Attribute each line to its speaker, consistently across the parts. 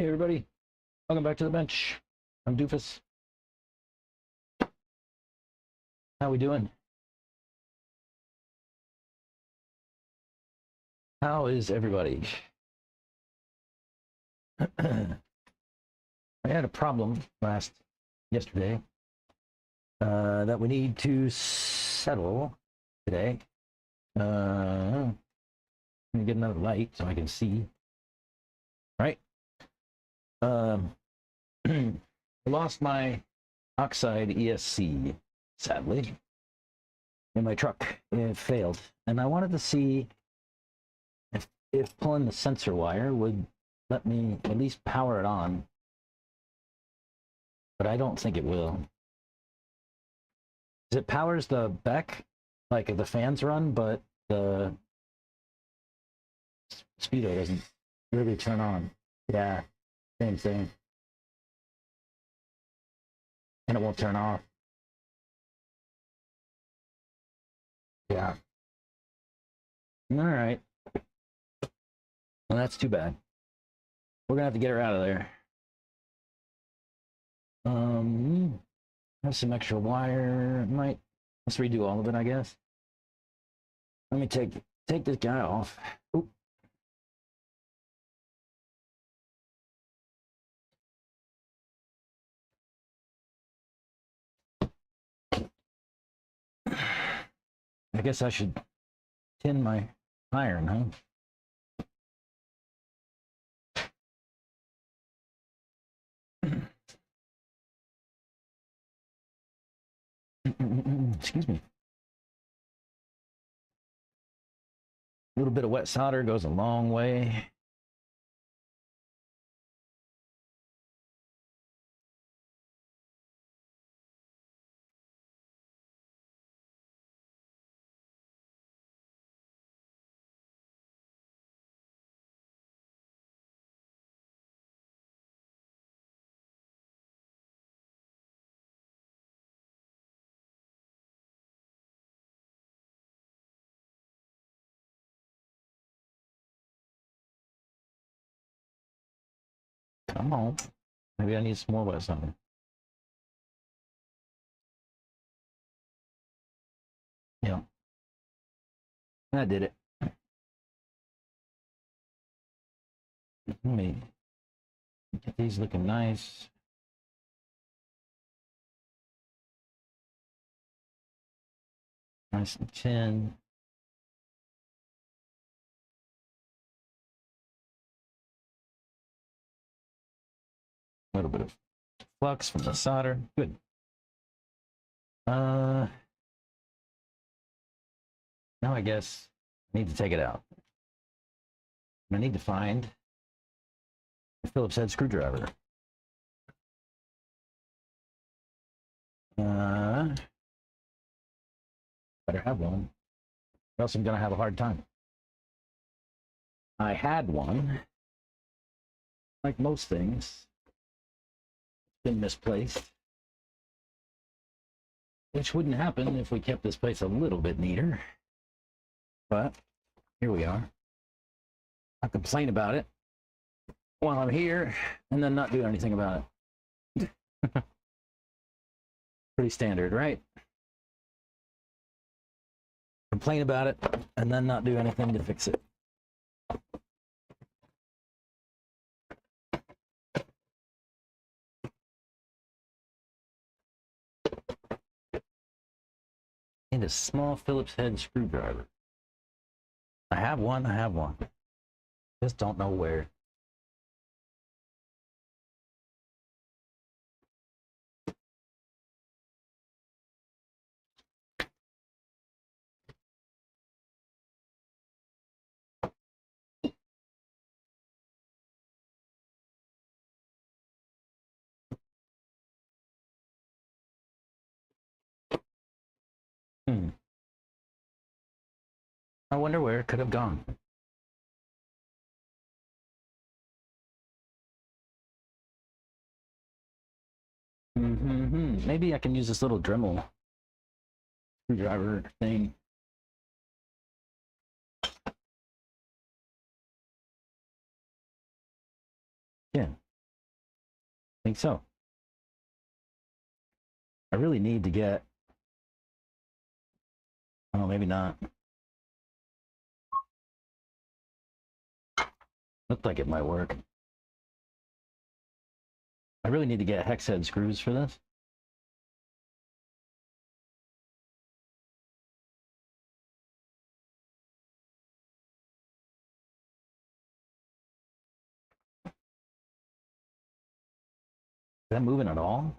Speaker 1: Hey everybody, welcome back to the bench. I'm Doofus. How we doing? How is everybody? I had a problem yesterday that we need to settle today. Let me get another light so I can see. All right. I lost my oxide ESC, sadly, in my truck. It failed, and I wanted to see if pulling the sensor wire would let me at least power it on, but I don't think it will. It powers the back, like the fans run, but the speedo doesn't really turn on. Yeah, same thing. And it won't turn off. Yeah. All right. Well, that's too bad. We're gonna have to get her out of there. Have some extra wire. Let's redo all of it, I guess. Let me take this guy off. Oop. I guess I should tin my iron, huh? Excuse me. A little bit of wet solder goes a long way. Come on. Maybe I need some more wet solder. Yeah. That did it. Let me get these looking nice. Nice and tin. A little bit of flux from the solder. Good. Now I guess I need to take it out. I need to find a Phillips head screwdriver. Better have one, or else I'm gonna have a hard time. I had one, like most things, it's been misplaced, which wouldn't happen if we kept this place a little bit neater. But here we are. I complain about it while I'm here and then not do anything about it. Pretty standard, right? Complain about it and then not do anything to fix it. Need a small Phillips head screwdriver. I have one. Just don't know where. I wonder where it could have gone. Maybe I can use this little Dremel screwdriver thing. Yeah, think so. I really need to get... Oh, maybe not. Looked like it might work. I really need to get hex head screws for this. Is that moving at all?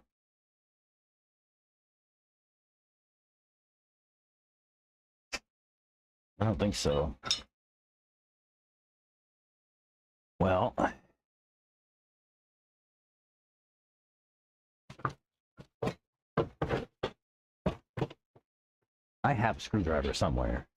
Speaker 1: I don't think so. Well, I have a screwdriver somewhere.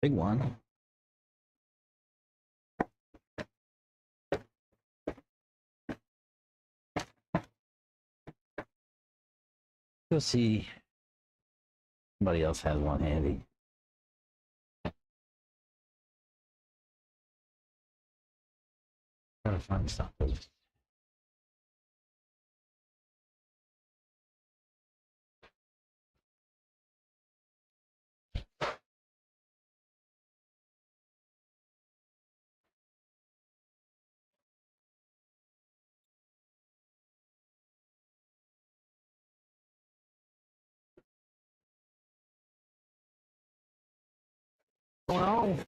Speaker 1: Big one. Go see. Somebody else has one handy. Gotta find stuff. Well,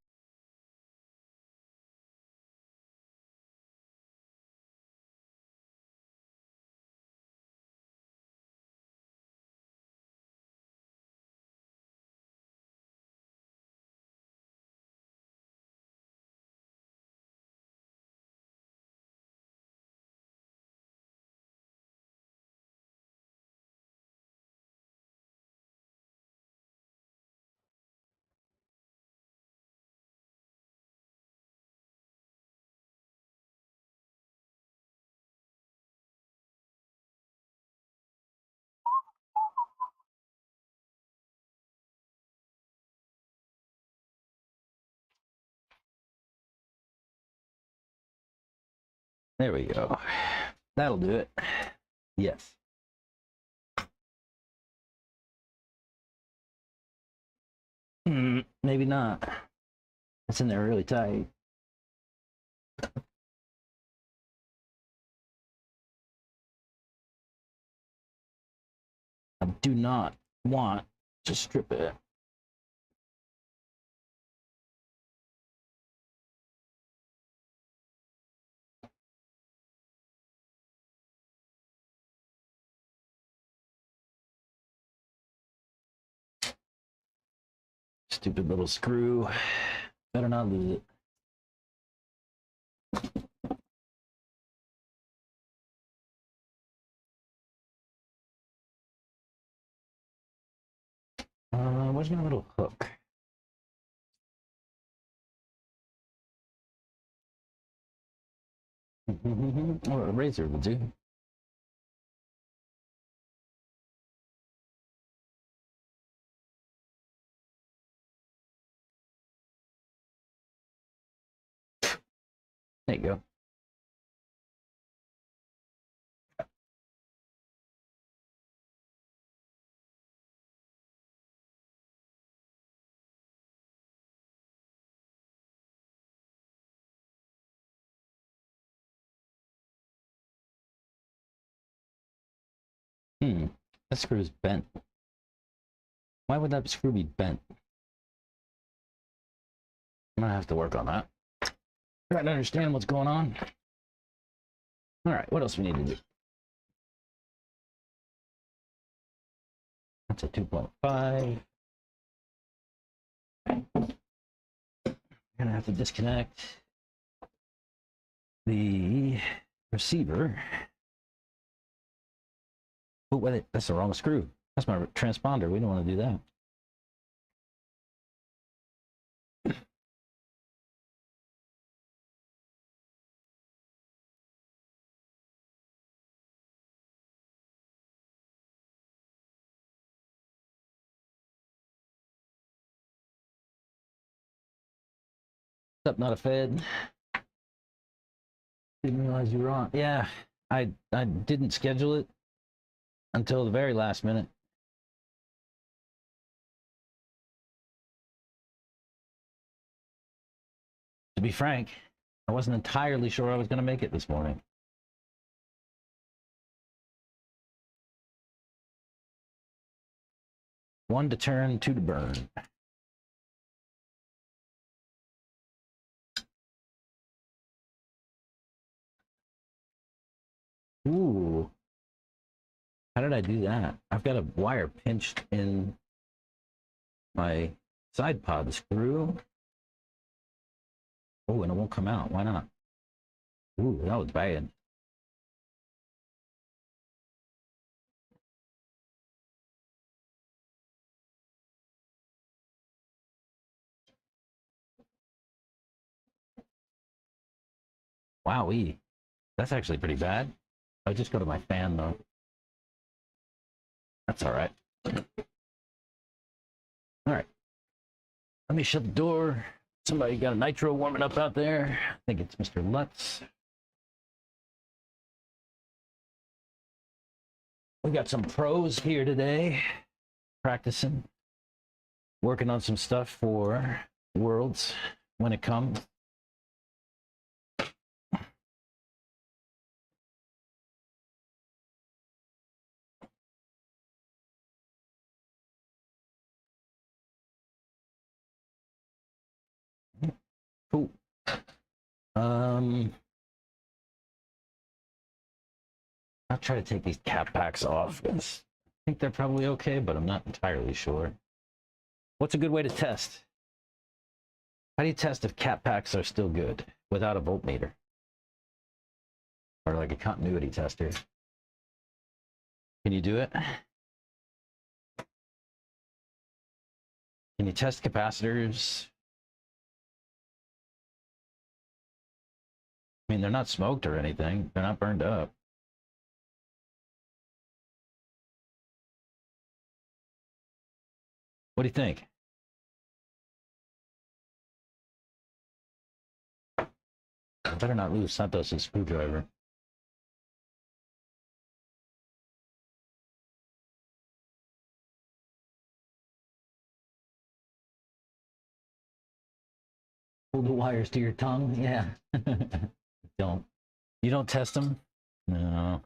Speaker 1: there we go. That'll do it. Yes. Maybe not. It's in there really tight. I do not want to strip it. Stupid little screw. Better not lose it. Where's my little hook? Oh, a razor will do. There you go. That screw is bent. Why would that screw be bent? I'm gonna have to work on that. Trying to understand what's going on. All right, what else we need to do? That's a 2.5. I'm gonna have to disconnect the receiver. Oh, wait, that's the wrong screw. That's my transponder. We don't want to do that. Except not a Fed. Didn't realize you were on. Yeah, I didn't schedule it until the very last minute. To be frank, I wasn't entirely sure I was going to make it this morning. One to turn, two to burn. Ooh. How did I do that? I've got a wire pinched in my side pod screw. Oh, and it won't come out. Why not? Ooh, that was bad. Wowee. That's actually pretty bad. I'll just go to my fan, though. That's all right. All right. Let me shut the door. Somebody got a nitro warming up out there. I think it's Mr. Lutz. We got some pros here today, practicing, working on some stuff for Worlds when it comes. Cool. I'll try to take these cap packs off. I think they're probably okay, but I'm not entirely sure. What's a good way to test? How do you test if cap packs are still good without a voltmeter? Or like a continuity tester? Can you do it? Can you test capacitors? I mean, they're not smoked or anything. They're not burned up. What do you think? I better not lose Santos' screwdriver. Pull the wires to your tongue? Yeah. Don't. You don't test them? No.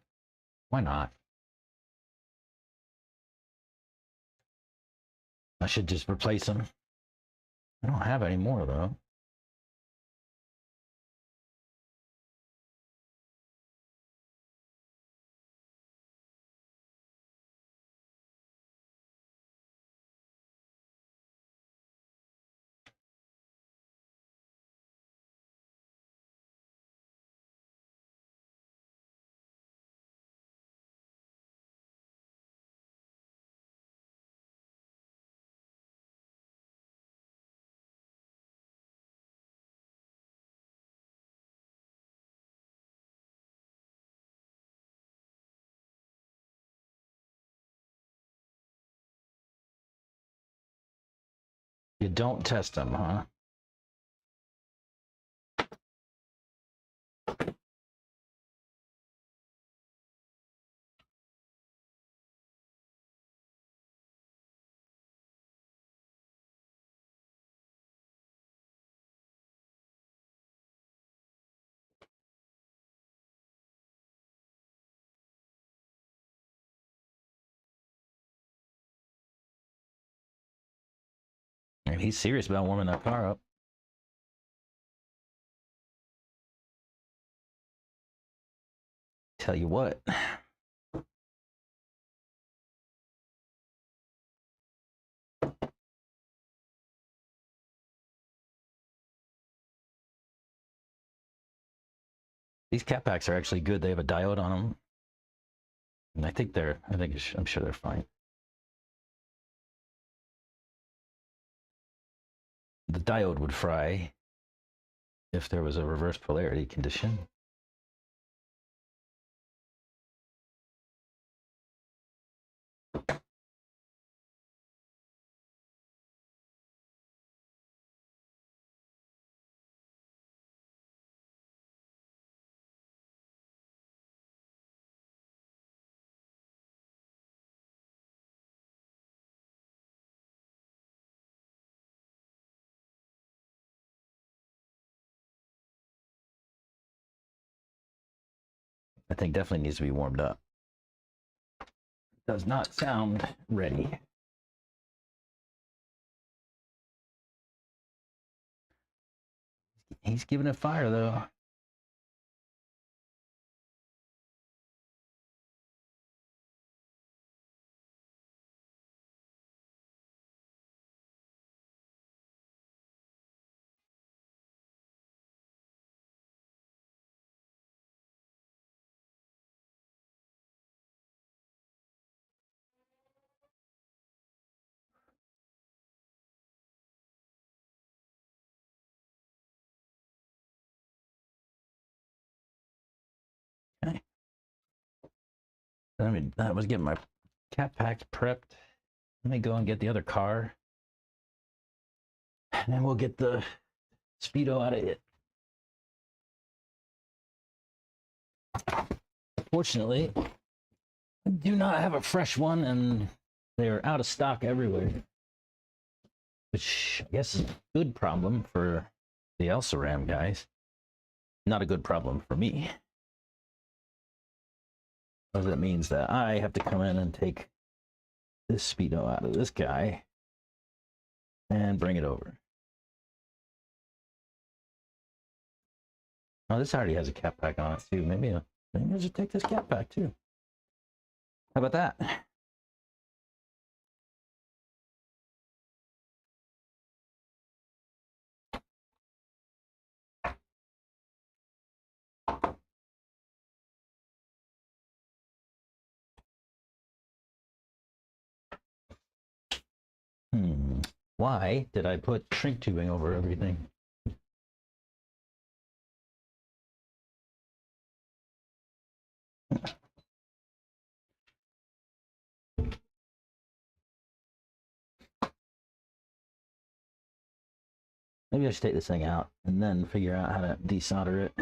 Speaker 1: Why not? I should just replace them. I don't have any more, though. You don't test them, huh? And he's serious about warming that car up. Tell you what. These cap packs are actually good. They have a diode on them. And I'm sure they're fine. The diode would fry if there was a reverse polarity condition. I think definitely needs to be warmed up. Does not sound ready. He's giving it fire though. Okay. I mean, that was getting my cat packs prepped. Let me go and get the other car. And then we'll get the Speedo out of it. Fortunately, I do not have a fresh one, and they are out of stock everywhere. Which I guess is a good problem for the Elsaram guys. Not a good problem for me. Because it means that I have to come in and take this Speedo out of this guy and bring it over. Oh, this already has a cap pack on it too. Maybe I should take this cap pack too. How about that? Why did I put shrink tubing over everything? Maybe I should take this thing out and then figure out how to desolder it.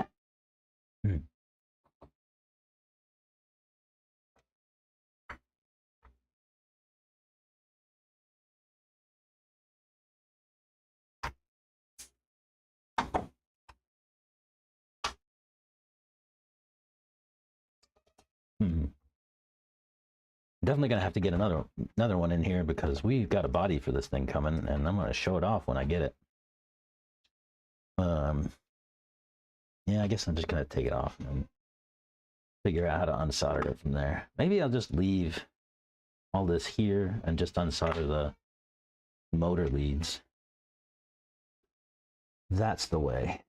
Speaker 1: Definitely gonna have to get another one in here because we've got a body for this thing coming, and I'm gonna show it off when I get it. Yeah, I guess I'm just gonna take it off and figure out how to unsolder it from there. Maybe I'll just leave all this here and just unsolder the motor leads. That's the way.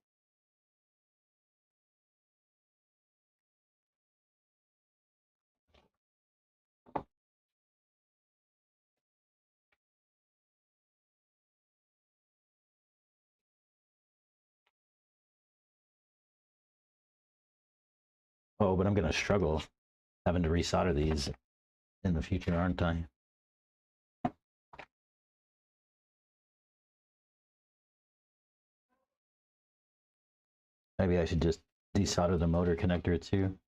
Speaker 1: Oh, but I'm gonna struggle having to resolder these in the future, aren't I? Maybe I should just desolder the motor connector too.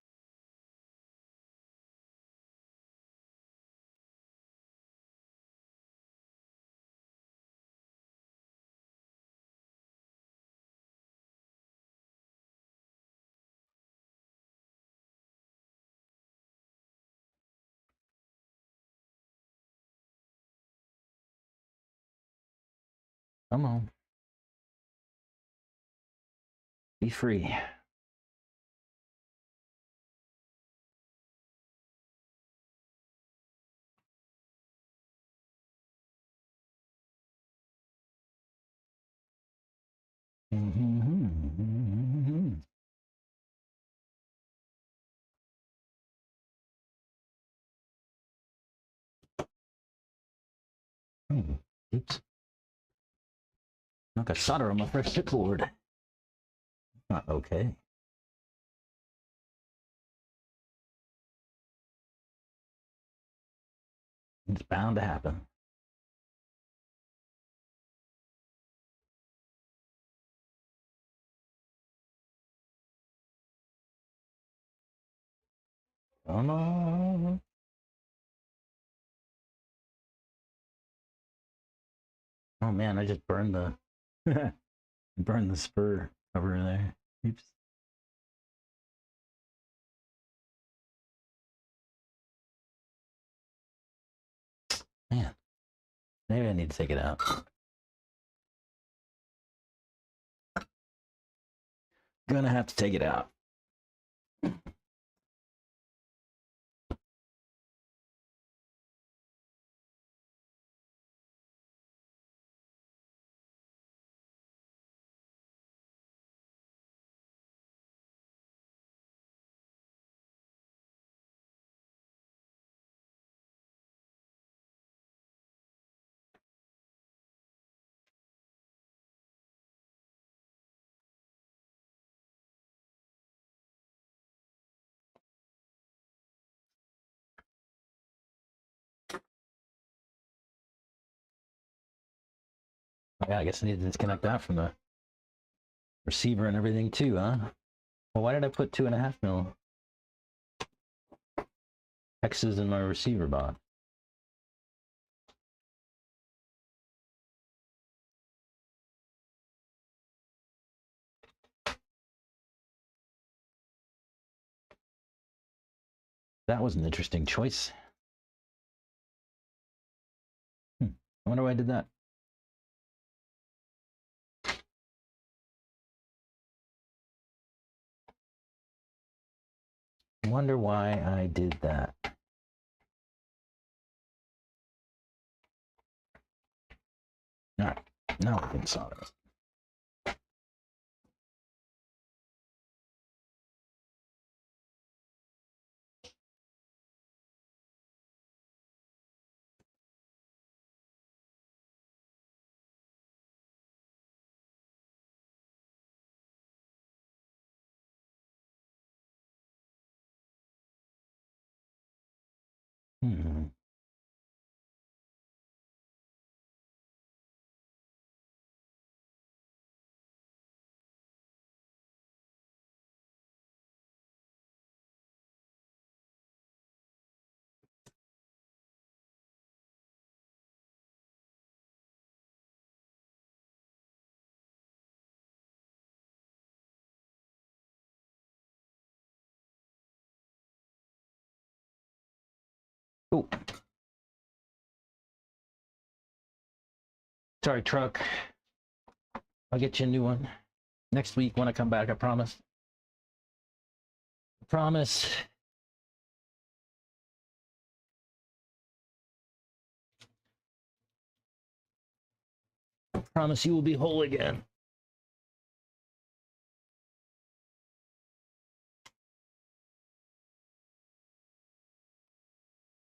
Speaker 1: Come on. Be free. Oops. Not got solder on my fresh chipboard. Not okay. It's bound to happen. Come on. Oh man, I just burned the burned the spur cover there. Oops. Man, maybe I need to take it out. Gonna have to take it out. Yeah, I guess I need to disconnect that from the receiver and everything too, huh? Well, why did I put 2.5 mil X's in my receiver box? That was an interesting choice. I wonder why I did that. I wonder why I did that. All right, now we can solder it. Oh, sorry, truck. I'll get you a new one next week when I come back. I promise. I promise. I promise you will be whole again.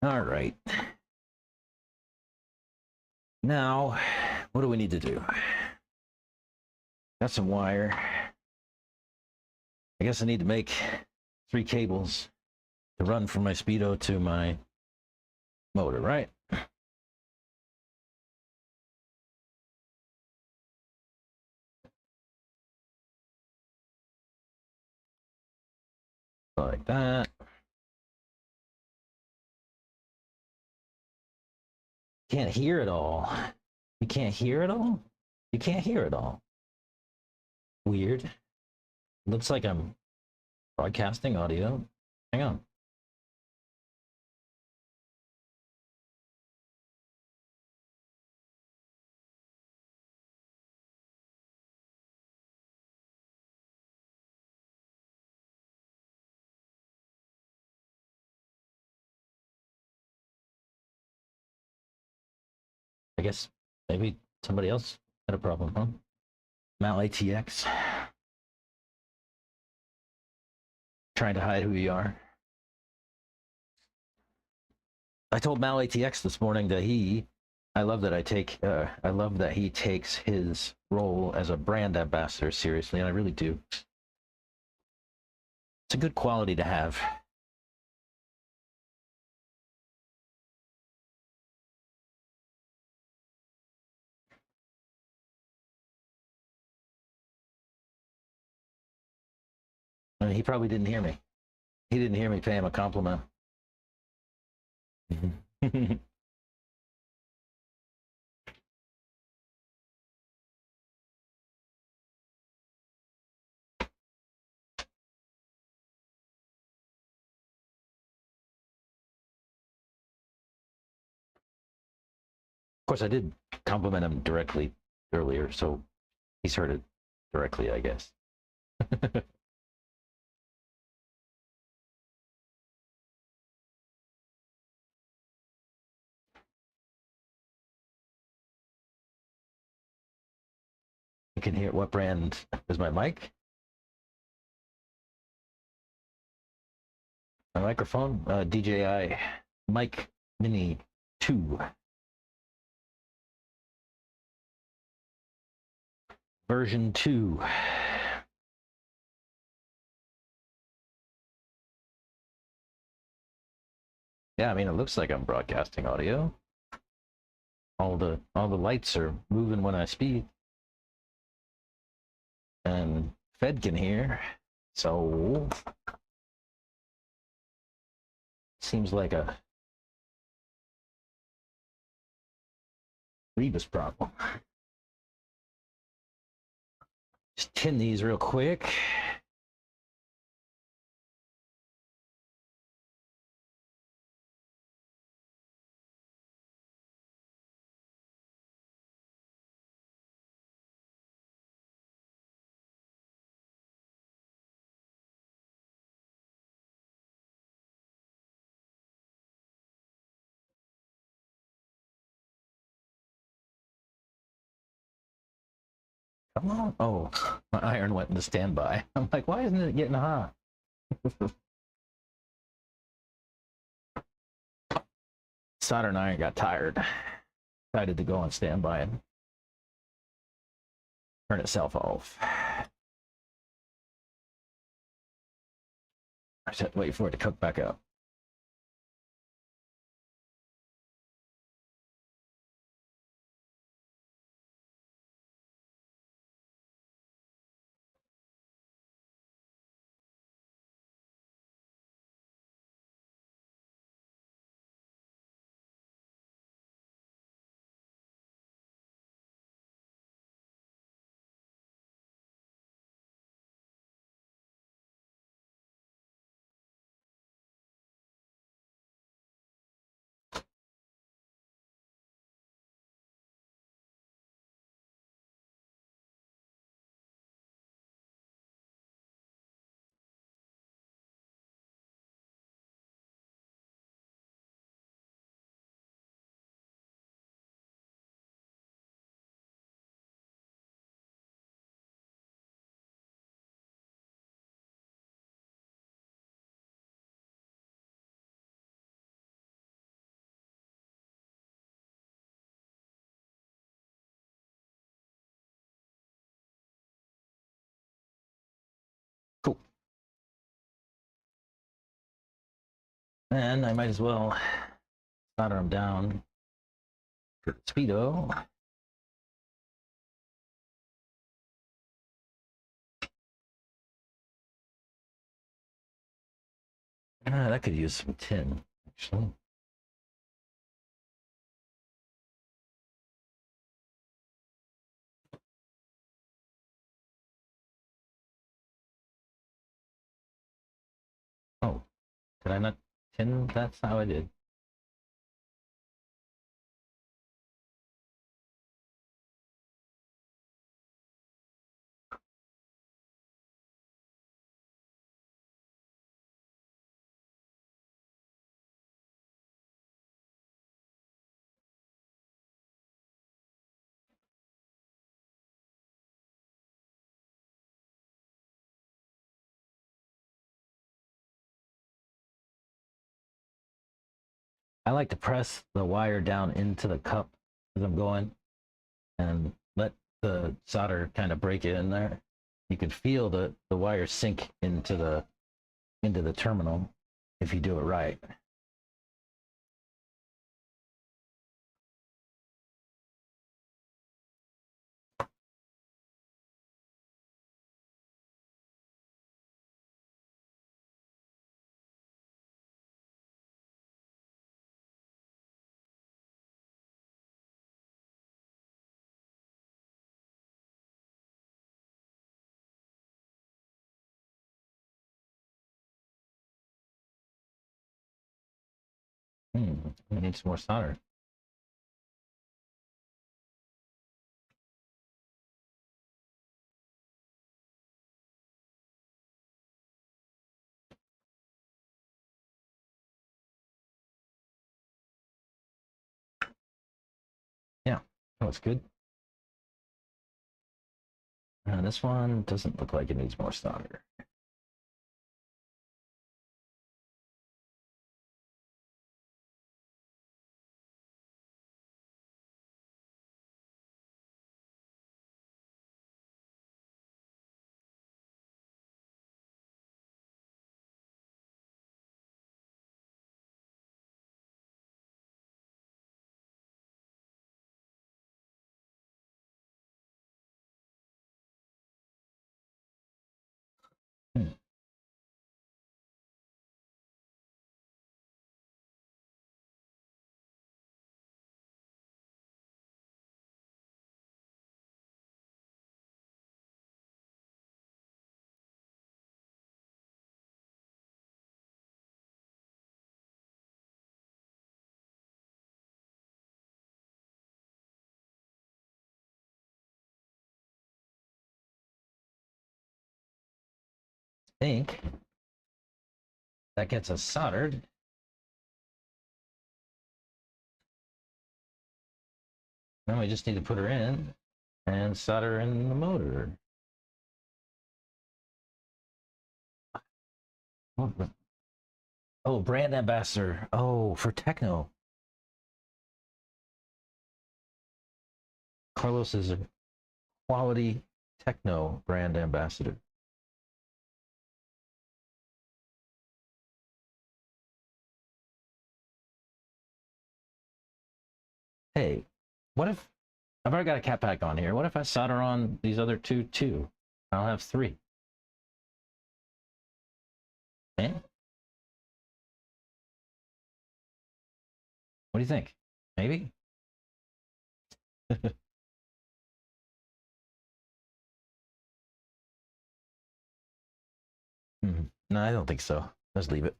Speaker 1: All right. Now, what do we need to do? Got some wire. I guess I need to make 3 cables to run from my speedo to my motor, right? Like that. Can't hear it all. You can't hear it all? You can't hear it all. Weird. Looks like I'm broadcasting audio. Hang on. I guess maybe somebody else had a problem, huh? Mal ATX. Trying to hide who you are. I told Mal ATX this morning that I love that he takes his role as a brand ambassador seriously, and I really do. It's a good quality to have. I mean, he probably didn't hear me. He didn't hear me pay him a compliment. course, I did compliment him directly earlier, so he's heard it directly, I guess. You can hear what brand is my mic? My microphone? DJI Mic Mini 2. Version 2. Yeah, I mean, it looks like I'm broadcasting audio. All the lights are moving when I speak. And Fed can hear. So seems like a Rebus problem. Just tin these real quick. Come on. Oh, my iron went into standby. I'm like, why isn't it getting hot? Soldering iron got tired. Decided to go on standby and turn itself off. I just had to wait for it to cook back up. Cool. And I might as well solder them down to the speedo. That could use some tin, actually. Oh, did I not tin? That's how I did. I like to press the wire down into the cup as I'm going and let the solder kind of break it in there. You can feel the wire sink into the terminal if you do it right. We need some more solder. Oh, it's good. This one doesn't look like it needs more solder. Hmm. I think that gets us soldered. Then we just need to put her in and solder in the motor. Oh, brand ambassador. Oh, for techno. Carlos is a quality techno brand ambassador. Hey, what if I've already got a cat pack on here? What if I solder on these other two too? I'll have three. Eh? What do you think? Maybe? No, I don't think so. Let's leave it.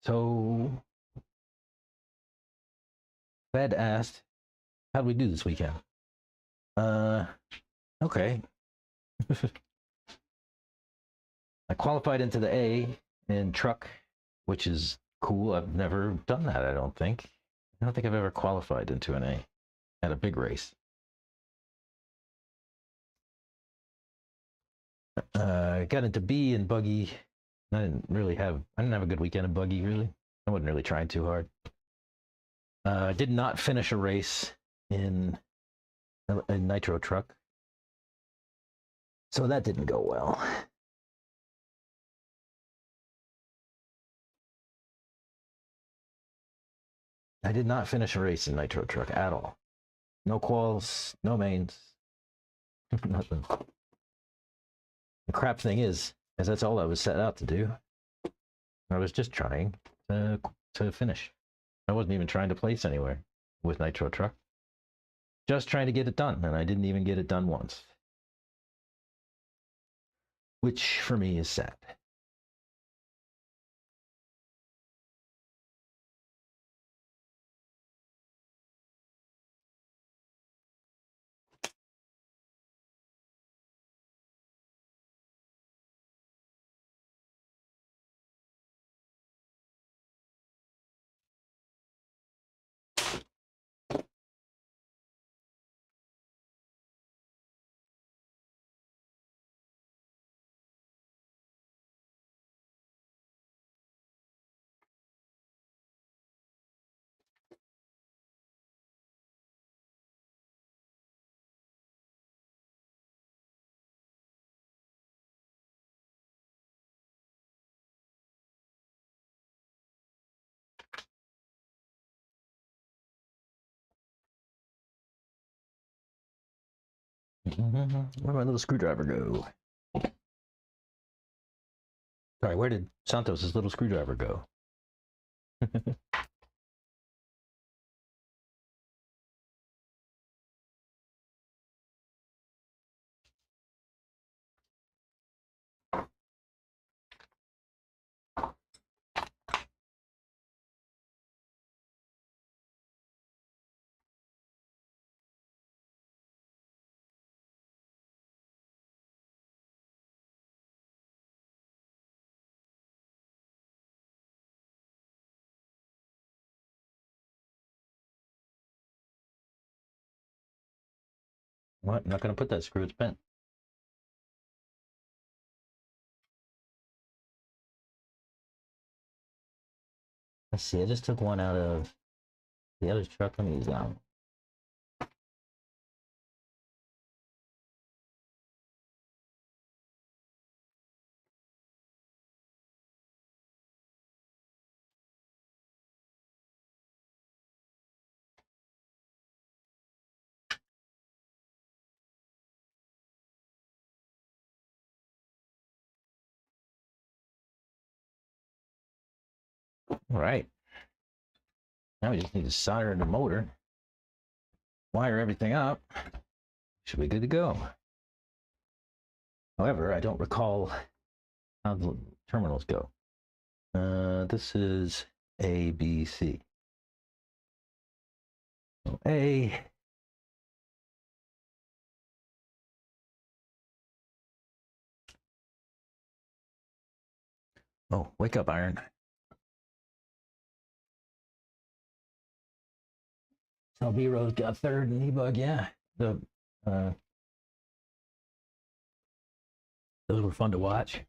Speaker 1: So, Fed asked, how do we do this weekend? Okay. I qualified into the A in truck, which is cool. I've never done that, I don't think. I don't think I've ever qualified into an A at a big race. Got into B in buggy. I didn't have a good weekend in buggy, really. I wasn't really trying too hard. I did not finish a race in a nitro truck. So that didn't go well. I did not finish a race in nitro truck at all. No quals, no mains, nothing. The crap thing is that's all I was set out to do. I was just trying to finish. I wasn't even trying to place anywhere with nitro truck. Just trying to get it done, and I didn't even get it done once. Which for me is sad. Where'd my little screwdriver go? Sorry, where did Santos's little screwdriver go? What? I'm not going to put that screw. It's bent. Let's see. I just took one out of the other truck. Let me use that one. All right. Now we just need to solder the motor, wire everything up. Should be good to go. However, I don't recall how the terminals go. This is A, B, C. So A. Oh, wake up, Iron. So B-Rose got third in E-Bug, yeah. Those were fun to watch.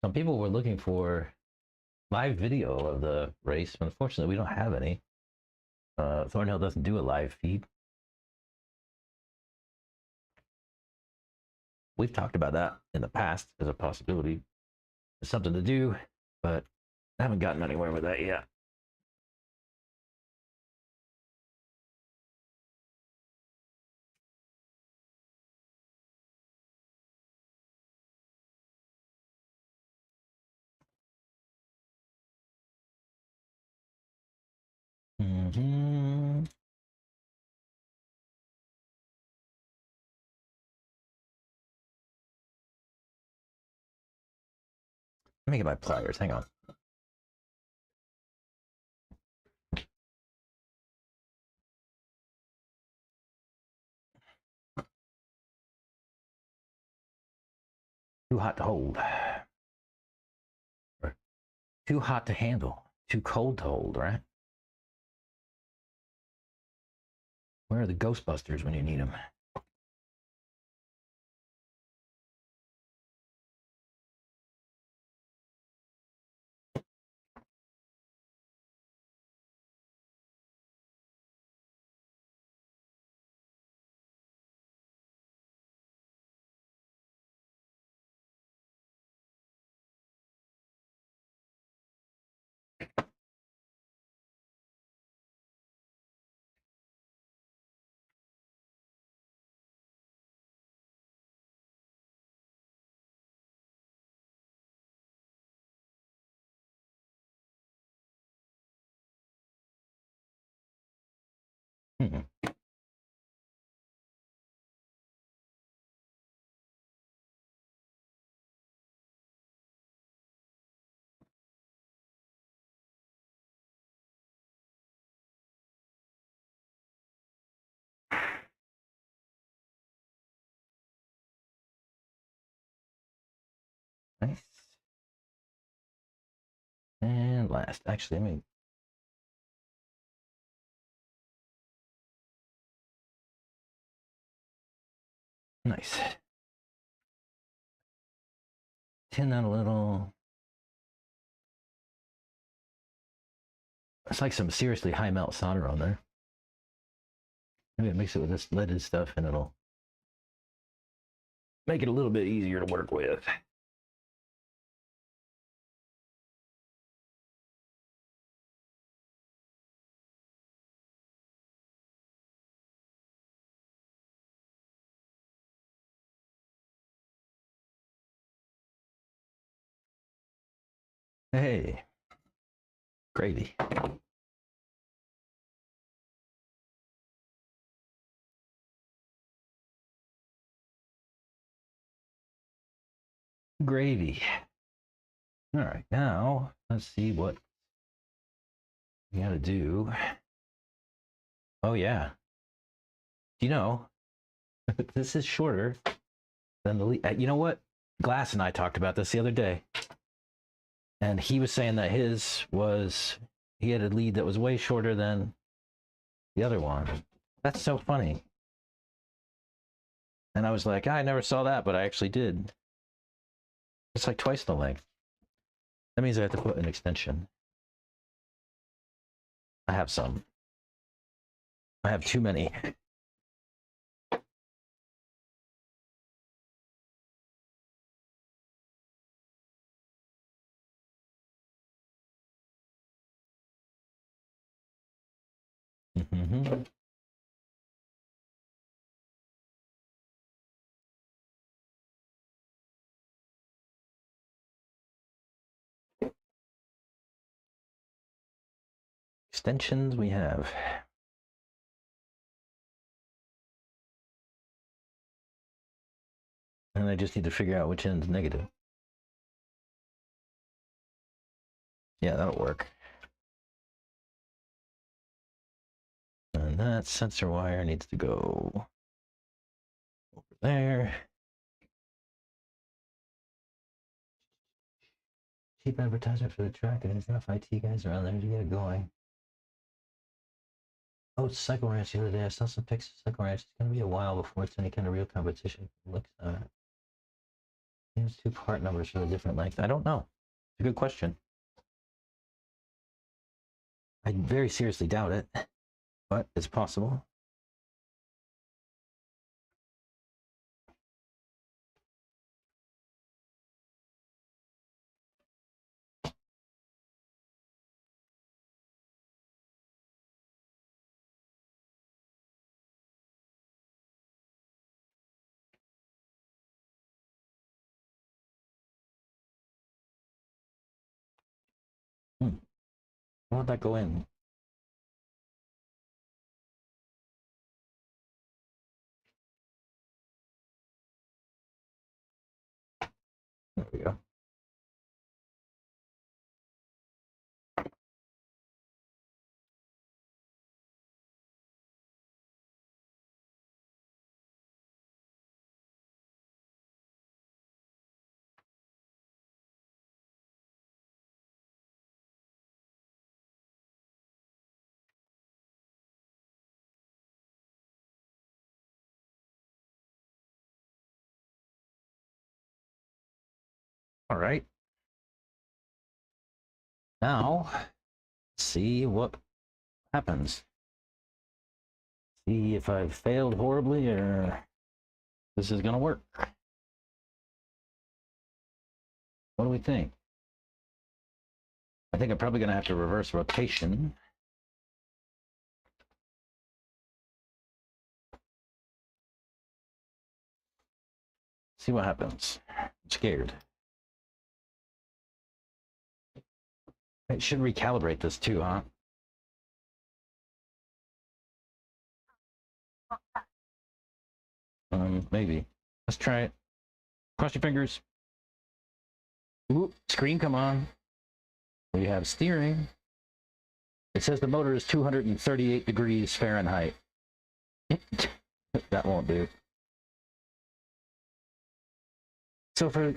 Speaker 1: Some people were looking for live video of the race. Unfortunately, we don't have any. Thornhill doesn't do a live feed. We've talked about that in the past as a possibility. It's something to do, but I haven't gotten anywhere with that yet. Let me get my pliers. Hang on. Too hot to hold. Or too hot to handle. Too cold to hold, right? Where are the Ghostbusters when you need them? Nice. And last, actually, let me. Nice. Tin that a little. It's like some seriously high melt solder on there. Maybe I mix it with this leaded stuff and it'll make it a little bit easier to work with. Hey, gravy. Gravy. All right, now let's see what we gotta do. Oh yeah. You know, this is shorter than the. You know what? Glass and I talked about this the other day. And he was saying that he had a lead that was way shorter than the other one. That's so funny. And I was like, I never saw that, but I actually did. It's like twice the length. That means I have to put an extension. I have some. I have too many. Mm-hmm. Extensions we have. And I just need to figure out which end's negative. Yeah, that'll work. And that sensor wire needs to go over there. Cheap advertisement for the track, and there's enough IT guys around there to get it going. Oh, it's Cycle Ranch the other day. I saw some pics of Cycle Ranch. It's going to be a while before it's any kind of real competition. Looks there's two part numbers for the different length. I don't know. It's a good question. I very seriously doubt it, but it's possible. Why won't that go in? There we go. All right. Now, see what happens. See if I've failed horribly or this is going to work. What do we think? I think I'm probably going to have to reverse rotation. See what happens. I'm scared. It should recalibrate this too, huh? Maybe. Let's try it. Cross your fingers. Ooh, screen, come on. We have steering. It says the motor is 238 degrees Fahrenheit. That won't do. So for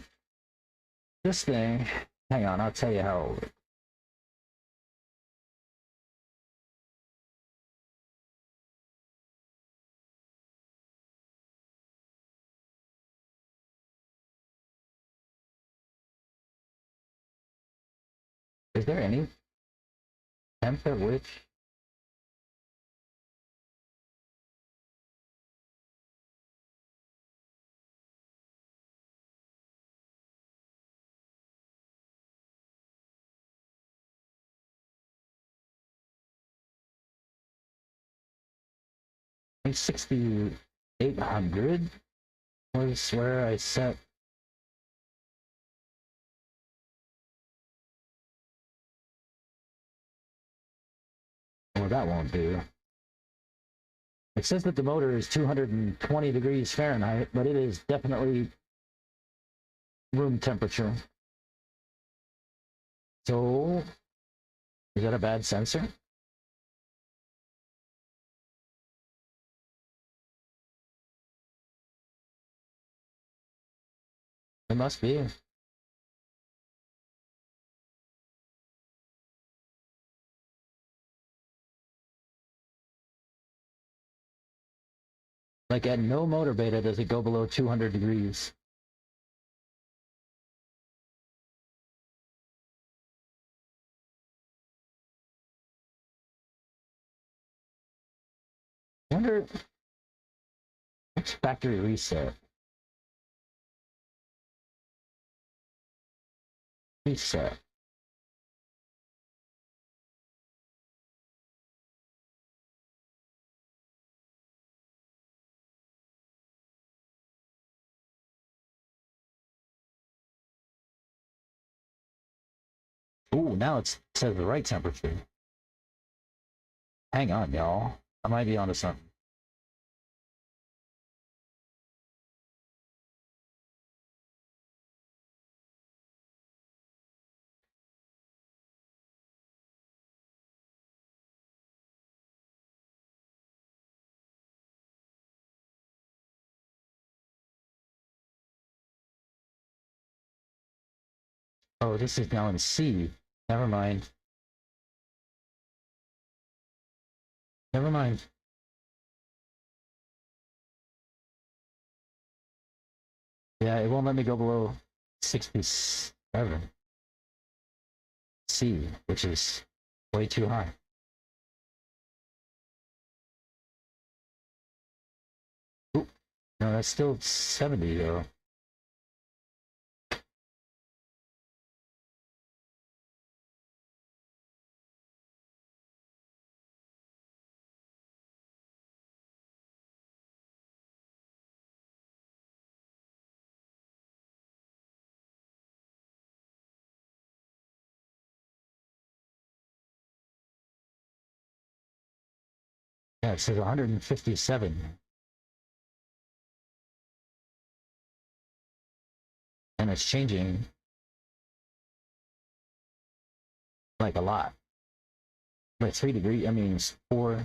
Speaker 1: this thing, hang on, I'll tell you how. Is there any temp at which? I think 6,800 was where I set. Well, that won't do. It says that the motor is 220 degrees Fahrenheit, but it is definitely room temperature. So, is that a bad sensor? It must be. Like at no motor beta does it go below 200 degrees. I wonder what's factory reset? Reset. Ooh, now it says the right temperature. Hang on, y'all. I might be onto something. Oh, this is now in C. Never mind. Never mind. Yeah, it won't let me go below 67 C, which is way too high. Ooh, no, that's still 70 though. Yeah, it says 157. And it's changing like a lot. Like 3 degrees, I mean, it's 4.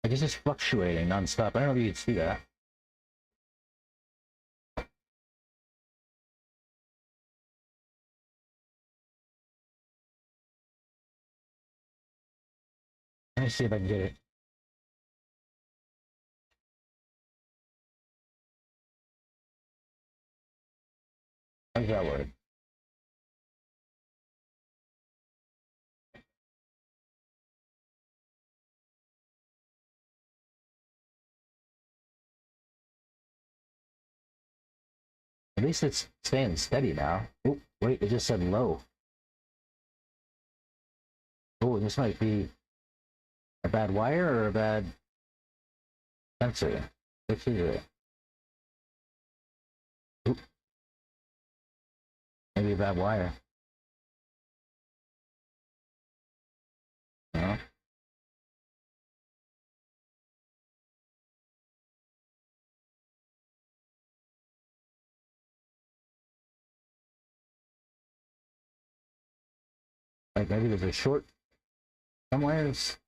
Speaker 1: I guess it's fluctuating nonstop. I don't know if you can see that. Let me see if I can get it. How does that work? At least it's staying steady now. Oh, wait, it just said low. Oh, this might be a bad wire or a bad sensor. Which is it? Oop. Maybe a bad wire. No? Like maybe there's a short somewhere. It's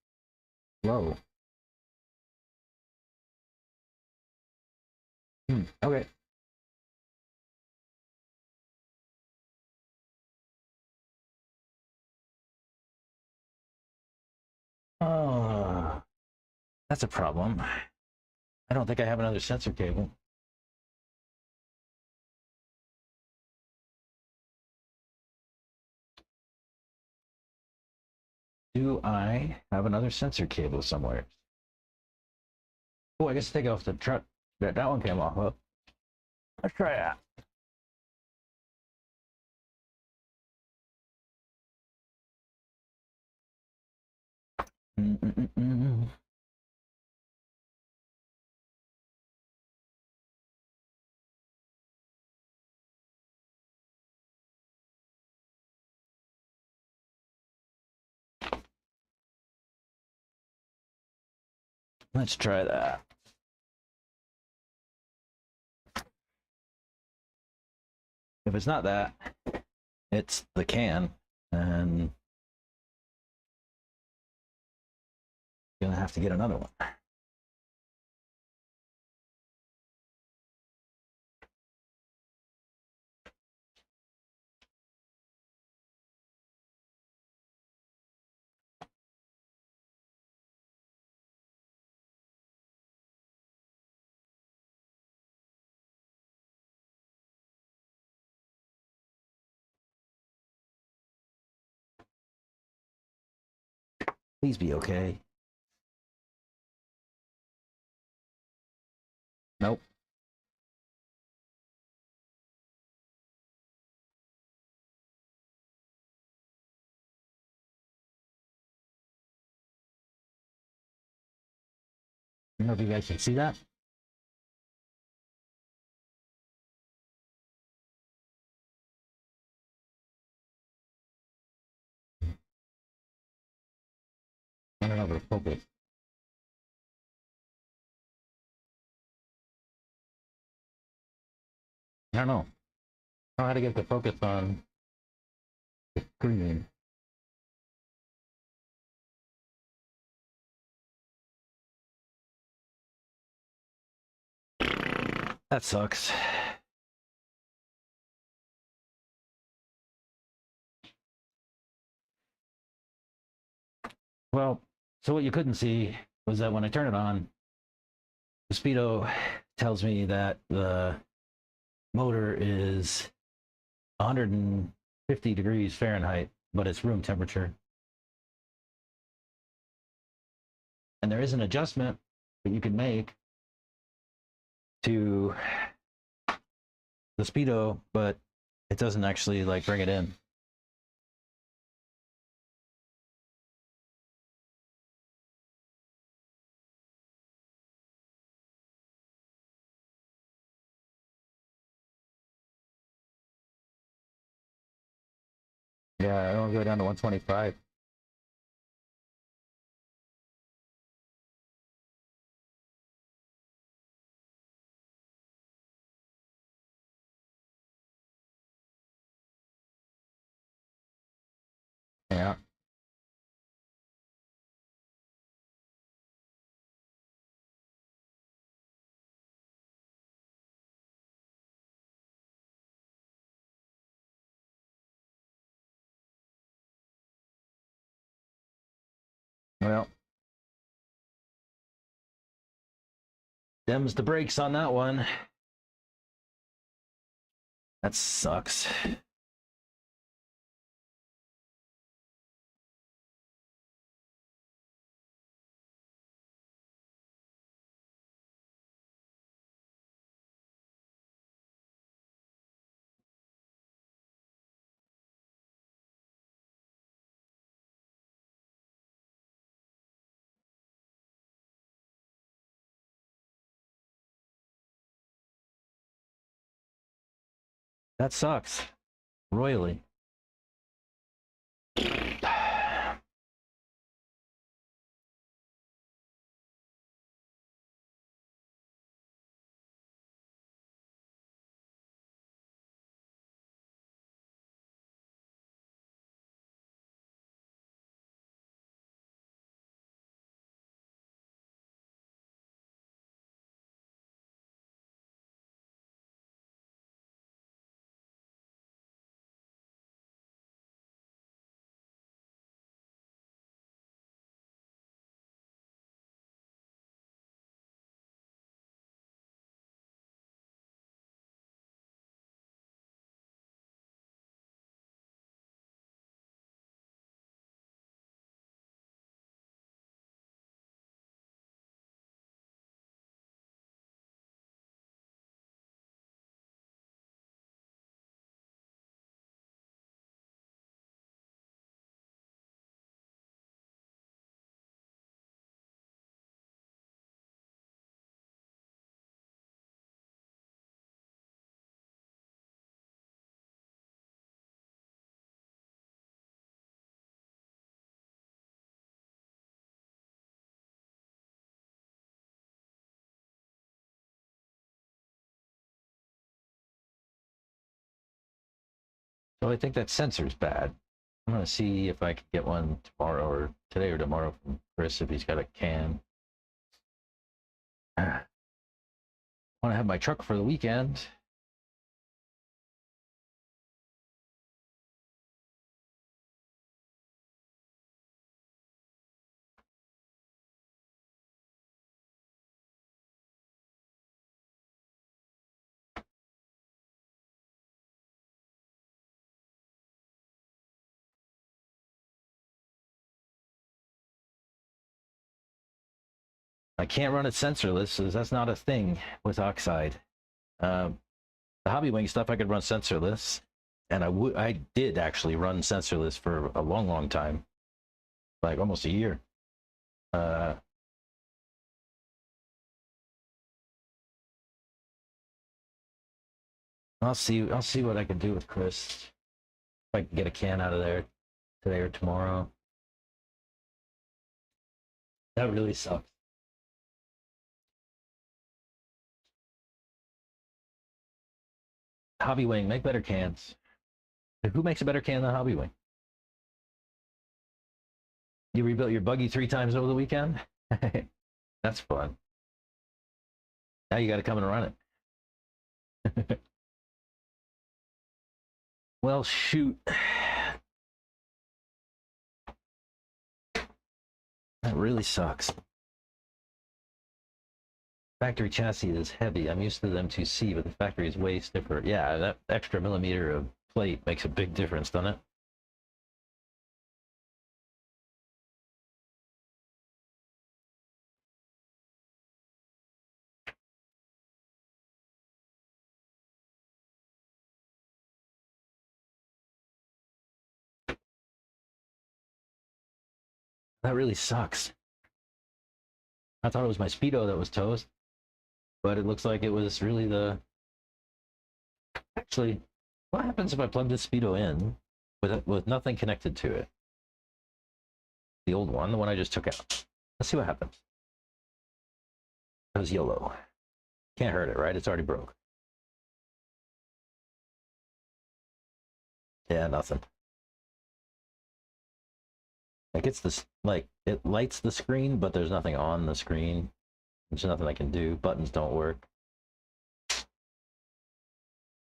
Speaker 1: low. Okay. Oh, that's a problem. I don't think I have another sensor cable. Do I have another sensor cable somewhere? Oh, I guess take it off the truck. That one came off. Well, let's try that. Let's try that. If it's not that, it's the can, and gonna have to get another one. Please be okay. Nope. I don't know if you guys can see that. I don't know if it'll focus. I don't know. I don't know how to get the focus on the screen. That sucks. Well, so what you couldn't see was that when I turn it on, the speedo tells me that the motor is 150 degrees Fahrenheit, but it's room temperature. And there is an adjustment that you can make to the speedo, but it doesn't actually like bring it in. Yeah, I don't go down to 125. Yeah. Well, them's the brakes on that one. That sucks. That sucks. Royally. So I think that sensor's bad. I'm gonna see if I can get one tomorrow or today or tomorrow from Chris if he's got a can. I want to have my truck for the weekend. I can't run it sensorless, so that's not a thing with Oxide. The Hobby Wing stuff I could run sensorless, and I did actually run sensorless for a long time, like almost a year. I'll see what I can do with Chris. If I can get a can out of there today or tomorrow. That really sucks. Hobby Wing, make better cans. Who makes a better can than Hobby Wing? You rebuilt your buggy 3 times over the weekend? That's fun. Now you got to come and run it. Well, shoot. That really sucks. Factory chassis is heavy. I'm used to the M2C, but the factory is way stiffer. Yeah, that extra millimeter of plate makes a big difference, doesn't it? That really sucks. I thought it was my Speedo that was toast, but it looks like it was really the... Actually, what happens if I plug this Speedo in with nothing connected to it? The old one, the one I just took out. Let's see what happens. That was YOLO. Can't hurt it, right? It's already broke. Yeah, nothing. Like it's this, like it lights the screen, but there's nothing on the screen. There's nothing I can do. Buttons don't work.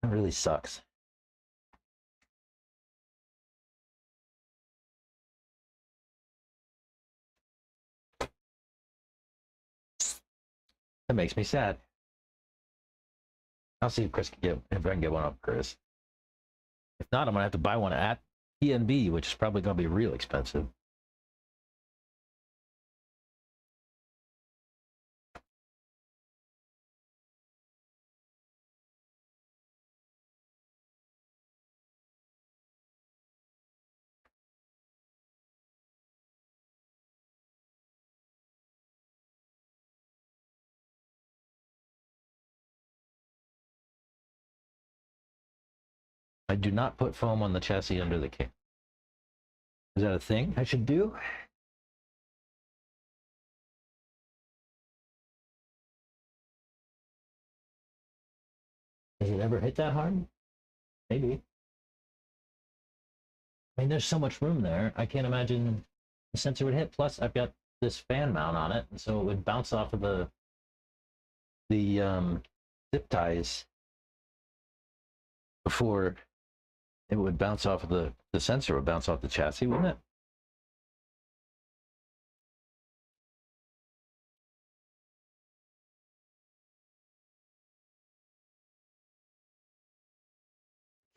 Speaker 1: That really sucks. That makes me sad. I'll see if Chris can get, if I can get one up, Chris. If not, I'm gonna have to buy one at PNB, which is probably gonna be real expensive. I do not put foam on the chassis under the can. Is that a thing I should do? Does it ever hit that hard? Maybe. I mean, there's so much room there. I can't imagine the sensor would hit. Plus, I've got this fan mount on it, and so it would bounce off of the zip ties before it would bounce off of the sensor would bounce off the chassis, wouldn't it?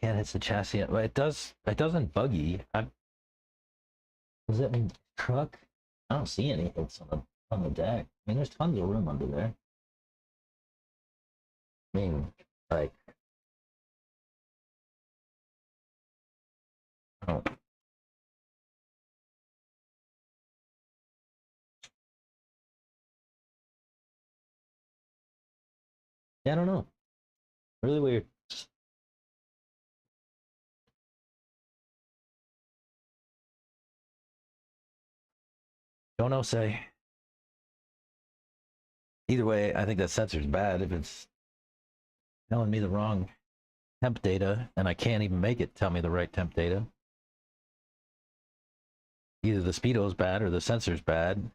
Speaker 1: Can't hit the chassis. Well, it does. It doesn't buggy. Was it in truck? I don't see any hits on the deck. I mean, there's tons of room under there. I mean, like, oh. Yeah, I don't know. Really weird. Don't know, say. Either way, I think that sensor's bad if it's telling me the wrong temp data, and I can't even make it tell me the right temp data. Either the speedo's bad or the sensor's bad.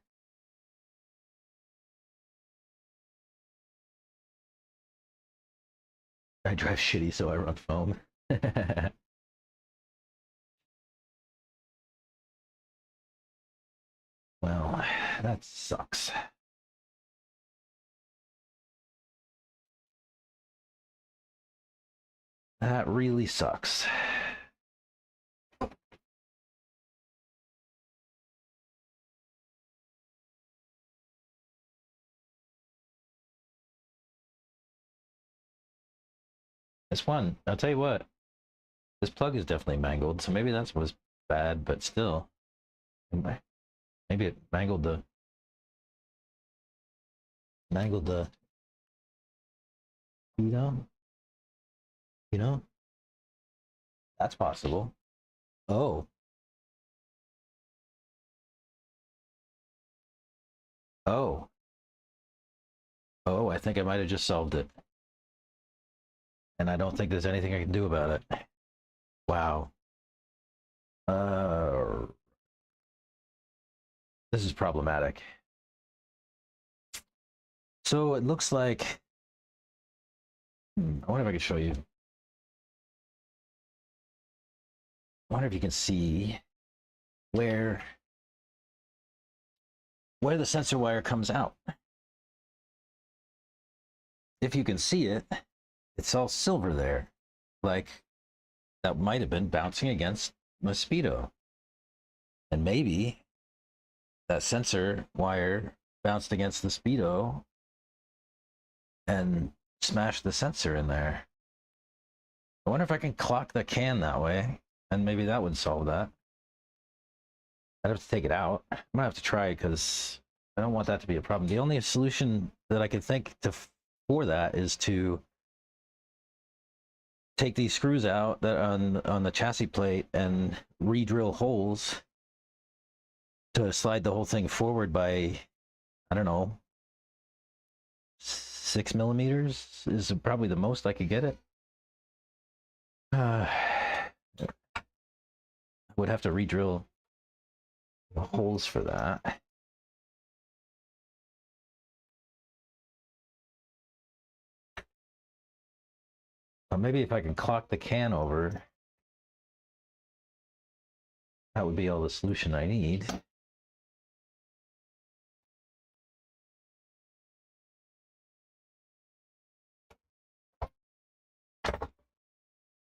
Speaker 1: I drive shitty, so I run foam. Well, that sucks. That really sucks. This one, I'll tell you what, this plug is definitely mangled, so maybe that's what's bad, but still, maybe it mangled the you know, that's possible. Oh, oh, oh, I think I might have just solved it. And I don't think there's anything I can do about it. Wow. This is problematic. So it looks like, I wonder if I can show you. I wonder if you can see where the sensor wire comes out. If you can see it, it's all silver there. Like that might have been bouncing against my speedo. And maybe that sensor wire bounced against the speedo and smashed the sensor in there. I wonder if I can clock the can that way, and maybe that would solve that. I'd have to take it out. I'm gonna have to try it because I don't want that to be a problem. The only solution that I could think for that is to take these screws out that on the chassis plate and re-drill holes to slide the whole thing forward by, I don't know, 6 millimeters is probably the most I could get it. I would have to re-drill the holes for that. Or maybe if I can clock the can over, that would be all the solution I need.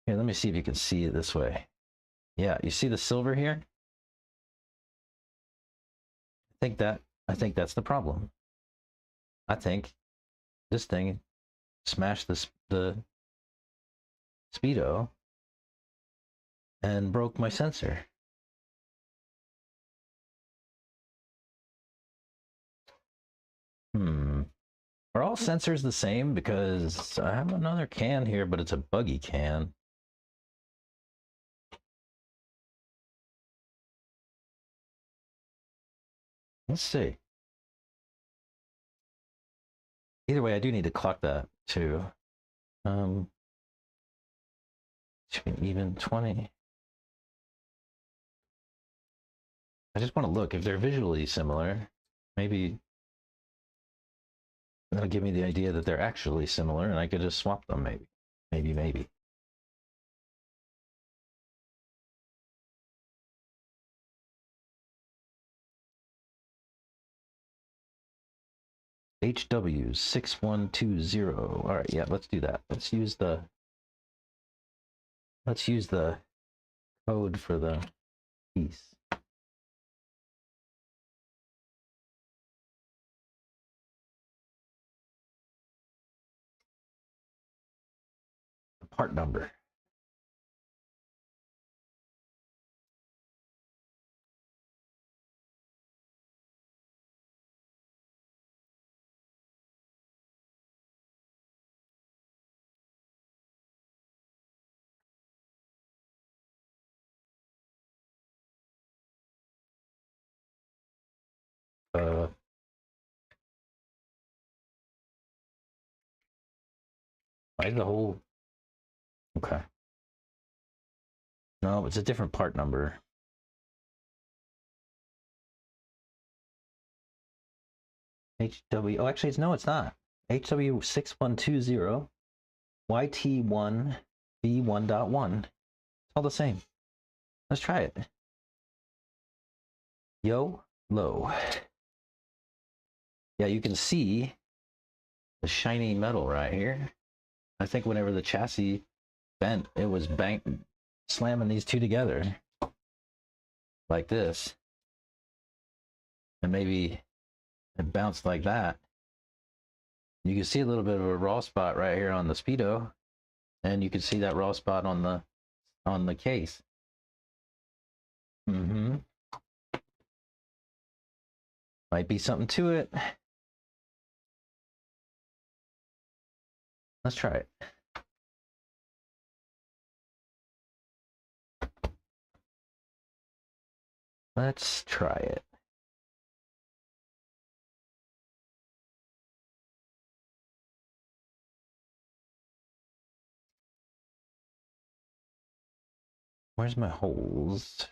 Speaker 1: Here, let me see if you can see it this way. Yeah, you see the silver here? I think that's the problem. I think this thing smashed the speedo and broke my sensor. Are all sensors the same? Because I have another can here, but it's a buggy can. Let's see. Either way, I do need to clock that too. Should be even 20. I just want to look if they're visually similar. Maybe that'll give me the idea that they're actually similar, and I could just swap them. Maybe. HW6120. All right, yeah, let's do that. Let's use the code for the piece. The part number. Why the whole? Okay. No, it's a different part number. HW. Oh, actually, no, it's not. HW6120 YT1 B1.1. It's all the same. Let's try it. Yo, low. Yeah, you can see the shiny metal right here. I think whenever the chassis bent, it was slamming these two together like this. And maybe it bounced like that. You can see a little bit of a raw spot right here on the speedo. and you can see that raw spot on the case. Might be something to it. Let's try it. Let's try it. Where's my holes?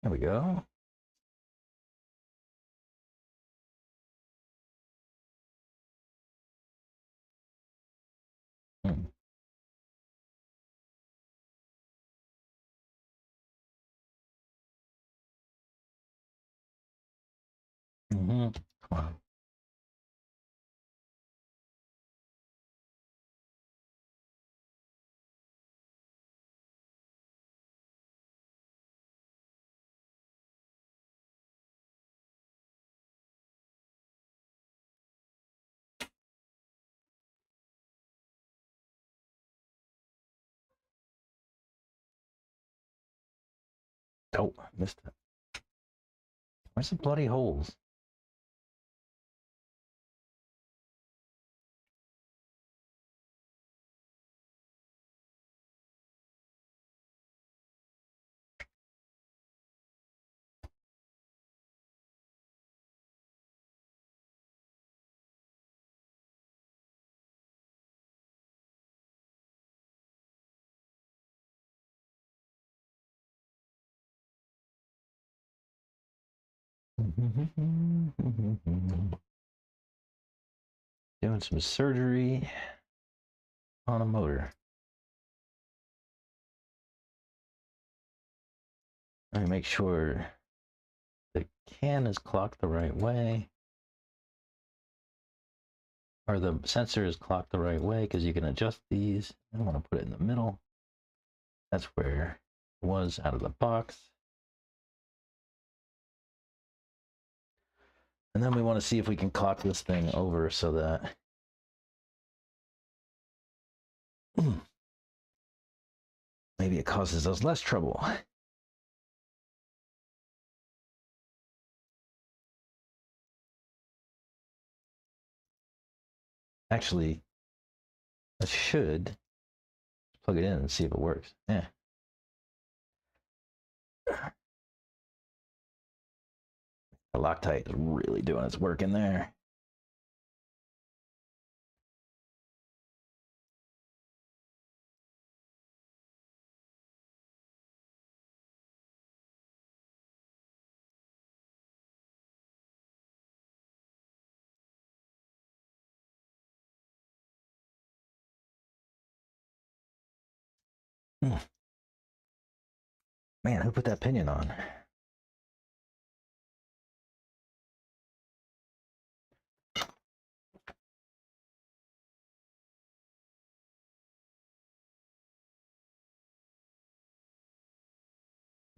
Speaker 1: There we go. Come on. Oh, I missed it. Where's the bloody holes? Doing some surgery on a motor. Let me make sure the can is clocked the right way, or the sensor is clocked the right way, because you can adjust these. I want to put it in the middle. That's where it was out of the box. And then we want to see if we can clock this thing over so that maybe it causes us less trouble. Actually, I should plug it in and see if it works. Yeah. The Loctite is really doing its work in there. Man, who put that pinion on?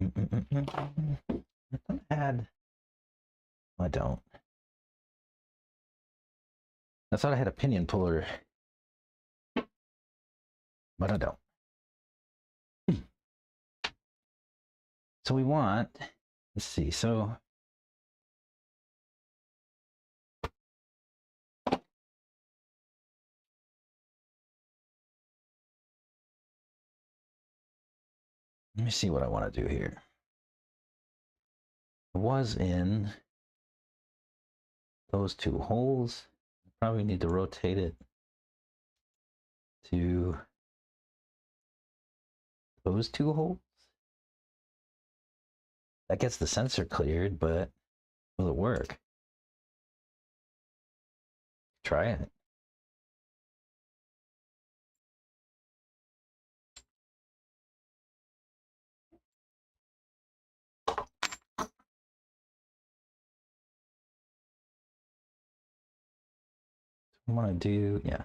Speaker 1: I thought I had. I don't. I thought I had a pinion puller, but I don't. So we want, let's see, so let me see what I want to do here. It was in those two holes. Probably need to rotate it to those two holes. That gets the sensor cleared, but will it work? Try it. I want to do, yeah.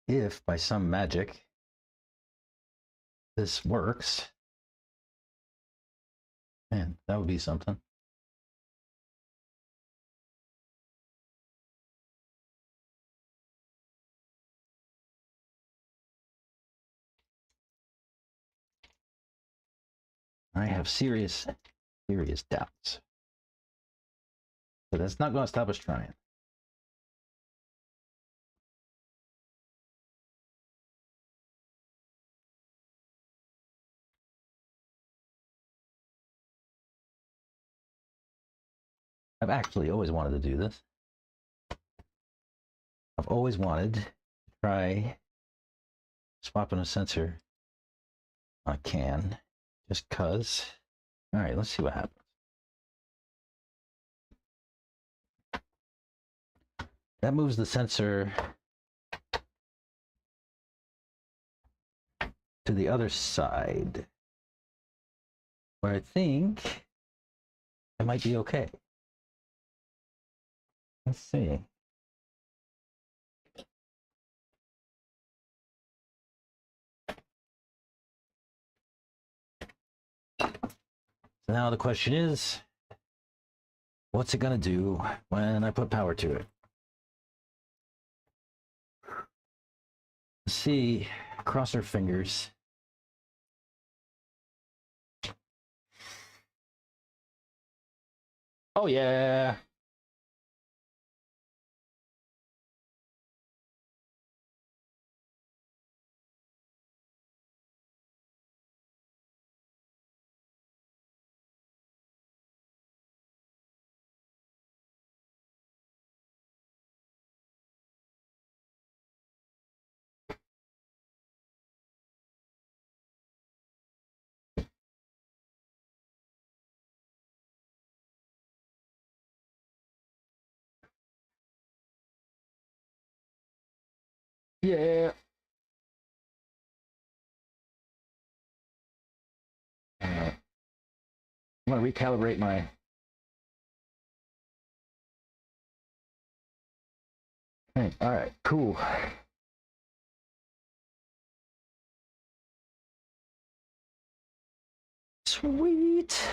Speaker 1: If by some magic this works, man, that would be something. I have serious doubts. But that's not going to stop us trying. I've actually always wanted to do this. I've always wanted to try swapping a sensor on a can, just cause. All right, let's see what happens. That moves the sensor to the other side, where I think it might be okay. Let's see. So now the question is, what's it gonna do when I put power to it? Let's see, cross our fingers. Oh yeah. Yeah. I'm gonna recalibrate my. Hey, all right, cool. Sweet.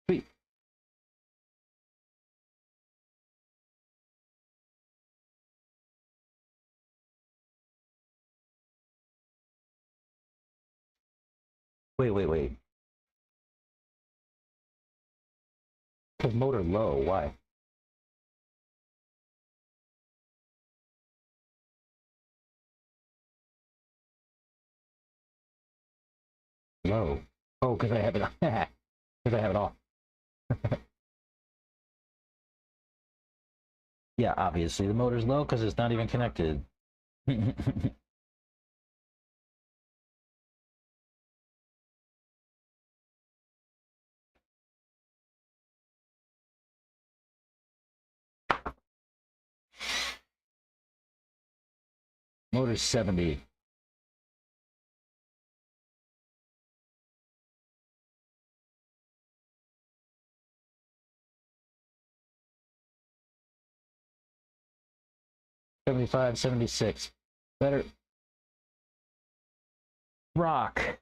Speaker 1: Sweet. Wait. Cause motor low. Why? Low. Oh, because I have it. Because I have it off. Yeah, obviously the motor's low because it's not even connected. Motor's 70. $75, 76. Better. Rock.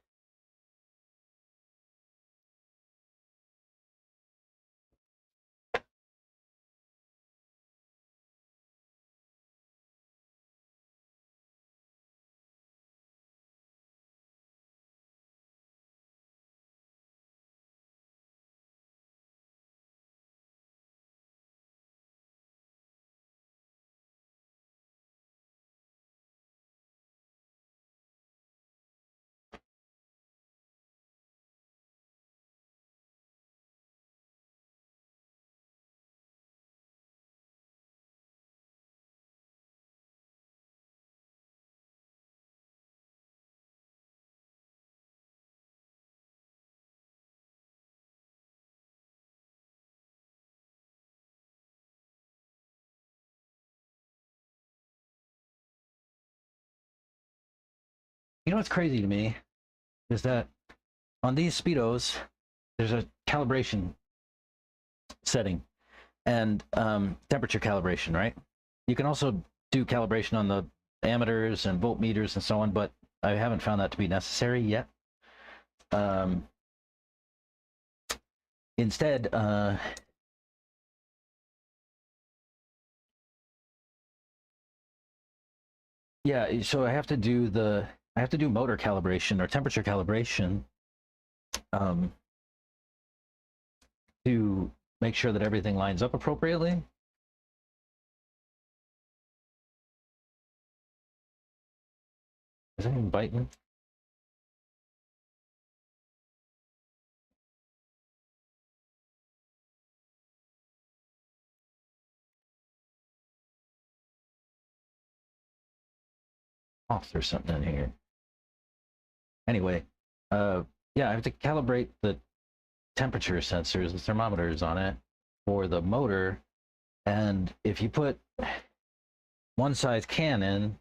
Speaker 1: You know what's crazy to me is that on these speedos, there's a calibration setting and temperature calibration, right? You can also do calibration on the ammeters and voltmeters and so on, but I haven't found that to be necessary yet. Instead, yeah, so I have to do motor calibration or temperature calibration to make sure that everything lines up appropriately. Is anyone biting? Oh, there's something in here. Anyway, yeah, I have to calibrate the temperature sensors, the thermometers on it for the motor. And if you put one size can in,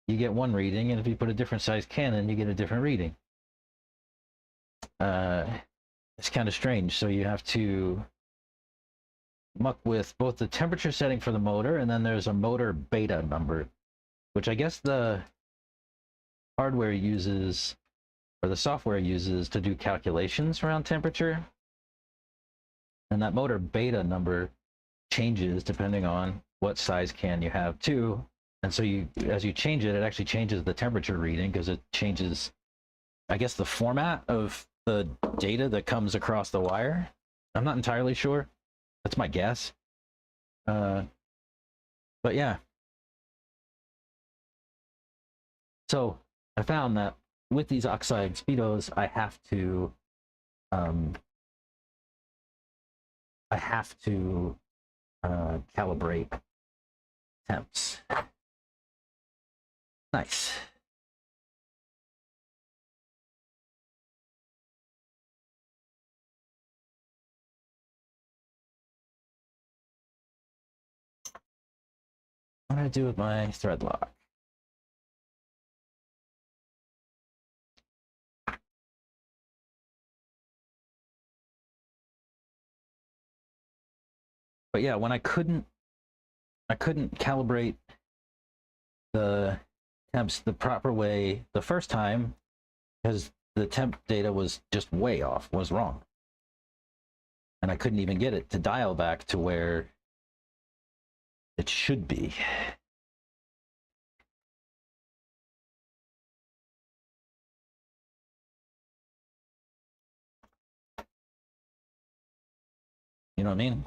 Speaker 1: you get one reading, and if you put a different size can in, you get a different reading. It's kind of strange. So you have to muck with both the temperature setting for the motor, and then there's a motor beta number, which I guess the hardware uses, or the software uses, to do calculations around temperature. And that motor beta number changes depending on what size can you have too. And so as you change it, it actually changes the temperature reading, because it changes, I guess, the format of the data that comes across the wire. I'm not entirely sure. That's my guess. But yeah. So I found that with these oxide speedos, I have to calibrate temps. Nice. What do I do with my thread lock? But yeah, when I couldn't calibrate the temps the proper way the first time, because the temp data was just way off, was wrong. And I couldn't even get it to dial back to where it should be. You know what I mean?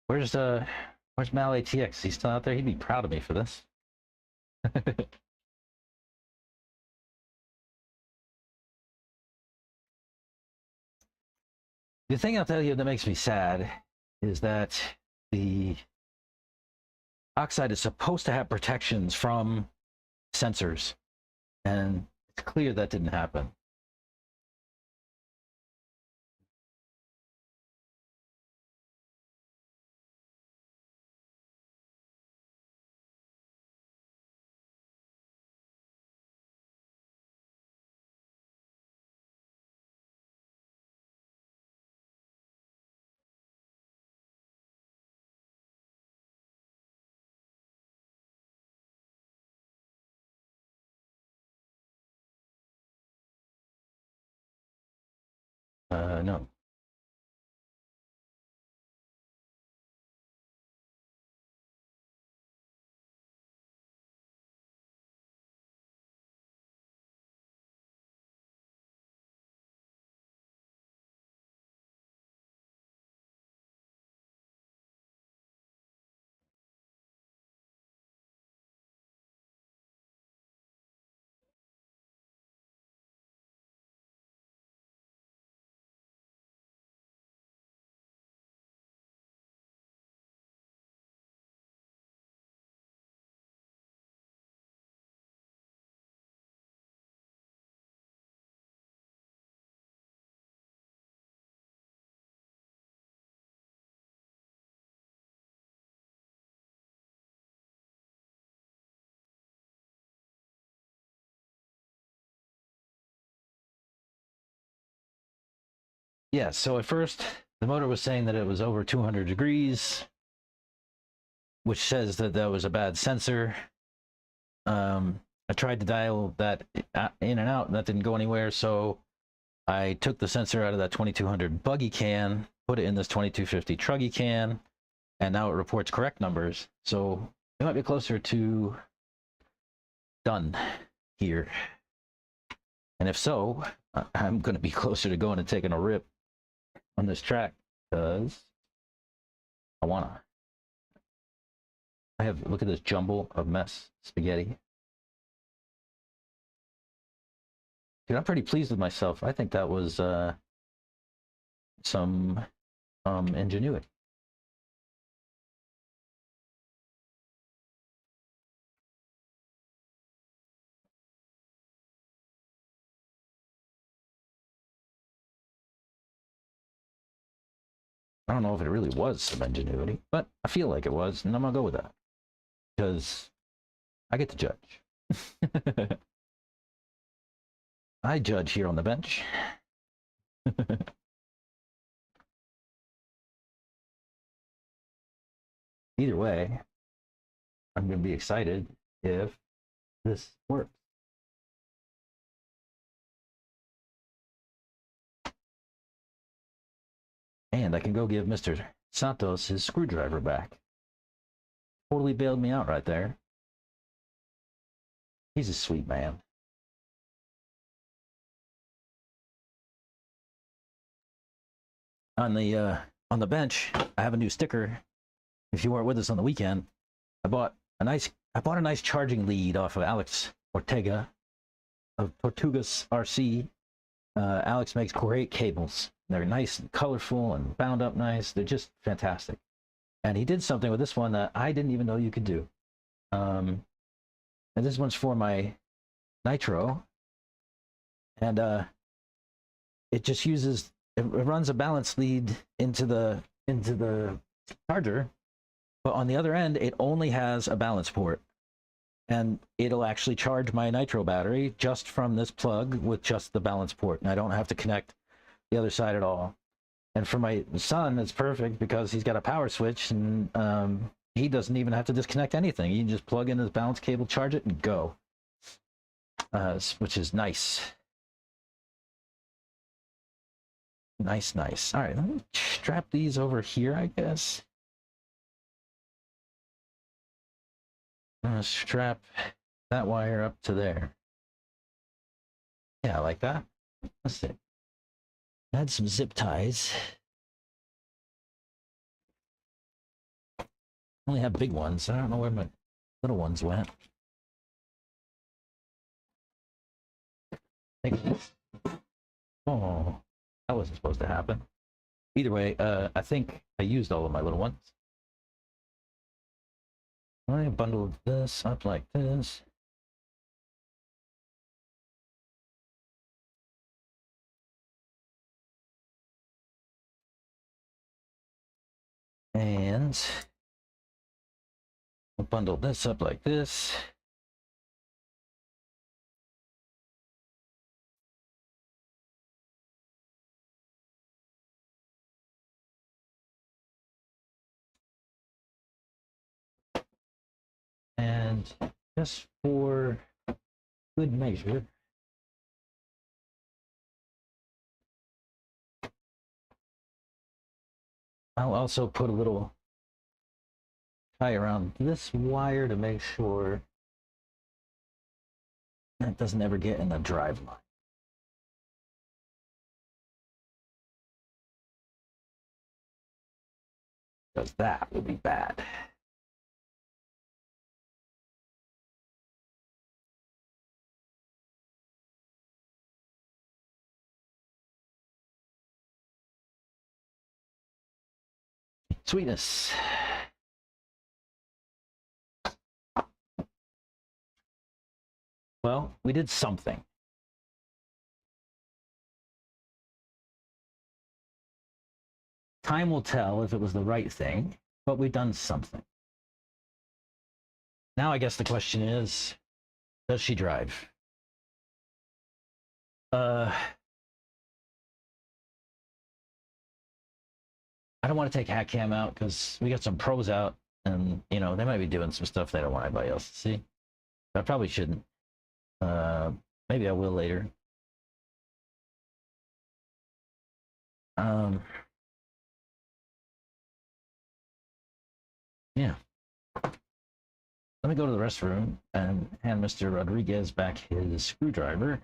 Speaker 1: Where's Mal ATX? He's still out there? He'd be proud of me for this. The thing I'll tell you that makes me sad is that the oxide is supposed to have protections from sensors, and it's clear that didn't happen. No. yeah, so at first the motor was saying that it was over 200 degrees, which says that that was a bad sensor. I tried to dial that in and out, and that didn't go anywhere, so I took the sensor out of that 2200 buggy can, put it in this 2250 truggy can, and now it reports correct numbers. So it might be closer to done here. And if so, I'm going to be closer to going and taking a rip on this track because I want to. I have, look at this jumble of mess spaghetti. Dude, I'm pretty pleased with myself. I think that was some ingenuity. I don't know if it really was some ingenuity, but I feel like it was, and I'm gonna go with that because I get to judge. I judge here on the bench. Either way, I'm going to be excited if this works. And I can go give Mr. Santos his screwdriver back. Totally bailed me out right there. He's a sweet man. On the bench, I have a new sticker. If you weren't with us on the weekend, I bought a nice charging lead off of Alex Ortega of Tortugas RC. Alex makes great cables. They're nice and colorful and bound up nice. They're just fantastic. And he did something with this one that I didn't even know you could do. And this one's for my nitro. And it just uses, it runs a balance lead into the charger, but on the other end, it only has a balance port. And it'll actually charge my nitro battery just from this plug with just the balance port. And I don't have to connect the other side at all. And for my son, it's perfect because he's got a power switch and he doesn't even have to disconnect anything. You can just plug in his balance cable, charge it, and go. Which is nice. Nice, nice. All right, let me strap these over here, I guess. I'm gonna strap that wire up to there. Yeah, I like that. Let's see. Add some zip ties. I only have big ones. I don't know where my little ones went. Oh, that wasn't supposed to happen. Either way, I think I used all of my little ones. I bundled this up like this. And I'll bundle this up like this. And just for good measure, I'll also put a little tie around this wire to make sure that doesn't ever get in the drive line. Because that would be bad. Sweetness. Well, we did something. Time will tell if it was the right thing, but we've done something. Now I guess the question is, does she drive? don't want to take Hack Cam out because we got some pros out, and you know they might be doing some stuff they don't want anybody else to see. I probably shouldn't. Maybe I will later. Yeah. Let me go to the restroom and hand Mr. Rodriguez back his screwdriver,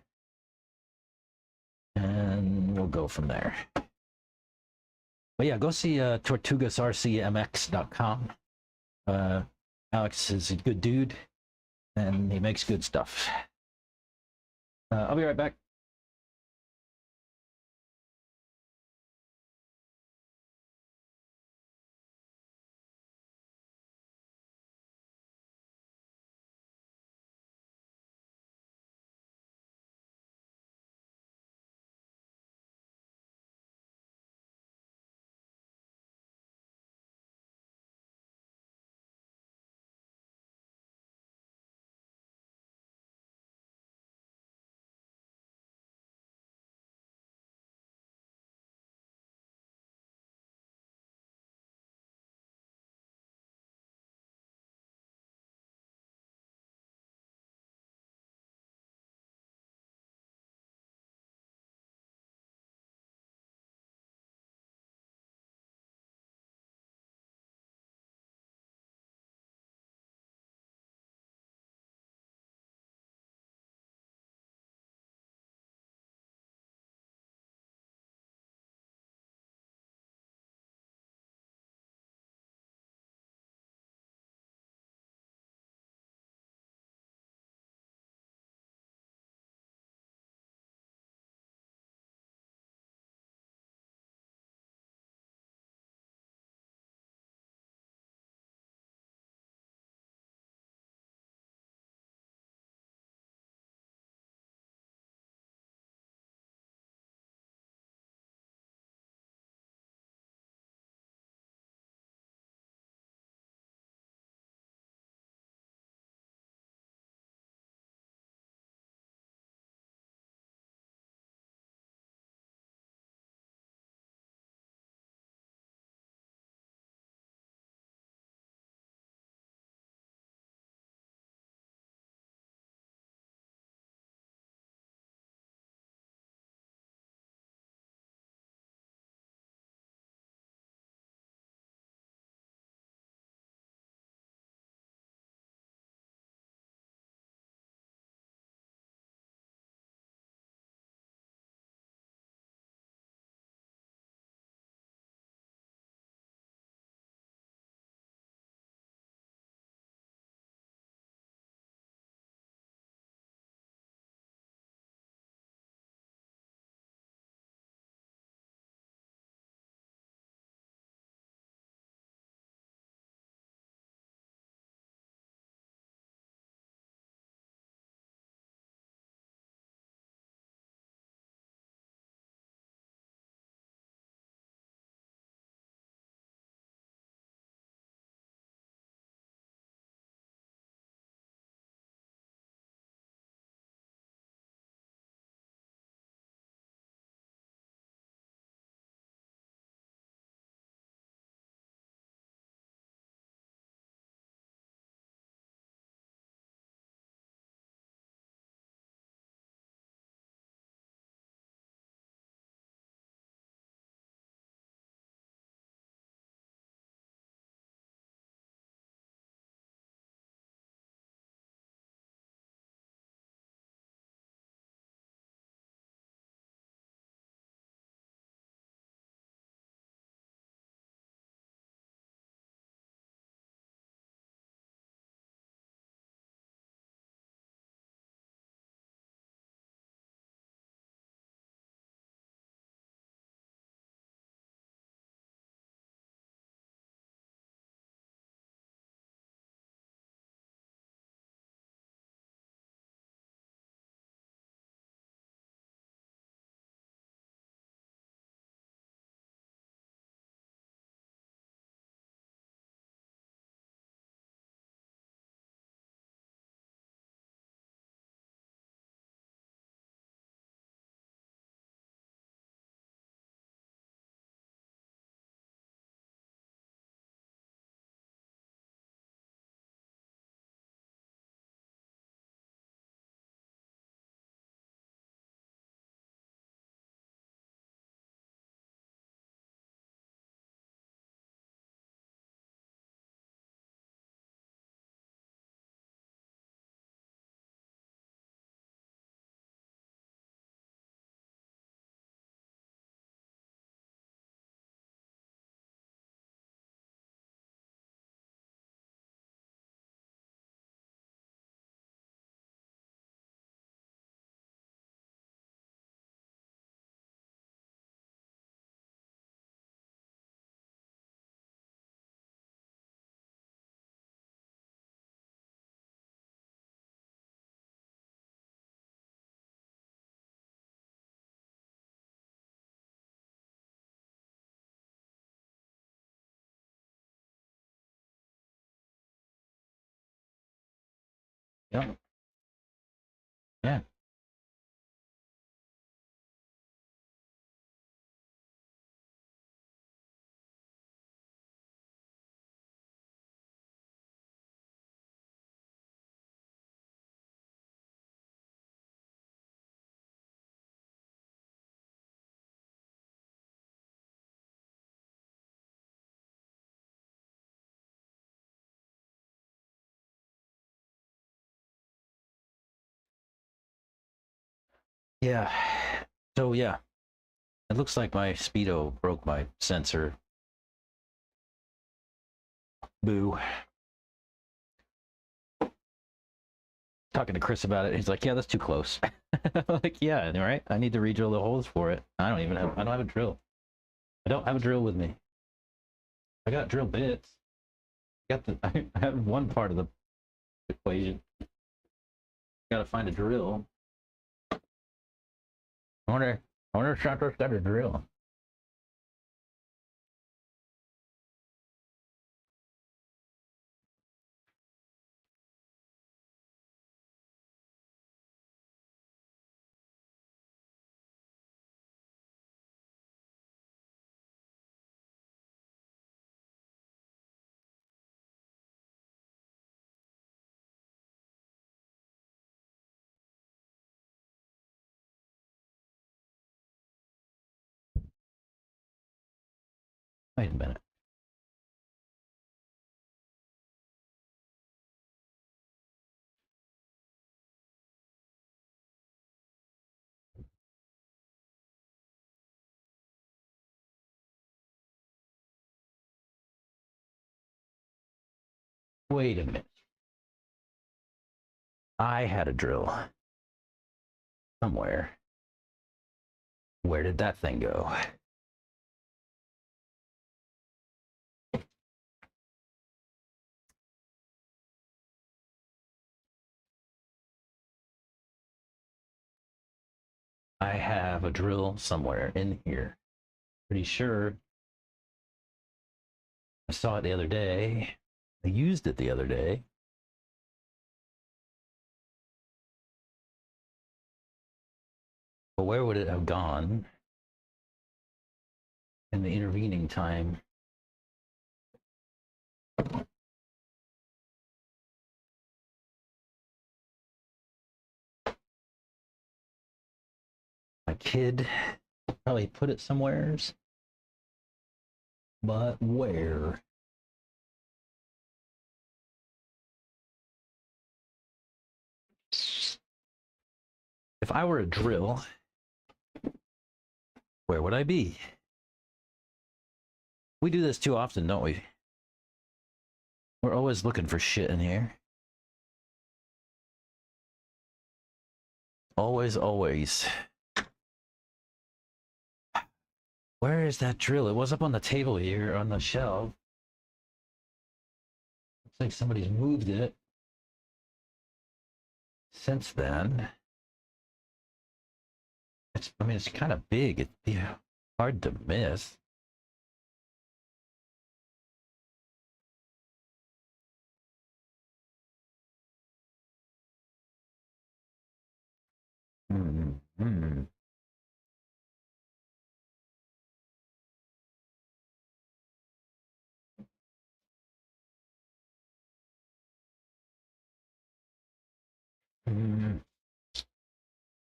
Speaker 1: and we'll go from there. But yeah, go see tortugasrcmx.com. Alex is a good dude, and he makes good stuff. I'll be right back. Yep. Yeah. Yeah. So yeah, it looks like my Speedo broke my sensor. Boo. Talking to Chris about it, he's like, "Yeah, that's too close." I'm like, "Yeah, right. I need to re-drill the holes for it. I don't have a drill. I don't have a drill with me. I got drill bits. I have one part of the equation. Got to find a drill. I wonder if Santos got a drill. Wait a minute. Wait a minute. I had a drill somewhere. Where did that thing go? I have a drill somewhere in here. Pretty sure I saw it the other day. I used it the other day. But where would it have gone in the intervening time? My kid probably put it somewheres. But where? If I were a drill, where would I be? We do this too often, don't we? We're always looking for shit in here. Always, always. Where is that drill? It was up on the table here on the shelf. Looks like somebody's moved it since then. I mean, it's kind of big. It'd be hard to miss. Hmm. Hmm.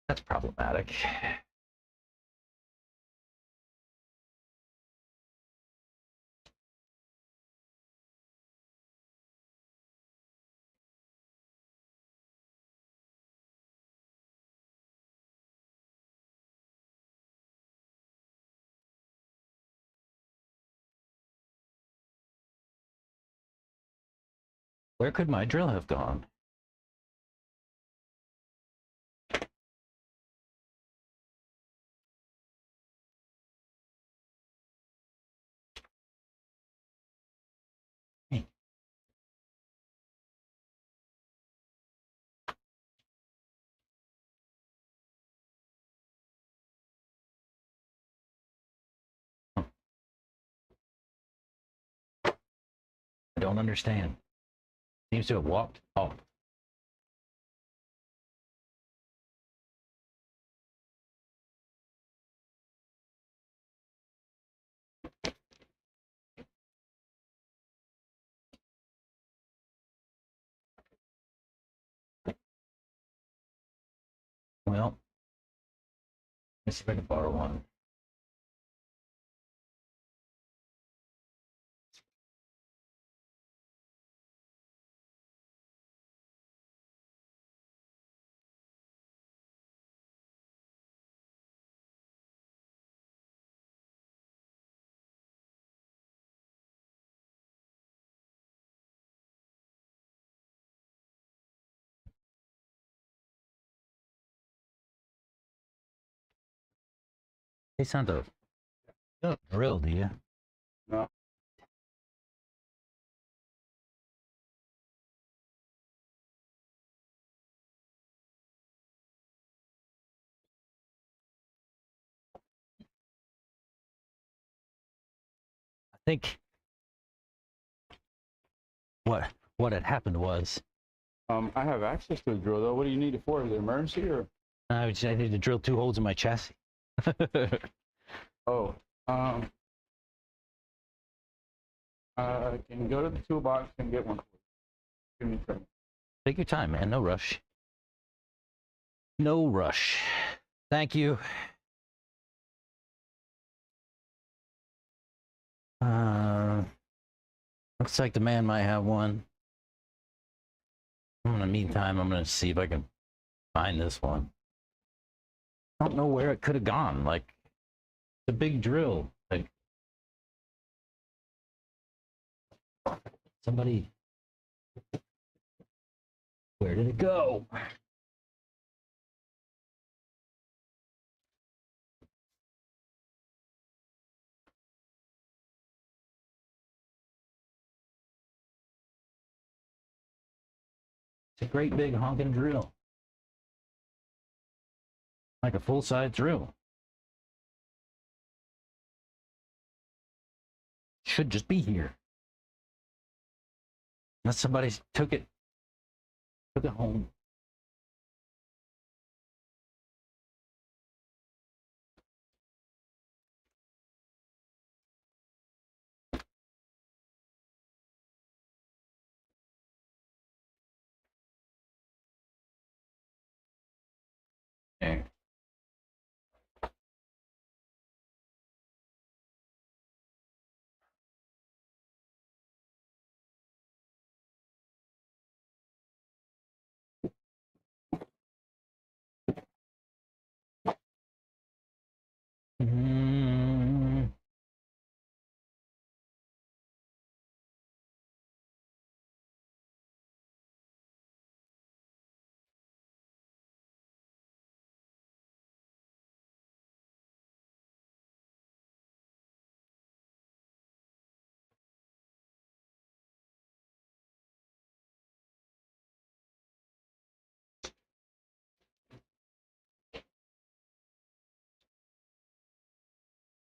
Speaker 1: That's problematic. Where could my drill have gone? Hey. I don't understand. Seems to have walked off. Well, let's see if I can borrow one. Hey, Santo. You don't drill, do you?
Speaker 2: No.
Speaker 1: I think what had happened was
Speaker 2: I have access to a drill though. What do you need it for? Is it emergency or?
Speaker 1: I need to drill 2 holes in my chassis.
Speaker 2: Oh, I can go to the toolbox and get one for you. Give me a second.
Speaker 1: Take your time, man. No rush. No rush. Thank you. Looks like the man might have one. In the meantime, I'm gonna see if I can find this one. I don't know where it could have gone. Like, the big drill. Like, somebody. Where did it go? It's a great big honking drill. Like a full-size drill. Should just be here. Unless somebody took it home. Okay.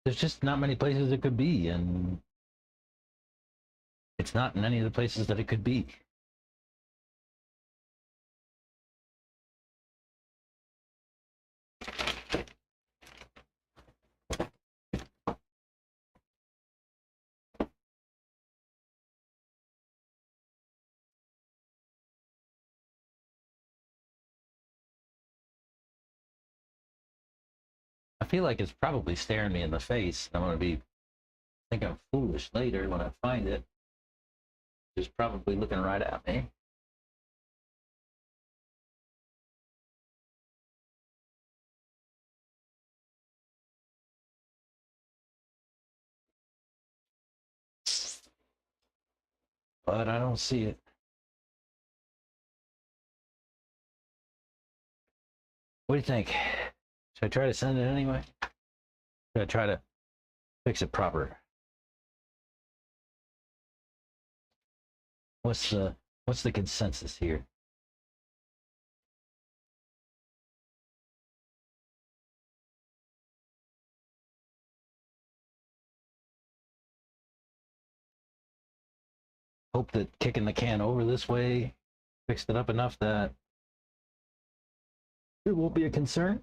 Speaker 1: There's just not many places it could be, and it's not in any of the places that it could be. I feel like it's probably staring me in the face. I'm gonna think I'm foolish later when I find it. It's probably looking right at me. But I don't see it. What do you think? Should I try to send it anyway? Should I try to fix it proper? What's the consensus here? Hope that kicking the can over this way fixed it up enough that it won't be a concern.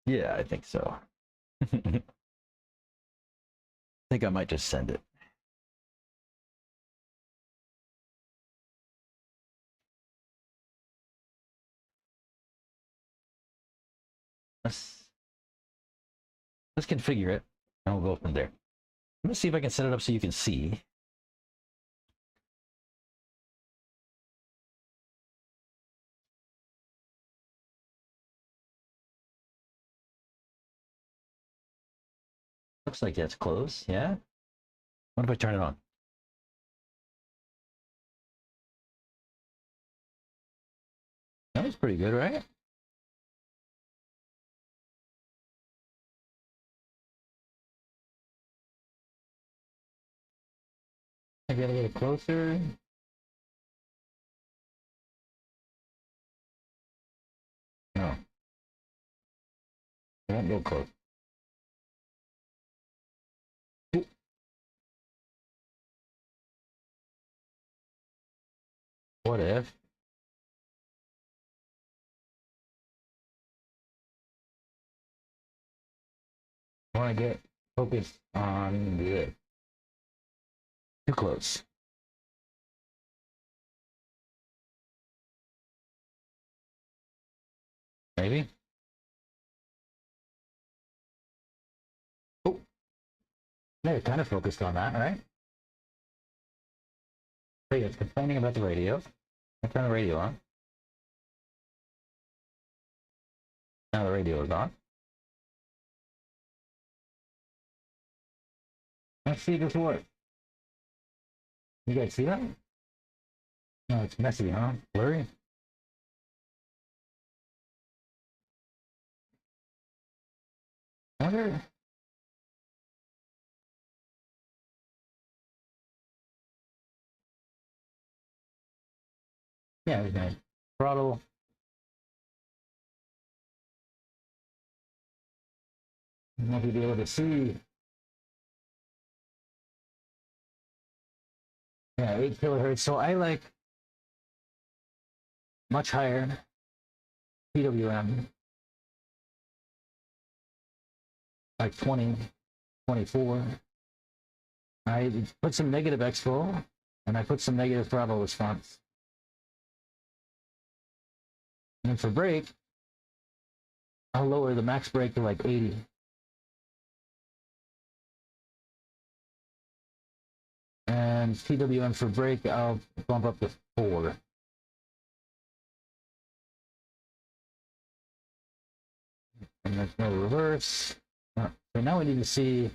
Speaker 1: Yeah, I think so. I think I might just send it. Let's configure it, and we'll go from there. Let me see if I can set it up so you can see. Looks like that's close, yeah? What if I turn it on? That was pretty good, right? I gotta get it closer. No. I won't go close. What if? I want to get focused on the too close. Maybe. Oh, they're kind of focused on that, right? Hey, it's complaining about the radio. I turn the radio on. Now the radio is on. Let's see if this works. You guys see that? No, it's messy, huh? Blurry? I wonder. Yeah, it's nice. Throttle. I don't know if you'll be able to see. Yeah, 8 kilohertz. So I like much higher PWM, like 20, 24. I put some negative expo, and I put some negative throttle response. And then for brake, I'll lower the max brake to like 80. And PWM for brake, I'll bump up to 4. And there's no reverse. So now we need to see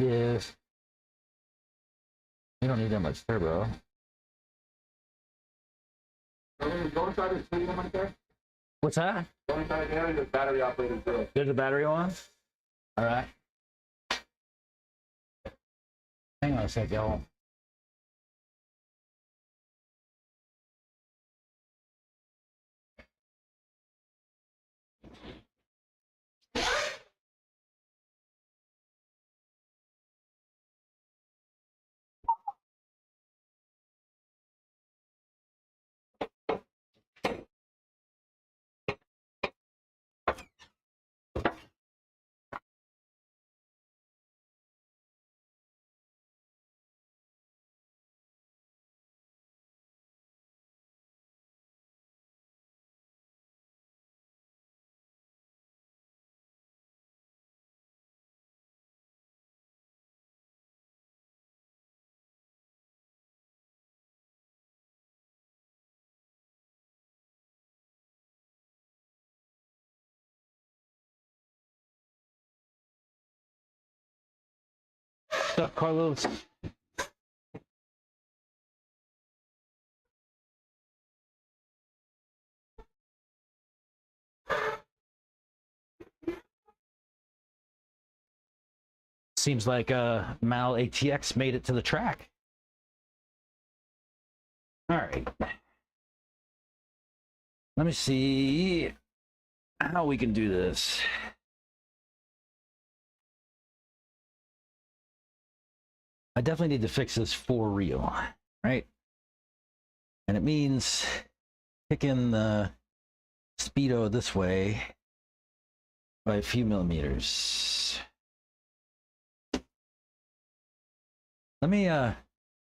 Speaker 1: if we don't need that much turbo.
Speaker 2: Go inside the studio right there.
Speaker 1: What's that?
Speaker 2: Go inside there, the battery operated drill.
Speaker 1: There's a battery on? All right. Hang on a sec, y'all. What's up, Carlos? Seems like Mal ATX made it to the track. All right. Let me see how we can do this. I definitely need to fix this for real, right? And it means kicking the speedo this way by a few millimeters. Let me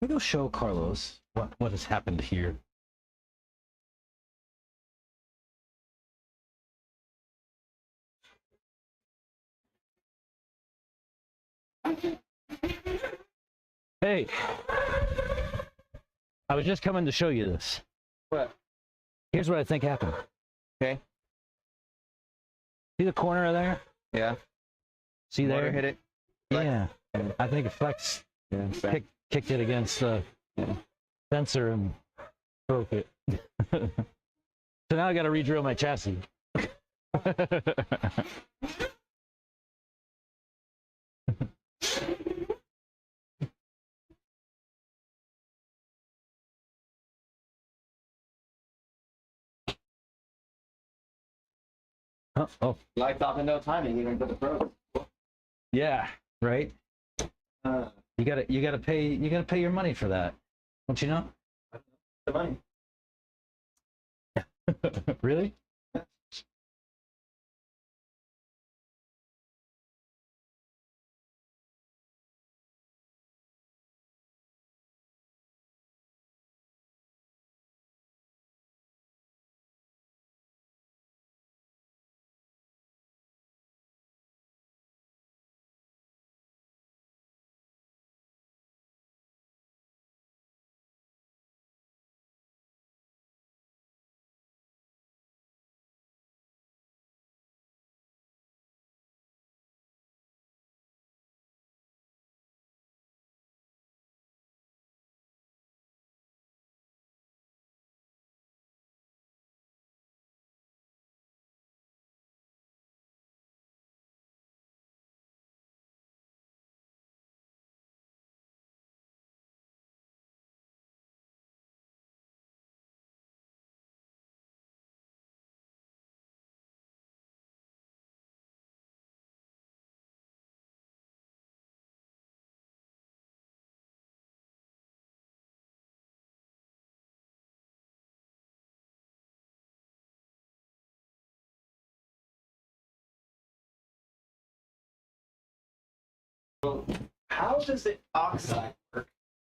Speaker 1: go show Carlos what has happened here. Hey, I was just coming to show you this.
Speaker 3: What?
Speaker 1: Here's what I think happened.
Speaker 3: Okay.
Speaker 1: See the corner there?
Speaker 3: Yeah.
Speaker 1: See there?
Speaker 3: Motor hit it.
Speaker 1: Yeah. I think it flexed.
Speaker 3: Yeah.
Speaker 1: Kicked it against the sensor and broke it. So now I got to re-drill my chassis. Oh.
Speaker 3: Lights off and no timing, even for the pros.
Speaker 1: Yeah. Right. You gotta pay your money for that. Don't you know?
Speaker 3: The money.
Speaker 1: Really?
Speaker 3: How does the oxide work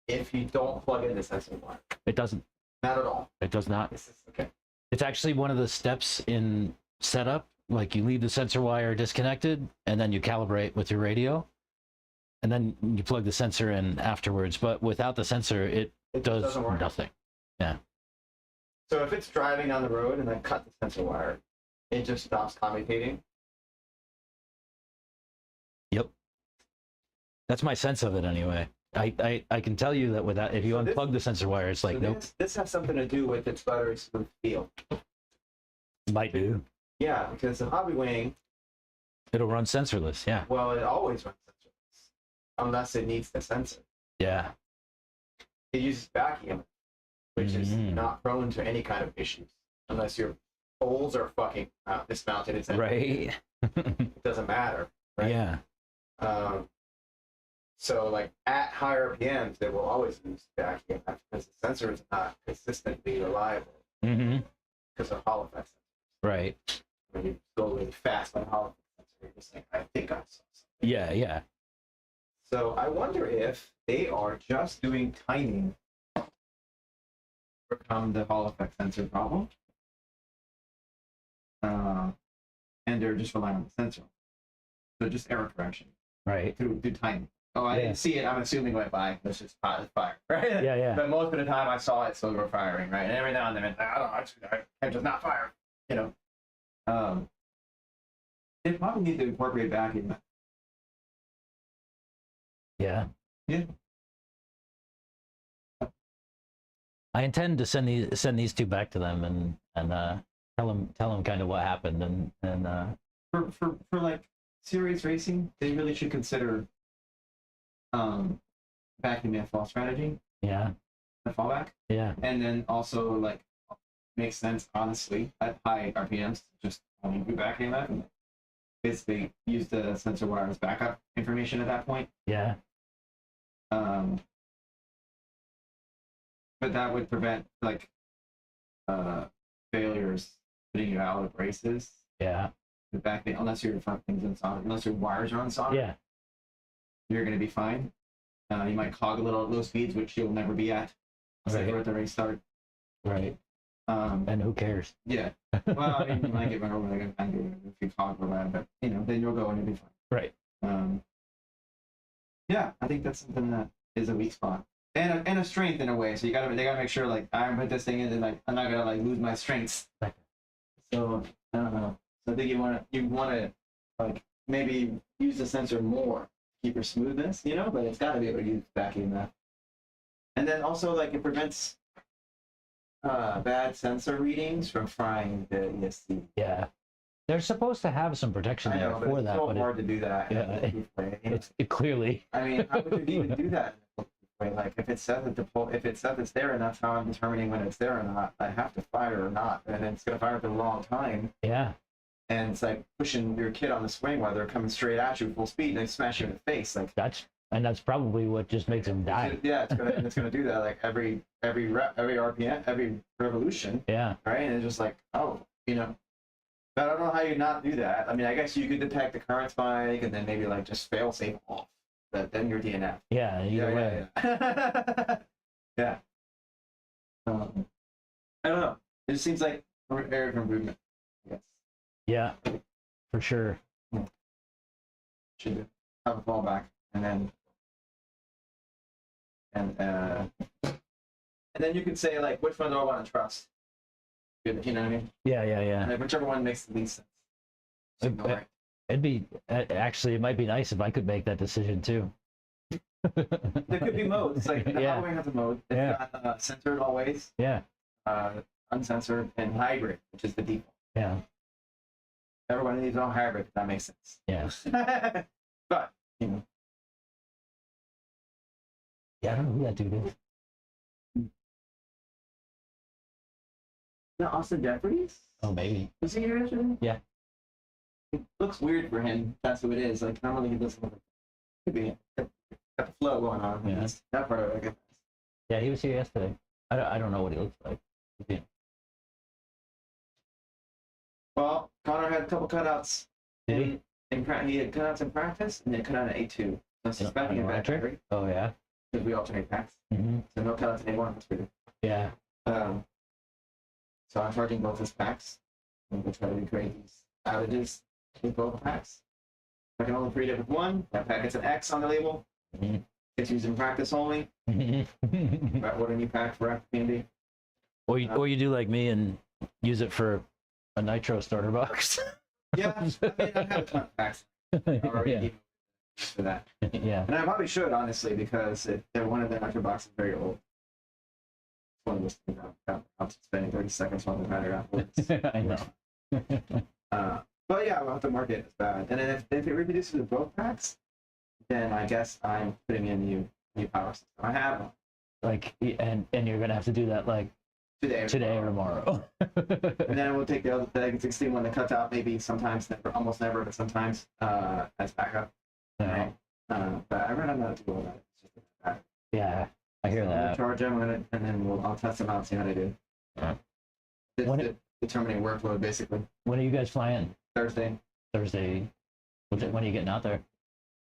Speaker 3: if you don't plug in the sensor wire?
Speaker 1: It doesn't.
Speaker 3: Not at all.
Speaker 1: It does not.
Speaker 3: This is okay.
Speaker 1: It's actually one of the steps in setup. Like you leave the sensor wire disconnected, and then you calibrate with your radio, and then you plug the sensor in afterwards. But without the sensor, it does
Speaker 3: doesn't work.
Speaker 1: nothing. Yeah.
Speaker 3: So if it's driving on the road and then cut the sensor wire, it just stops commutating.
Speaker 1: Yep. That's my sense of it anyway. I can tell you that without, if you
Speaker 3: So
Speaker 1: unplug the sensor wire, it's like,
Speaker 3: So
Speaker 1: nope.
Speaker 3: This has something to do with its buttery smooth feel.
Speaker 1: Might do.
Speaker 3: Yeah, because the hobby wing,
Speaker 1: It'll run sensorless. Yeah.
Speaker 3: well, it always runs sensorless, unless it needs the sensor.
Speaker 1: Yeah.
Speaker 3: It uses vacuum, which is
Speaker 1: Mhm.
Speaker 3: not prone to any kind of issues, unless your poles are fucking dismounted. It's
Speaker 1: Right.
Speaker 3: It doesn't matter, right?
Speaker 1: Yeah.
Speaker 3: So, like, at higher RPMs, they will always use vacuum because the sensor is not consistently reliable
Speaker 1: Mm-hmm.
Speaker 3: because of Hall effect sensors.
Speaker 1: Right.
Speaker 3: When you go really fast on a Hall effect sensor, you're just like, I think I saw something.
Speaker 1: Yeah. Yeah.
Speaker 3: So, I wonder if they are just doing timing to overcome the Hall effect sensor problem. And they're just relying on the sensor. So, just error correction
Speaker 1: Right.
Speaker 3: through timing. Oh, I
Speaker 1: Yeah.
Speaker 3: didn't see it. I'm assuming it went by. Let's just fire, right?
Speaker 1: Yeah. Yeah.
Speaker 3: But most of the time I saw it silver firing, right? And every now and then it's like, I don't know, I just not fire, you know. They probably need to incorporate vacuum.
Speaker 1: Yeah.
Speaker 3: Yeah.
Speaker 1: I intend to send these two back to them and tell them kind of what happened and
Speaker 3: For like serious racing, they really should consider vacuum and fall strategy,
Speaker 1: yeah.
Speaker 3: the fallback.
Speaker 1: Yeah.
Speaker 3: And then also like makes sense honestly at high RPMs, just only do back EMF and basically use the sensor wire as backup information at that point.
Speaker 1: Yeah.
Speaker 3: But that would prevent like failures putting you out of races.
Speaker 1: Yeah.
Speaker 3: The back unless your front things in solid, unless your wires are on solid,
Speaker 1: Yeah.
Speaker 3: you're gonna be fine. You might clog a little at low speeds, which you'll never be at. Except for at the race start.
Speaker 1: Right.
Speaker 3: Um,
Speaker 1: And who cares?
Speaker 3: yeah. Well, I mean, you might get run over like a if you clog or whatever, but you know, then you'll go and you'll be fine.
Speaker 1: Right.
Speaker 3: Yeah, I think that's something that is a weak spot. And a strength in a way. So they gotta make sure like I put this thing in and like I'm not gonna like lose my strengths. So I don't know. So I think you wanna like maybe use the sensor more to keep your smoothness, you know, but it's gotta be able to use back EMF. And then also like it prevents bad sensor readings from frying the ESC.
Speaker 1: Yeah. They're supposed to have some protection
Speaker 3: I
Speaker 1: there
Speaker 3: know, but
Speaker 1: for
Speaker 3: it's
Speaker 1: that,
Speaker 3: so
Speaker 1: but
Speaker 3: hard to do that.
Speaker 1: yeah,
Speaker 3: in a proof way, you know?
Speaker 1: it clearly.
Speaker 3: I mean, how would you even do that in a proof way? Like if it says that if it says it's there and that's how I'm determining when it's there or not, I have to fire or not, and it's gonna fire for a long time.
Speaker 1: Yeah.
Speaker 3: And it's like pushing your kid on the swing while they're coming straight at you full speed and they smash you in the face. Like
Speaker 1: That's probably what just makes him die.
Speaker 3: yeah, it's gonna do that like every RPM, every revolution,
Speaker 1: Yeah.
Speaker 3: right? And it's just like, oh, you know. But I don't know how you not do that. I mean, I guess you could detect the current spike and then maybe like just fail safe off. But then you're DNF.
Speaker 1: Yeah. Either way.
Speaker 3: Yeah. Yeah. I don't know. It just seems like area of improvement. I guess
Speaker 1: Yeah. For sure.
Speaker 3: should have a fallback and then you could say like, which one do I want to trust? You know what I mean?
Speaker 1: Yeah. Yeah. Yeah.
Speaker 3: Like, whichever one makes the least sense. Signal right.
Speaker 1: It'd be actually, it might be nice if I could make that decision too.
Speaker 3: There could be modes. Like the
Speaker 1: Yeah.
Speaker 3: Halloween has a mode. It's
Speaker 1: Yeah.
Speaker 3: got censored always,
Speaker 1: Yeah.
Speaker 3: uncensored, and hybrid, which is the default.
Speaker 1: Yeah.
Speaker 3: Everyone needs all hybrid. If that makes sense.
Speaker 1: Yeah.
Speaker 3: But you know,
Speaker 1: Yeah. I don't know who that dude is.
Speaker 3: no, Austin Jeffries.
Speaker 1: Oh, maybe.
Speaker 3: Was he here yesterday?
Speaker 1: Yeah.
Speaker 3: It looks weird for him. That's who it is. Like normally he doesn't look. Could be got the flow going on.
Speaker 1: Yeah.
Speaker 3: That part of it, I guess.
Speaker 1: Yeah, he was here yesterday. I don't know what he looks like. Yeah.
Speaker 3: Well, Connor had a couple cutouts.
Speaker 1: Did he?
Speaker 3: He had cutouts in practice, and then cut out an A2. So I'm suspecting a bad
Speaker 1: electric?
Speaker 3: battery
Speaker 1: Oh yeah.
Speaker 3: because we alternate packs.
Speaker 1: Mm-hmm.
Speaker 3: So no cutouts in A1. That's pretty good.
Speaker 1: Yeah.
Speaker 3: So I'm charging both his packs. And we'll try to recreate these outages with both packs. I can only treat it with one. That pack gets an X on the label.
Speaker 1: Mm-hmm.
Speaker 3: It's used in practice only. Right, what a new pack for PNB.
Speaker 1: Or you do like me and use it for a nitro starter box.
Speaker 3: Yeah, I mean, I have a ton of packs already
Speaker 1: Yeah.
Speaker 3: for that.
Speaker 1: Yeah.
Speaker 3: And I probably should, honestly, because they're one of the nitro boxes is very old. It's one of those things I'm spending 30 seconds on the battery afterwards.
Speaker 1: I know.
Speaker 3: But yeah, I'll have to mark it as bad. And then if it reproduces with both packs, then I guess I'm putting in new power system. I have one.
Speaker 1: Like, and you're gonna have to do that like today or tomorrow.
Speaker 3: And then we'll take the other the 16 one that cuts out maybe sometimes, never, almost never, but sometimes as backup.
Speaker 1: Yeah.
Speaker 3: But I really don't know how to do all that. It's just backup.
Speaker 1: Yeah, I hear
Speaker 3: So
Speaker 1: that.
Speaker 3: I'll charge them and then I'll test them out and see how they do.
Speaker 1: Yeah.
Speaker 3: It's determining workload basically.
Speaker 1: When are you guys flying?
Speaker 3: Thursday.
Speaker 1: Thursday. When are you getting out there?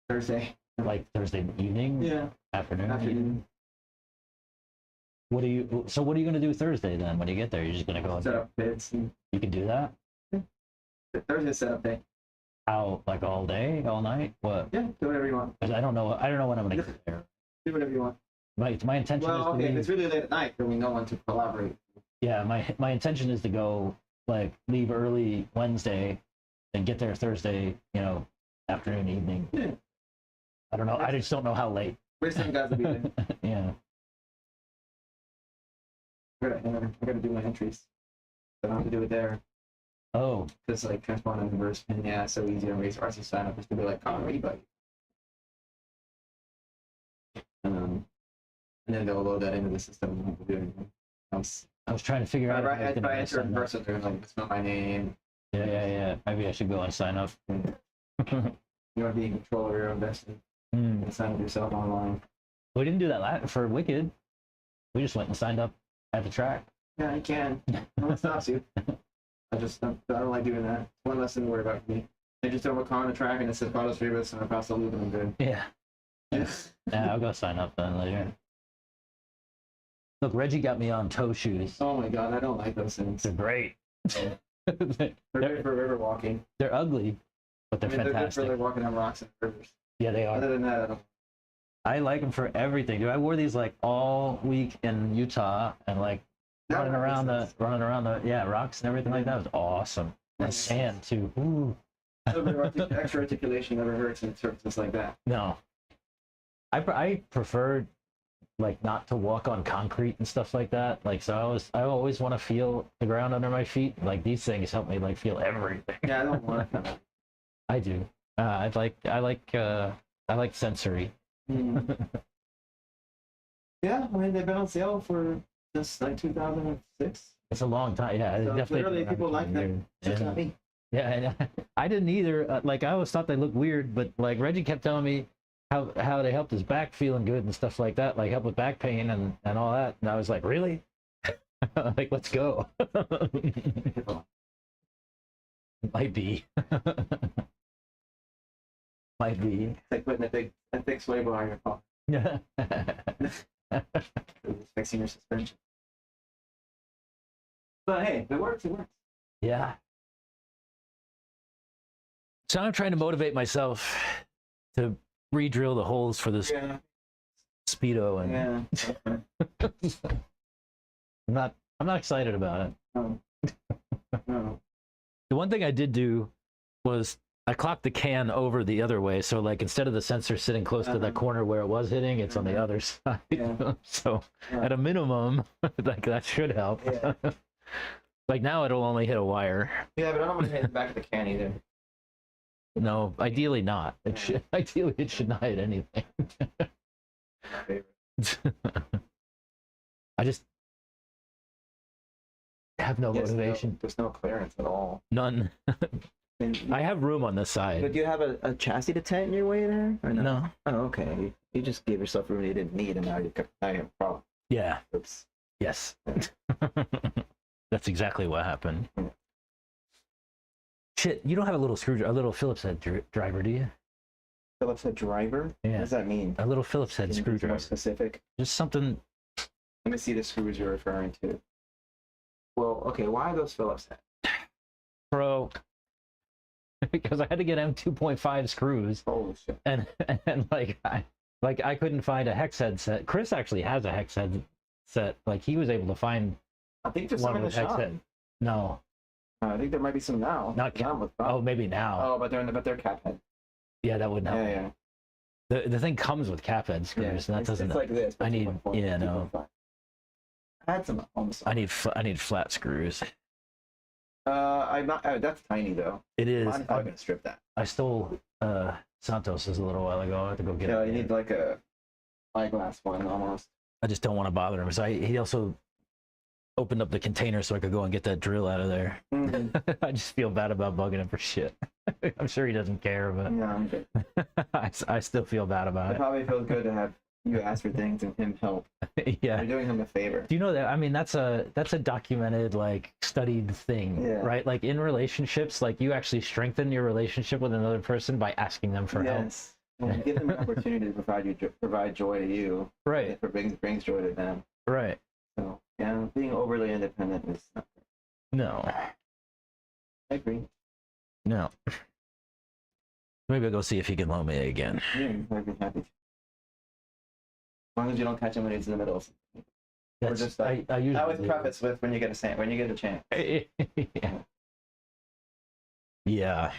Speaker 3: Thursday.
Speaker 1: Like Thursday evening?
Speaker 3: Yeah.
Speaker 1: Afternoon?
Speaker 3: Afternoon.
Speaker 1: What are you gonna do Thursday then when you get there? You're just gonna go
Speaker 3: Set up bits and
Speaker 1: You can do that?
Speaker 3: Thursday setup day.
Speaker 1: How, like all day, all night? What?
Speaker 3: Yeah, do whatever you want.
Speaker 1: 'Cause I don't know when I'm gonna get there.
Speaker 3: Do whatever you want.
Speaker 1: My intention
Speaker 3: Well,
Speaker 1: is to
Speaker 3: okay, if
Speaker 1: leave.
Speaker 3: it's really late at night, then we know when to collaborate.
Speaker 1: Yeah, my intention is to go like leave early Wednesday and get there Thursday, afternoon, evening.
Speaker 3: Yeah.
Speaker 1: I don't know. I just don't know how late.
Speaker 3: Where's some guys will be there?
Speaker 1: Yeah.
Speaker 3: I gotta do my entries. I don't have to do it there.
Speaker 1: Oh,
Speaker 3: Because like transponder and reverse pin, yeah, it's so easy on race RC sign up is to be like, Connor, anybody. And then they'll load that into the system and have to do anything else.
Speaker 1: I was trying to figure out.
Speaker 3: Right,
Speaker 1: if I was
Speaker 3: if
Speaker 1: gonna
Speaker 3: I enter in
Speaker 1: sign up.
Speaker 3: person, they're like, it's not my name.
Speaker 1: Yeah. Maybe I should go and sign up.
Speaker 3: You want to be in control of your own destiny. And sign up yourself online.
Speaker 1: We didn't do that for Wicked. We just went and signed up at the track.
Speaker 3: Yeah, you can. No one stops you. I don't like doing that. One less thing to worry about for me. I just throw a car on the track and it says Paolo's favorites and I pass the loop and I'm good.
Speaker 1: Yeah.
Speaker 3: Yes.
Speaker 1: Yeah, I'll go sign up then later. Look, Reggie got me on toe shoes.
Speaker 3: Oh my god, I don't like those things.
Speaker 1: They're great.
Speaker 3: They're good for river walking.
Speaker 1: They're ugly, but they're
Speaker 3: They're good for
Speaker 1: fantastic.
Speaker 3: like walking on rocks and rivers.
Speaker 1: Yeah, they
Speaker 3: Other
Speaker 1: are.
Speaker 3: than that, I don't.
Speaker 1: I like them for everything, dude. I wore these like all week in Utah and like running around the rocks and everything like that. It was awesome. And sand too. Ooh.
Speaker 3: Extra articulation never hurts in surfaces like that.
Speaker 1: No. I prefer like not to walk on concrete and stuff like that. Like so I always want to feel the ground under my feet. Like these things help me like feel everything.
Speaker 3: Yeah, I don't want to.
Speaker 1: I do. I like sensory.
Speaker 3: Yeah, I mean they've been on sale for just like 2006.
Speaker 1: It's a long time. Yeah,
Speaker 3: So
Speaker 1: definitely.
Speaker 3: clearly people like them. Just not me.
Speaker 1: Yeah, I didn't either. Like I always thought they looked weird, but like Reggie kept telling me how they helped his back feeling good and stuff like that, like help with back pain and all that. And I was like, really? Like, let's go. Might be. Might be.
Speaker 3: It's like putting a thick sway bar on your car.
Speaker 1: Yeah.
Speaker 3: It's fixing your suspension. But hey, if it works, it works.
Speaker 1: Yeah. So I'm trying to motivate myself to re-drill the holes for this Speedo, and I'm not excited about it.
Speaker 3: No.
Speaker 1: The one thing I did do was I clocked the can over the other way, so like instead of the sensor sitting close to the corner where it was hitting, it's on the other side. So at a minimum, like that should help.
Speaker 3: Yeah.
Speaker 1: Like now it'll only hit a wire.
Speaker 3: Yeah, but I don't want to hit the back of the can either.
Speaker 1: No, ideally not. Ideally it should not hit anything.
Speaker 3: My favorite.
Speaker 1: I just have no motivation.
Speaker 3: There's no clearance at all.
Speaker 1: None. I have room on this side.
Speaker 4: But do you have a chassis to tent your way there? Or no?
Speaker 1: No.
Speaker 4: Oh, okay. You just gave yourself room you didn't need, and now you have a problem.
Speaker 1: Yeah.
Speaker 4: Oops.
Speaker 1: Yes. That's exactly what happened. Shit, you don't have a little screwdriver, a little Phillips head driver, do you?
Speaker 4: Phillips head driver?
Speaker 1: Yeah.
Speaker 4: What does that mean?
Speaker 1: A little Phillips head
Speaker 4: Can you be
Speaker 1: screwdriver.
Speaker 4: more specific?
Speaker 1: Just something.
Speaker 3: Let me see the screws you're referring to. Well, okay, why are those Phillips head?
Speaker 1: Pro. Because I had to get M2.5 screws,
Speaker 3: Holy shit.
Speaker 1: and like I couldn't find a hex head set. Chris actually has a hex head set. Like he was able to find
Speaker 3: I think there's some
Speaker 1: one
Speaker 3: in the
Speaker 1: with hex
Speaker 3: shop.
Speaker 1: head. No,
Speaker 3: I think there might be some now.
Speaker 1: Not
Speaker 3: Now with
Speaker 1: oh maybe now.
Speaker 3: Oh, but they're cap head.
Speaker 1: Yeah, that wouldn't help.
Speaker 3: Yeah.
Speaker 1: The thing comes with cap head screws, and that
Speaker 3: it's,
Speaker 1: doesn't.
Speaker 3: It's like this.
Speaker 1: I need
Speaker 3: 2.4,
Speaker 1: yeah no.
Speaker 3: 2.5. I had some on the side.
Speaker 1: I need flat screws.
Speaker 3: I'm not. That's tiny though.
Speaker 1: It is.
Speaker 3: I'm probably gonna strip that.
Speaker 1: I stole Santos's a little while ago. I have to go get
Speaker 3: Yeah,
Speaker 1: it.
Speaker 3: you need like a eyeglass one almost.
Speaker 1: I just don't want to bother him. So he also opened up the container so I could go and get that drill out of there.
Speaker 3: Mm-hmm.
Speaker 1: I just feel bad about bugging him for shit. I'm sure he doesn't care, but
Speaker 3: Yeah, I'm good.
Speaker 1: I still feel bad about
Speaker 3: It probably feels good to have you ask for things and him help.
Speaker 1: it. Yeah.
Speaker 3: You're doing him a favor.
Speaker 1: Do you know that? I mean, that's a documented, like, studied thing,
Speaker 3: Yeah.
Speaker 1: right? Like in relationships, like you actually strengthen your relationship with another person by asking them for help.
Speaker 3: Yes. When you give them an opportunity to provide joy to you,
Speaker 1: Right.
Speaker 3: it brings joy to them.
Speaker 1: Right.
Speaker 3: So yeah, being overly independent is not good.
Speaker 1: No.
Speaker 3: I agree.
Speaker 1: No. Maybe I'll go see if he can loan me again.
Speaker 3: Yeah, I'd be happy to. As long as you don't catch him when he's in the middle of something.
Speaker 1: That's,
Speaker 3: just like-
Speaker 1: I usually
Speaker 3: I always
Speaker 1: do.
Speaker 3: preface with when you get a chance.
Speaker 1: Yeah. Yeah.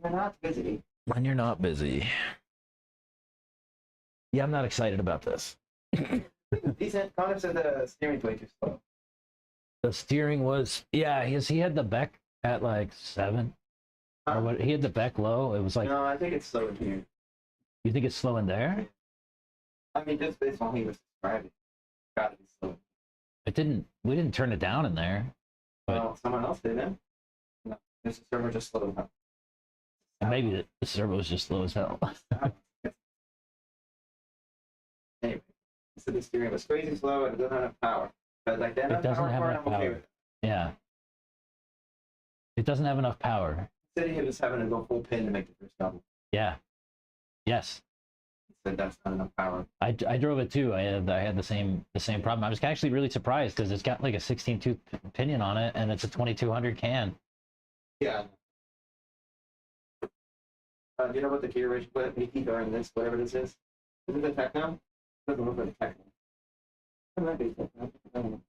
Speaker 3: You're not busy.
Speaker 1: When you're not busy. Yeah, I'm not excited about this.
Speaker 3: Decent. Connor said the steering's way too slow.
Speaker 1: The steering was, yeah, he had the Beck at like 7. Or what? He had the Beck low. It was like,
Speaker 3: No, I think it's slow here.
Speaker 1: you think it's slow in there?
Speaker 3: I mean, just based on what he was describing, it's gotta be slow.
Speaker 1: We didn't turn it down in there. But-
Speaker 3: Well, someone else did then. No, this server just slowed down.
Speaker 1: And maybe the servo was just slow as hell.
Speaker 3: Anyway, so the steering was crazy slow and it doesn't have power. But like that,
Speaker 1: It doesn't have enough
Speaker 3: I'm okay
Speaker 1: power.
Speaker 3: with it.
Speaker 1: Yeah. It doesn't have enough power.
Speaker 3: He said he was having to go full pin to make the first double.
Speaker 1: Yeah. Yes.
Speaker 3: He said that's not enough power.
Speaker 1: I drove it too. I had the same problem. I was actually really surprised because it's got like a 16-tooth pinion on it and it's a 2200 can.
Speaker 3: Yeah. Do you know what the gear ratio, what heat or in this, whatever this is? Is it the Techno? Doesn't look like a Techno. It might be Techno. I don't know.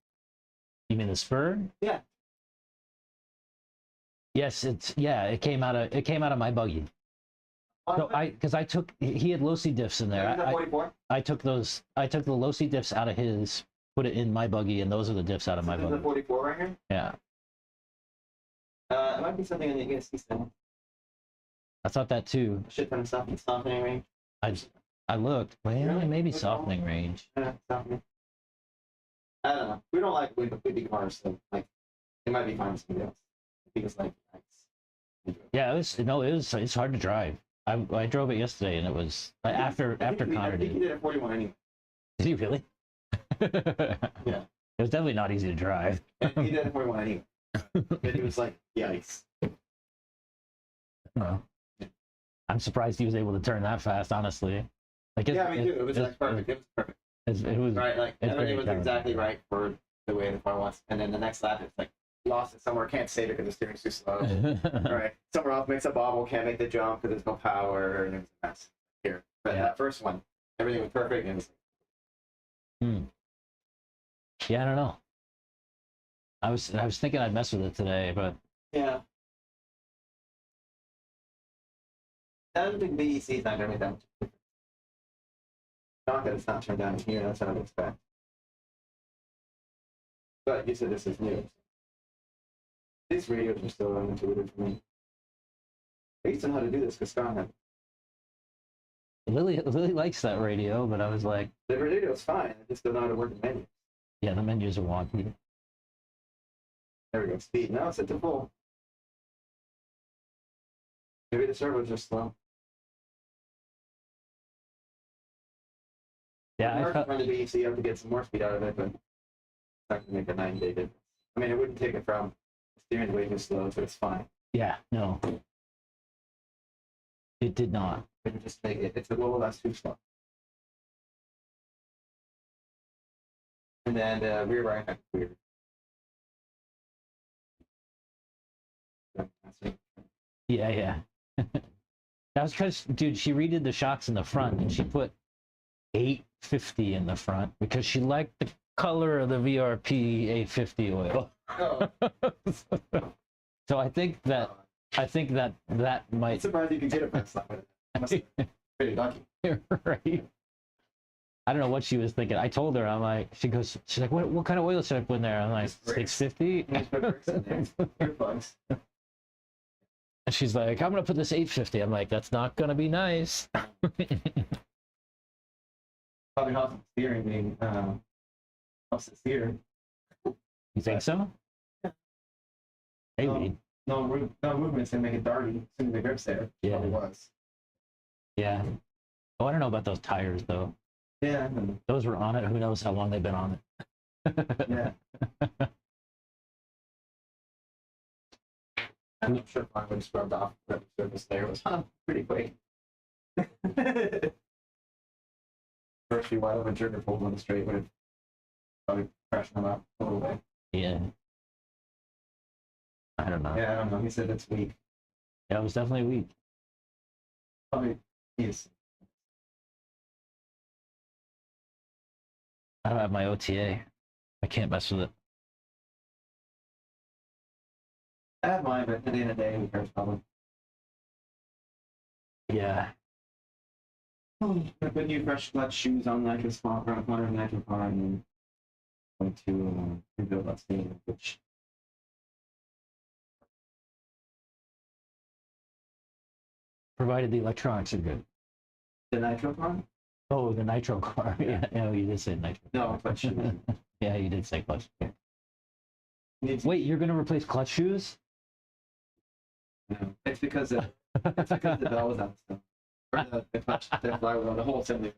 Speaker 1: You mean the spur?
Speaker 3: Yeah.
Speaker 1: Yes, it came out of my buggy. So he had low C diffs in there.
Speaker 3: Is that 44?
Speaker 1: I took the low C diffs out of his, put it in my buggy, and those are the diffs out of my
Speaker 3: Is the
Speaker 1: buggy.
Speaker 3: 44 right here?
Speaker 1: Yeah.
Speaker 3: It might be something in the ESC setting.
Speaker 1: I thought that too.
Speaker 3: Shit ton of stuff in softening range.
Speaker 1: I looked. Well,
Speaker 3: Really?
Speaker 1: maybe
Speaker 3: Okay.
Speaker 1: softening range.
Speaker 3: Yeah, softening. I don't know. We don't like wimpy cars, so like it might be fine with somebody else. I think it's like nice.
Speaker 1: Yeah, it's hard to drive. I drove it yesterday, and it was after
Speaker 3: I think
Speaker 1: Connor
Speaker 3: he
Speaker 1: did.
Speaker 3: did it 41 anyway.
Speaker 1: Did he really?
Speaker 3: Yeah.
Speaker 1: It was definitely not easy to drive.
Speaker 3: And he did it 41 anyway. And he was like, yikes.
Speaker 1: Well, I'm surprised he was able to turn that fast. Honestly, like
Speaker 3: Yeah, me too. It was like perfect. It was perfect.
Speaker 1: It was
Speaker 3: Right, like
Speaker 1: it's
Speaker 3: everything
Speaker 1: very
Speaker 3: was
Speaker 1: talented.
Speaker 3: exactly right for the way the car was. And then the next lap, it's like lost it somewhere, can't save it because the steering's too slow. All right, somewhere else makes a bobble, can't make the jump because there's no power, and it's a mess here. But
Speaker 1: Yeah.
Speaker 3: that first one, everything was perfect, and it was
Speaker 1: Yeah, I don't know. I was thinking I'd mess with it today, but
Speaker 3: yeah. That big BEC is not gonna be that much different. Not that it's not turned down here, that's what I would expect. But you said this is new. These radios are still unintuitive for me. I used to know how to do this because Scott had.
Speaker 1: Lily likes that radio. But I was like,
Speaker 3: The radio's fine, I just don't know how to work the menu.
Speaker 1: yeah, the menus are wonky.
Speaker 3: There we go, speed. Now it's at the full. Maybe the servos are slow.
Speaker 1: Yeah,
Speaker 3: It's hard to run the BEC, you have to get some more speed out of it, but it's not going to make a 9-day difference. I mean, it wouldn't take it from steering wave is slow, so it's fine.
Speaker 1: yeah, no, it did not.
Speaker 3: It would just make it, it's a little less too slow. And then the rear right hand weird.
Speaker 1: Yeah. That was because, dude, she redid the shocks in the front, and she put 850 in the front because she liked the color of the VRP 850 oil.
Speaker 3: Oh,
Speaker 1: So I think that
Speaker 3: I'm
Speaker 1: might
Speaker 3: surprised you could get a press slap with it. I must have been pretty lucky.
Speaker 1: right. I don't know what she was thinking. I told her, I'm like, she's like, what kind of oil should I put in there? I'm like,
Speaker 3: Just brakes.
Speaker 1: 650.
Speaker 3: Just put bricks in there. Earplugs.
Speaker 1: And she's like, I'm gonna put this 850. I'm like, that's not gonna be nice.
Speaker 3: Probably helps the steering being, helps the steer.
Speaker 1: You think so?
Speaker 3: Yeah.
Speaker 1: Maybe.
Speaker 3: No movement's gonna make it darty as soon as the grip's there.
Speaker 1: Yeah.
Speaker 3: Probably was.
Speaker 1: Yeah. Oh, I don't know about those tires though.
Speaker 3: Yeah.
Speaker 1: Those were on it. Who knows how long they've been on it?
Speaker 3: Yeah. I'm sure mine would have scrubbed off the surface there was pretty quick. First few while of a trigger pulled on the straight would have probably crashed them up a little bit.
Speaker 1: Yeah. I don't know.
Speaker 3: Yeah, I don't know. He said it's weak.
Speaker 1: Yeah, it was definitely weak.
Speaker 3: Probably yes.
Speaker 1: I don't have my OTA. I can't mess with it.
Speaker 3: I have mine, but at the end of the day, who cares probably.
Speaker 1: Yeah.
Speaker 3: I put new fresh clutch shoes on nitro spot front corner of nitro car and then going to rebuild that stain, which
Speaker 1: Provided the electronics are good.
Speaker 3: the nitro car?
Speaker 1: Oh, the nitro car. Yeah, no, you did say nitro.
Speaker 3: No, clutch shoes.
Speaker 1: Yeah, you did say clutch.
Speaker 3: Needs to-
Speaker 1: Wait, you're gonna replace clutch shoes?
Speaker 3: no, it's because the bell was out of stuff. Or the clutch, the flywheel, the whole assembly.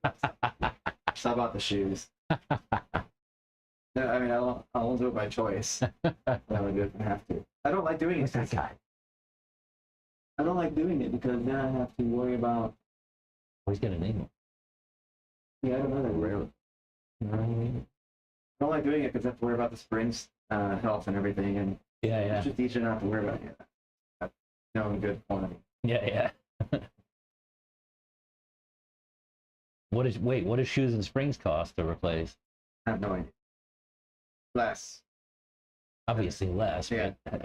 Speaker 3: It's not about the shoes. No, I mean, I won't do it by choice. I would do it if I have to. I don't like doing
Speaker 1: Who's
Speaker 3: it.
Speaker 1: that guy?
Speaker 3: I don't like doing it because then I have to worry about.
Speaker 1: Oh, he's got a name.
Speaker 3: Yeah, I don't know that.
Speaker 1: Really? You know what I mean?
Speaker 3: I don't like doing it because I have to worry about the springs, health and everything, and
Speaker 1: Yeah,
Speaker 3: it's
Speaker 1: yeah.
Speaker 3: just easier not to worry about it. No good quantity.
Speaker 1: Yeah, yeah. What is what does shoes and springs cost to replace?
Speaker 3: I have no idea. Less.
Speaker 1: Obviously less,
Speaker 3: Yeah.
Speaker 1: but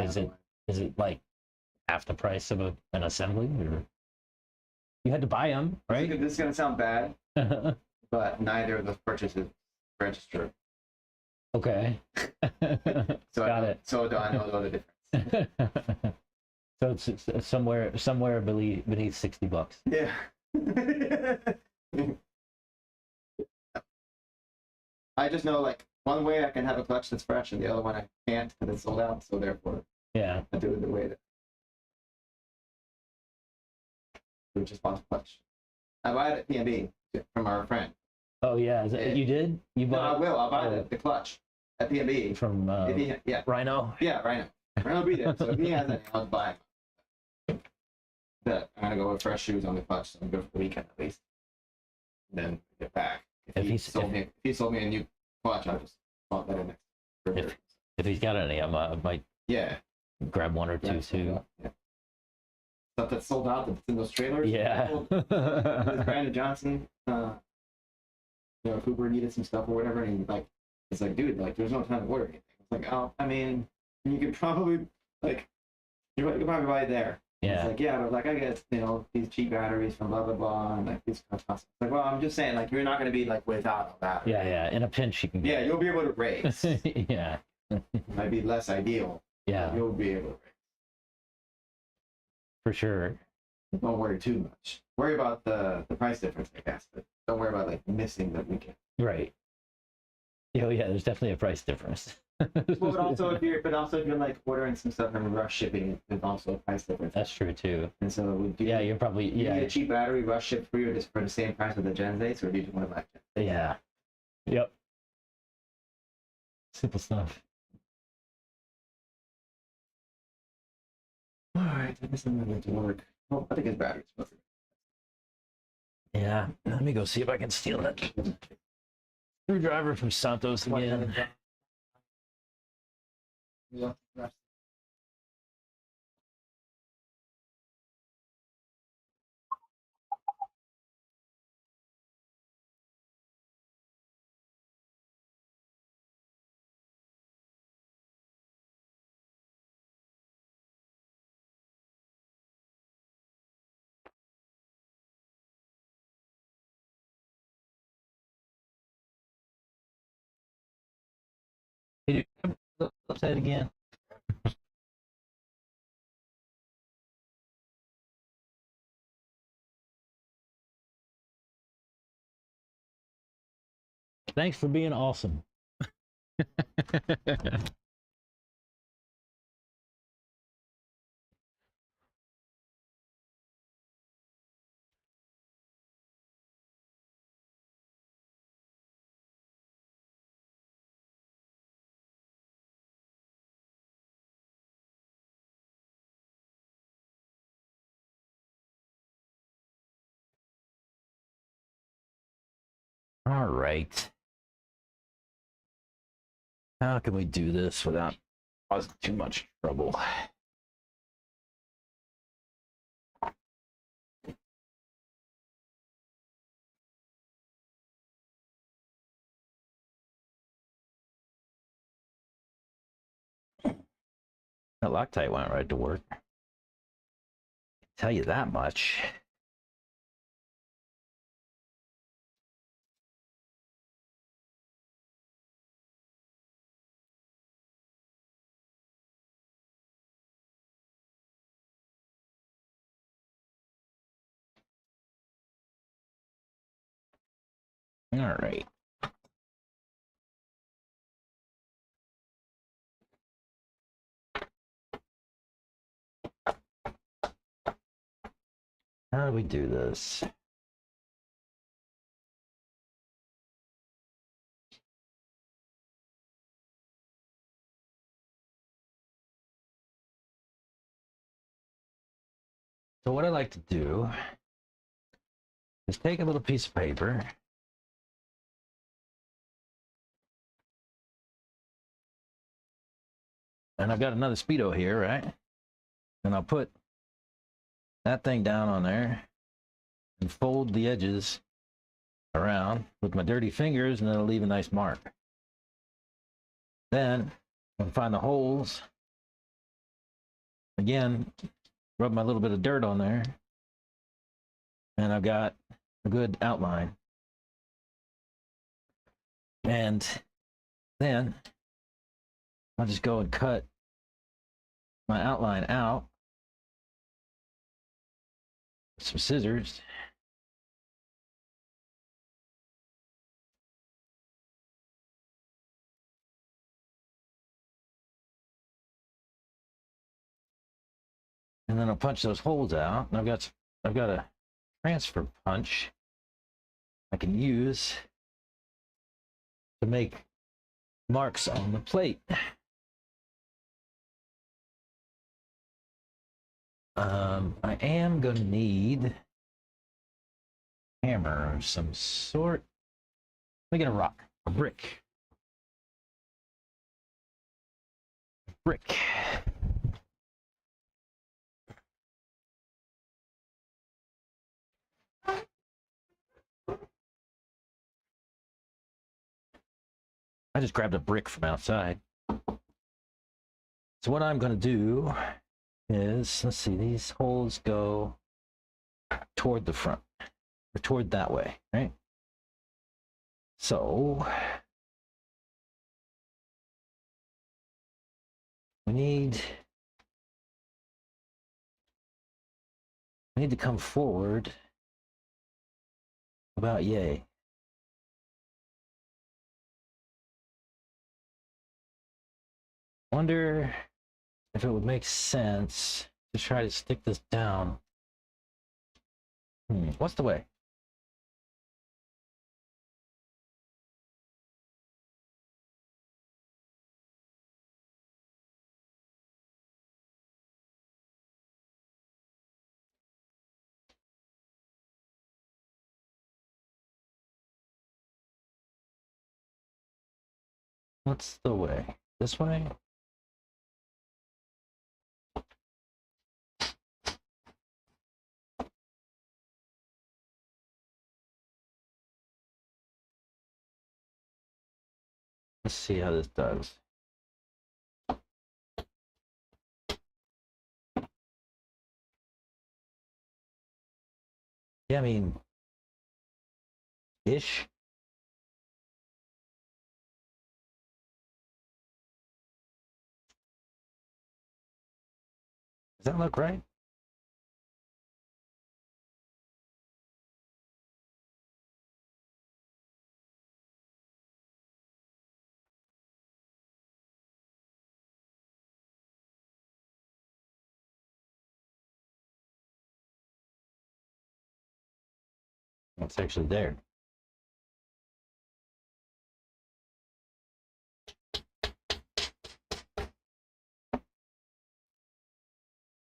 Speaker 1: is it like half the price of an assembly, or you had to buy them, right?
Speaker 3: This is gonna sound bad, but neither of those purchases registered.
Speaker 1: Okay.
Speaker 3: So
Speaker 1: Got it.
Speaker 3: So do I know the difference?
Speaker 1: So it's somewhere beneath $60.
Speaker 3: Yeah. I just know like one way I can have a clutch that's fresh and the other one I can't because it's sold out. So therefore,
Speaker 1: Yeah.
Speaker 3: I do it the way that we just bought a clutch. I buy it at PNB from our friend.
Speaker 1: Oh yeah, you did? You
Speaker 3: No, I
Speaker 1: bought
Speaker 3: will. I'll buy the clutch at PNB.
Speaker 1: from
Speaker 3: If he, yeah,
Speaker 1: Rhino?
Speaker 3: yeah, right now. I'll be there. So if he has any, I'll buy it. But I'm gonna go with fresh shoes on the clutch. So I'm good for the weekend at least. And then get back. If he sold me a new clutch, I'll just plug that in next.
Speaker 1: If he's got any, I might
Speaker 3: Yeah.
Speaker 1: grab one or two
Speaker 3: Yeah,
Speaker 1: too.
Speaker 3: yeah. Stuff that's sold out that's in those trailers.
Speaker 1: Yeah.
Speaker 3: Brandon Johnson, Cooper needed some stuff or whatever, and it's like, dude, like, there's no time to order anything. It's like, oh, I mean, you could probably you could probably buy it there.
Speaker 1: Yeah.
Speaker 3: It's like, yeah, but like I get, these cheap batteries from blah blah blah, and like these kind of stuff. It's like, well, I'm just saying, like, you're not gonna be like without a battery.
Speaker 1: Yeah. In a pinch, you can.
Speaker 3: Yeah, you'll be able to race.
Speaker 1: Yeah.
Speaker 3: Might be less ideal.
Speaker 1: Yeah.
Speaker 3: You'll be able to race.
Speaker 1: For sure.
Speaker 3: Don't worry too much. Worry about the price difference, I guess, but don't worry about like missing the weekend.
Speaker 1: Right. Oh yeah, there's definitely a price difference.
Speaker 3: Well, but also if you're like ordering some stuff and rush shipping, there's also a price difference.
Speaker 1: That's true too.
Speaker 3: And so
Speaker 1: You're probably
Speaker 3: you need a cheap battery rush ship for you just for the same price of the Gen 8s, or do you just want to buy Gen?
Speaker 1: Yeah. Yep. Simple stuff.
Speaker 3: All right, I guess I'm gonna get to work. Oh, I think his battery's supposed to.
Speaker 1: Yeah. Let me go see if I can steal that screwdriver from Santos again.
Speaker 3: Yeah.
Speaker 1: Hey, dude, look upside again. Thanks for being awesome. All right. How can we do this without causing too much trouble? That Loctite went right to work. Tell you that much. All right. How do we do this? So what I like to do is take a little piece of paper and I've got another Speedo here, right? And I'll put that thing down on there and fold the edges around with my dirty fingers, and it'll leave a nice mark. Then I'm gonna find the holes. Again, rub my little bit of dirt on there, and I've got a good outline. And then I'll just go and cut my outline out with some scissors. And then I'll punch those holes out. And I've got a transfer punch I can use to make marks on the plate. I am going to need a hammer of some sort. Let me get a brick. Brick. I just grabbed a brick from outside. So what I'm going to do is, let's see, these holes go toward the front, or toward that way, right? So we need to come forward about yay. Wonder if it would make sense to try to stick this down. What's the way? What's the way? This way? Let's see how this does. Yeah, I mean, ish. Does that look right? It's actually there.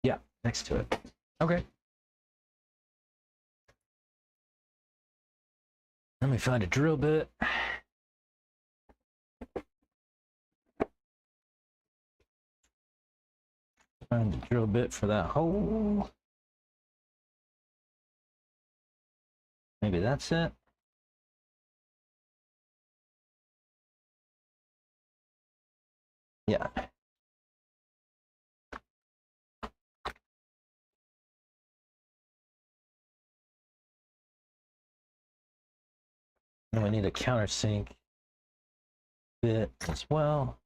Speaker 1: Yeah, next to it. Okay. Let me find a drill bit. Find a drill bit for that hole. Maybe that's it. Yeah. And we need a countersink bit as well.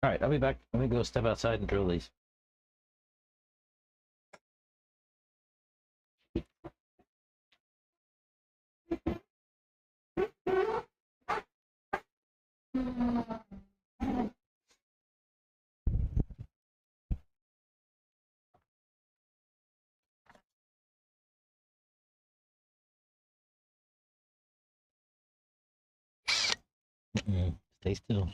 Speaker 1: All right, I'll be back. Let me go step outside and drill these. Stay still.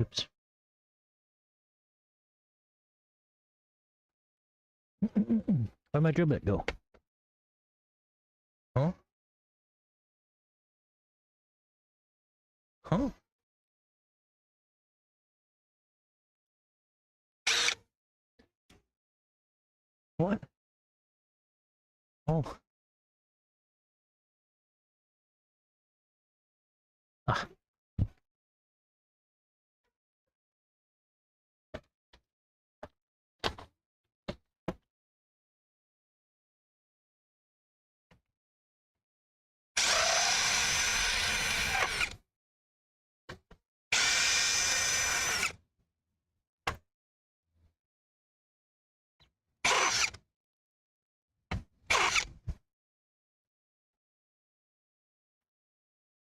Speaker 1: Oops. Where'd my drill bit go? Huh? Huh? What? Oh. Ah.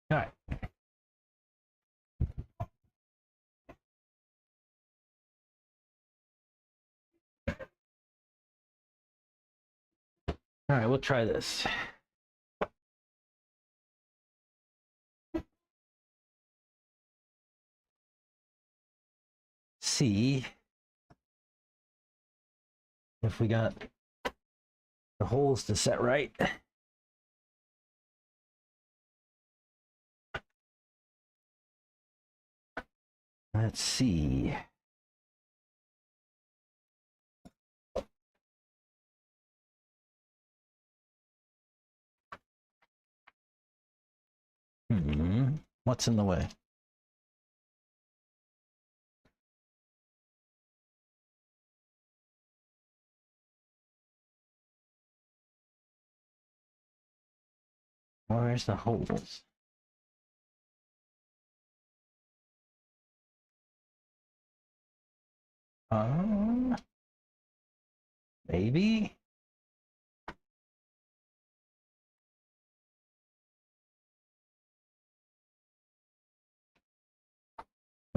Speaker 1: All right. All right, we'll try this. See if we got the holes to set right. Let's see. What's in the way? Where's the holes? Maybe?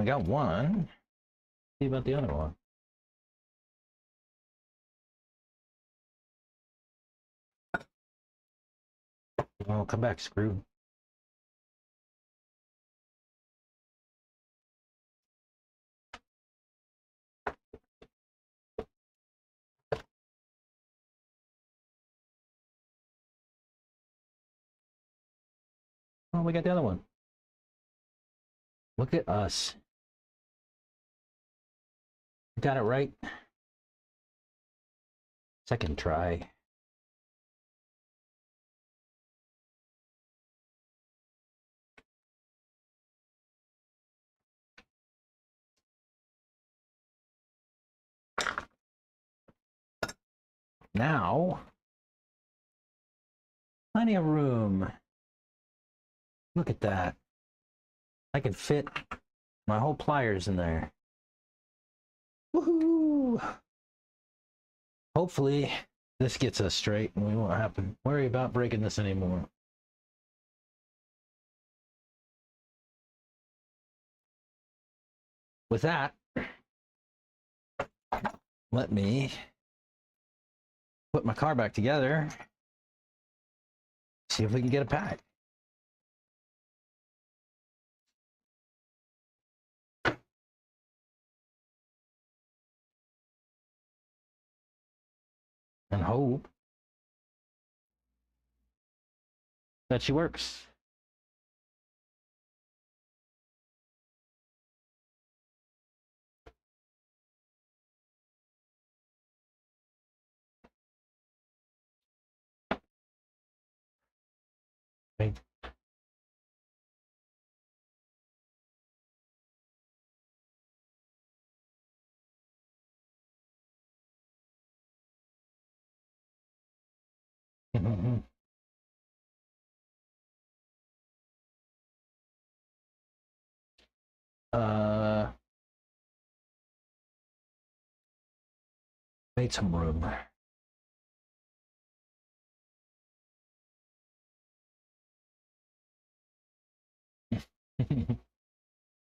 Speaker 1: We got one. See about the other one. Oh, come back, screw. Oh, we got the other one. Look at us. Got it right. Second try. Now, plenty of room. Look at that. I can fit my whole pliers in there. Woohoo! Hopefully, this gets us straight and we won't have to worry about breaking this anymore. With that, let me put my car back together. See if we can get a pack. And hope that she works. Right. uh, made some room.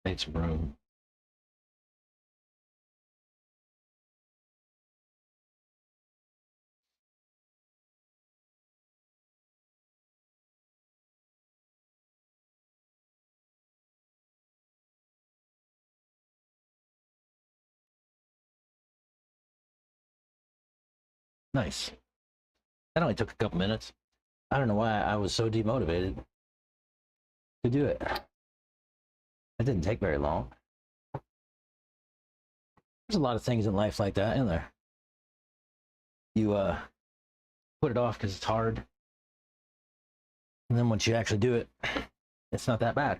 Speaker 1: Made some room. Nice. That only took a couple minutes. I don't know why I was so demotivated to do it. It didn't take very long. There's a lot of things in life like that, isn't there? You put it off because it's hard. And then once you actually do it, it's not that bad.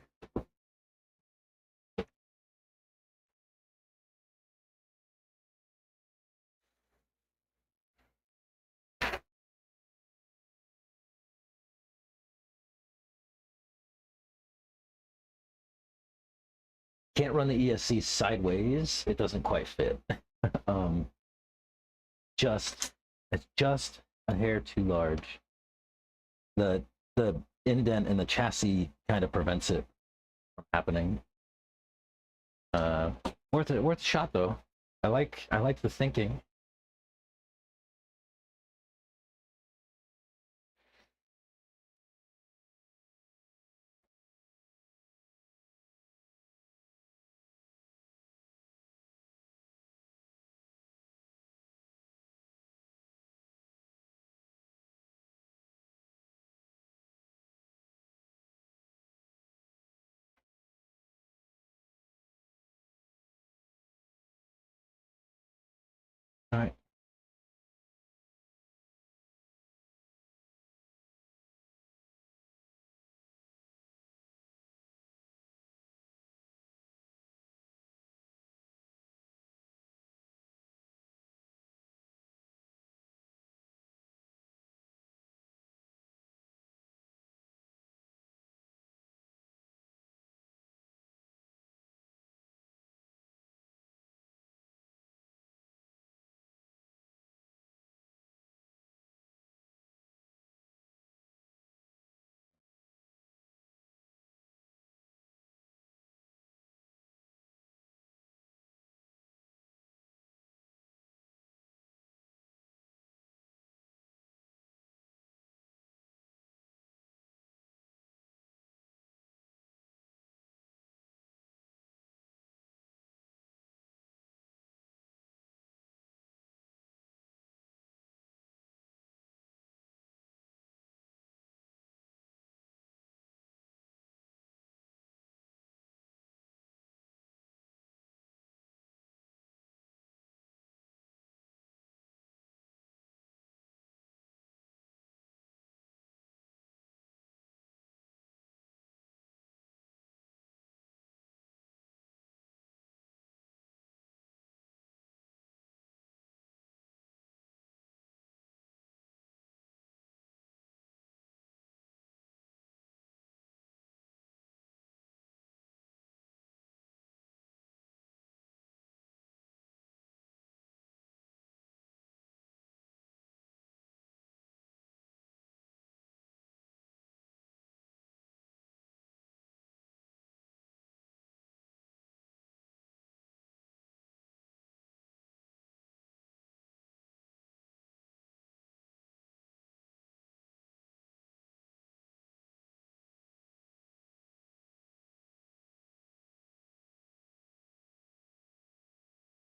Speaker 1: Can't run the ESC sideways. It doesn't quite fit. um, it's just a hair too large. The indent in the chassis kind of prevents it from happening. Worth a shot though. I like the thinking. All right.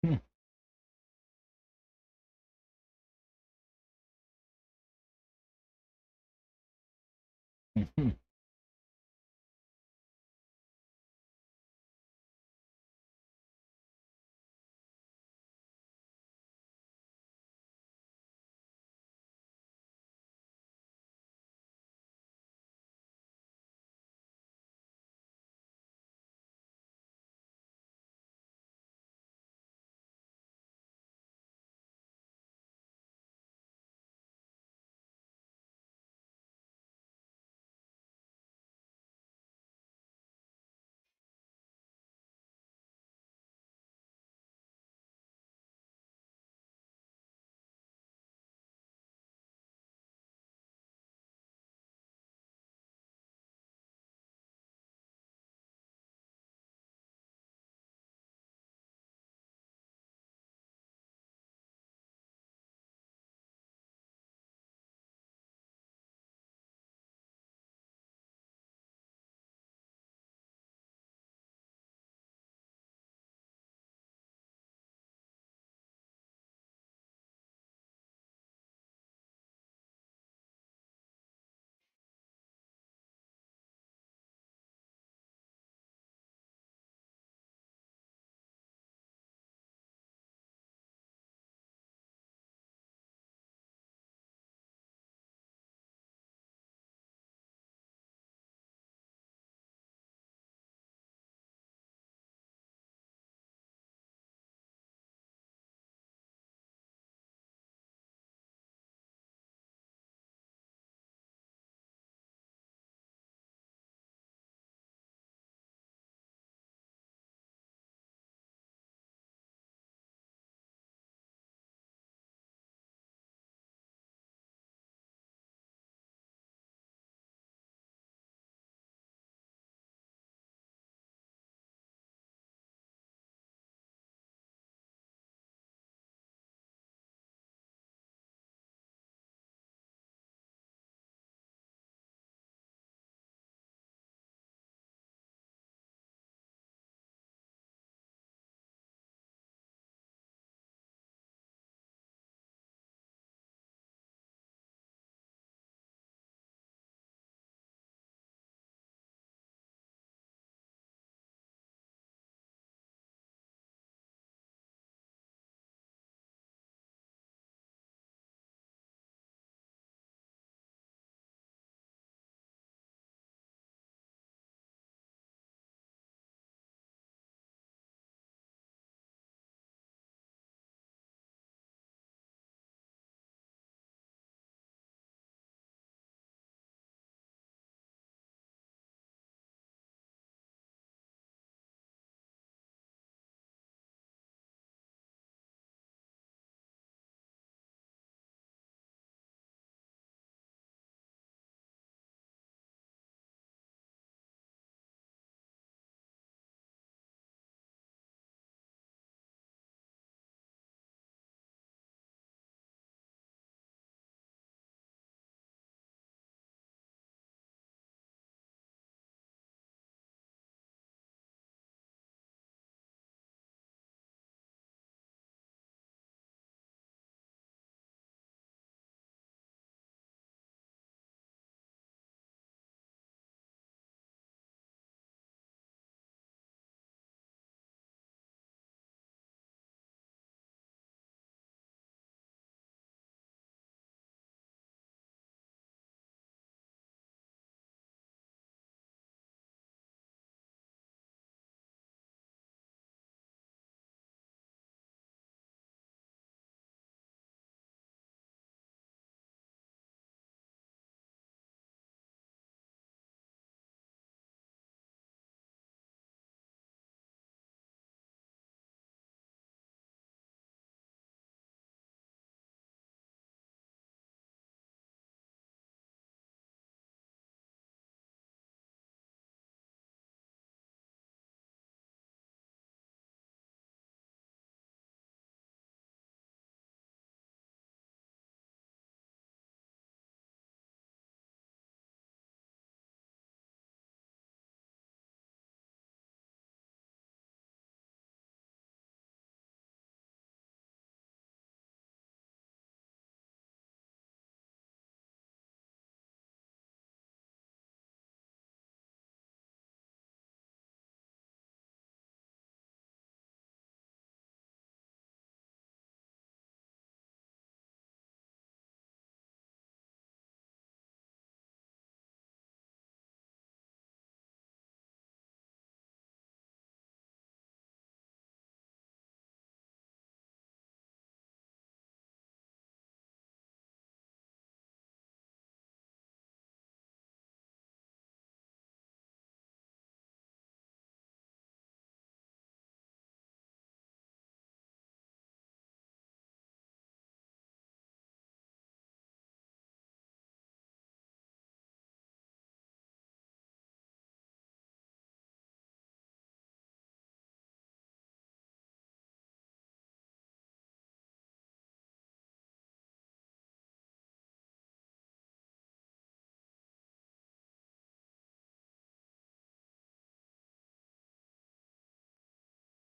Speaker 1: Hmm. Mhm.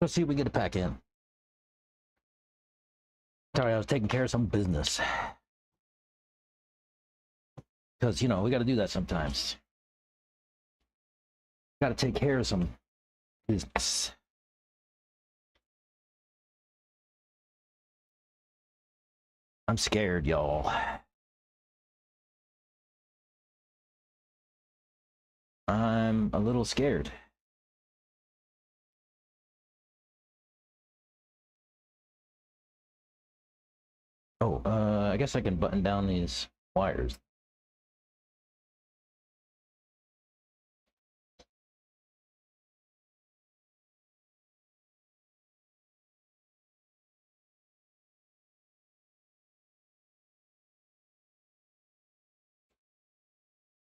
Speaker 1: Let's see if we get it back in. Sorry, I was taking care of some business. Because, you know, we got to do that sometimes. Got to take care of some business. I'm scared, y'all. I'm a little scared. Oh, I guess I can button down these wires.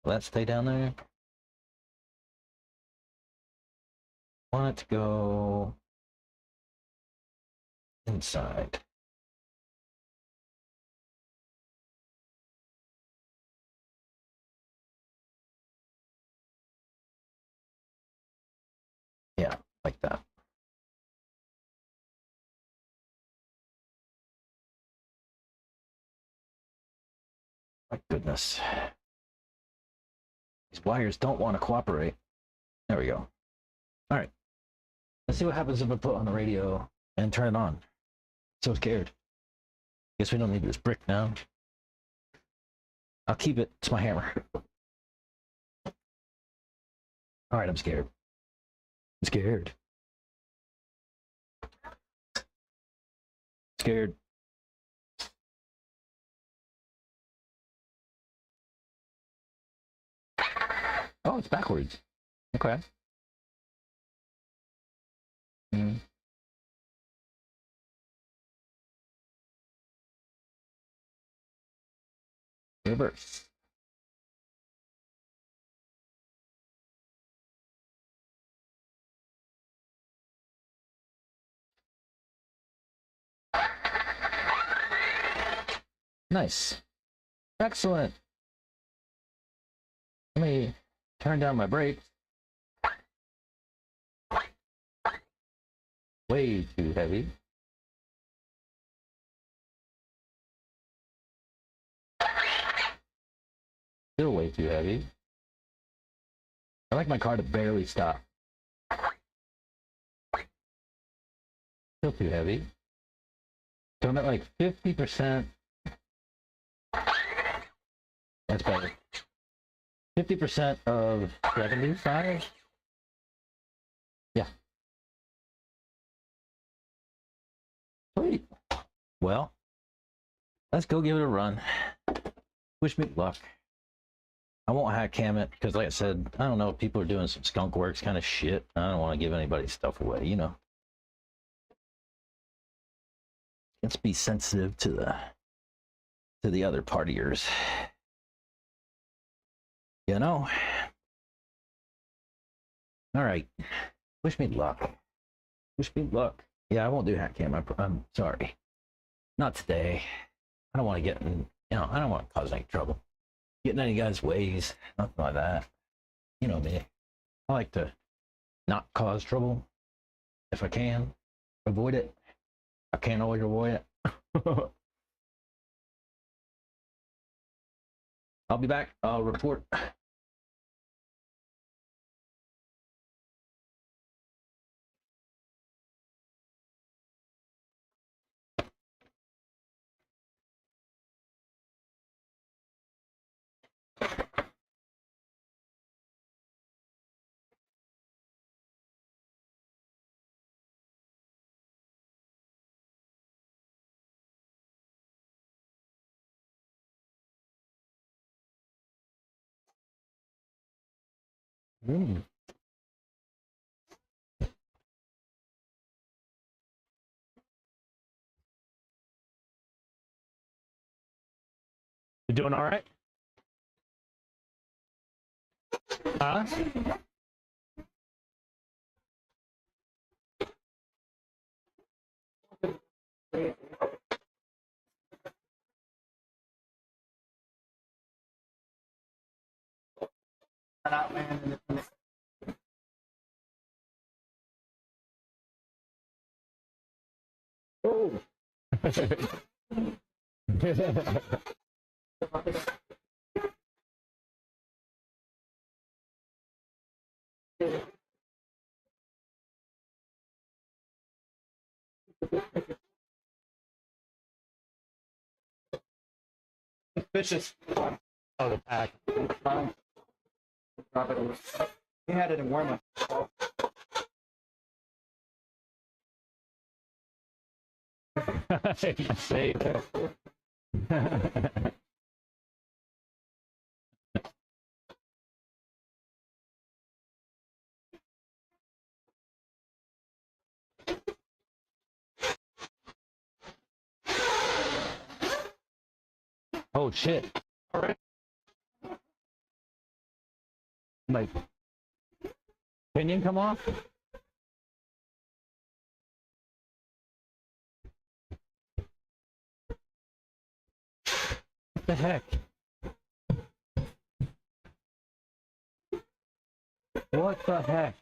Speaker 1: Will that stay down there? Want it to go inside. Yeah, like that. My goodness. These wires don't want to cooperate. There we go. All right. Let's see what happens if I put on the radio and turn it on. So scared. Guess we don't need this brick now. I'll keep it. It's my hammer. All right, I'm scared. I'm scared. Scared. Oh, it's backwards. Okay. Reverse. Nice. Excellent. Let me turn down my brakes. Way too heavy. Still way too heavy. I like my car to barely stop. Still too heavy. So I'm at like 50%. That's better. 50% of 75? Yeah. Sweet. Well, let's go give it a run. Wish me luck. I won't hack cam it because, like I said, I don't know if people are doing some skunk works kind of shit. I don't want to give anybody's stuff away, you know. Let's be sensitive to the other partiers. You know. All right. Wish me luck. Wish me luck. Yeah, I won't do hack cam. I'm sorry. Not today. I don't want to get in, you know, I don't want to cause any trouble. Get in any guy's ways, nothing like that. You know me. I like to not cause trouble if I can. Avoid it. I can't always avoid it. I'll be back. I'll report. Mm. You doing all right? Huh? Oh.
Speaker 3: Suspicious.
Speaker 2: Oh, the pack.
Speaker 3: Drop it over. We had it in warm up.
Speaker 2: Say that.
Speaker 1: Oh shit.
Speaker 2: All right.
Speaker 1: Like, pinion come off? What the heck? What the heck?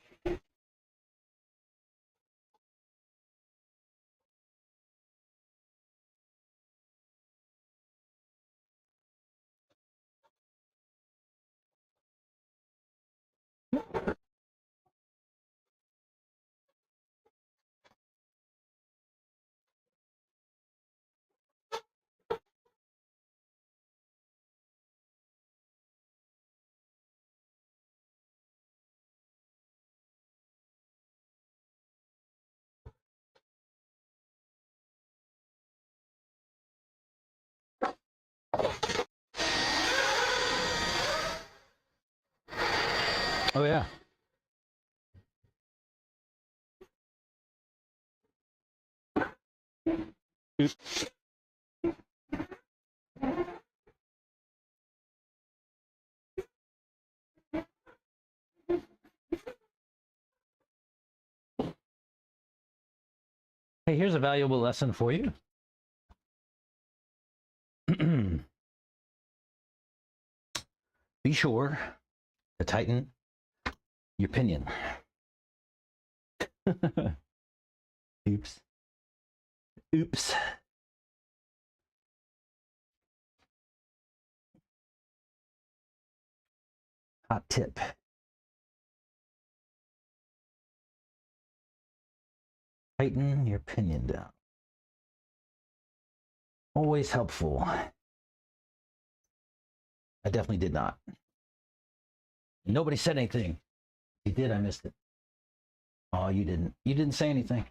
Speaker 1: Oh yeah. Oops. Hey, here's a valuable lesson for you. Be sure to tighten your pinion. Oops. Oops. Hot tip. Tighten your pinion down. Always helpful. I definitely did not. Nobody said anything. If you did, I missed it. Oh, you didn't. You didn't say anything.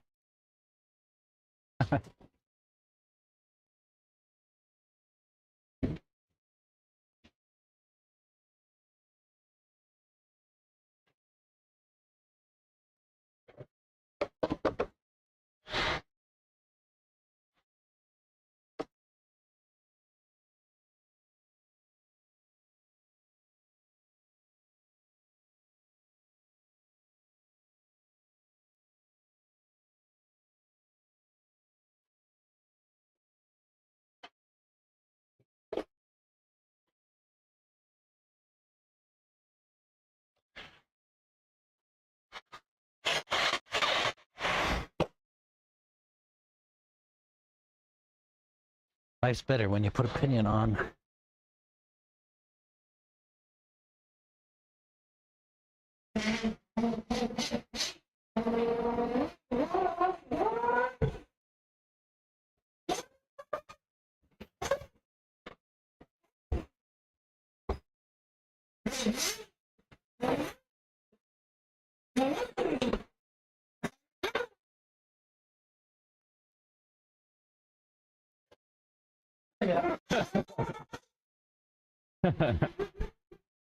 Speaker 1: Life's better when you put a pinion on.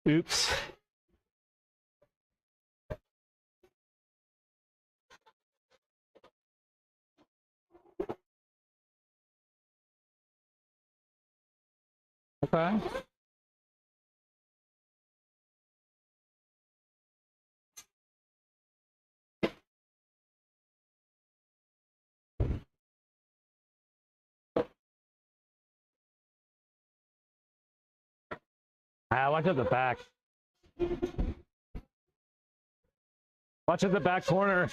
Speaker 1: Oops. Okay. Ah, watch at the back. Watch at the back corner.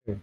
Speaker 1: Hmm.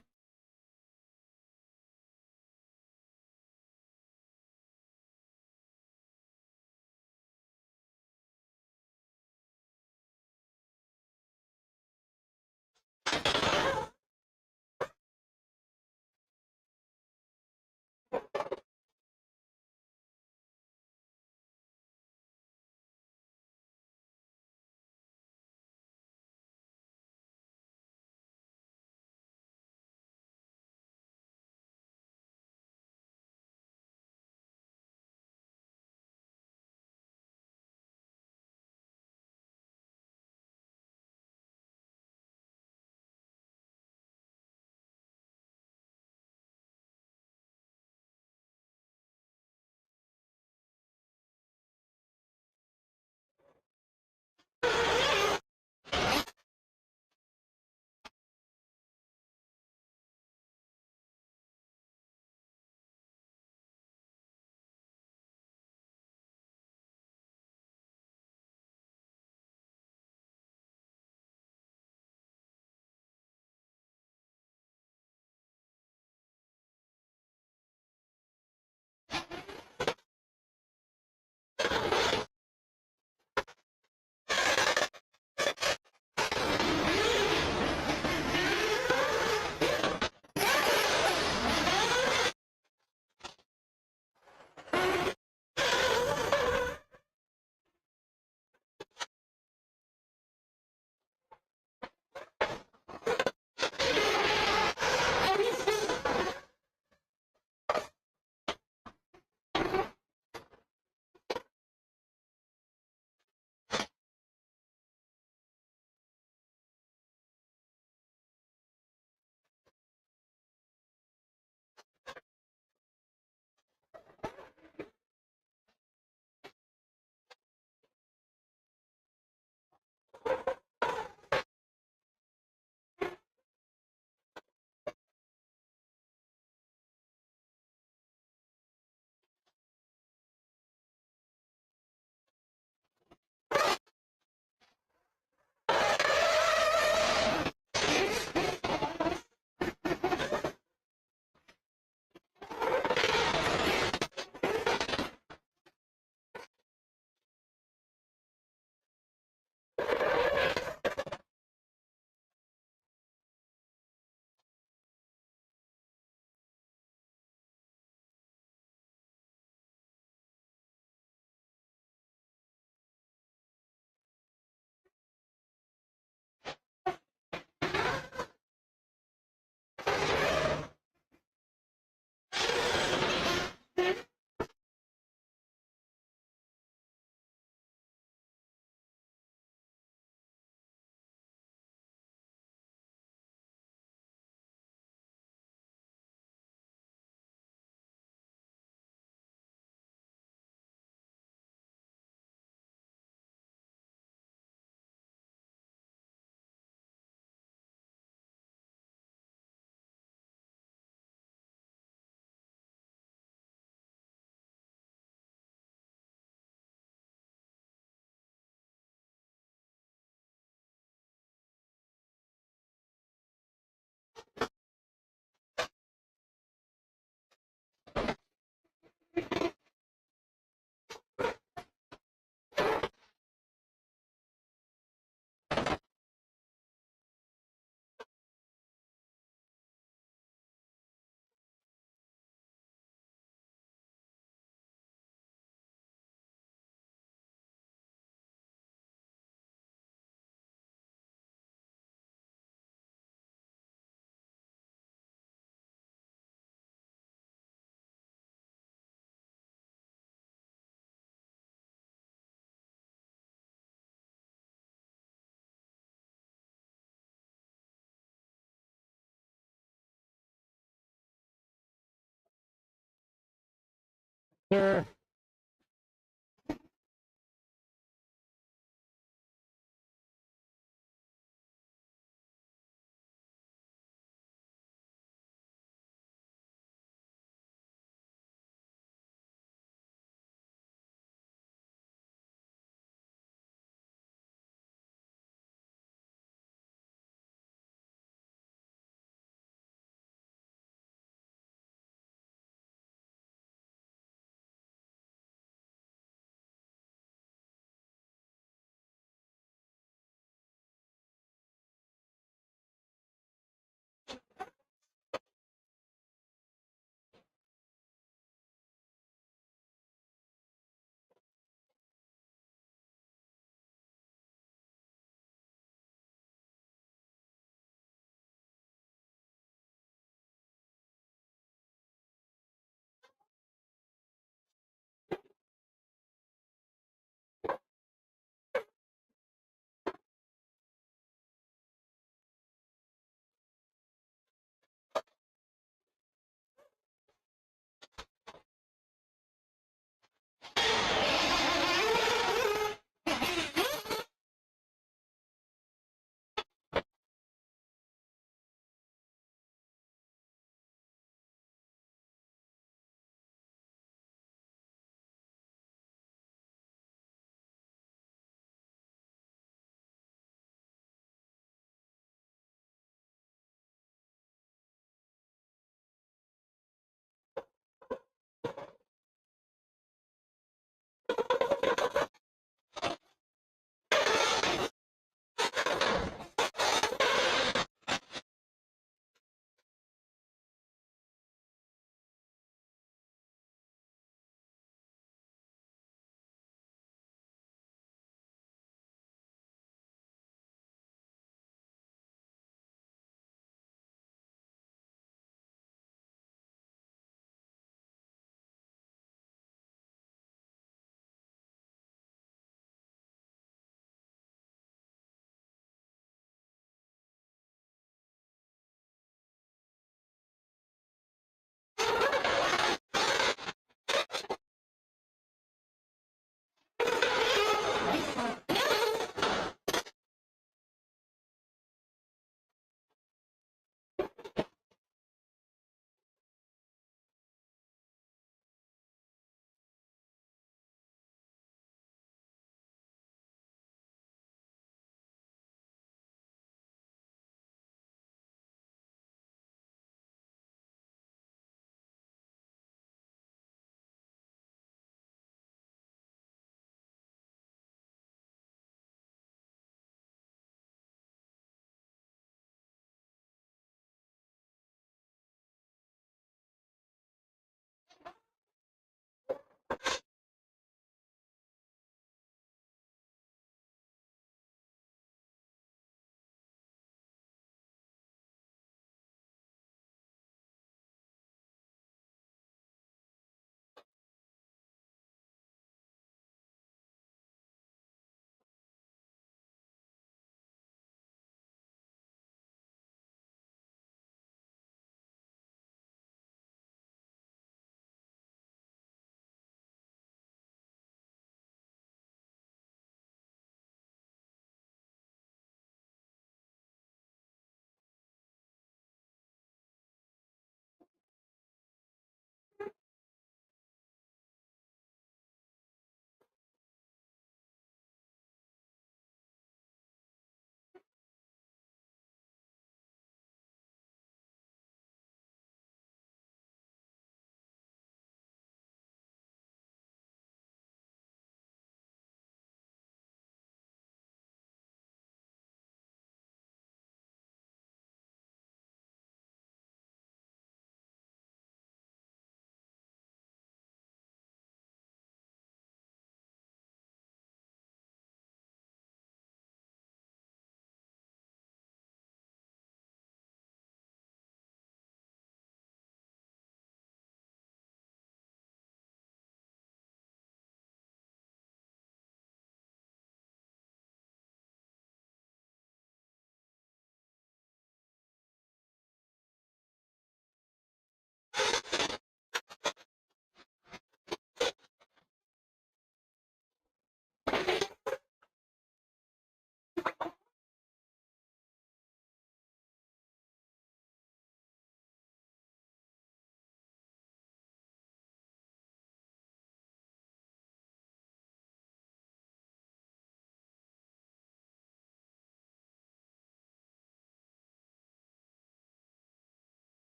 Speaker 1: sir.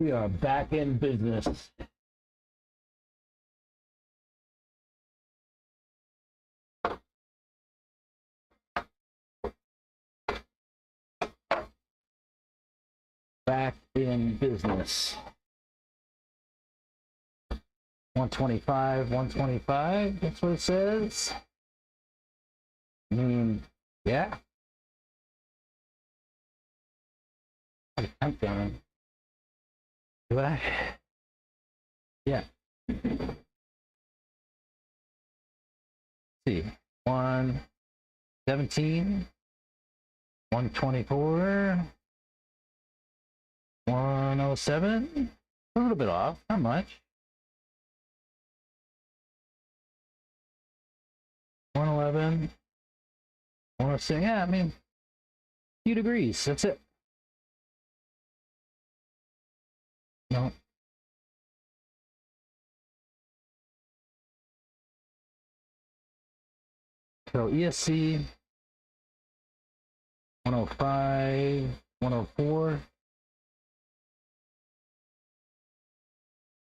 Speaker 1: We are back in business. Back in business. 125, 125, that's what it says. I mean, yeah. I'm down. Do I? Yeah. Let's see. 117, 124, 107. A little bit off, not much. 111, 106. Yeah, I mean, a few degrees. That's it. No. So ESC 105, 104,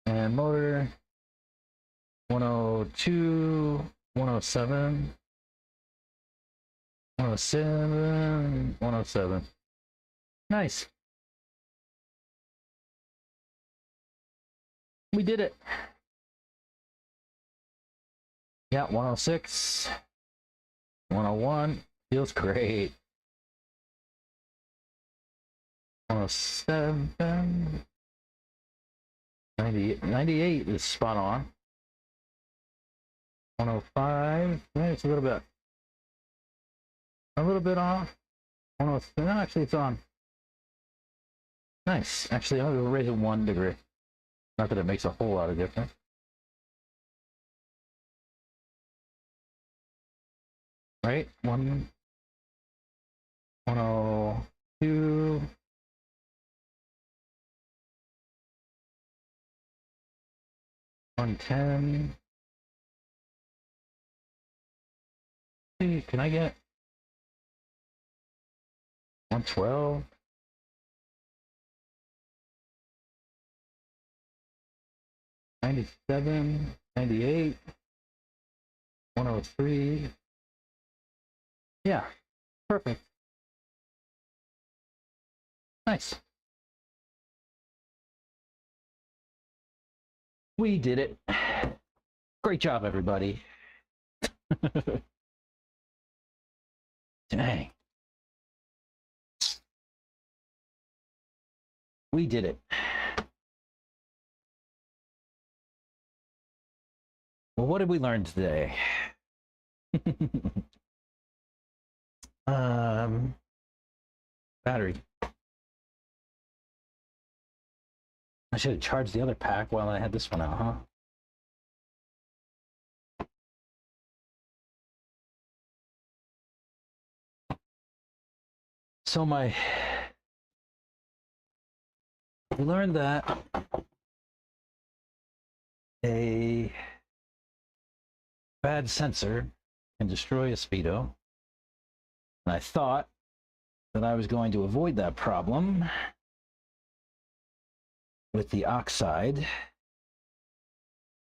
Speaker 1: and motor 102, 107, 107, 107. Nice. We did it. Yeah, 106, 101. Feels great. 107. 98 is spot on. 105. Yeah, it's a little bit off. 106. No, actually, it's on. Nice. Actually, I'm going to raise it 1 degree. Not that it makes a whole lot of difference. Right? 102. 110. Can I get 112? 97, 98, 103. Yeah, perfect. Nice. We did it. Great job, everybody. Dang. We did it. Well, what did we learn today? Battery. I should have charged the other pack while I had this one out, huh? So we learned that a bad sensor can destroy a speedo. And I thought that I was going to avoid that problem with the oxide,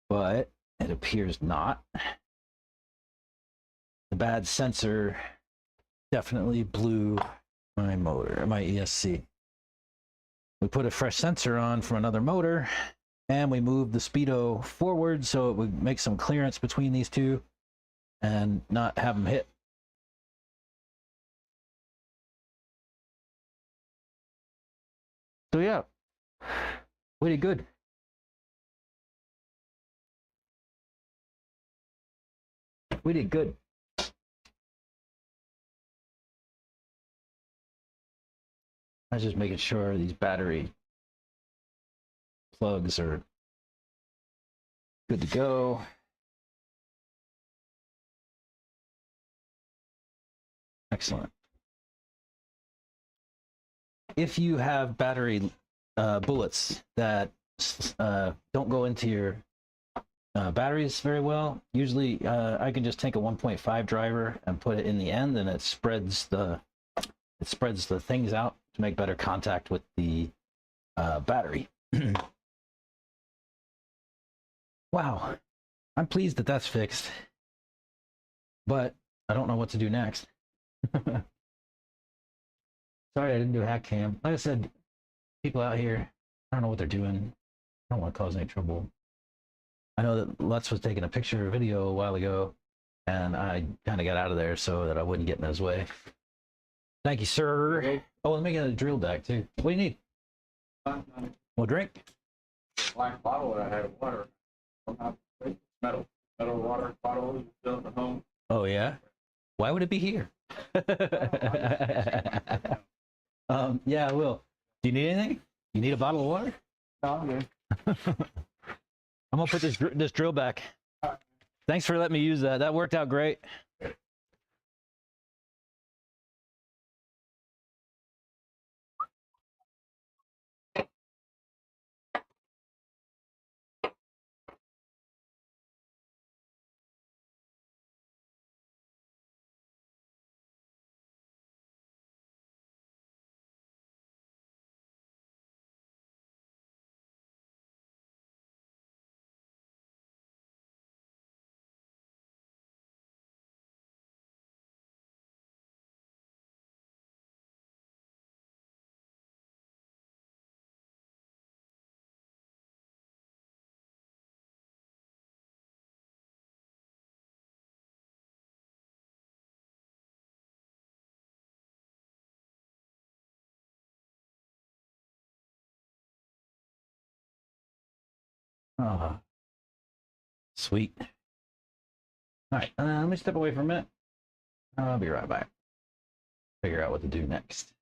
Speaker 1: but it appears not. The bad sensor definitely blew my motor, my ESC. We put a fresh sensor on from another motor, and we moved the speedo forward so it would make some clearance between these two and not have them hit. So yeah, we did good. We did good. I was just making sure these battery plugs are good to go. Excellent. If you have battery bullets that don't go into your batteries very well, usually I can just take a 1.5 driver and put it in the end, and it spreads the things out to make better contact with the battery. Wow. I'm pleased that that's fixed, but I don't know what to do next. Sorry, I didn't do a hack cam. Like I said, people out here, I don't know what they're doing. I don't want to cause any trouble. I know that Lutz was taking a picture or video a while ago, and I kind of got out of there so that I wouldn't get in his way. Thank you, sir. Oh, let me get a drill deck, too. What do you need? Well, drink?
Speaker 2: Black bottle that I had of water. Metal water bottle built at home.
Speaker 1: Oh, yeah? Why would it be here? Yeah, I will. Do you need anything? You need a bottle of water?
Speaker 2: No, I'm good.
Speaker 1: I'm gonna put this drill back. Thanks for letting me use that. That worked out great. Oh, sweet. All right, let me step away for a minute. I'll be right back. Figure out what to do next.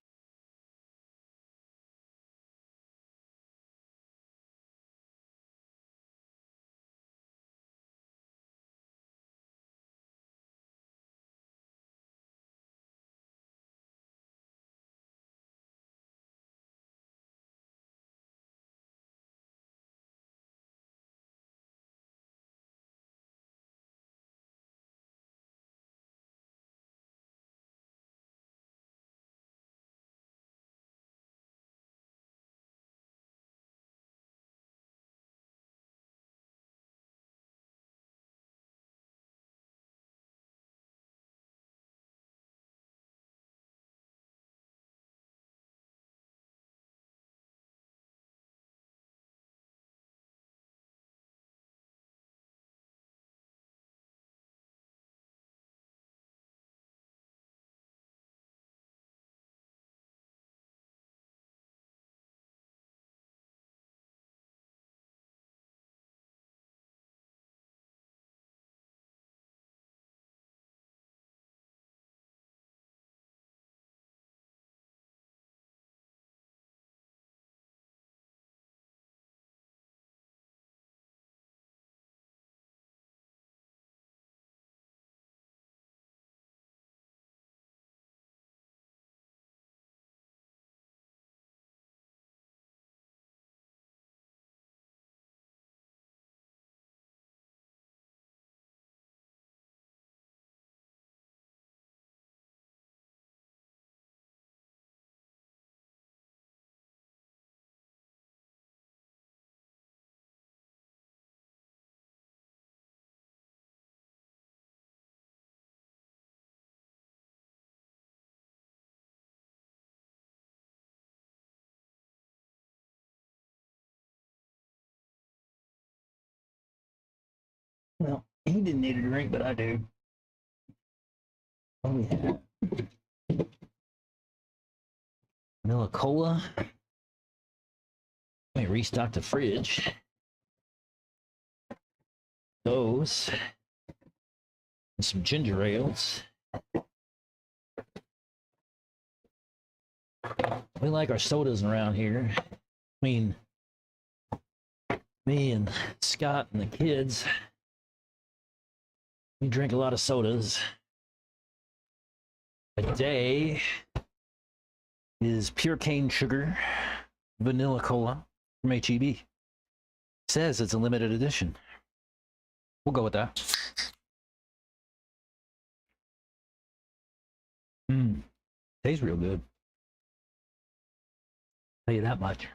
Speaker 1: Well, he didn't need a drink, but I do. What do we have? Vanilla cola. Let me restock the fridge. Those. And some ginger ales. We like our sodas around here. I mean, me and Scott and the kids, we drink a lot of sodas. A day is pure cane sugar, vanilla cola from HEB. Says it's a limited edition. We'll go with that. Tastes real good. Tell you that much.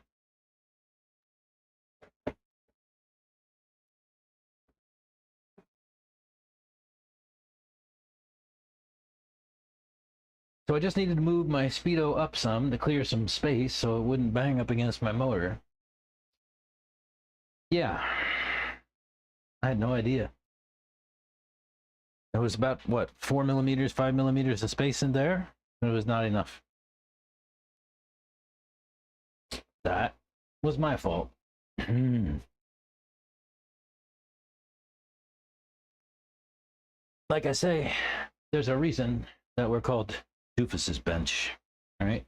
Speaker 1: So I just needed to move my speedo up some to clear some space so it wouldn't bang up against my motor. Yeah. I had no idea. It was about, what, 4 millimeters, 5 millimeters of space in there? It was not enough. That was my fault. Like I say, there's a reason that we're called Doofus's Bench, all right?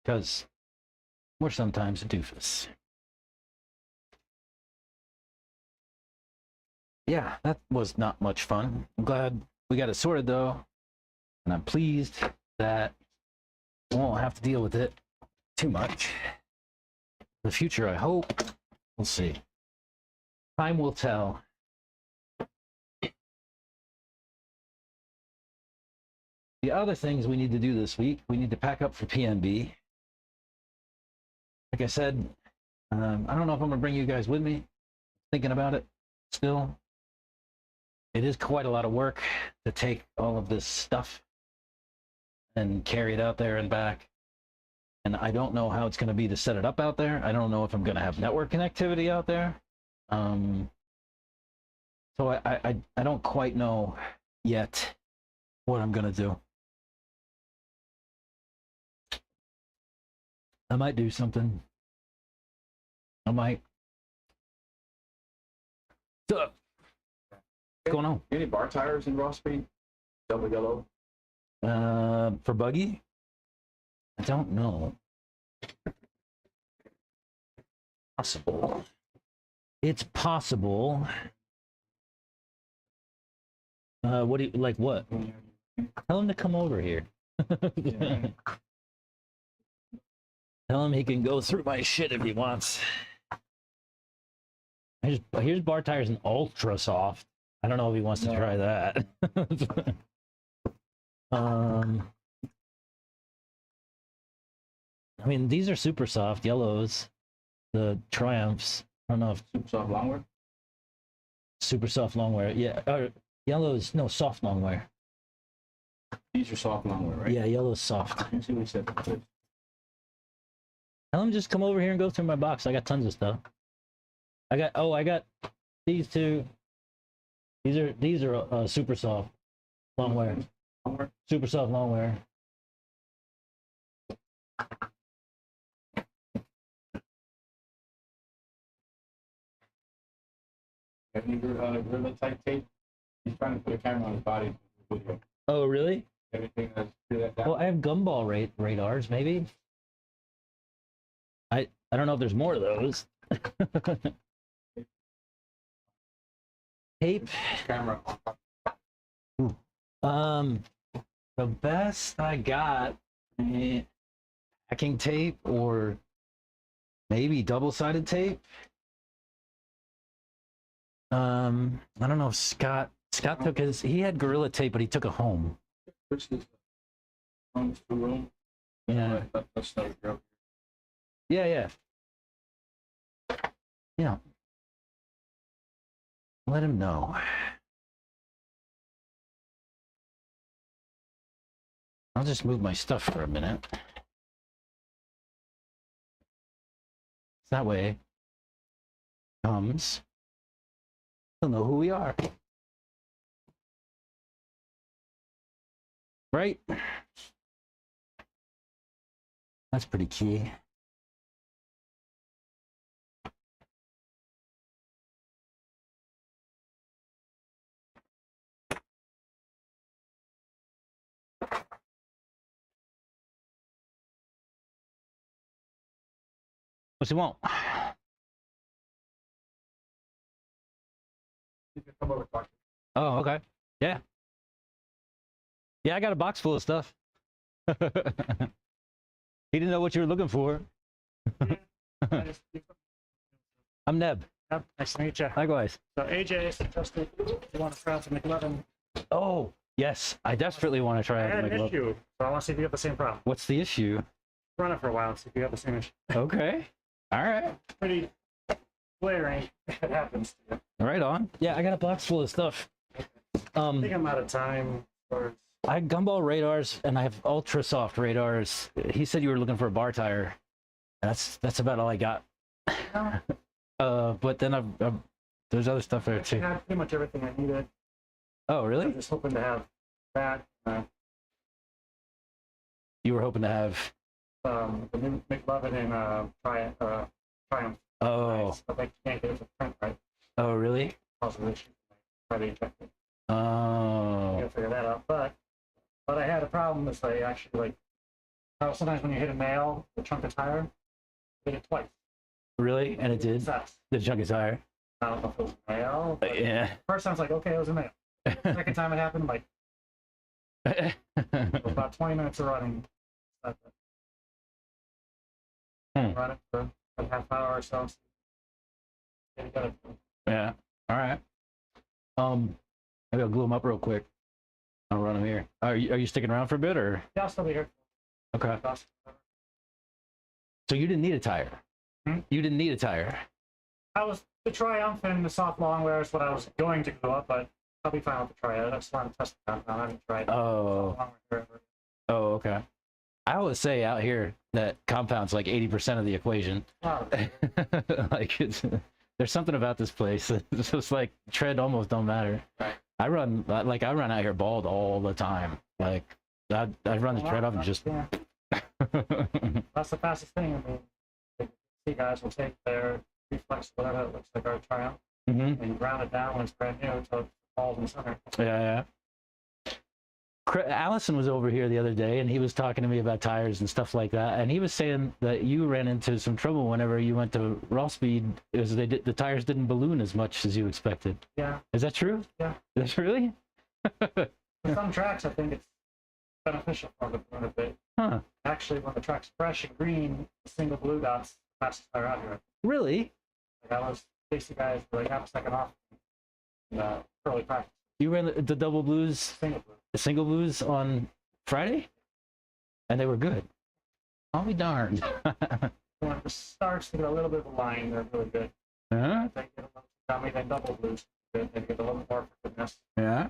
Speaker 1: Because we're sometimes a doofus. Yeah, that was not much fun. I'm glad we got it sorted though, and I'm pleased that I won't have to deal with it too much. The future, I hope. We'll see. Time will tell. The other things we need to do this week, we need to pack up for PNB. Like I said, I don't know if I'm gonna bring you guys with me. Thinking about it still. It is quite a lot of work to take all of this stuff and carry it out there and back. And I don't know how it's going to be to set it up out there. I don't know if I'm going to have network connectivity out there. So I don't quite know yet what I'm going to do. I might do something. I might. What's going on?
Speaker 2: Any bar tires in Raw Speed? Double yellow?
Speaker 1: For buggy? I don't know. Possible. It's possible. What do you like? What? Tell him to come over here. Tell him he can go through my shit if he wants. Here's bar tires in ultra soft. I don't know if he wants to try that. I mean, these are super soft yellows. The Triumphs. I don't know if
Speaker 2: Super soft longwear?
Speaker 1: super soft longwear. Yeah, yellows. No, soft longwear.
Speaker 2: These are soft longwear, right?
Speaker 1: Yeah, yellow's soft.
Speaker 2: Let's see what he said.
Speaker 1: Tell him just come over here and go through my box. I got tons of stuff. I got these two. These are super soft longwear.
Speaker 2: Longwear?
Speaker 1: Super soft longwear.
Speaker 2: Have you gorilla type tape? He's trying to put a camera on his body. Video.
Speaker 1: Oh, really?
Speaker 2: Everything that's do that down.
Speaker 1: Well, I have gumball radars, maybe. I don't know if there's more of those. Tape.
Speaker 2: Camera.
Speaker 1: The best I got, packing tape or maybe double-sided tape. I don't know if Scott took his. He had Gorilla Tape, but he took it home.
Speaker 2: Which is room to room.
Speaker 1: Yeah.
Speaker 2: That's not a joke.
Speaker 1: Yeah. Let him know. I'll just move my stuff for a minute. That way, comes. He'll know who we are. Right? That's pretty key. What's he want?
Speaker 2: You can come over and talk to
Speaker 1: Oh, okay. Yeah. Yeah, I got a box full of stuff. He didn't know what you were looking for. I'm Neb.
Speaker 5: Yep, nice to meet you.
Speaker 1: Likewise.
Speaker 5: So AJ suggested you want to try out the McLovin.
Speaker 1: Oh, yes. I desperately want to try
Speaker 5: I
Speaker 1: out
Speaker 5: had
Speaker 1: the
Speaker 5: an
Speaker 1: McLovin.
Speaker 5: issue, so I want to see if you have the same problem.
Speaker 1: What's the issue?
Speaker 5: Run it for a while and see if you have the same issue.
Speaker 1: Okay. All right.
Speaker 5: Pretty glaring if it happens to you.
Speaker 1: Right on. Yeah, I got a box full of stuff.
Speaker 5: I think I'm out of time as far as
Speaker 1: I have gumball radars and I have ultra soft radars. He said you were looking for a bar tire. That's about all I got. But then there's other stuff there
Speaker 5: I
Speaker 1: too.
Speaker 5: had pretty much everything I needed.
Speaker 1: Oh,
Speaker 5: I
Speaker 1: really?
Speaker 5: was just hoping to have that.
Speaker 1: You were hoping to have?
Speaker 5: The new McLovin and Triumph.
Speaker 1: Oh,
Speaker 5: Nice, but they can't get it to print right.
Speaker 1: oh, really?
Speaker 5: Cause of issue. Try to eject it.
Speaker 1: Oh,
Speaker 5: Gotta figure that out. But I had a problem is I actually like how sometimes when you hit a nail, the chunk of tire, hit it twice.
Speaker 1: really? And it did.
Speaker 5: Sucks.
Speaker 1: The chunk is higher.
Speaker 5: I don't know if it was a nail. But
Speaker 1: Yeah.
Speaker 5: first time I was like, okay, it was a nail. Second time it happened, like about 20 minutes of running. Run it for a half hour or so.
Speaker 1: Yeah. All right. Maybe I'll glue them up real quick. I'll run them here. Are you sticking around for a bit or?
Speaker 5: Yeah, I'll still be here.
Speaker 1: Okay. So you didn't need a tire.
Speaker 5: Hmm?
Speaker 1: You didn't need a tire.
Speaker 5: I was the Triumph and the soft long wear is what I was going to glue up, but I'll be fine with the Triumph. I just want to test the compound. I haven't tried.
Speaker 1: Oh.
Speaker 5: Soft long wear forever.
Speaker 1: Oh, okay. I always say out here that compound's like 80% of the equation.
Speaker 5: Wow.
Speaker 1: Like there's something about this place. It's just like tread almost don't matter.
Speaker 5: Right.
Speaker 1: I run out here bald all the time. Like I run the tread up and just.
Speaker 5: Yeah. That's the fastest thing. I mean, see guys will take their reflex, whatever it looks like our Triumph,
Speaker 1: Mhm.
Speaker 5: and round it down when it's brand new until it falls in the center.
Speaker 1: Yeah. Allison was over here the other day and he was talking to me about tires and stuff like that, and he was saying that you ran into some trouble whenever you went to Raw Speed because the tires didn't balloon as much as you expected.
Speaker 5: Yeah.
Speaker 1: Is that true?
Speaker 5: Yeah.
Speaker 1: That's really?
Speaker 5: For some tracks, I think it's beneficial for them to balloon a bit.
Speaker 1: Huh.
Speaker 5: Actually, when the track's fresh and green, the single blue dot's the fastest tire out here.
Speaker 1: Really?
Speaker 5: Like I was chasing guys for like half a second off in early practice.
Speaker 1: You ran the double blues,
Speaker 5: Single blue.
Speaker 1: the single blues on Friday, and they were good. I'll be darned.
Speaker 5: When it starts to get a little bit of a line, they're really good.
Speaker 1: Huh?
Speaker 5: If they get a little dummy, then double blues. They get a little more for goodness.
Speaker 1: Yeah.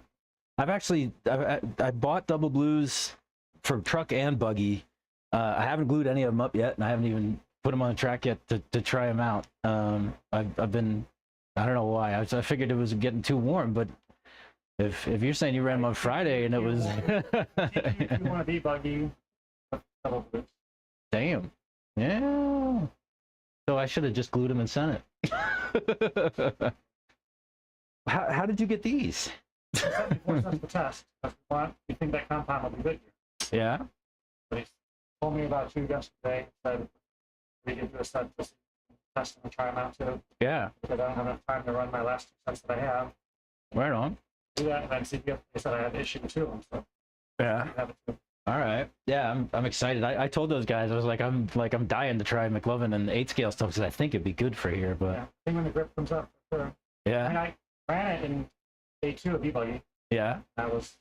Speaker 1: I bought double blues for truck and buggy. I haven't glued any of them up yet, and I haven't even put them on the track yet to try them out. I've been, I don't know why. I figured it was getting too warm, but if you're saying you ran them on Friday and it was,
Speaker 5: If you want to be buggy, double blues.
Speaker 1: damn, yeah. So I should have just glued them and sent it. How did you get these?
Speaker 5: Before that's the test. We think that compound will be good here.
Speaker 1: Yeah.
Speaker 5: But he told me about you yesterday. Said we could do a set to test and try them out too.
Speaker 1: Yeah.
Speaker 5: Because I don't have enough time to run my last two sets that I have.
Speaker 1: Right on.
Speaker 5: Do that and then see if they said I had issue with two of them. So
Speaker 1: Yeah.
Speaker 5: you have it too.
Speaker 1: All right. Yeah, I'm excited. I told those guys I was like I'm dying to try McLovin and 8-scale stuff because I think it'd be good for here. But
Speaker 5: Yeah. I think when the grip comes up, for sure. I mean,
Speaker 1: yeah,
Speaker 5: I ran it in A2 of buggy.
Speaker 1: yeah,
Speaker 5: I was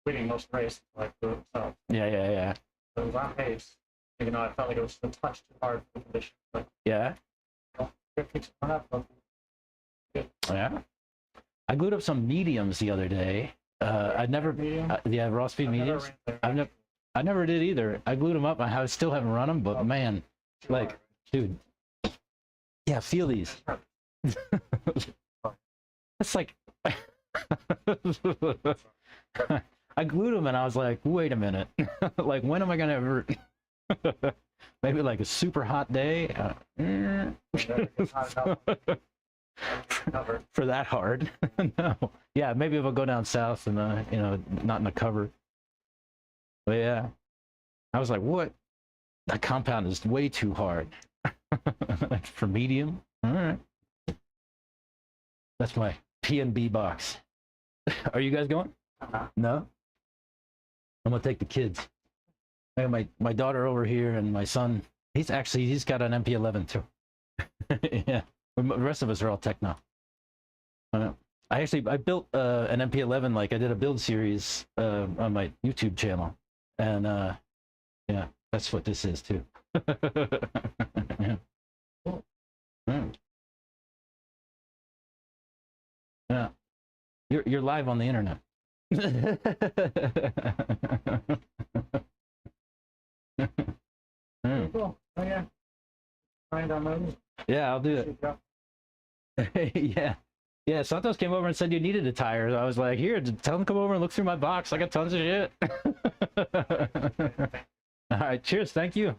Speaker 5: winning most of the race. Like so
Speaker 1: yeah.
Speaker 5: it was on pace. Even though I felt like it was a touch too hard for the condition. Like
Speaker 1: Yeah.
Speaker 5: grip keeps going up. But
Speaker 1: Yeah. I glued up some mediums the other day. I'd never,
Speaker 5: medium.
Speaker 1: yeah, Raw Speed
Speaker 5: I've never
Speaker 1: mediums.
Speaker 5: ran there.
Speaker 1: I never did either. I glued them up. I still haven't run them, but man,
Speaker 5: Too
Speaker 1: like, dude, yeah, feel these. It's like, I glued them and I was like, wait a minute, like, when am I gonna ever? Maybe like a super hot day.
Speaker 5: Covered.
Speaker 1: For that hard. No. Yeah, maybe if I go down south and not in the cover. But yeah. I was like, what? That compound is way too hard. For medium. Alright. That's my PNB box. Are you guys going? No? I'm gonna take the kids. I got my daughter over here and my son. He's got an MP11 too. Yeah. The rest of us are all tech now. I built an MP11, like I did a build series on my YouTube channel, and yeah, that's what this is too. Yeah. Cool. Yeah. You're live on the internet. Hmm.
Speaker 5: Cool. Oh yeah. Find on those.
Speaker 1: Yeah, I'll do
Speaker 5: Shoot, yeah.
Speaker 1: it. Yeah. Yeah, Santos came over and said you needed a tire. I was like, here, tell him to come over and look through my box. I got tons of shit. All right, cheers. Thank you.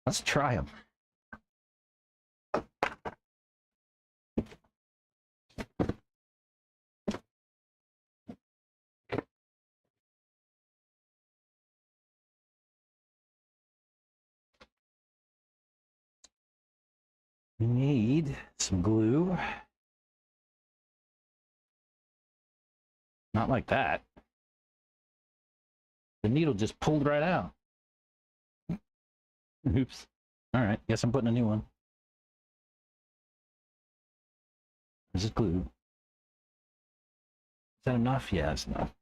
Speaker 1: Let's try them. We need some glue. Not like that. The needle just pulled right out. Oops. All right, guess I'm putting a new one. This is glue. Is that enough? Yeah, it's enough.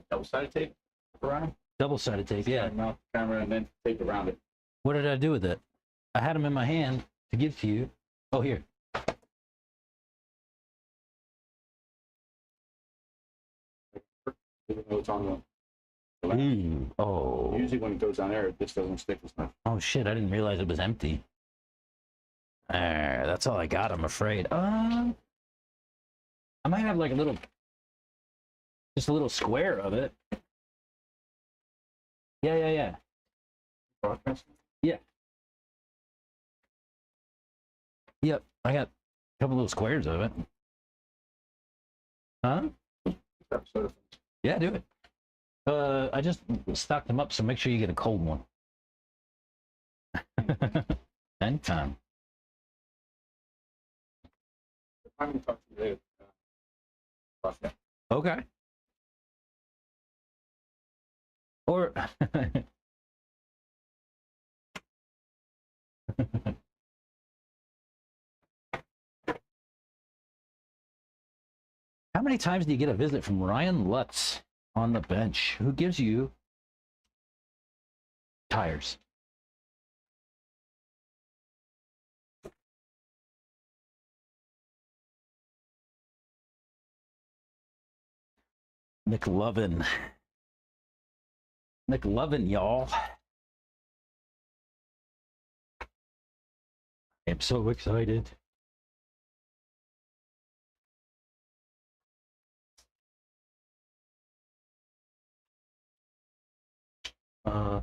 Speaker 2: Double-sided tape around them.
Speaker 1: Double-sided tape, yeah.
Speaker 2: Mount the camera and then tape around it.
Speaker 1: What did I do with it? I had them in my hand to give to you. Oh, here.
Speaker 2: Even though it's on the left.
Speaker 1: Ooh. Oh.
Speaker 2: Usually when it goes on there, it just doesn't stick as much.
Speaker 1: Oh shit! I didn't realize it was empty. That's all I got. I'm afraid. I might have like a little, just a little square of it. Yeah.
Speaker 2: Broadcast?
Speaker 1: Yep. I got a couple little squares of it. Huh?
Speaker 2: Episode.
Speaker 1: Yeah, do it. I just stocked them up, so make sure you get a cold one. Anytime.
Speaker 2: I'm going to talk to you later. Broadcast.
Speaker 1: Okay. Or how many times do you get a visit from Ryan Lutz on the bench, who gives you tires? McLovin, y'all. I'm so excited. Uh,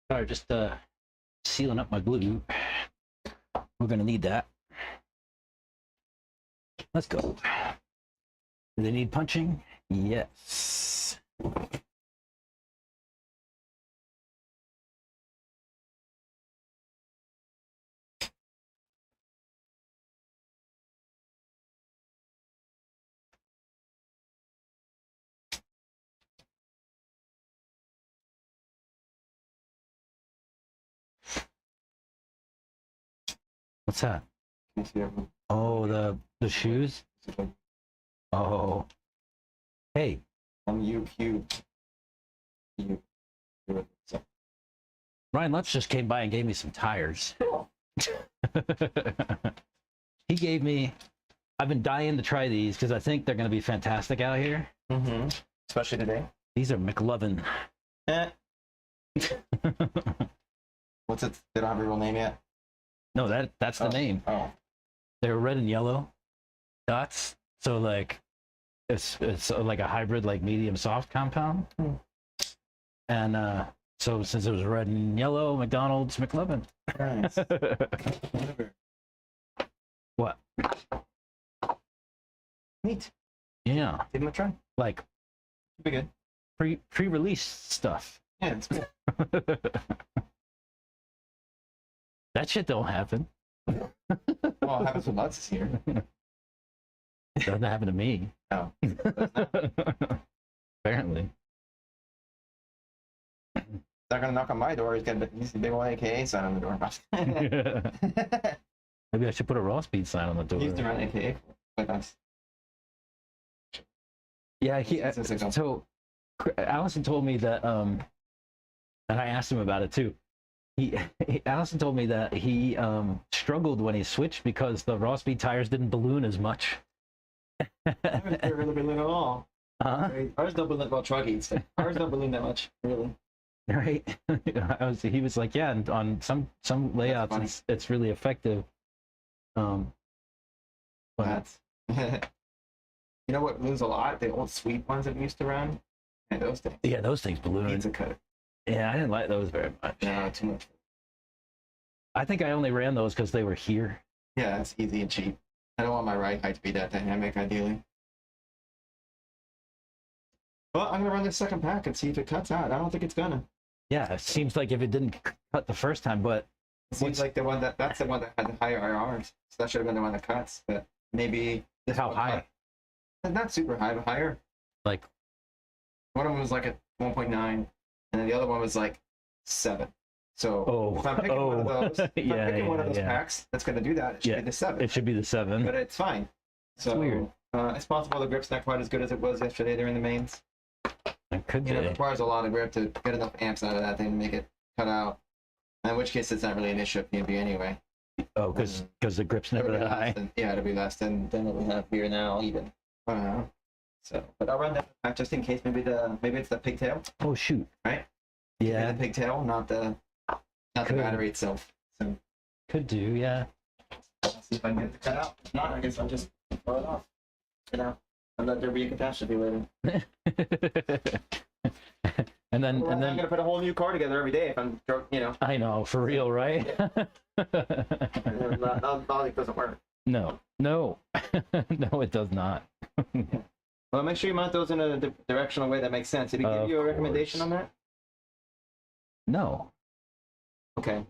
Speaker 1: All right, just sealing up my glue. We're gonna need that. Let's go. Do they need punching? Yes. What's that?
Speaker 3: Can you see everyone?
Speaker 1: Oh, the shoes?
Speaker 3: It's like
Speaker 1: Oh. Hey,
Speaker 3: UQ.
Speaker 1: Ryan Lutz just came by and gave me some tires. He gave me, I've been dying to try these because I think they're going to be fantastic out here.
Speaker 3: Mm-hmm. Especially today.
Speaker 1: These are McLovin.
Speaker 3: What's it? They don't have a real name yet?
Speaker 1: No, that's the name.
Speaker 3: Oh.
Speaker 1: They're red and yellow dots. So like it's like a hybrid, like medium soft compound. And so since it was red and yellow, McDonald's McLovin.
Speaker 3: Nice. Whatever.
Speaker 1: What?
Speaker 3: Neat.
Speaker 1: Yeah.
Speaker 3: Give them a try.
Speaker 1: Like
Speaker 3: Be good.
Speaker 1: Pre-release stuff.
Speaker 3: Yeah, it's cool.
Speaker 1: That shit don't happen.
Speaker 3: Well, it happens when Lutz is here.
Speaker 1: Doesn't happen to me.
Speaker 3: No.
Speaker 1: Apparently.
Speaker 3: Not gonna knock on my door. He's got a big old AKA sign on the door.
Speaker 1: Maybe I should put a Raw Speed sign on the door.
Speaker 3: He used to run AKA with us.
Speaker 1: Yeah,
Speaker 3: It's
Speaker 1: so Allison told me that and I asked him about it too. Allison told me that he struggled when he switched because the Raw Speed tires didn't balloon as much.
Speaker 3: They really balloon at all. Ours don't balloon, well, truggies. Ours don't balloon that much, really.
Speaker 1: Right? He was like, yeah, and on some layouts it's really effective. But
Speaker 3: That's you know what balloons a lot? The old sweep ones that we used to run. And those things.
Speaker 1: yeah, those things balloon.
Speaker 3: Pizza cutter.
Speaker 1: Yeah, I didn't like those very much.
Speaker 3: No, too much.
Speaker 1: I think I only ran those because they were here.
Speaker 3: Yeah, it's easy and cheap. I don't want my ride height to be that dynamic, ideally. But I'm gonna run this second pack and see if it cuts out. I don't think it's gonna.
Speaker 1: Yeah, it seems like if it didn't cut the first time, but
Speaker 3: It seems like that's the one that had the higher IRs. So that should have been the one that cuts. But maybe this
Speaker 1: how
Speaker 3: one
Speaker 1: high?
Speaker 3: cut. Not super high, but higher.
Speaker 1: Like,
Speaker 3: One of them was like a 1.9, and then the other one was like 7. So if I'm picking one of those, one of those packs that's going to do that, it should be the 7.
Speaker 1: It should be the 7.
Speaker 3: But it's fine. So
Speaker 1: It's weird.
Speaker 3: It's possible the grip's not quite as good as it was yesterday during the mains.
Speaker 1: It could be.
Speaker 3: It requires a lot of grip to get enough amps out of that thing to make it cut out. In which case, it's not really an issue at PNB anyway.
Speaker 1: Oh, because the grip's never that high.
Speaker 3: Yeah, it'll be less than what we have here now, even. So, but I'll run that back just in case. Maybe it's the pigtail.
Speaker 1: Oh shoot!
Speaker 3: Right?
Speaker 1: Yeah,
Speaker 3: Maybe the pigtail, not the battery itself. So
Speaker 1: could do. Yeah.
Speaker 3: I'll see if I can get it to cut out. If not, I guess I'll just throw it off. You know, and let there be a catastrophe later.
Speaker 1: and then
Speaker 3: I'm gonna put a whole new car together every day if I'm, you know.
Speaker 1: I know, for real, right?
Speaker 3: That doesn't work.
Speaker 1: No, no, it does not.
Speaker 3: Well, make sure you mount those in a directional way that makes sense. Did he give you a recommendation on that?
Speaker 1: No.
Speaker 3: Okay.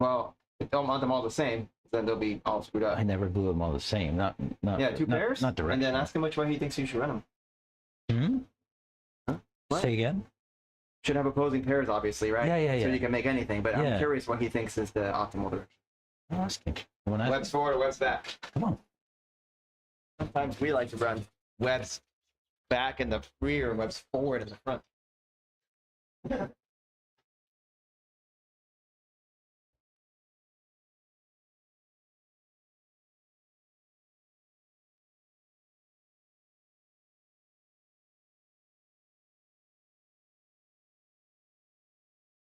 Speaker 3: Well, don't mount them all the same, then they'll be all screwed up.
Speaker 1: I never glue them all the same. Not.
Speaker 3: Yeah, two pairs.
Speaker 1: Not direct.
Speaker 3: And then ask him which way he thinks you should run them.
Speaker 1: Hmm.
Speaker 3: Huh? What?
Speaker 1: Say again.
Speaker 3: Should have opposing pairs, obviously, right?
Speaker 1: Yeah.
Speaker 3: So you can make anything, but
Speaker 1: Yeah.
Speaker 3: I'm curious what he thinks is the optimal direction.
Speaker 1: I'll ask him. When I-
Speaker 3: Webs forward or webs back?
Speaker 1: Come on.
Speaker 3: Sometimes we like to run webs back in the rear and webs forward in the front.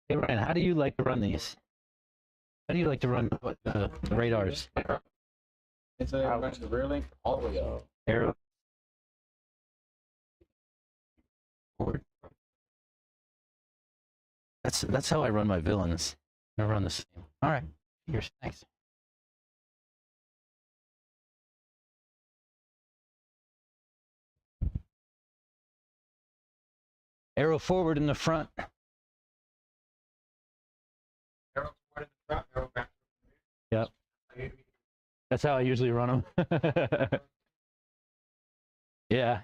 Speaker 1: Hey Ryan, how do you like to run these? How do you like to run the radars?
Speaker 2: It's a bunch of rear link all the way up.
Speaker 1: Arrow. Forward. That's how I run my villains. I run the same. All right. Here's thanks. Arrow forward in the front.
Speaker 2: Arrow forward in the front, arrow back.
Speaker 1: Yep. That's how I usually run them. Yeah.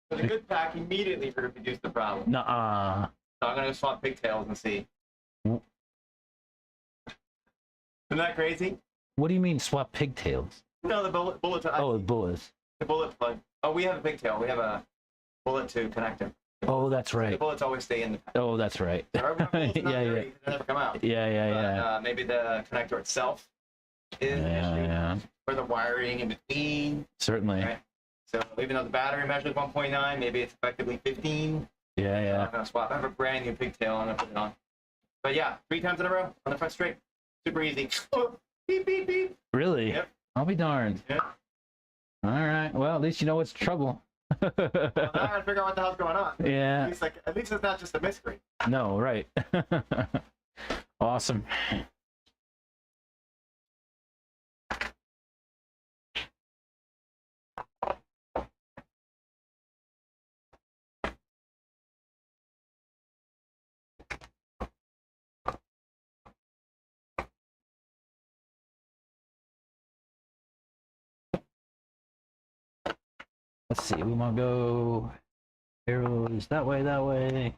Speaker 3: But a good pack immediately reduce the problem.
Speaker 1: Nuh-uh.
Speaker 3: So I'm gonna swap pigtails and see.
Speaker 1: Mm.
Speaker 3: Isn't that crazy?
Speaker 1: What do you mean swap pigtails?
Speaker 3: No, the bullet.
Speaker 1: Oh, bullets.
Speaker 3: The bullet plug. Oh, we have a pigtail. We have a bullet to connect them.
Speaker 1: Oh, that's
Speaker 3: The
Speaker 1: right.
Speaker 3: bullets always stay in the pack.
Speaker 1: Oh, that's right.
Speaker 3: They're not
Speaker 1: Yeah,
Speaker 3: dirty,
Speaker 1: yeah.
Speaker 3: they never come out.
Speaker 1: Yeah, yeah,
Speaker 3: But,
Speaker 1: yeah.
Speaker 3: maybe the connector itself is an issue,
Speaker 1: Yeah,
Speaker 3: or the wiring in between.
Speaker 1: certainly.
Speaker 3: Right. So even though the battery measures 1.9, maybe it's effectively 15.
Speaker 1: Yeah,
Speaker 3: I'm
Speaker 1: yeah.
Speaker 3: gonna swap. I have a brand new pigtail. I'm gonna put it on. But yeah, 3 times in a row on the front straight. Super easy. Beep beep beep.
Speaker 1: Really?
Speaker 3: Yep.
Speaker 1: I'll be darned.
Speaker 3: Yeah.
Speaker 1: All right. Well, at least you know what's trouble.
Speaker 3: Well, now I gotta figure out what the hell's going on.
Speaker 1: Yeah.
Speaker 3: At least it's not just a mystery.
Speaker 1: No, right. Awesome. Let's see. We want to go arrows that way, that way.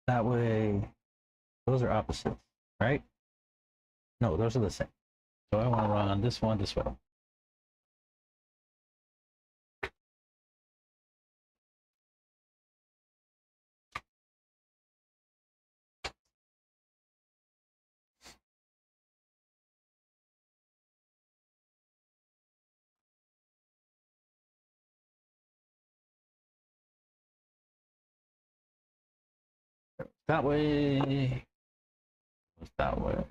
Speaker 1: That way. Those are opposites, right? No, those are the same. So I want to run this one this way. That way. Goes that way.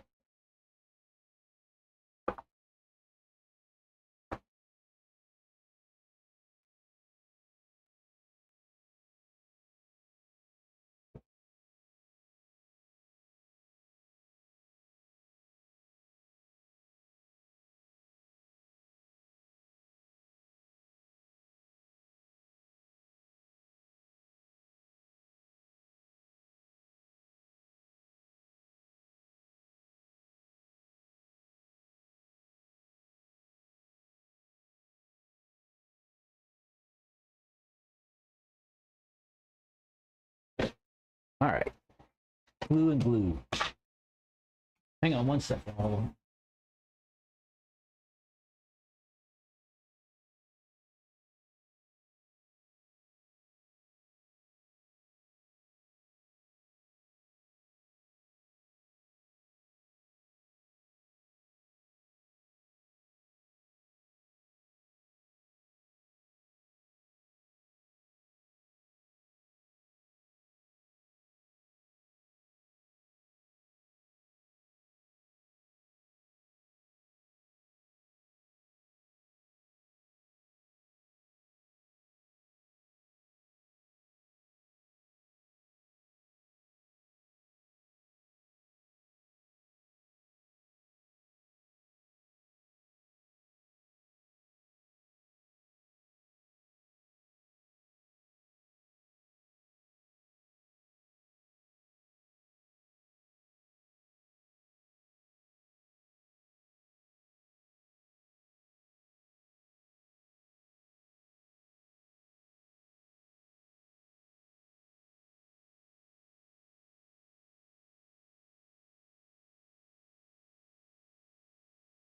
Speaker 1: All right. Glue and glue. Hang on one second.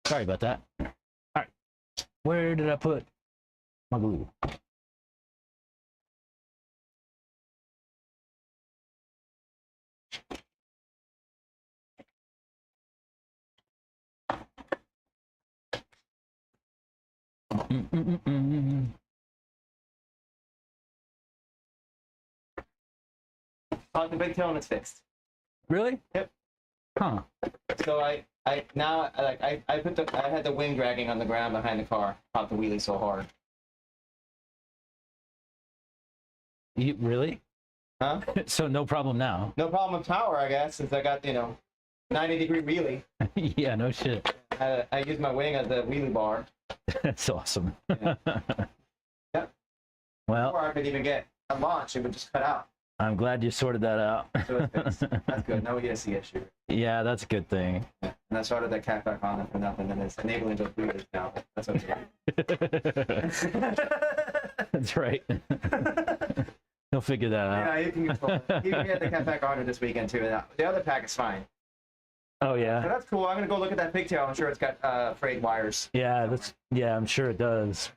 Speaker 1: Sorry about that. All right. Where did I put my glue?
Speaker 3: On the pigtail and it's fixed.
Speaker 1: Really?
Speaker 3: Yep.
Speaker 1: Huh.
Speaker 3: So I had the wing dragging on the ground behind the car, popped the wheelie so hard.
Speaker 1: You really?
Speaker 3: Huh?
Speaker 1: So no problem now.
Speaker 3: No problem with power, I guess, since I got 90-degree wheelie.
Speaker 1: Yeah, no shit.
Speaker 3: I used my wing as the wheelie bar.
Speaker 1: That's awesome.
Speaker 3: Yeah. Yep.
Speaker 1: Well,
Speaker 3: Or I could even get a launch; it would just cut out.
Speaker 1: I'm glad you sorted that out.
Speaker 3: So it's fixed. That's good. Now we get to see issue.
Speaker 1: Yeah, that's a good thing.
Speaker 3: Yeah. and I started that cat back on for nothing, and it's enabling those breathers now. That's okay.
Speaker 1: That's right. He'll figure that out.
Speaker 3: Yeah, you can get the cat back on this weekend too. And the other pack is fine.
Speaker 1: Oh
Speaker 3: So
Speaker 1: yeah.
Speaker 3: that's cool. I'm gonna go look at that pigtail. I'm sure it's got frayed wires.
Speaker 1: Yeah, I'm sure it does.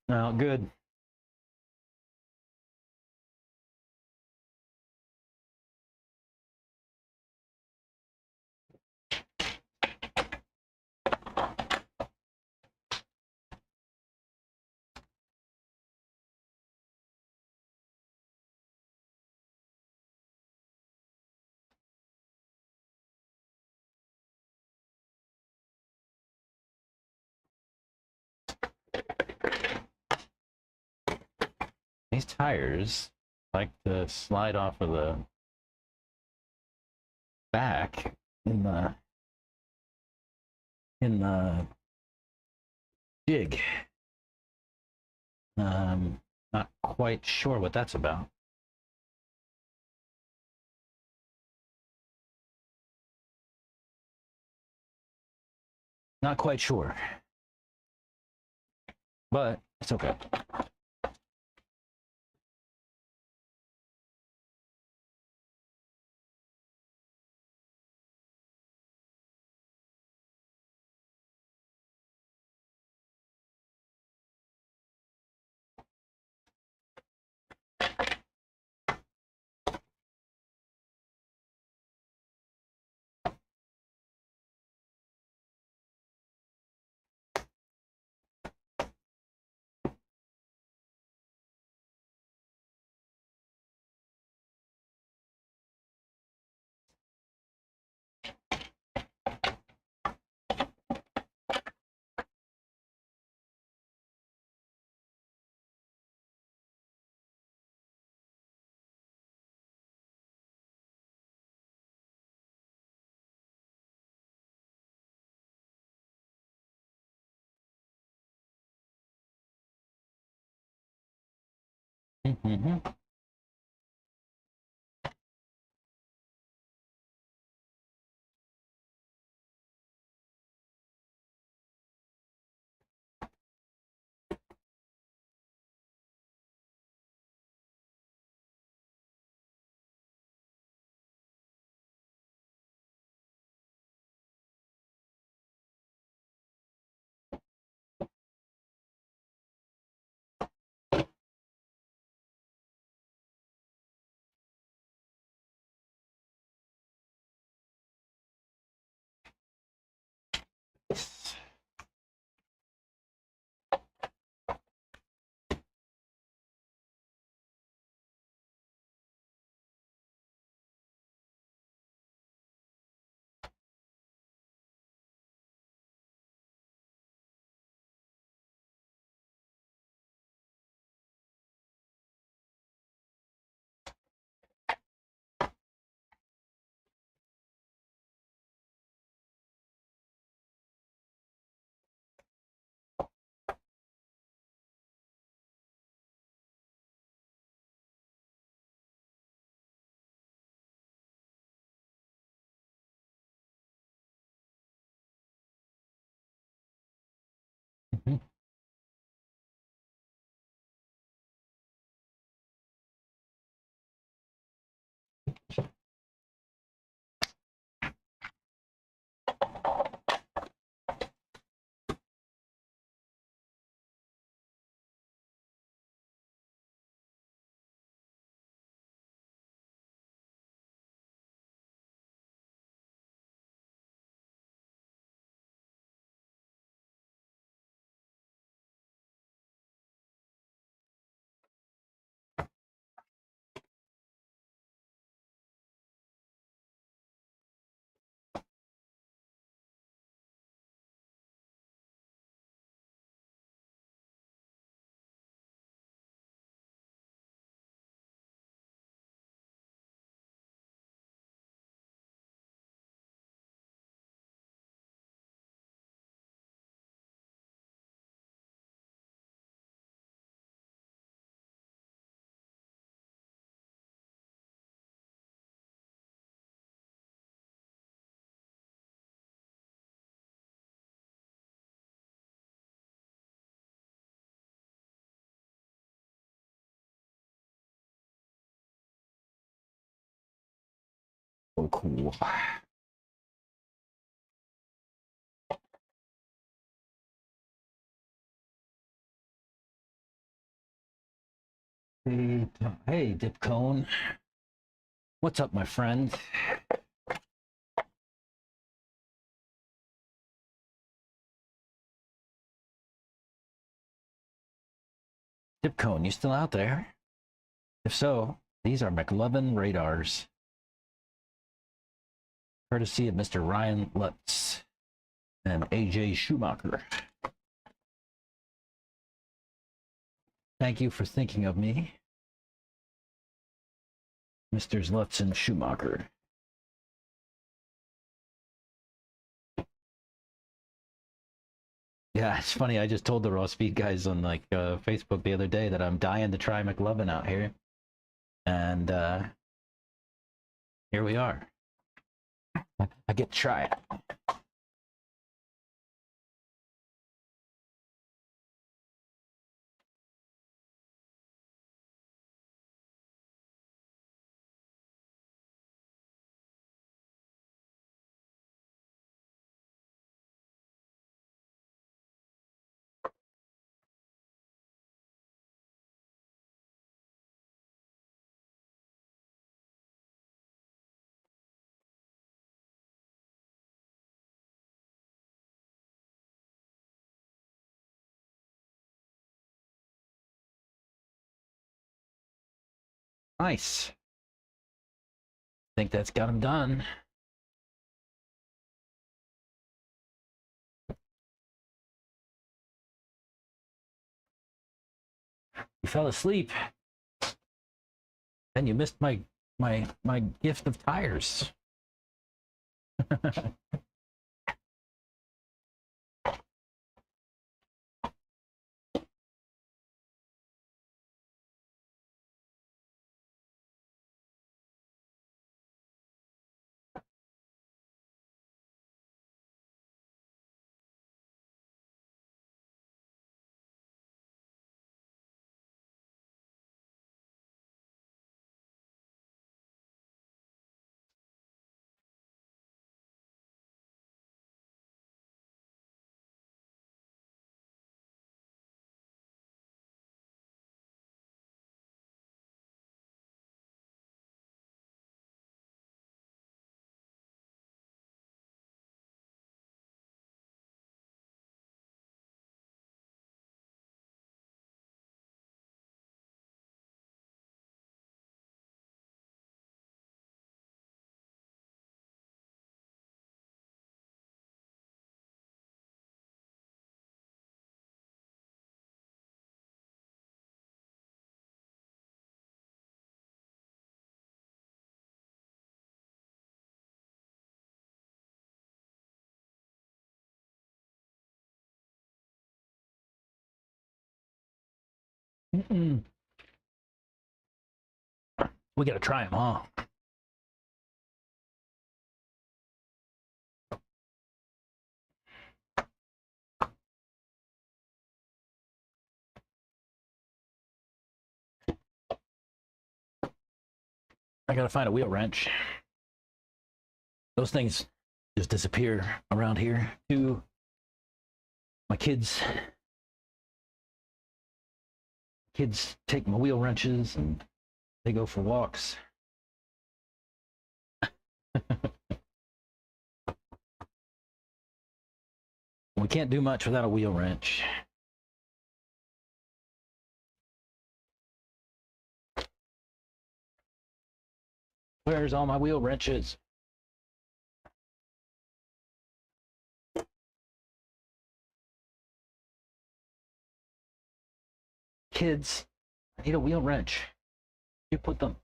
Speaker 1: Oh, good. These tires like to slide off of the back in the jig. Not quite sure what that's about. Not quite sure. But it's okay. Mm-hmm. cool. Hey, Dip Cone. What's up, my friend? Dip Cone, you still out there? If so, these are McLovin Radars. Courtesy of Mr. Ryan Lutz and AJ Schumacher. Thank you for thinking of me, Mr. Lutz and Schumacher. Yeah, it's funny. I just told the Raw Speed guys on like Facebook the other day that I'm dying to try McLovin out here, and here we are. I get to try it. Nice. Think that's got him done. You fell asleep. Then you missed my gift of tires. We gotta try them, huh? I gotta find a wheel wrench. Those things just disappear around here. My kids take my wheel wrenches and they go for walks. We can't do much without a wheel wrench. Where's all my wheel wrenches? Kids, I need a wheel wrench. You put them.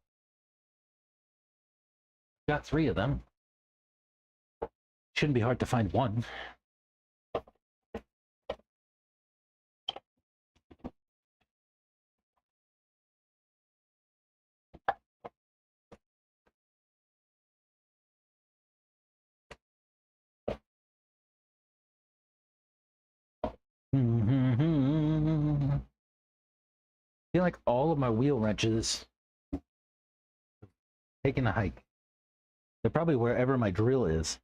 Speaker 1: Got 3 of them. Shouldn't be hard to find one. I feel like all of my wheel wrenches taking a hike. They're probably wherever my drill is.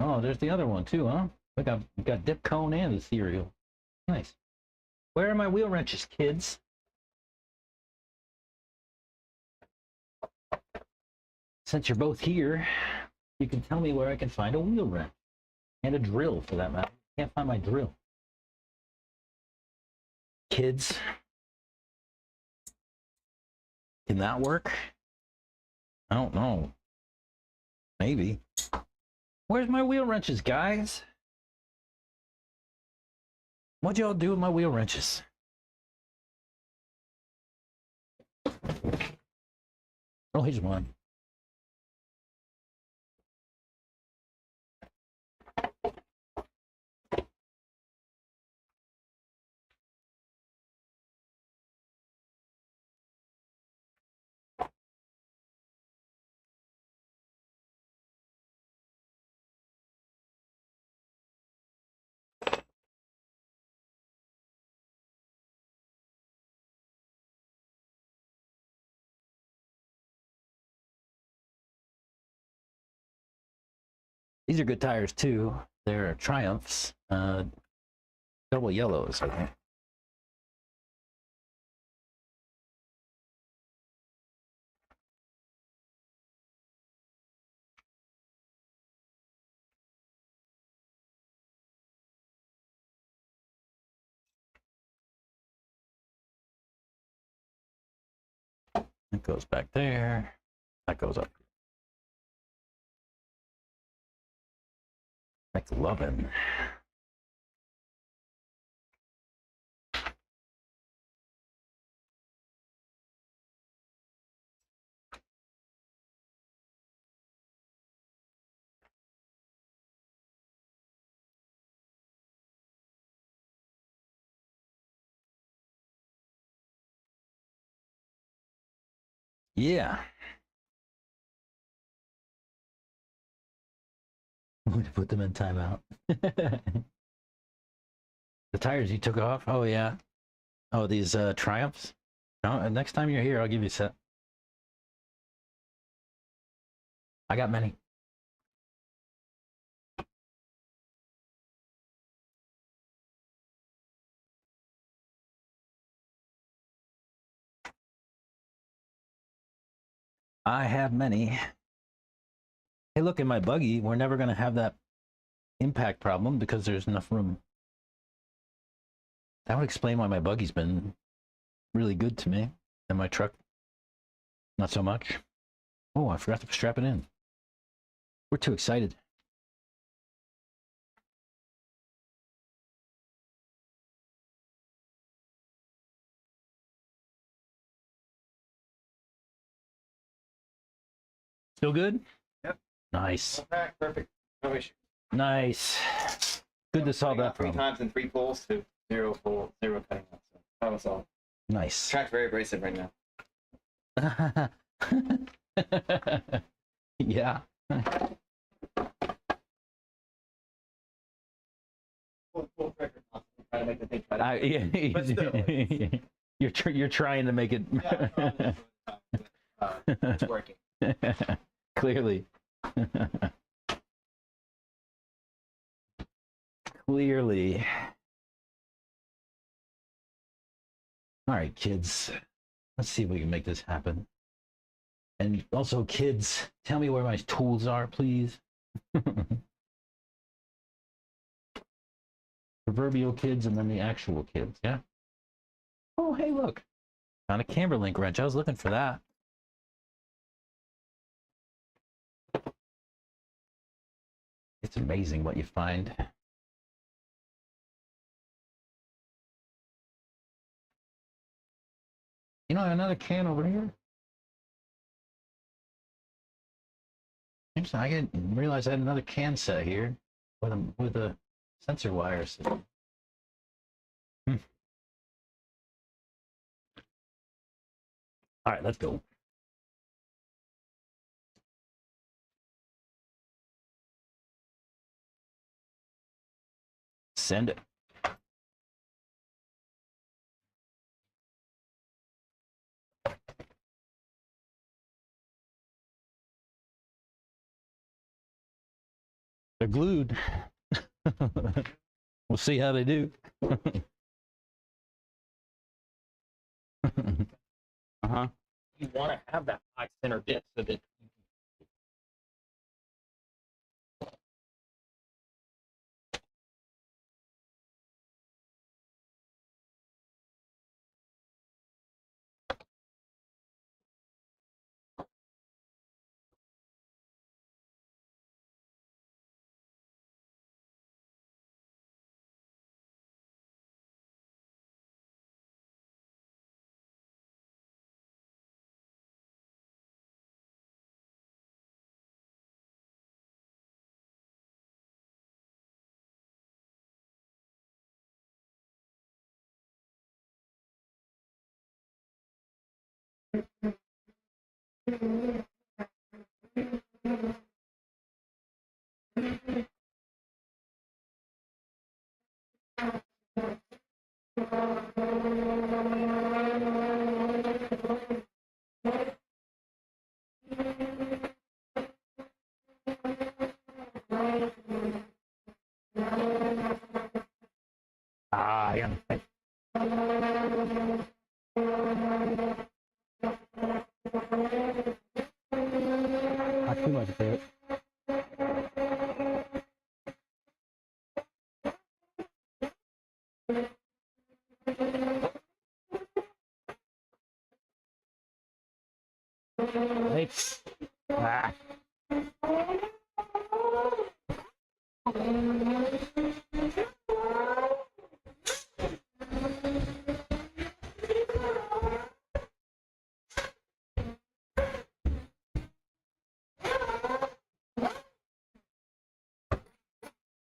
Speaker 1: Oh, there's the other one too, huh? We got dip cone and the cereal. Nice. Where are my wheel wrenches, kids? Since you're both here, you can tell me where I can find a wheel wrench. And a drill, for that matter. Can't find my drill. Kids. Can that work? I don't know. Maybe. Where's my wheel wrenches, guys? What'd y'all do with my wheel wrenches? Oh, here's one. These are good tires too. They're Triumphs. Double yellows, I think. It goes back there. That goes up. McLovin. Yeah. I'm going to put them in timeout. The tires you took off? Oh, yeah. Oh, these Triumphs? No, next time you're here, I'll give you a set. I got many. I have many. Hey, look, in my buggy, we're never going to have that impact problem because there's enough room. That would explain why my buggy's been really good to me, and my truck, not so much. Oh, I forgot to strap it in. We're too excited. Still good?
Speaker 3: Yep.
Speaker 1: Nice.
Speaker 3: Okay, perfect. No issue.
Speaker 1: Nice. Good to solve that
Speaker 3: Three
Speaker 1: problem.
Speaker 3: times in 3 pulls to 0 pull, 0 cutting out. So that was all.
Speaker 1: Nice.
Speaker 3: Track's very abrasive right now.
Speaker 1: Yeah.
Speaker 3: Full tracker, try to make the thing cut.
Speaker 1: Yeah.
Speaker 3: But still,
Speaker 1: You're trying to make it.
Speaker 3: yeah, it's working.
Speaker 1: Clearly. Clearly. All right, kids. Let's see if we can make this happen. And also, kids, tell me where my tools are, please. Proverbial kids and then the actual kids, yeah? Oh, hey, look. Found a camber link wrench. I was looking for that. It's amazing what you find. You know, another can over here. I didn't realize I had another can set here with a sensor wire system. All right, let's go. Send it. They're glued. We'll see how they do. Uh-huh.
Speaker 6: You want to have that high center bit so that
Speaker 1: Ah, yeah. Not too much there. Thanks. Ah.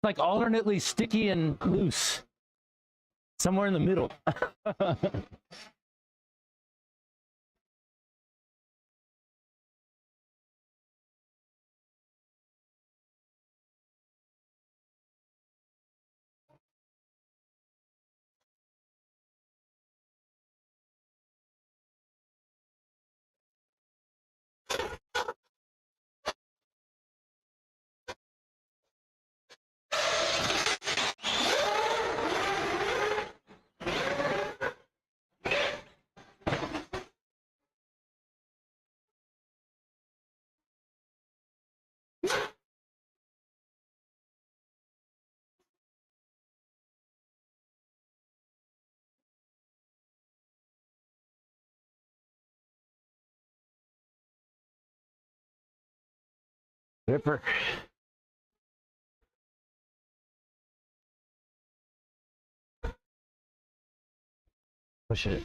Speaker 1: Like alternately sticky and loose. Somewhere in the middle. Ripper. Push it.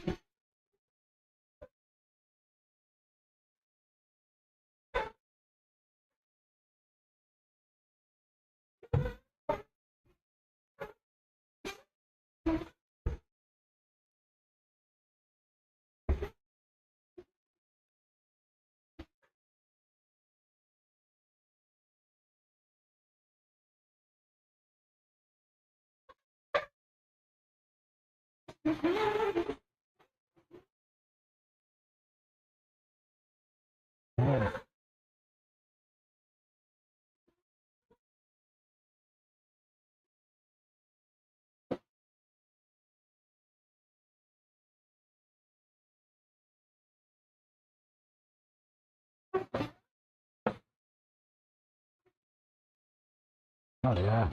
Speaker 1: Yeah. Oh yeah.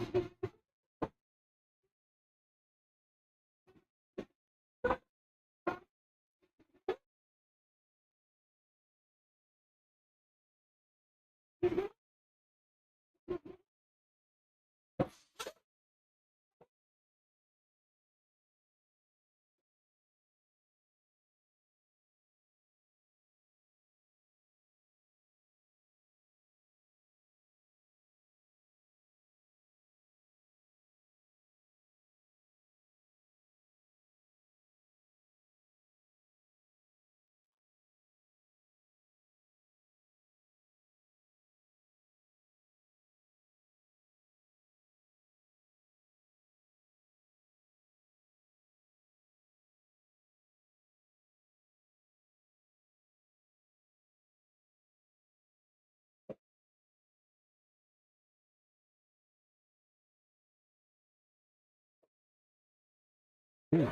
Speaker 1: They're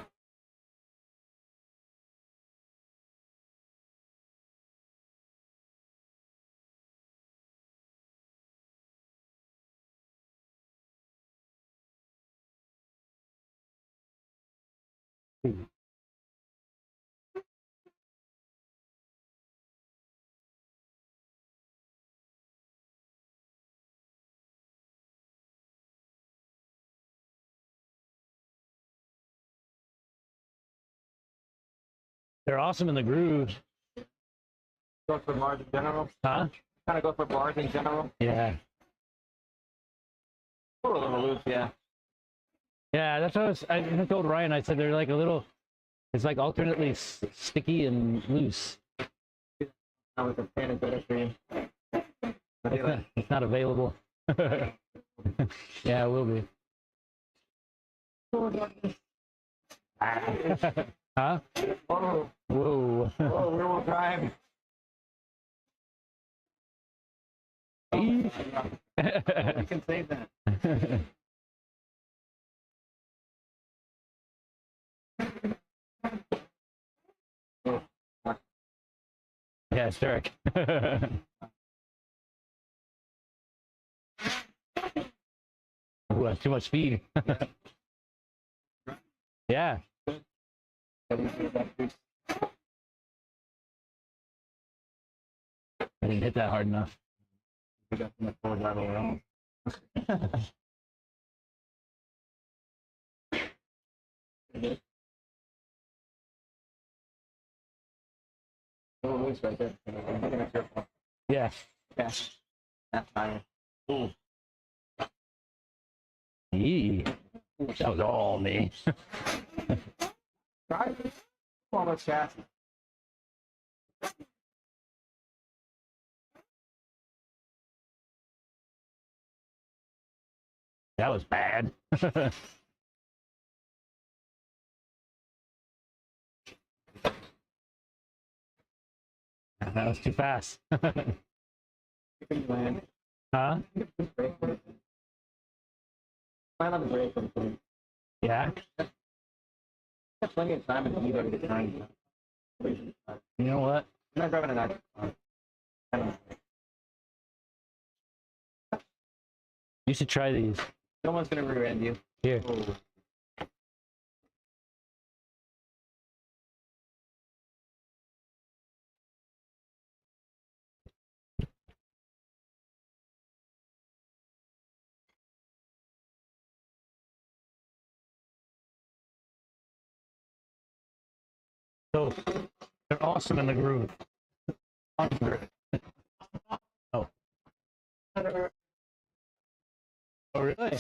Speaker 1: awesome in the groove.
Speaker 6: Go for bars in general.
Speaker 1: Huh?
Speaker 6: Kind of go for bars in general.
Speaker 1: Yeah.
Speaker 6: A little loose, yeah.
Speaker 1: Yeah, that's what I told Ryan. I said they're like a little, it's like alternately sticky and loose.
Speaker 6: Now with the pan is better for you.
Speaker 1: It's not available. Yeah, it will be. Huh?
Speaker 6: Oh,
Speaker 1: Whoa.
Speaker 6: oh, rear-wheel drive.
Speaker 1: You
Speaker 6: You can save that.
Speaker 1: Yeah, it's Derek. Ooh, that's too much speed. Yeah. I didn't hit that hard enough.
Speaker 6: We got some forward drive around. A little loose right there. I think that's your fault.
Speaker 1: Yeah.
Speaker 6: Yeah. That's fine.
Speaker 1: Yee. That was all me.
Speaker 6: Drive. Almost chassis.
Speaker 1: That was bad. That was too fast.
Speaker 6: You can land.
Speaker 1: Huh?
Speaker 6: Just brake for it. Plan on the brake for it.
Speaker 1: Yeah.
Speaker 6: Got plenty of time and heat every time.
Speaker 1: You know what?
Speaker 6: I'm not driving an actual car. I don't know.
Speaker 1: You should try these.
Speaker 6: Someone's gonna rear end you.
Speaker 1: Here.
Speaker 6: Oh.
Speaker 1: So they're awesome in the groove. Oh. Oh, really?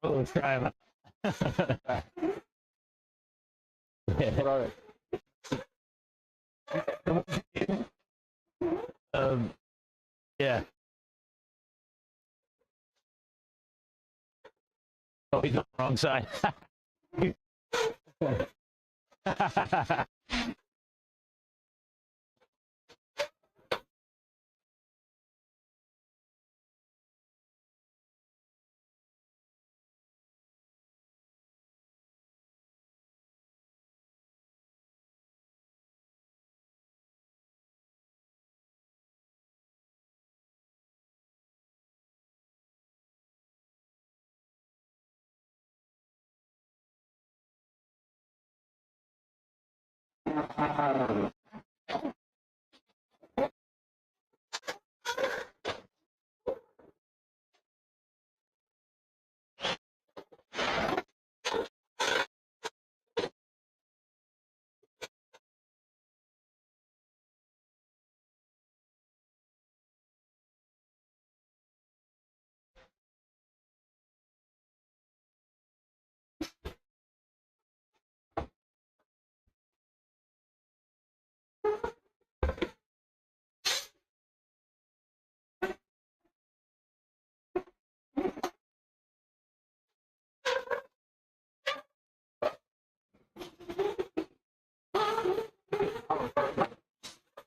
Speaker 1: Oh, let's try them.
Speaker 6: What are they?
Speaker 1: Yeah. Oh, he's on the wrong side.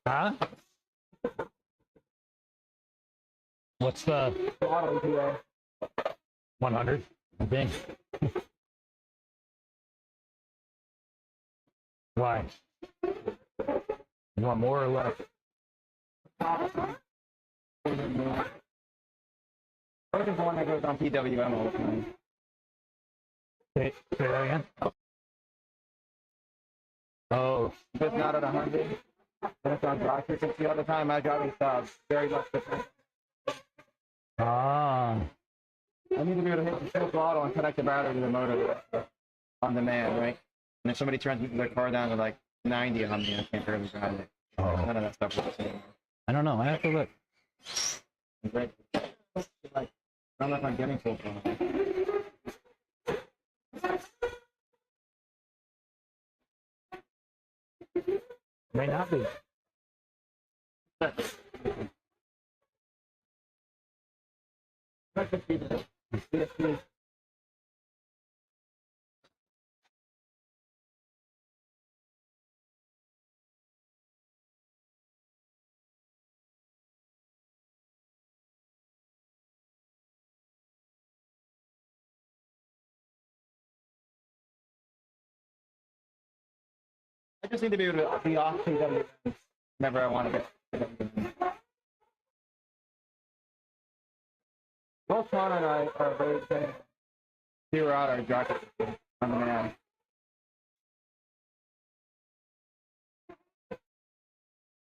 Speaker 1: Huh? What's the
Speaker 6: Throttle today.
Speaker 1: 100? I think. Why? You want more or less?
Speaker 6: First is the one that goes on PWM all the time.
Speaker 1: Say that again? Oh,
Speaker 6: If it's not at 100, then it's on drive frequency all the time. My driving style is very much different.
Speaker 1: ah.
Speaker 6: I need to be able to hit the full throttle and connect the battery to the motor on demand, right? And if somebody turns their car down to like 90 on me, I can't barely drive it.
Speaker 1: Oh.
Speaker 6: None of that stuff works anymore.
Speaker 1: I don't know. I have to look.
Speaker 6: Great. Like, I don't know if I'm getting full throttle.
Speaker 1: May not be.
Speaker 6: I just need to be able to be off PWM whenever I want to get PWM. Both Connor and I are very excited to zero out our jacket on demand.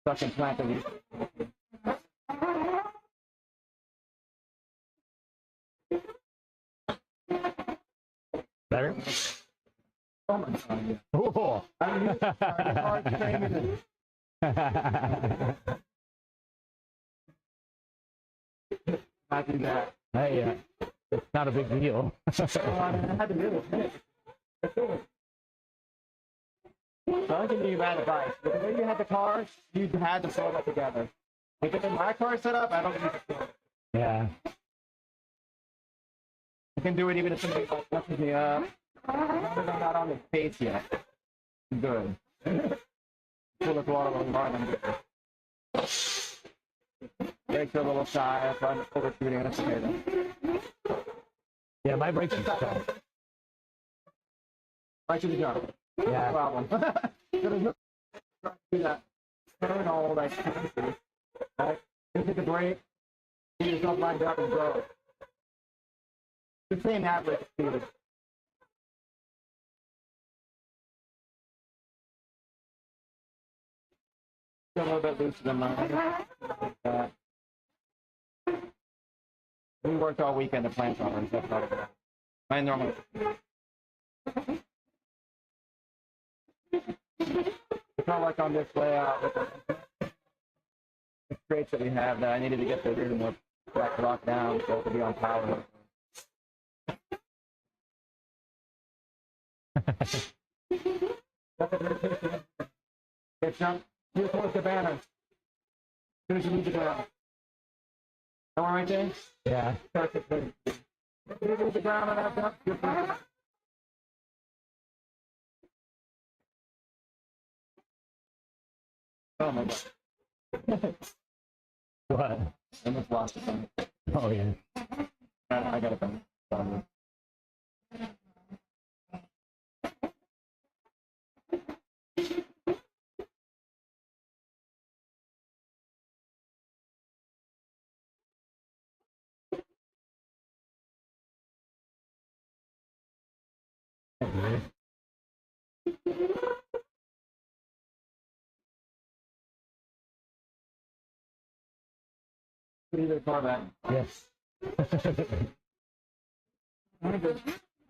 Speaker 6: Second plant of these.
Speaker 1: Better?
Speaker 6: Oh my god.
Speaker 1: Oh.
Speaker 6: I mean, hard training. Not do that.
Speaker 1: Hey, it's not a big deal.
Speaker 6: Well, I mean, I had to do it. So I'll give you bad advice. But the way you had the car, you had to sew it together. Because in my car set up, I don't need to sew it.
Speaker 1: Yeah.
Speaker 6: I can do it even if somebody messes me up. As long as I'm not on the face yet. I'm good. Pull the throttle on I'm good. Brakes are a little shy if I'm overshooting on a potato.
Speaker 1: Yeah, my brakes are stuck.
Speaker 6: Right to the jump. No
Speaker 1: Yeah.
Speaker 6: problem. So there's no do that. Turn all like right? Just hit the brake, get yourself lined up and go. The same average speed. Still a little bit looser than mine. We worked all weekend to plant covers. That's not bad. Mine normally. It's not like on this layout with the crates that we have that I needed to get the rear more back rock down so it could be on power. That's a great picture. Get jump. Here towards the banner. As soon as you leave the ground. That one right there?
Speaker 1: Yeah.
Speaker 6: Perfect. You leave the ground and that jump. You're perfect. Oh my god.
Speaker 1: What?
Speaker 6: I almost lost it.
Speaker 1: Oh, yeah.
Speaker 6: I got it done. Either Corvette.
Speaker 1: Yes.
Speaker 6: I'm good.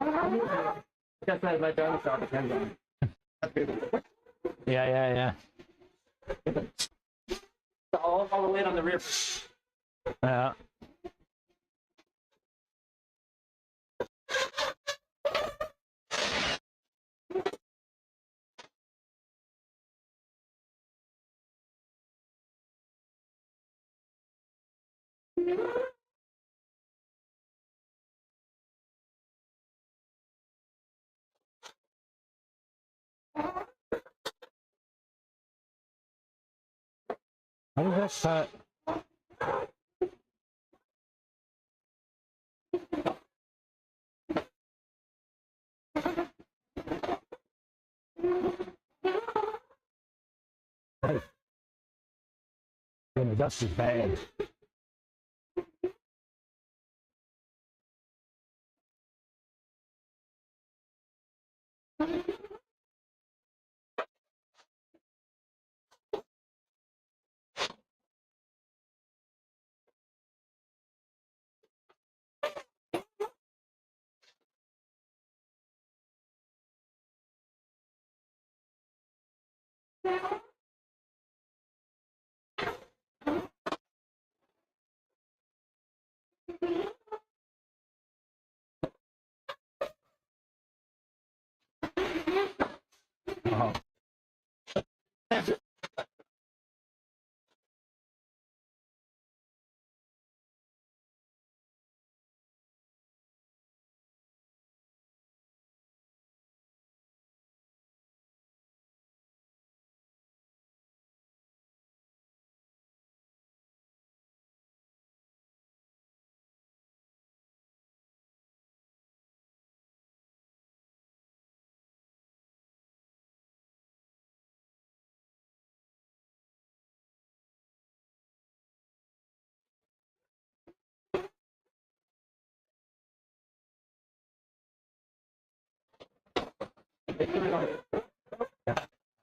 Speaker 6: I guess I my driving style depends on it.
Speaker 1: Yeah.
Speaker 6: All the weight on the rear.
Speaker 1: Yeah. How does that when the dust is bad? Oh.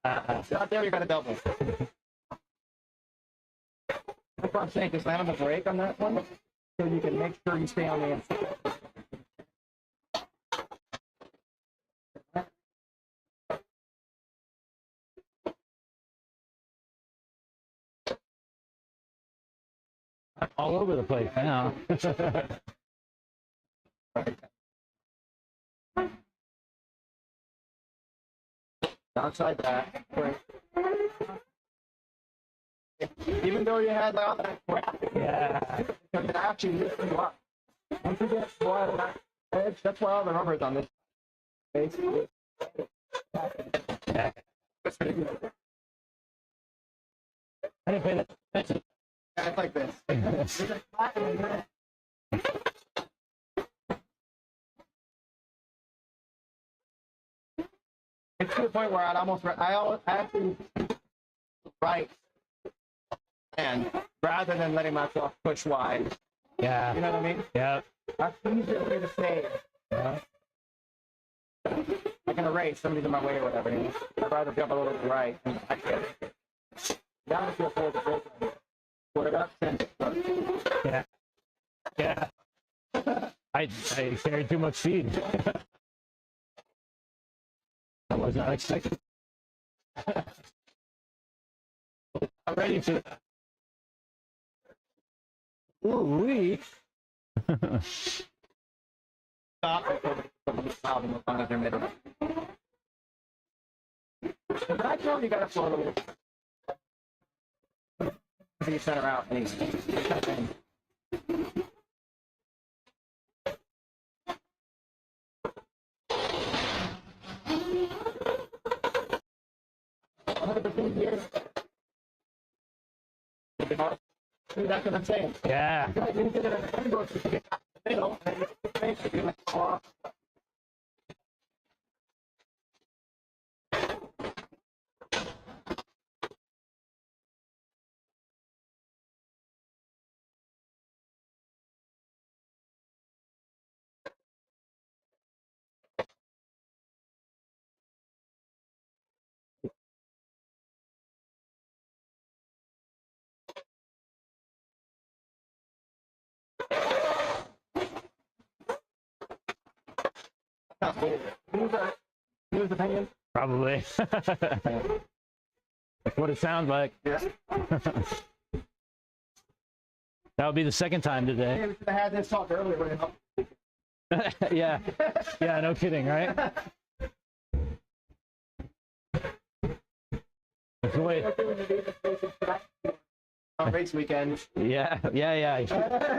Speaker 6: Out there, you got a double. That's what I'm saying. Just land on the brake on that one, so you can make sure you stay on the inside.
Speaker 1: I'm all over the place now.
Speaker 6: Outside that, brake. Even though you had all that crap,
Speaker 1: Yeah.
Speaker 6: because it actually lifts you up. Once you get more of that edge, that's why all the rubber is on this face.
Speaker 1: I didn't pay that attention.
Speaker 6: Yeah, it's like this. It's to the point where I actually right and rather than letting myself push wide.
Speaker 1: Yeah.
Speaker 6: You know what I mean?
Speaker 1: Yeah.
Speaker 6: That's easier for me to save.
Speaker 1: Yeah.
Speaker 6: Like in a race, somebody's in my way or whatever. You know? I'd rather jump a little to the right. And I get it. Now I feel forward to braking. What about center?
Speaker 1: Yeah. Yeah. I carried too much speed. I was not expecting. I'm ready to. Ooh-wee.
Speaker 6: Stop it for the problem as long as they're middle. The back row, you gotta slow a little bit. So you center out and you That's what I'm saying.
Speaker 1: Yeah.
Speaker 6: You get it at the middle, and then you make it like off. News opinion.
Speaker 1: Probably. That's what it sounds like.
Speaker 6: Yeah.
Speaker 1: That would be the second time today.
Speaker 6: Hey, we should have had this talk earlier.
Speaker 1: Yeah. Yeah, no kidding, right? That's the way.
Speaker 6: On race weekend.
Speaker 1: Yeah. Yeah. Yeah.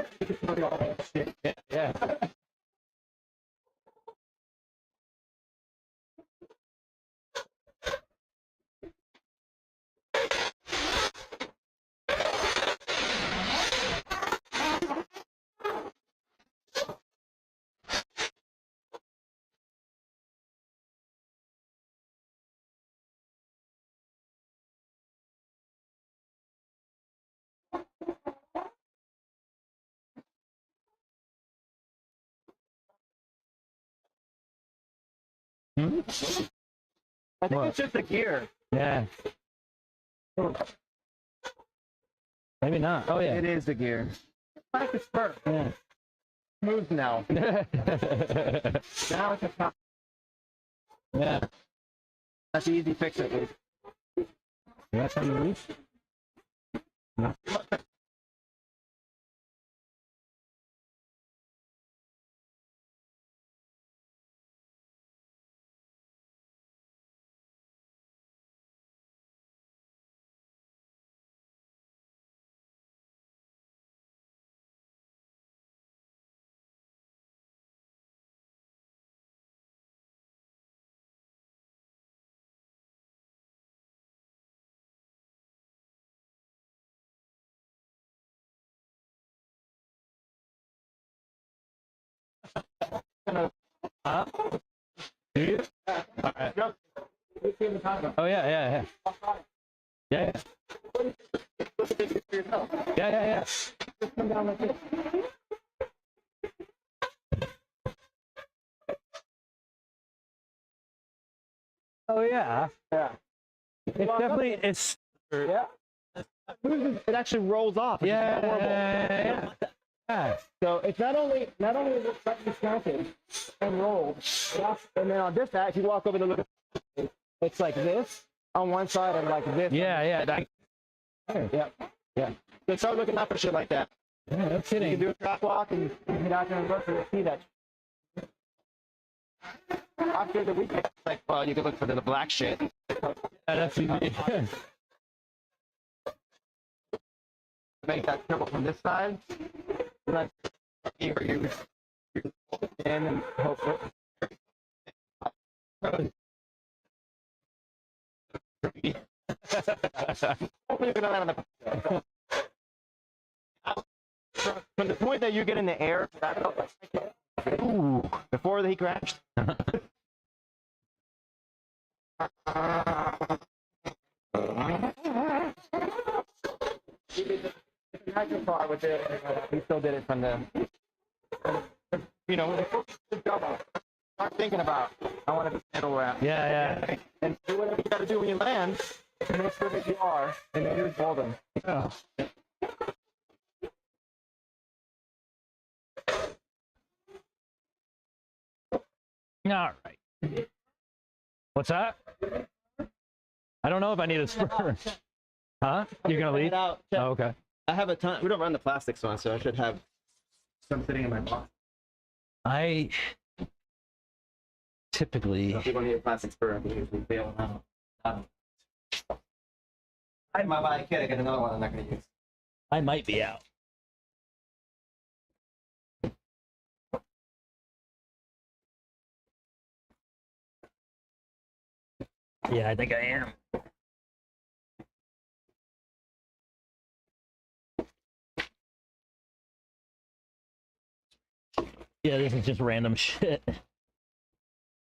Speaker 1: Hmm?
Speaker 6: I think
Speaker 1: What?
Speaker 6: it's just a gear.
Speaker 1: Yeah. Maybe not. Oh yeah.
Speaker 6: It is the gear. Like the spur.
Speaker 1: Yeah.
Speaker 6: Smooth now. Now it's a top.
Speaker 1: Yeah.
Speaker 6: That's the easy fix at least.
Speaker 1: That's how you reach. Huh? Do you? All right. Oh yeah. Yeah. Yeah. Oh yeah.
Speaker 6: Yeah.
Speaker 1: It's definitely it's.
Speaker 6: Yeah. It actually rolls off. Which is horrible.
Speaker 1: Yeah.
Speaker 6: So it's not only is it slightly slanted and rolled, and then on this side, if you walk over to look at it's like this on one side and like this.
Speaker 1: Yeah.
Speaker 6: Yeah. So start looking out for shit like that.
Speaker 1: Yeah, no
Speaker 6: You can
Speaker 1: kidding.
Speaker 6: do a track walk and get out there and look and see that. After the weekend, like, well, you can look for the black shit.
Speaker 1: Yeah, that's easy.
Speaker 6: Make that triple from this side. And that's here you in and hopefully. Hopefully you're gonna land on the. From the point that you get in the air, ooh, before he crashed. He still did it from the, you know, start thinking about, I want to be middle wrap.
Speaker 1: Yeah.
Speaker 6: And do whatever you got to do when you land, and make sure that you are, and then use Golden.
Speaker 1: Oh. All right. What's that? I don't know if I need a spur. Huh? You're gonna leave?
Speaker 3: Out.
Speaker 1: Oh, okay.
Speaker 3: I have a ton. We don't run the plastics one, so I should have some sitting in my box.
Speaker 1: I typically.
Speaker 3: So if you're going to need a plastic spur, I usually bail them out. I might buy a kit. I get another one I'm not going to use.
Speaker 1: I might be out. Yeah, I think I am. Yeah, this is just random shit.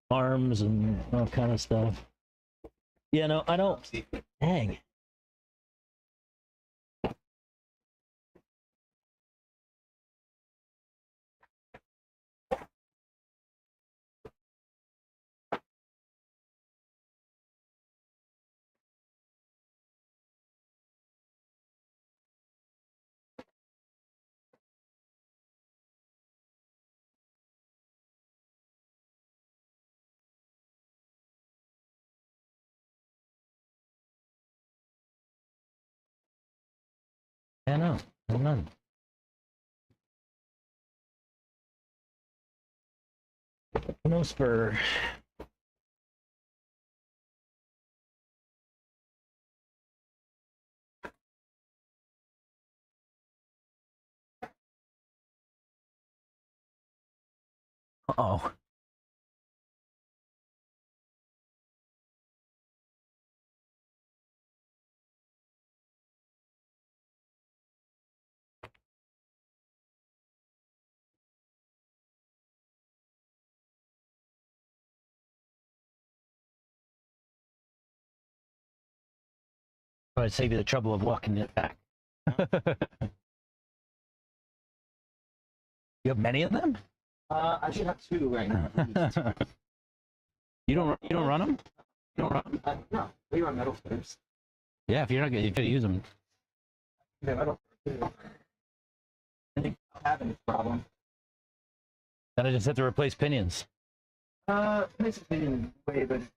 Speaker 1: Arms and all kind of stuff. Yeah, no, I don't. Dang. I know. None. No spur. Uh-oh. Probably save you the trouble of walking it back. You have many of them?
Speaker 3: I should have 2 right now. At least.
Speaker 1: You don't run them? You don't run 'em?
Speaker 3: No, we run metal splitters.
Speaker 1: Yeah, if you're not gonna use them.
Speaker 3: Yeah, metal splitters. I think I'm having this problem.
Speaker 1: Then I just have to replace pinions.
Speaker 3: This is in way better.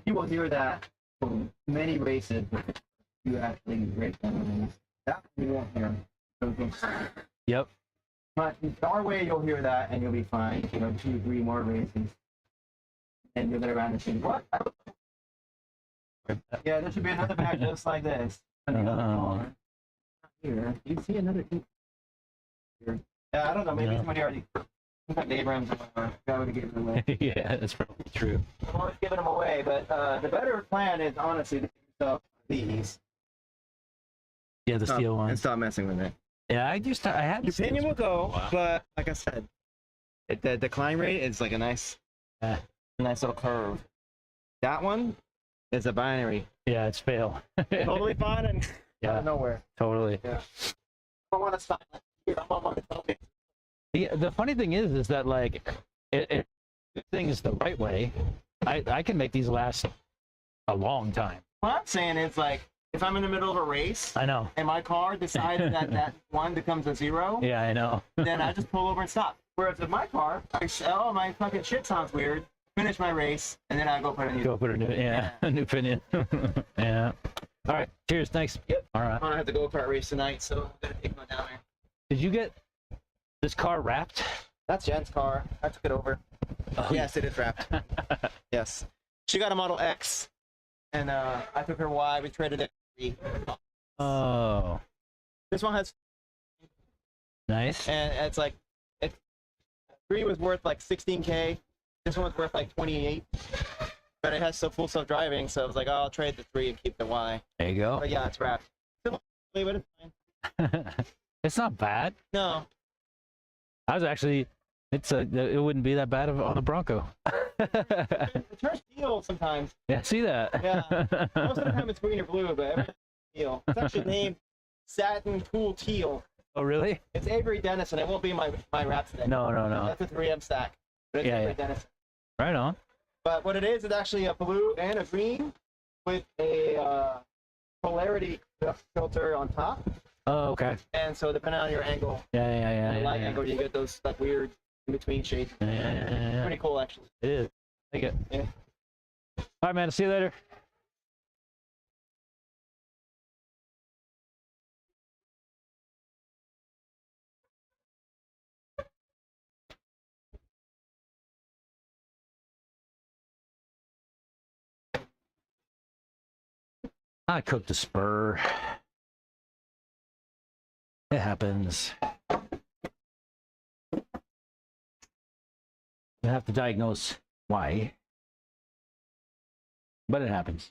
Speaker 3: You will hear that from many races. You actually race them. That you won't hear.
Speaker 1: Yep.
Speaker 3: But our way, you'll hear that and you'll be fine. 2 or 3 more races. And you'll get around and think, what? Yeah, there should be another bag just like this. Here. You see another here. Yeah, I don't know. Maybe somebody already. Abrams already gave them away.
Speaker 1: Yeah, that's probably true.
Speaker 3: I'm always giving them away, but the better plan is honestly to give yourself these.
Speaker 1: Yeah, the steel
Speaker 3: And
Speaker 1: ones.
Speaker 3: stop messing with it.
Speaker 1: Yeah, I had.
Speaker 3: Your opinion will go,
Speaker 1: Wow.
Speaker 3: but like I said, the decline rate is like a nice little curve. That one is a binary.
Speaker 1: Yeah, it's fail.
Speaker 3: Totally fine and out
Speaker 1: Yeah,
Speaker 3: of nowhere.
Speaker 1: totally.
Speaker 3: Yeah. I want to stop. Here, I'm on my
Speaker 1: The funny thing is that like, it things the right way, I can make these last a long time.
Speaker 3: What I'm saying is like, if I'm in the middle of a race
Speaker 1: I know.
Speaker 3: and my car decides that one becomes a 0,
Speaker 1: Yeah, I know.
Speaker 3: then I just pull over and stop. Whereas with my car, I say, oh, my fucking shit sounds weird, finish my race, and then I go put a new.
Speaker 1: Go put a new, a new pinion. Yeah. All right. Cheers. Thanks.
Speaker 3: Yep.
Speaker 1: All right.
Speaker 3: I'm gonna have to go kart race tonight, so I'm gonna take one down there.
Speaker 1: Did you get this car wrapped?
Speaker 3: That's Jen's car. I took it over.
Speaker 1: Oh,
Speaker 3: Yes, it is wrapped. Yes. She got a Model X, and I took her Y. We traded it.
Speaker 1: Oh,
Speaker 3: This one has,
Speaker 1: nice.
Speaker 3: and it's like, 3 was worth like 16K. This one's worth like 28. But it has full self-driving, so I was like, oh, I'll trade the 3 and keep the Y.
Speaker 1: There you go.
Speaker 3: But yeah, it's wrapped. But it's fine.
Speaker 1: It's not bad.
Speaker 3: No.
Speaker 1: I was actually, it wouldn't be that bad on a Bronco.
Speaker 3: It turns teal sometimes.
Speaker 1: Yeah, see that?
Speaker 3: Yeah. Most of the time it's green or blue, but every time it's teal. It's actually named Satin Cool Teal.
Speaker 1: Oh, really?
Speaker 3: It's Avery Dennison. It won't be my wrap today.
Speaker 1: No.
Speaker 3: That's a 3M stack. But it's
Speaker 1: Yeah,
Speaker 3: Avery
Speaker 1: yeah.
Speaker 3: Dennison.
Speaker 1: Right on.
Speaker 3: But what it is actually a blue and a green with a polarity filter on top.
Speaker 1: Oh, okay.
Speaker 3: And so depending on your angle,
Speaker 1: Yeah.
Speaker 3: light angle, you get those like weird in between shades.
Speaker 1: Yeah.
Speaker 3: Pretty cool actually.
Speaker 1: It is. Take it.
Speaker 3: Yeah.
Speaker 1: All right, man. See you later. I cooked a spur. It happens. You have to diagnose why, but it happens.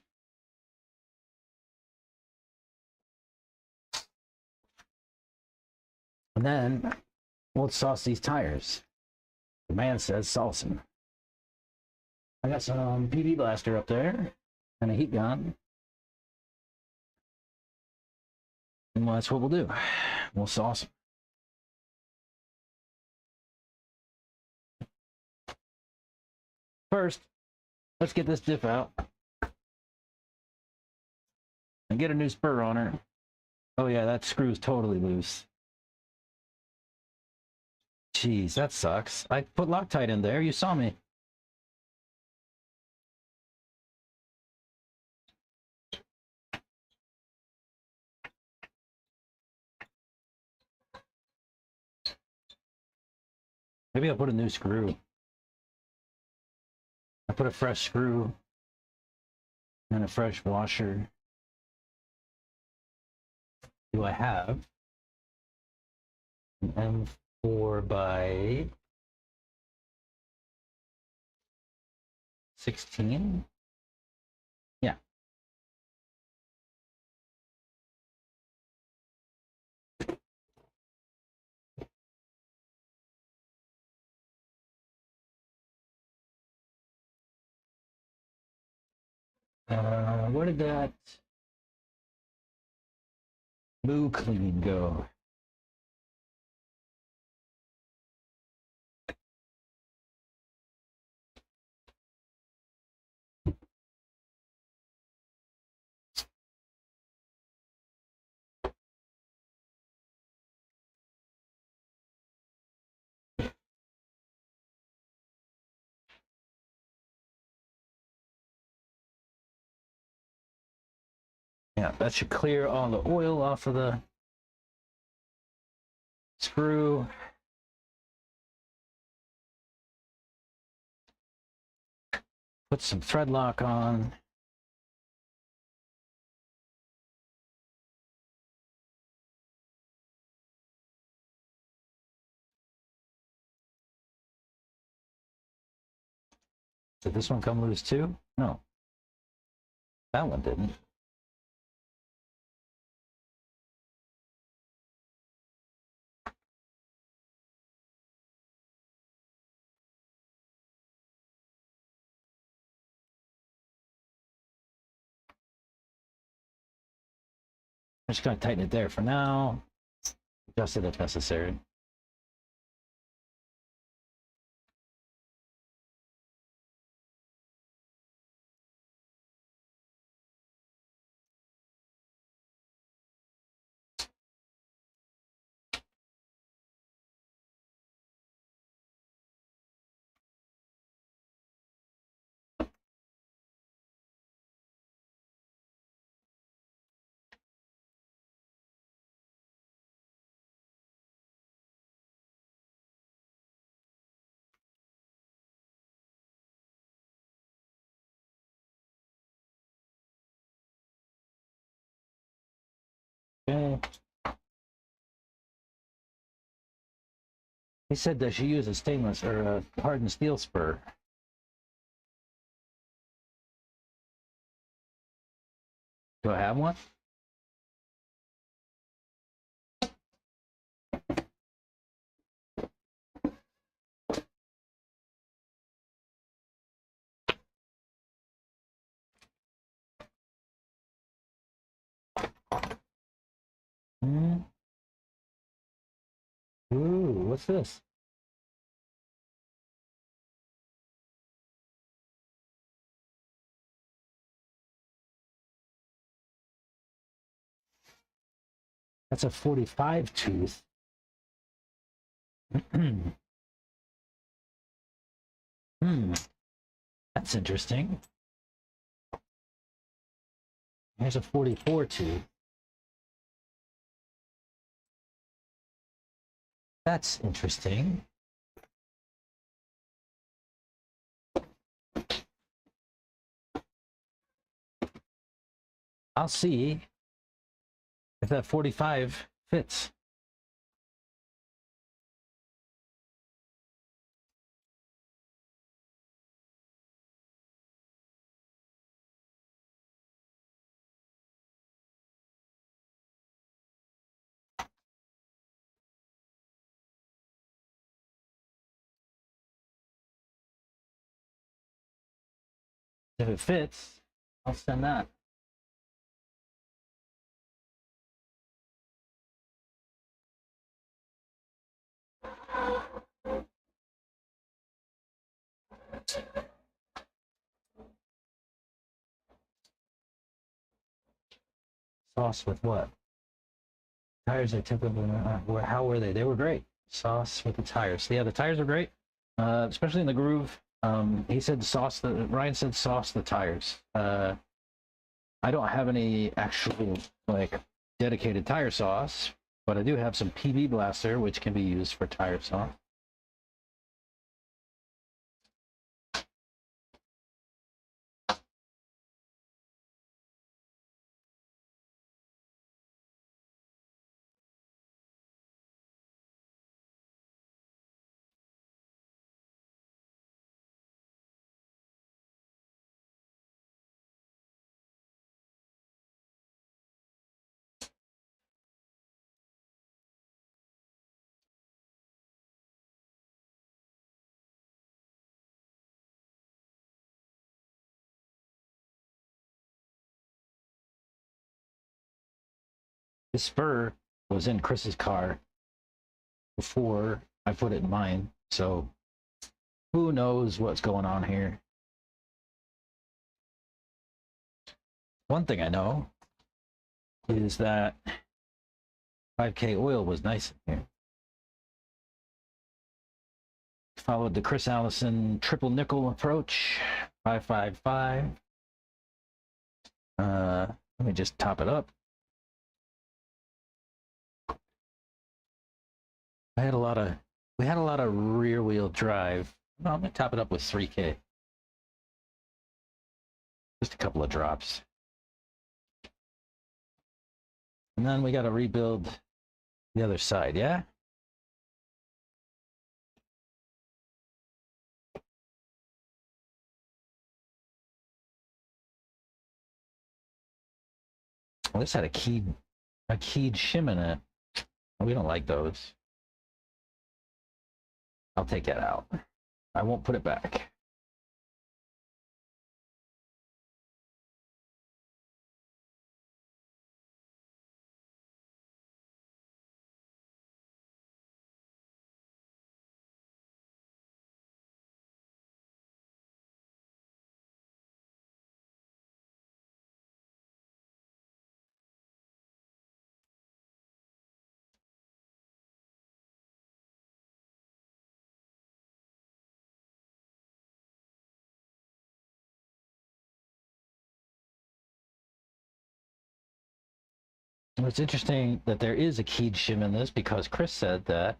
Speaker 1: And then let's sauce these tires. The man says sauce them. I got some PB blaster up there and a heat gun. And that's what we'll do. We'll sauce them. First, let's get this diff out and get a new spur on her. Oh yeah, that screw's totally loose. Jeez, that sucks. I put Loctite in there. You saw me. Maybe I'll put a new screw. I put a fresh screw and a fresh washer. Do I have an M4 by 16? Yeah. Where did that moo clean go? Yeah, that should clear all the oil off of the screw. Put some thread lock on. Did this one come loose too? No. That one didn't. I'm just going to tighten it there for now. Adjust it if necessary. Okay. He said that she used a stainless or a hardened steel spur. Do I have one? Ooh, what's this? That's a 45 tooth. That's interesting. Here's a 44 tooth. That's interesting. I'll see if that 45 fits. If it fits, I'll send that. Sauce with what? Tires are typically, how were they? They were great. Sauce with the tires. Yeah, the tires are great, especially in the groove. He said sauce, Ryan said sauce the tires. I don't have any actual, like, dedicated tire sauce, but I do have some PB Blaster, which can be used for tire sauce. This spur was in Chris's car before I put it in mine, so who knows what's going on here. One thing I know is that 5K oil was nice in here. Followed the Chris Allison triple nickel approach, 555. Let me just top it up. We had a lot of rear wheel drive. Well, I'm gonna top it up with 3K. Just a couple of drops. And then we got to rebuild the other side, yeah? Well, this had a keyed shim in it. We don't like those. I'll take that out. I won't put it back. It's interesting that there is a keyed shim in this because Chris said that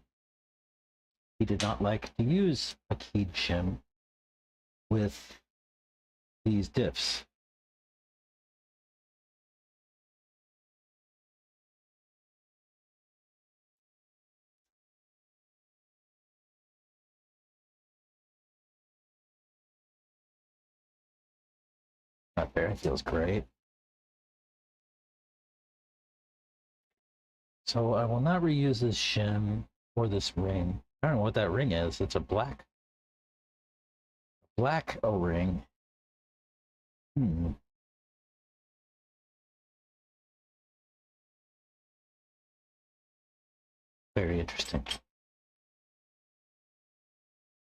Speaker 1: he did not like to use a keyed shim with these diffs. Not there, it feels great. So I will not reuse this shim or this ring. I don't know what that ring is. It's a black O-ring. Very interesting.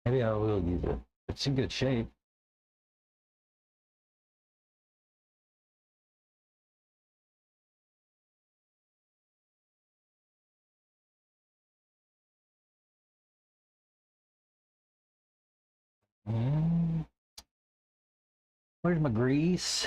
Speaker 1: Maybe I will use it. It's in good shape. Where's my grease?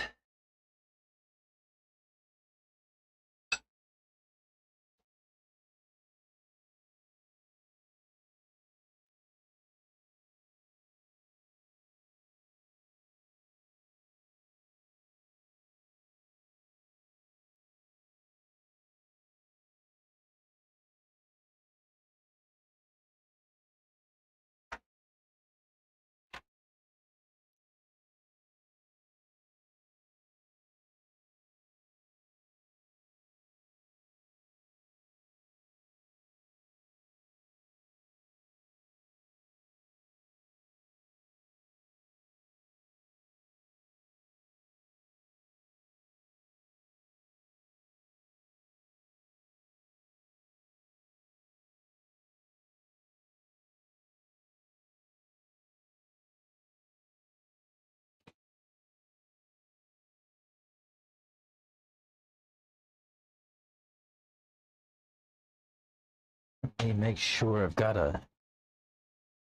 Speaker 1: Let me make sure I've got a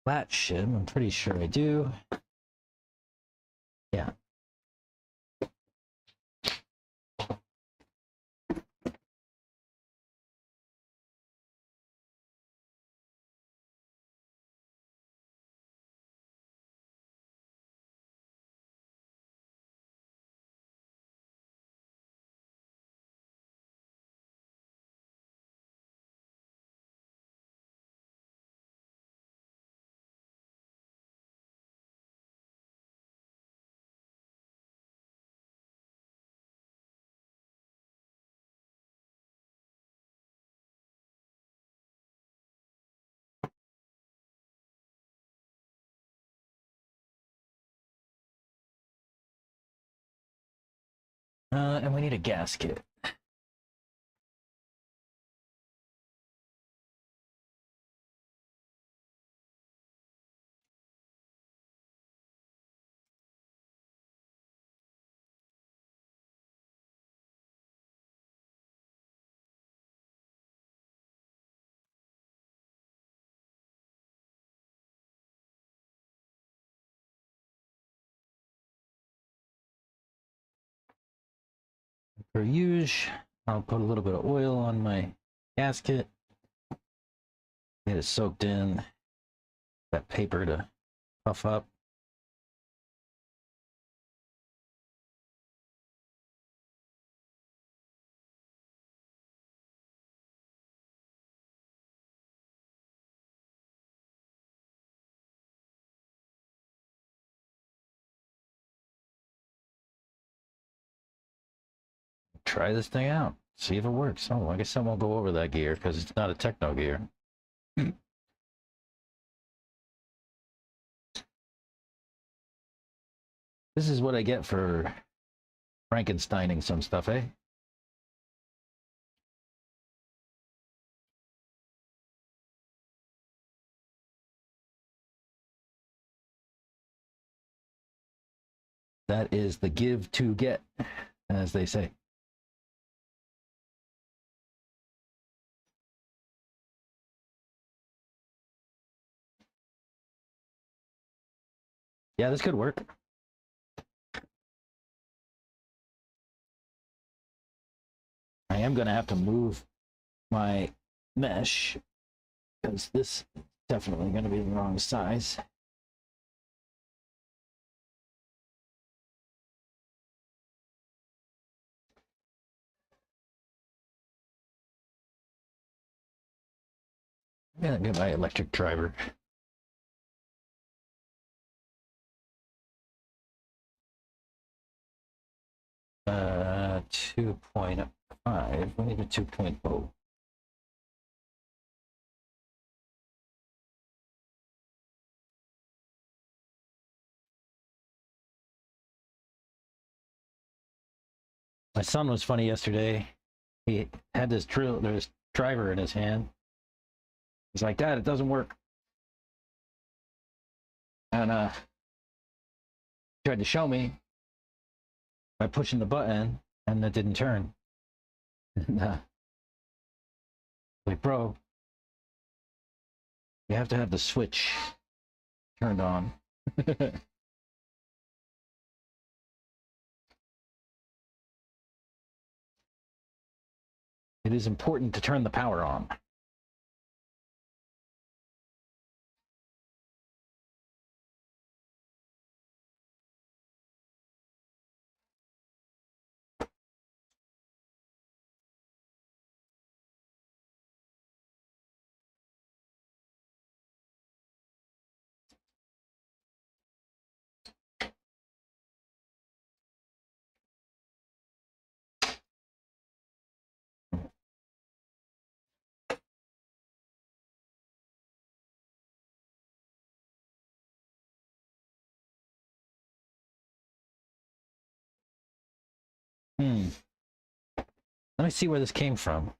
Speaker 1: flat shim. I'm pretty sure I do. Yeah. And we need a gasket. per usual, I'll put a little bit of oil on my gasket. Get it soaked in. That paper to puff up. Try this thing out. See if it works. Oh, I guess I won't go over that gear because it's not a techno gear. This is what I get for Frankensteining some stuff, eh? That is the give to get, as they say. Yeah, this could work. I am going to have to move my mesh because this is definitely going to be the wrong size. I'm going to get my electric driver. 2.5. We need a 2.0. My son was funny yesterday. He had this driver in his hand. He's like, "Dad, it doesn't work." And tried to show me by pushing the button, and it didn't turn. And, like, bro, you have to have the switch turned on. It is important to turn the power on. Let me see where this came from.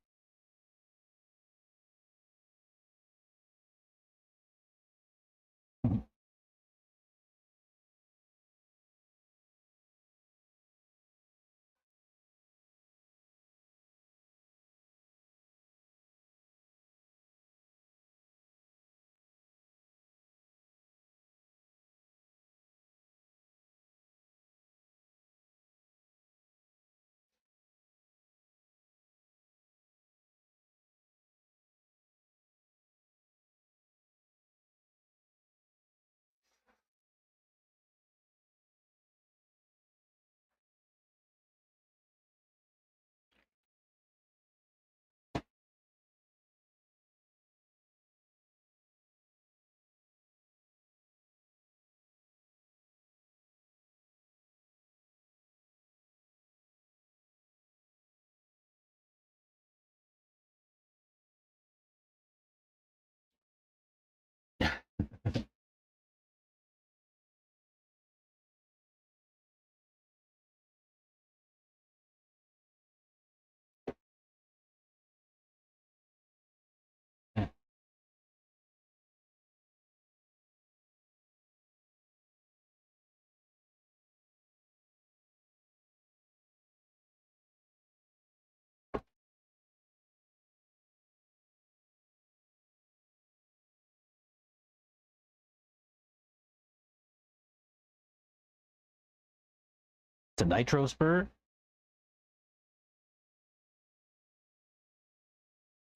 Speaker 1: It's a nitro spur.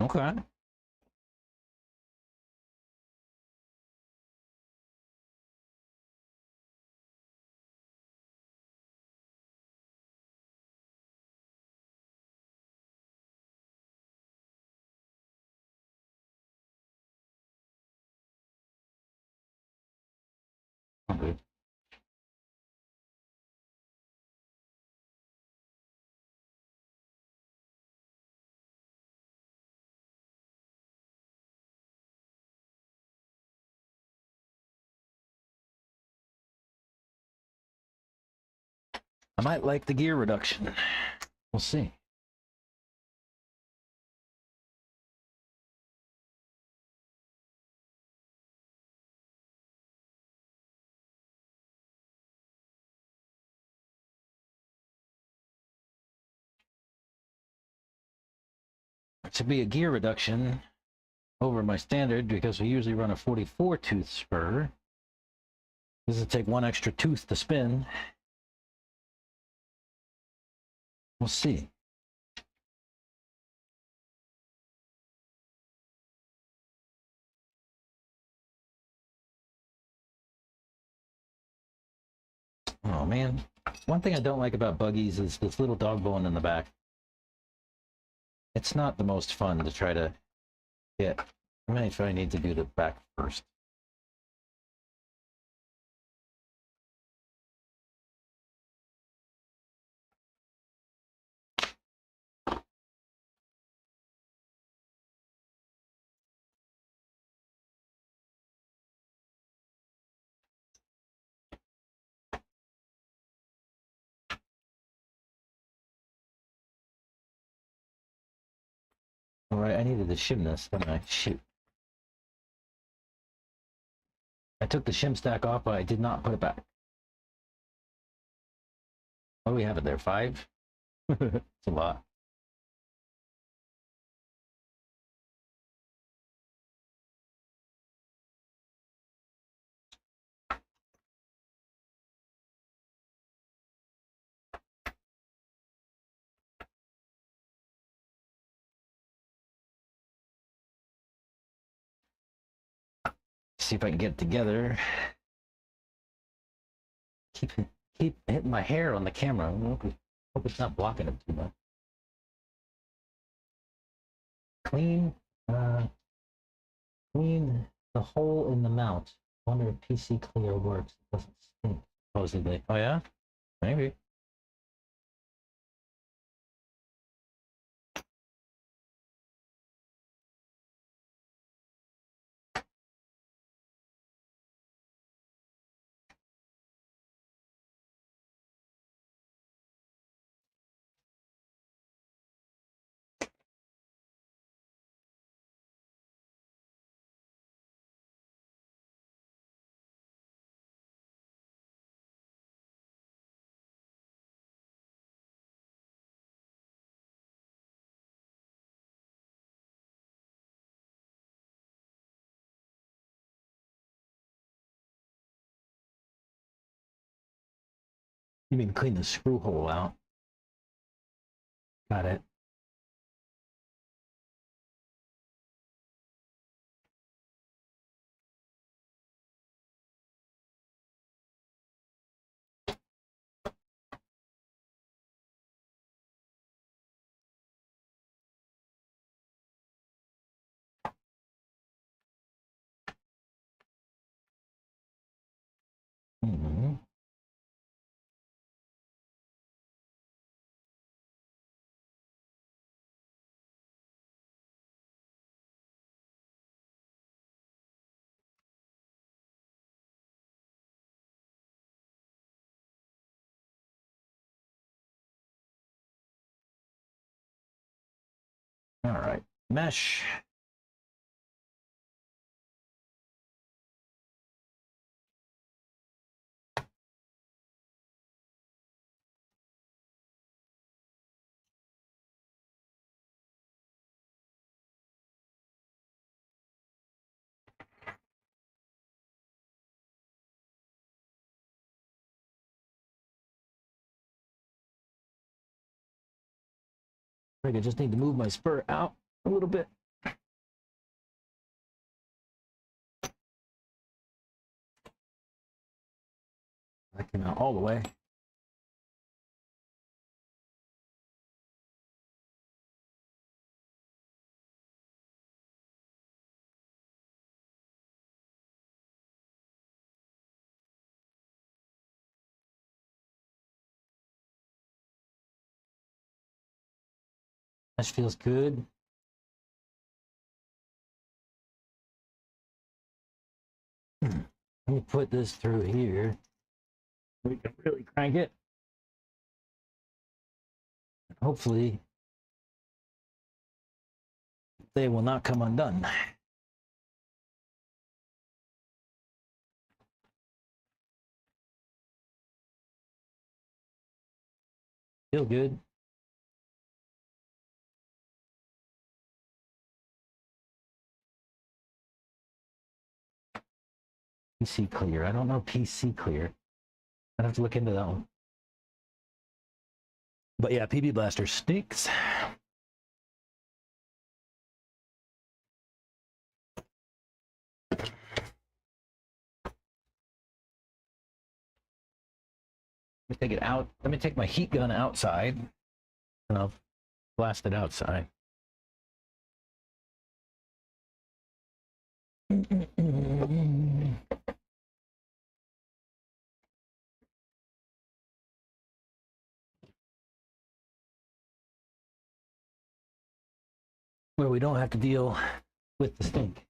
Speaker 1: Okay. Okay. I might like the gear reduction. We'll see. It should be a gear reduction over my standard because we usually run a 44 tooth spur. This will take one extra tooth to spin. We'll see. Oh man, one thing I don't like about buggies is this little dog bone in the back. It's not the most fun to try to get. I might try need to do the back first. All right, I needed to shim this, didn't I? Shoot. I took the shim stack off, but I did not put it back. What do we have it there? 5? It's a lot. See if I can get it together. Keep hitting my hair on the camera. Hope it's not blocking it too much. Clean the hole in the mount. Wonder if PC Clear works. It doesn't stink, supposedly. Oh yeah? Maybe. You mean clean the screw hole out? Got it. Mm-hmm. All right, mesh. I think I just need to move my spur out a little bit. That came out all the way. That feels good. Let me put this through here. We can really crank it. Hopefully, they will not come undone. Feel good. PC clear. I don't know PC clear. I'd have to look into that one. But yeah, PB Blaster stinks. Let me take it out. Let me take my heat gun outside and I'll blast it outside. Where we don't have to deal with the stink.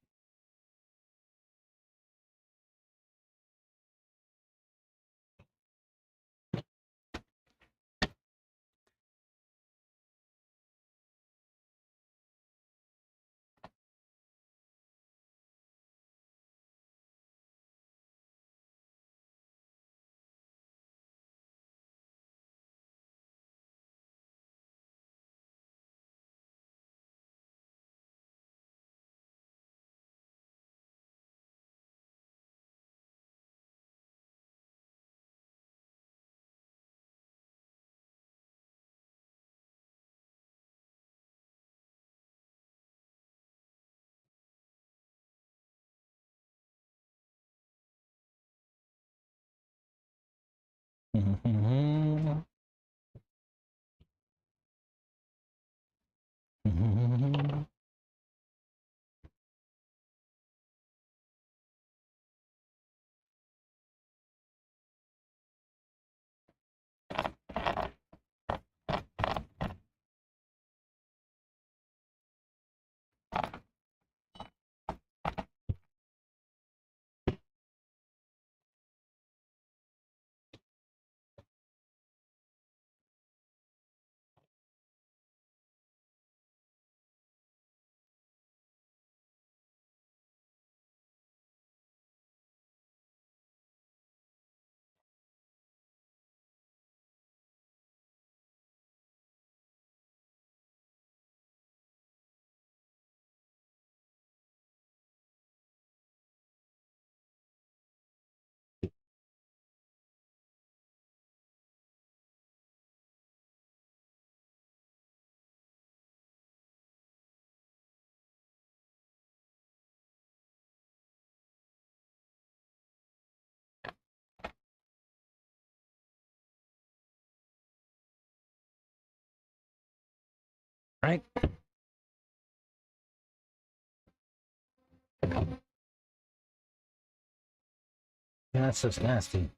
Speaker 1: Right? Yeah, that's just nasty.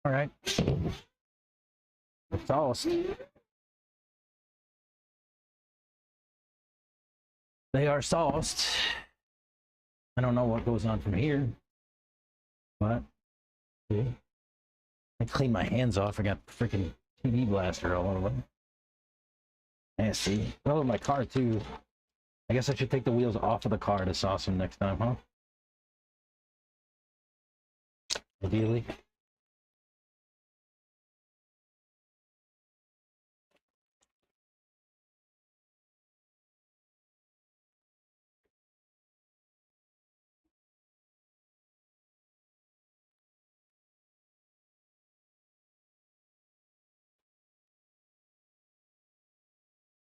Speaker 1: All right. It's toast. They are sauced. I don't know what goes on from here, but see, I clean my hands off. I got freaking TV blaster all over them. And see, oh, my car too. I guess I should take the wheels off of the car to sauce them next time, huh? Ideally.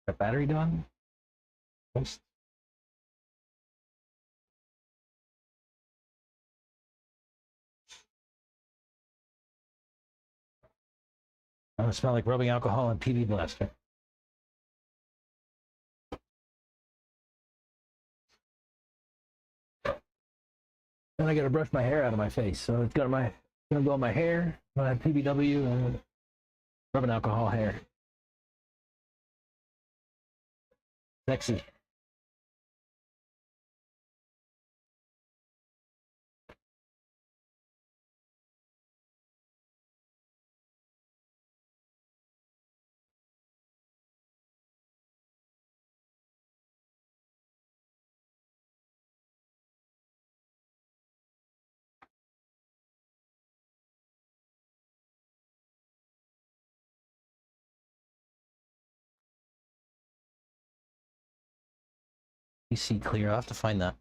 Speaker 1: Got battery done? Oops. Oh, it smells like rubbing alcohol and PB blaster. And I gotta brush my hair out of my face, so it's gonna go on my hair, my PBW, and rubbing alcohol hair. Sexy. PC clear. I'll have to find that.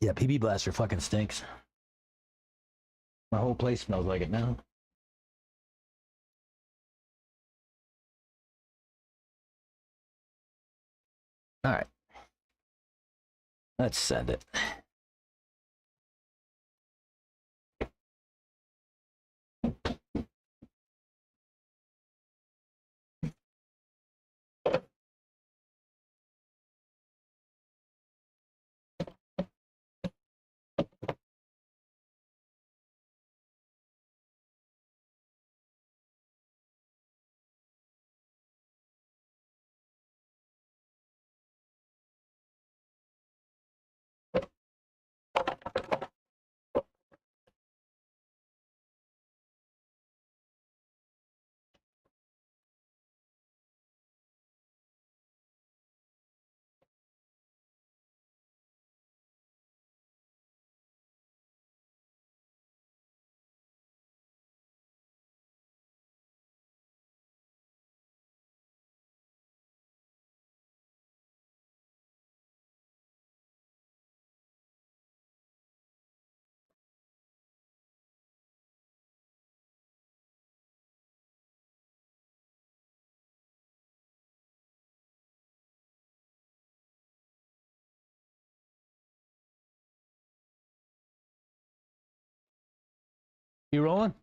Speaker 1: Yeah, PB blaster fucking stinks. My whole place smells like it now. All right. Let's send it. You rolling?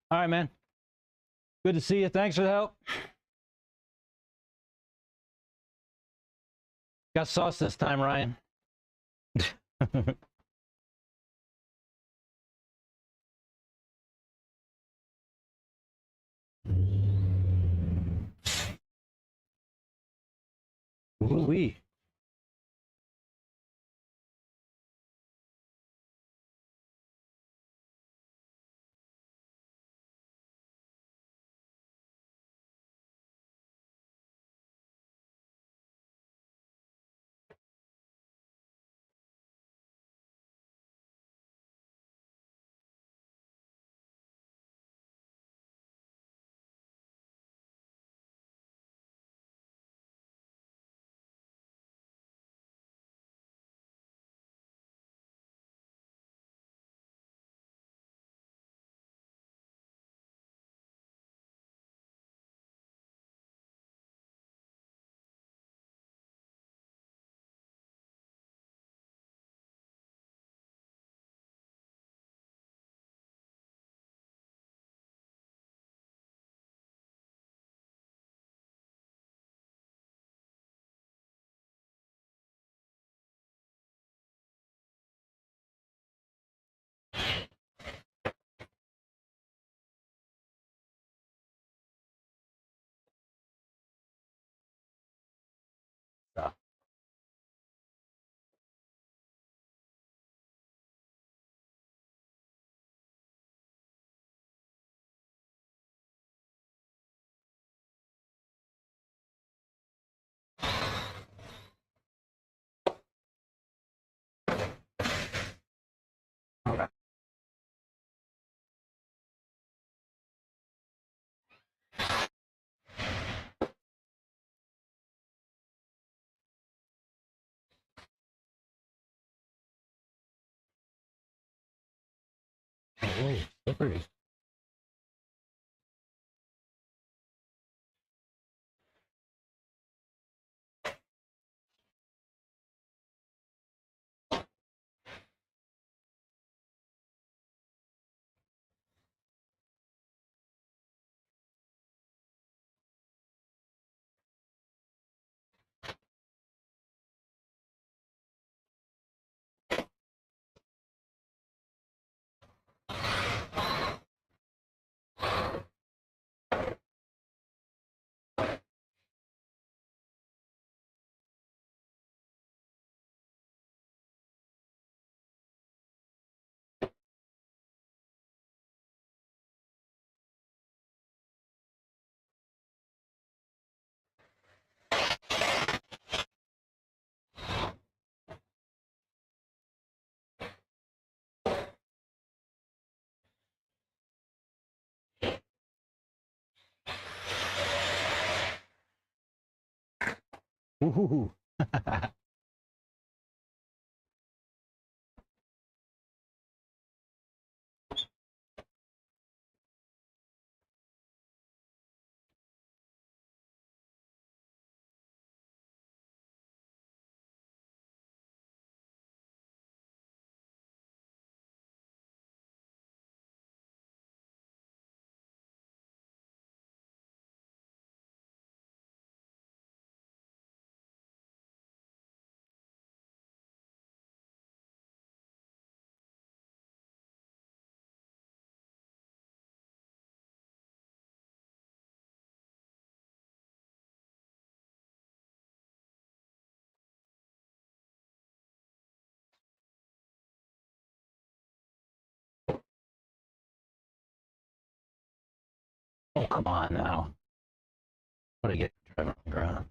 Speaker 1: All right, man. Good to see you. Thanks for the help. Got sauce this time, Ryan. Ooh-wee. Oh, slippery. Ooh. Oh, come on now. What do I get driving on the ground?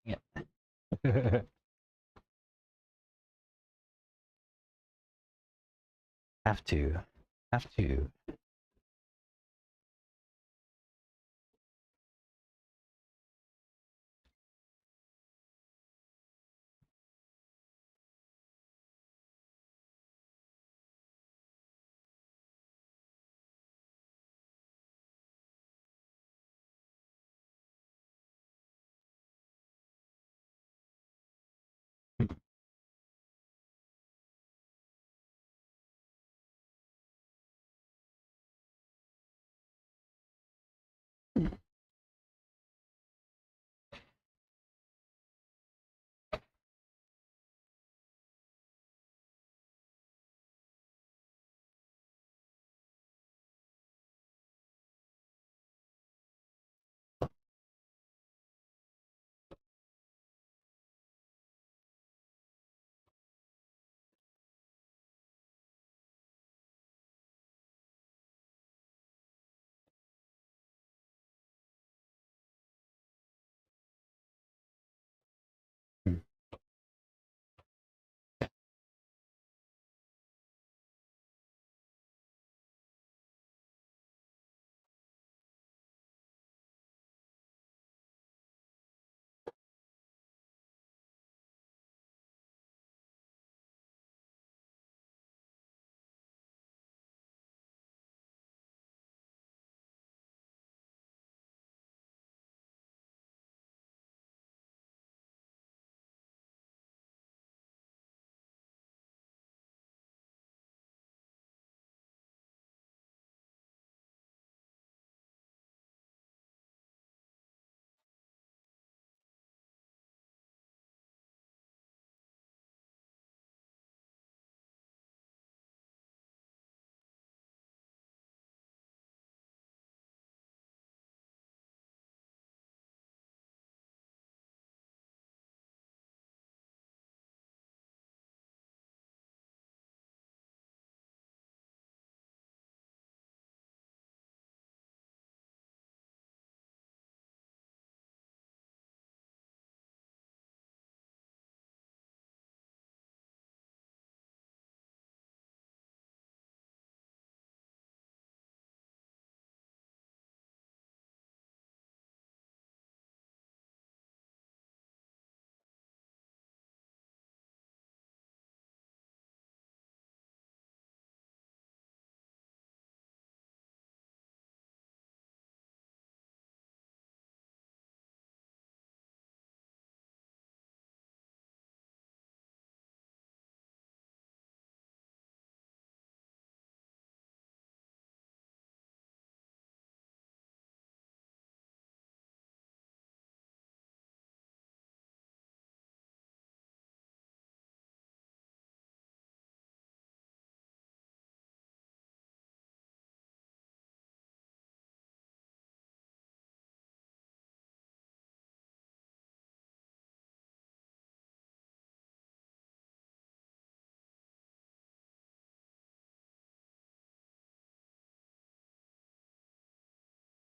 Speaker 1: Yeah. Have to.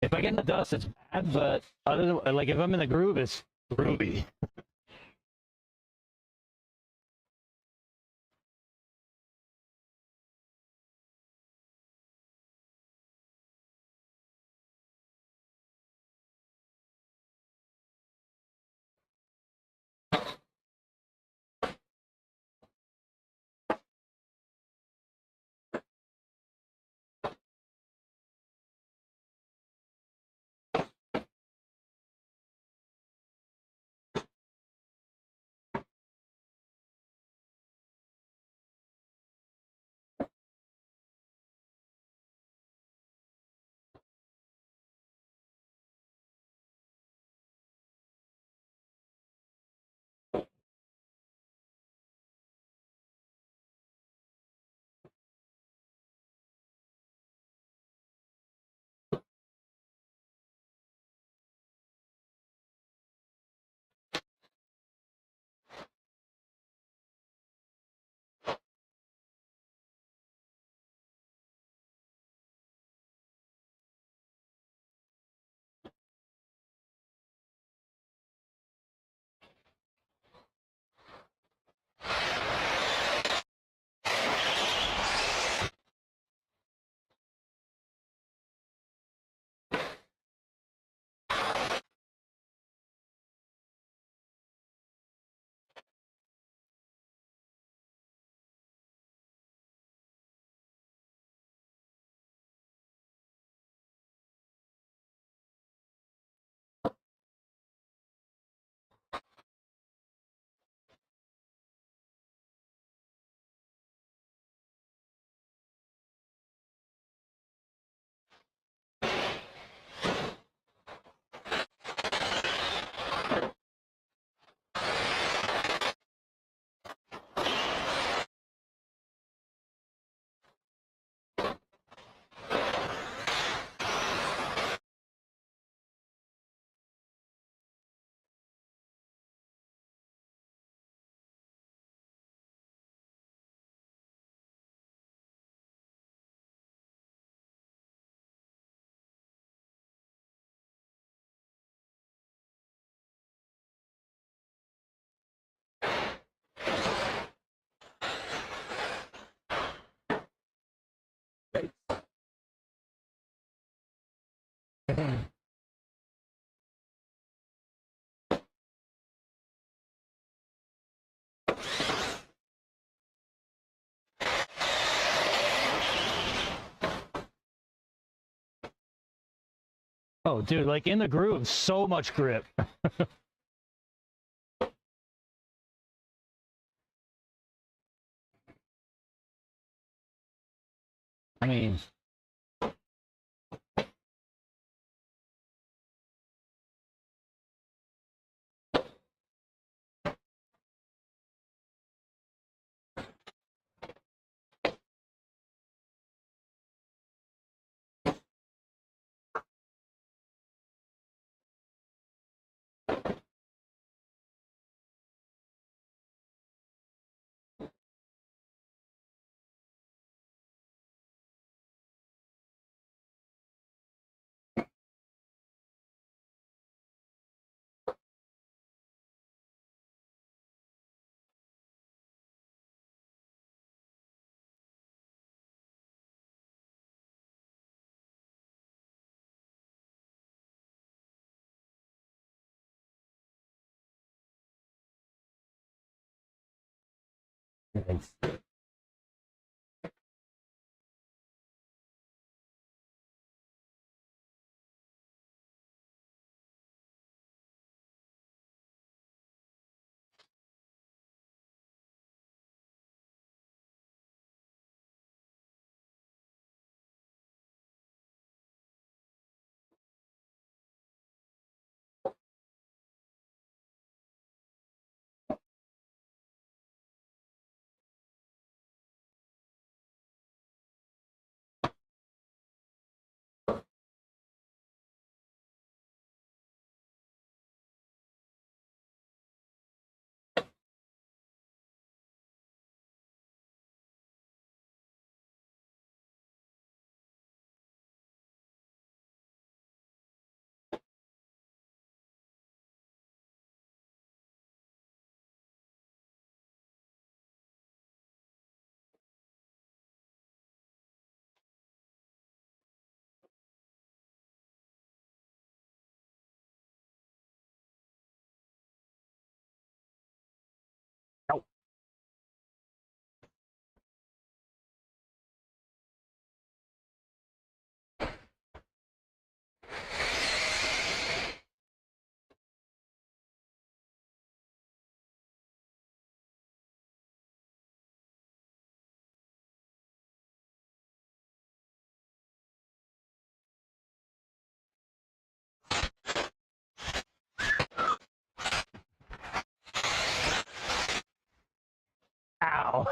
Speaker 1: If I get in the dust, it's bad, but other than like if I'm in the groove, it's groovy. Oh, dude, like in the groove, so much grip. I mean, Ow.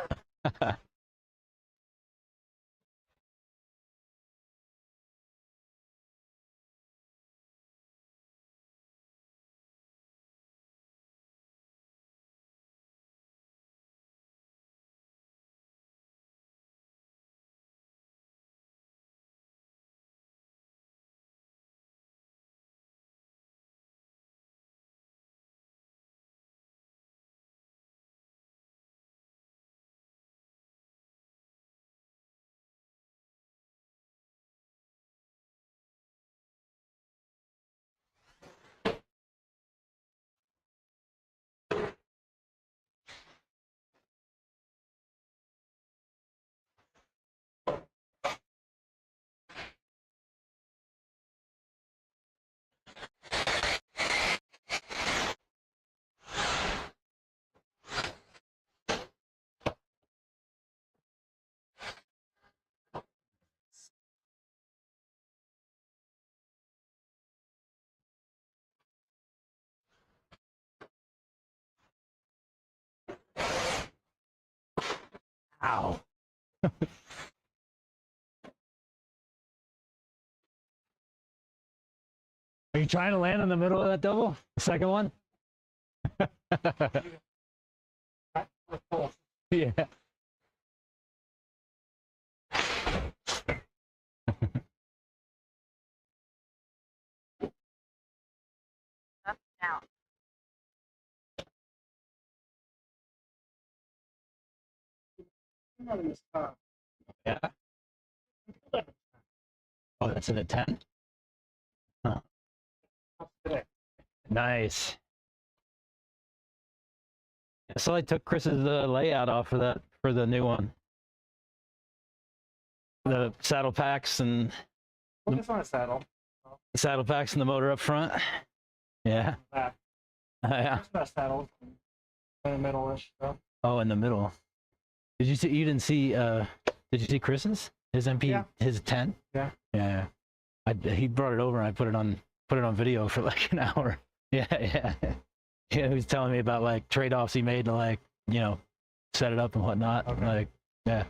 Speaker 1: Ow. Are you trying to land in the middle of that double? The second one? Yeah.
Speaker 7: Up now.
Speaker 1: Yeah. Oh, that's in a 10? Huh. Nice. So I took Chris's layout off for that for the new one. The saddle packs and
Speaker 5: Focus on a saddle.
Speaker 1: the saddle packs and the motor up front. Yeah.
Speaker 5: Back.
Speaker 1: Yeah.
Speaker 5: That's best saddle. In the middle-ish stuff.
Speaker 1: Oh, in the middle. Did you see? You didn't see? Did you see Chris's? His MP,
Speaker 5: Yeah.
Speaker 1: his 10.
Speaker 5: Yeah.
Speaker 1: Yeah. He brought it over and I put it on video for like an hour. Yeah, yeah. Yeah, he was telling me about like trade-offs he made to like, you know, set it up and whatnot.
Speaker 5: Okay.
Speaker 1: Like, yeah.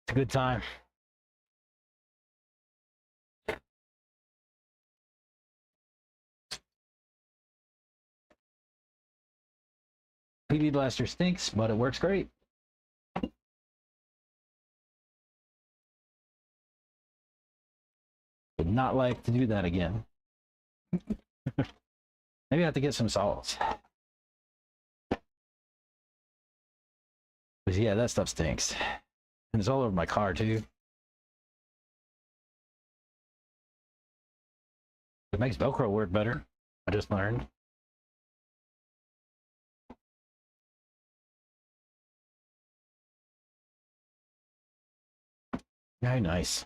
Speaker 1: It's a good time. PB Blaster stinks, but it works great. Would not like to do that again. Maybe I have to get some salts. But yeah, that stuff stinks. And it's all over my car too. It makes Velcro work better. I just learned. Very nice.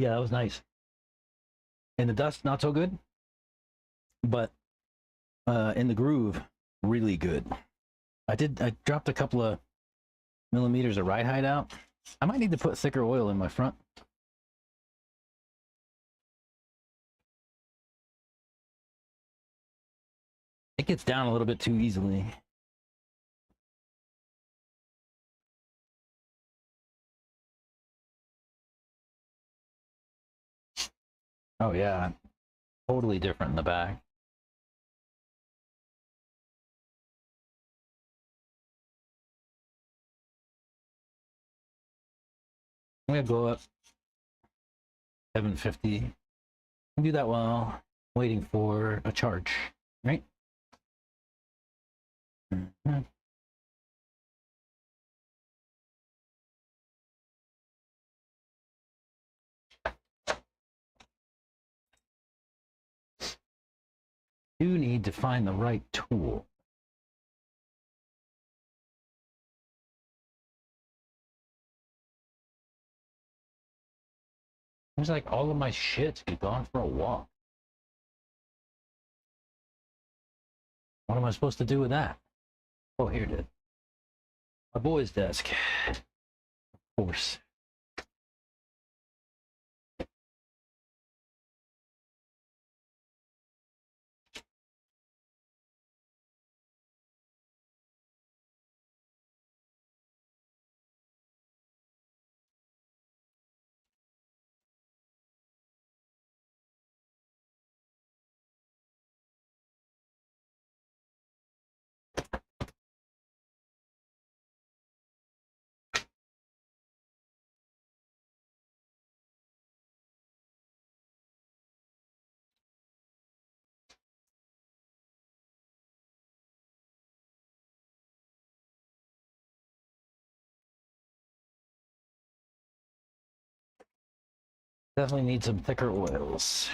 Speaker 1: Yeah, that was nice. In the dust, not so good. But in the groove, really good. I dropped a couple of millimeters of ride height out. I might need to put thicker oil in my front. It gets down a little bit too easily. Oh yeah, totally different in the back. I'm gonna go up 750. And do that while waiting for a charge, right? Mhm. You need to find the right tool. Seems like all of my shit's gone for a walk. What am I supposed to do with that? Oh, here it is. My boy's desk. Of course. Definitely need some thicker oils.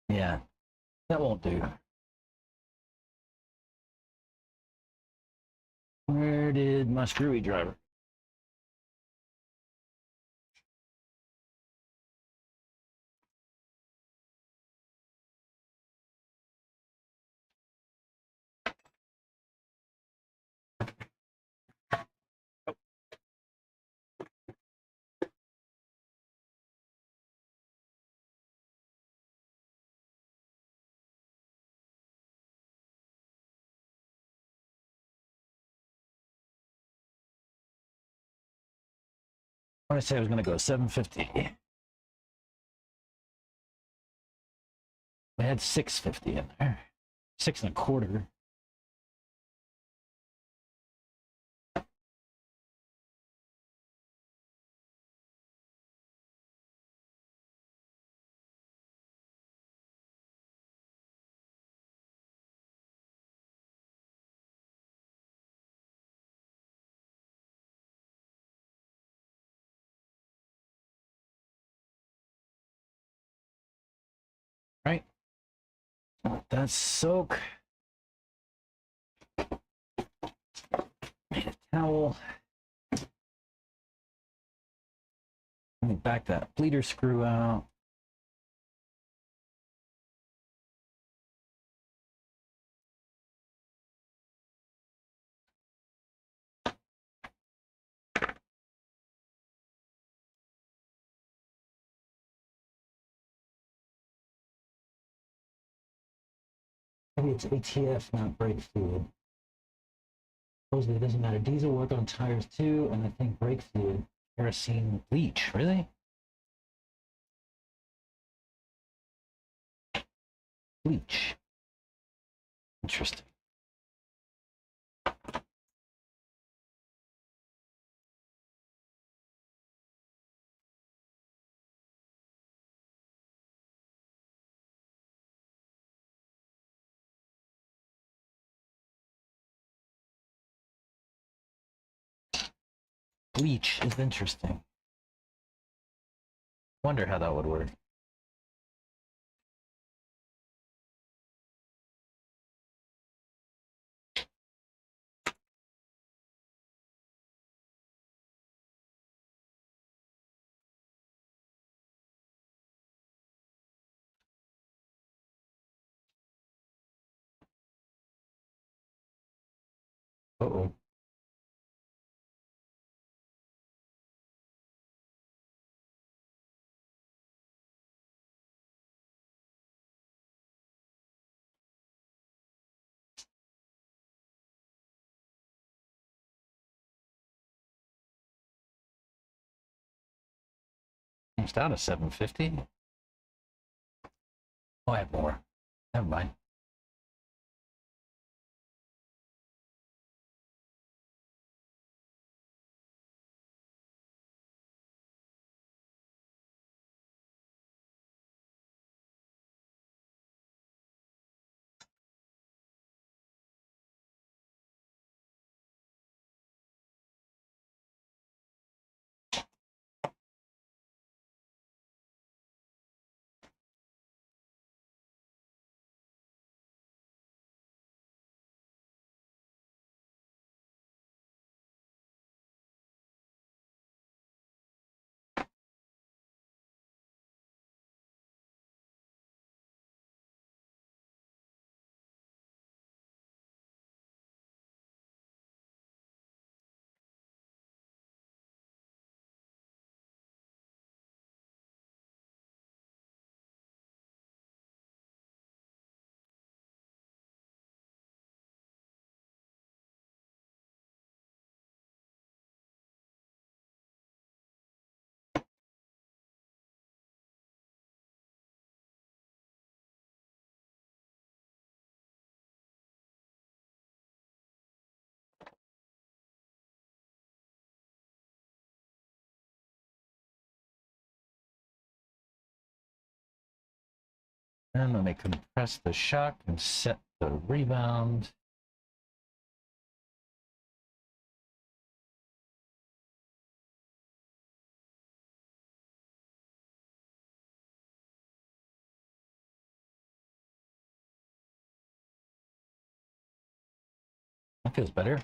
Speaker 1: Yeah, that won't do. Where did my screwdriver? What did I say I was going to go 750? I had 650 in there. 6.25. Right? Let that soak. Made a towel. Let me back that bleeder screw out. Maybe it's ATF, not brake fluid. Supposedly it doesn't matter. Diesel work on tires too, and I think brake fluid, kerosene, bleach. Really? Bleach. Interesting. Bleach is interesting. Wonder how that would work. Uh-oh. It's down to 750. Oh, I have more. Never mind. And let me compress the shock and set the rebound. That feels better.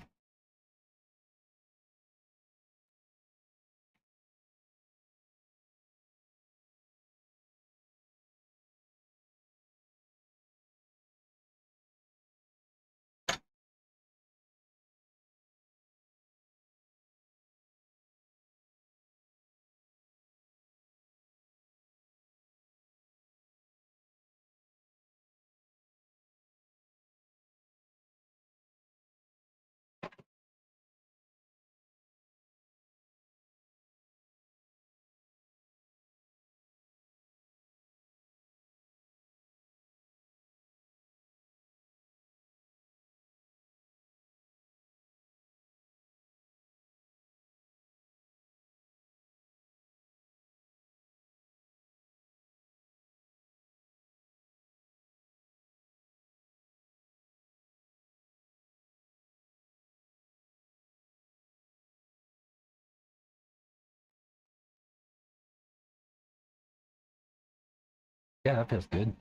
Speaker 1: Yeah, that feels good.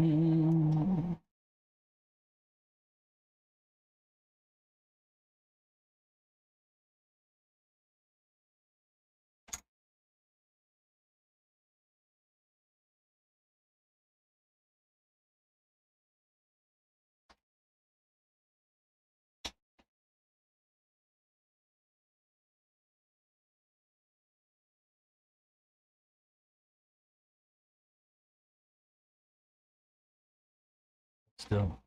Speaker 1: Mm. Still.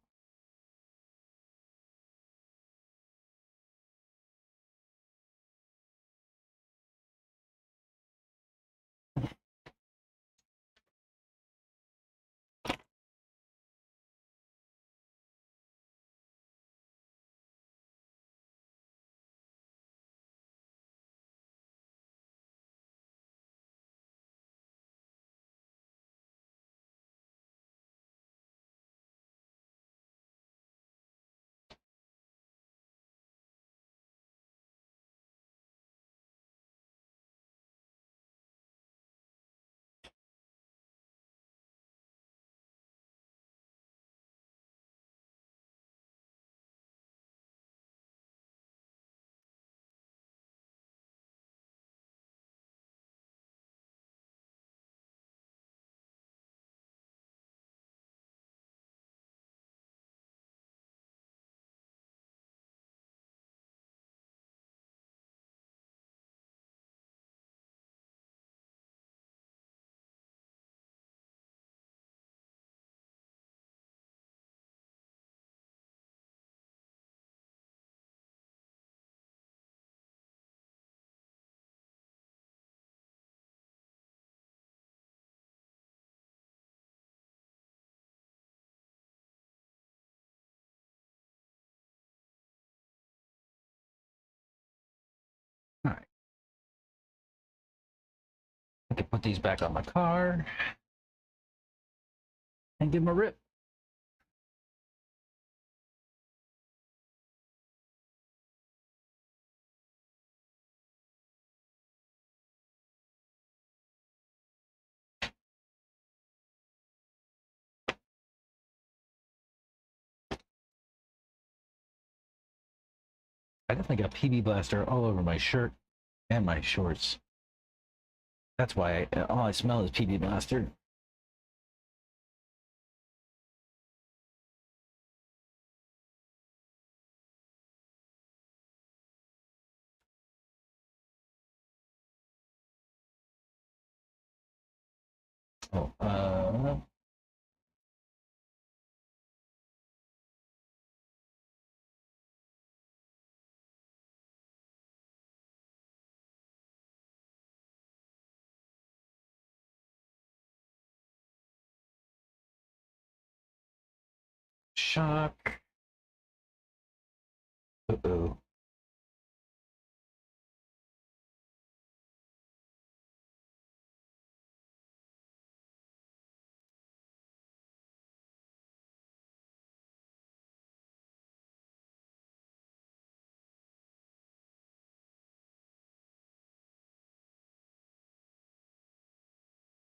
Speaker 1: put these back on my car and give them a rip. I definitely got PB Blaster all over my shirt and my shorts. That's why all I smell is PB Blaster. Oh, shock. Uh-oh.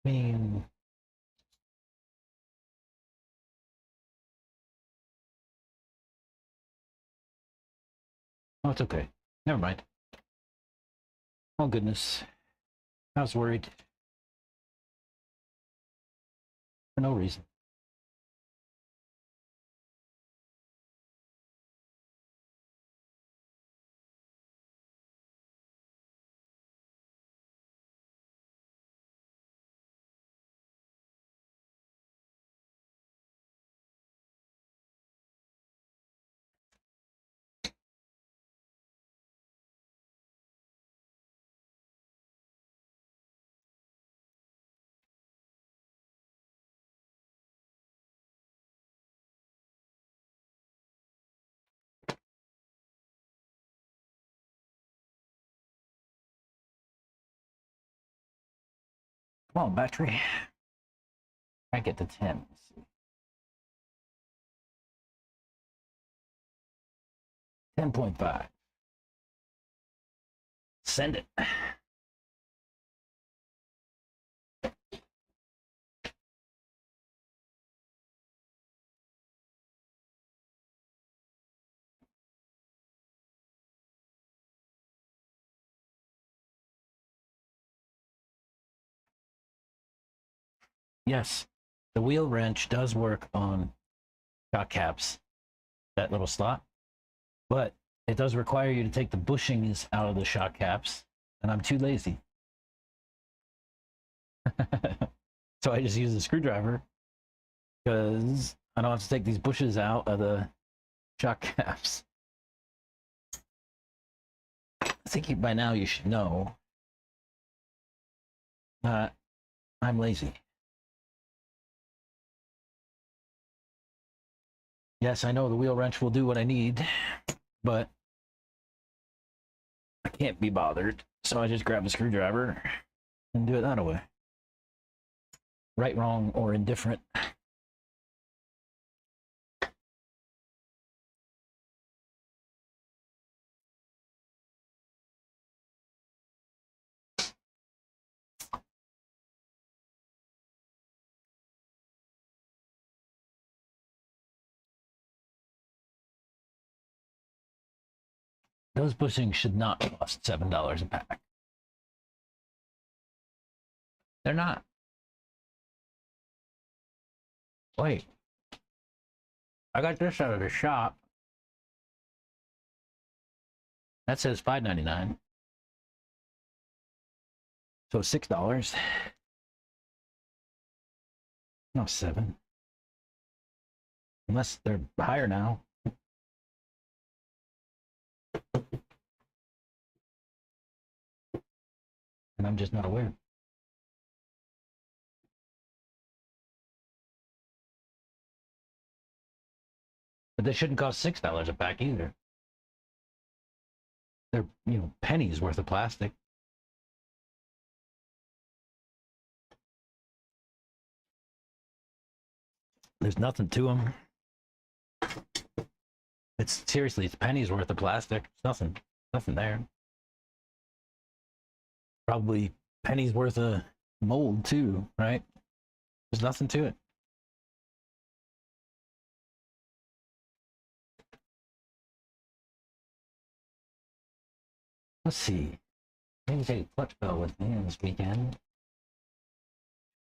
Speaker 1: I mean, oh, it's okay. Never mind. Oh, goodness. I was worried. For no reason. Come on, battery. I get to 10. Let's see. 10.5. Send it. Yes, the wheel wrench does work on shock caps, that little slot, but it does require you to take the bushings out of the shock caps, and I'm too lazy. So I just use a screwdriver because I don't have to take these bushes out of the shock caps. I think by now you should know that I'm lazy. Yes, I know the wheel wrench will do what I need, but I can't be bothered, so I just grab a screwdriver and do it that way. Right, wrong, or indifferent. Those bushings should not cost $7 a pack. They're not. Wait. I got this out of the shop. That says $5.99. So $6. No, $7. Unless they're higher now. And I'm just not aware. But they shouldn't cost $6 a pack either. They're, pennies worth of plastic. There's nothing to them. It's seriously, it's pennies worth of plastic. It's nothing there. Probably pennies worth of mold too, right? There's nothing to it. Let's see. Maybe take a clutch bell with me this weekend.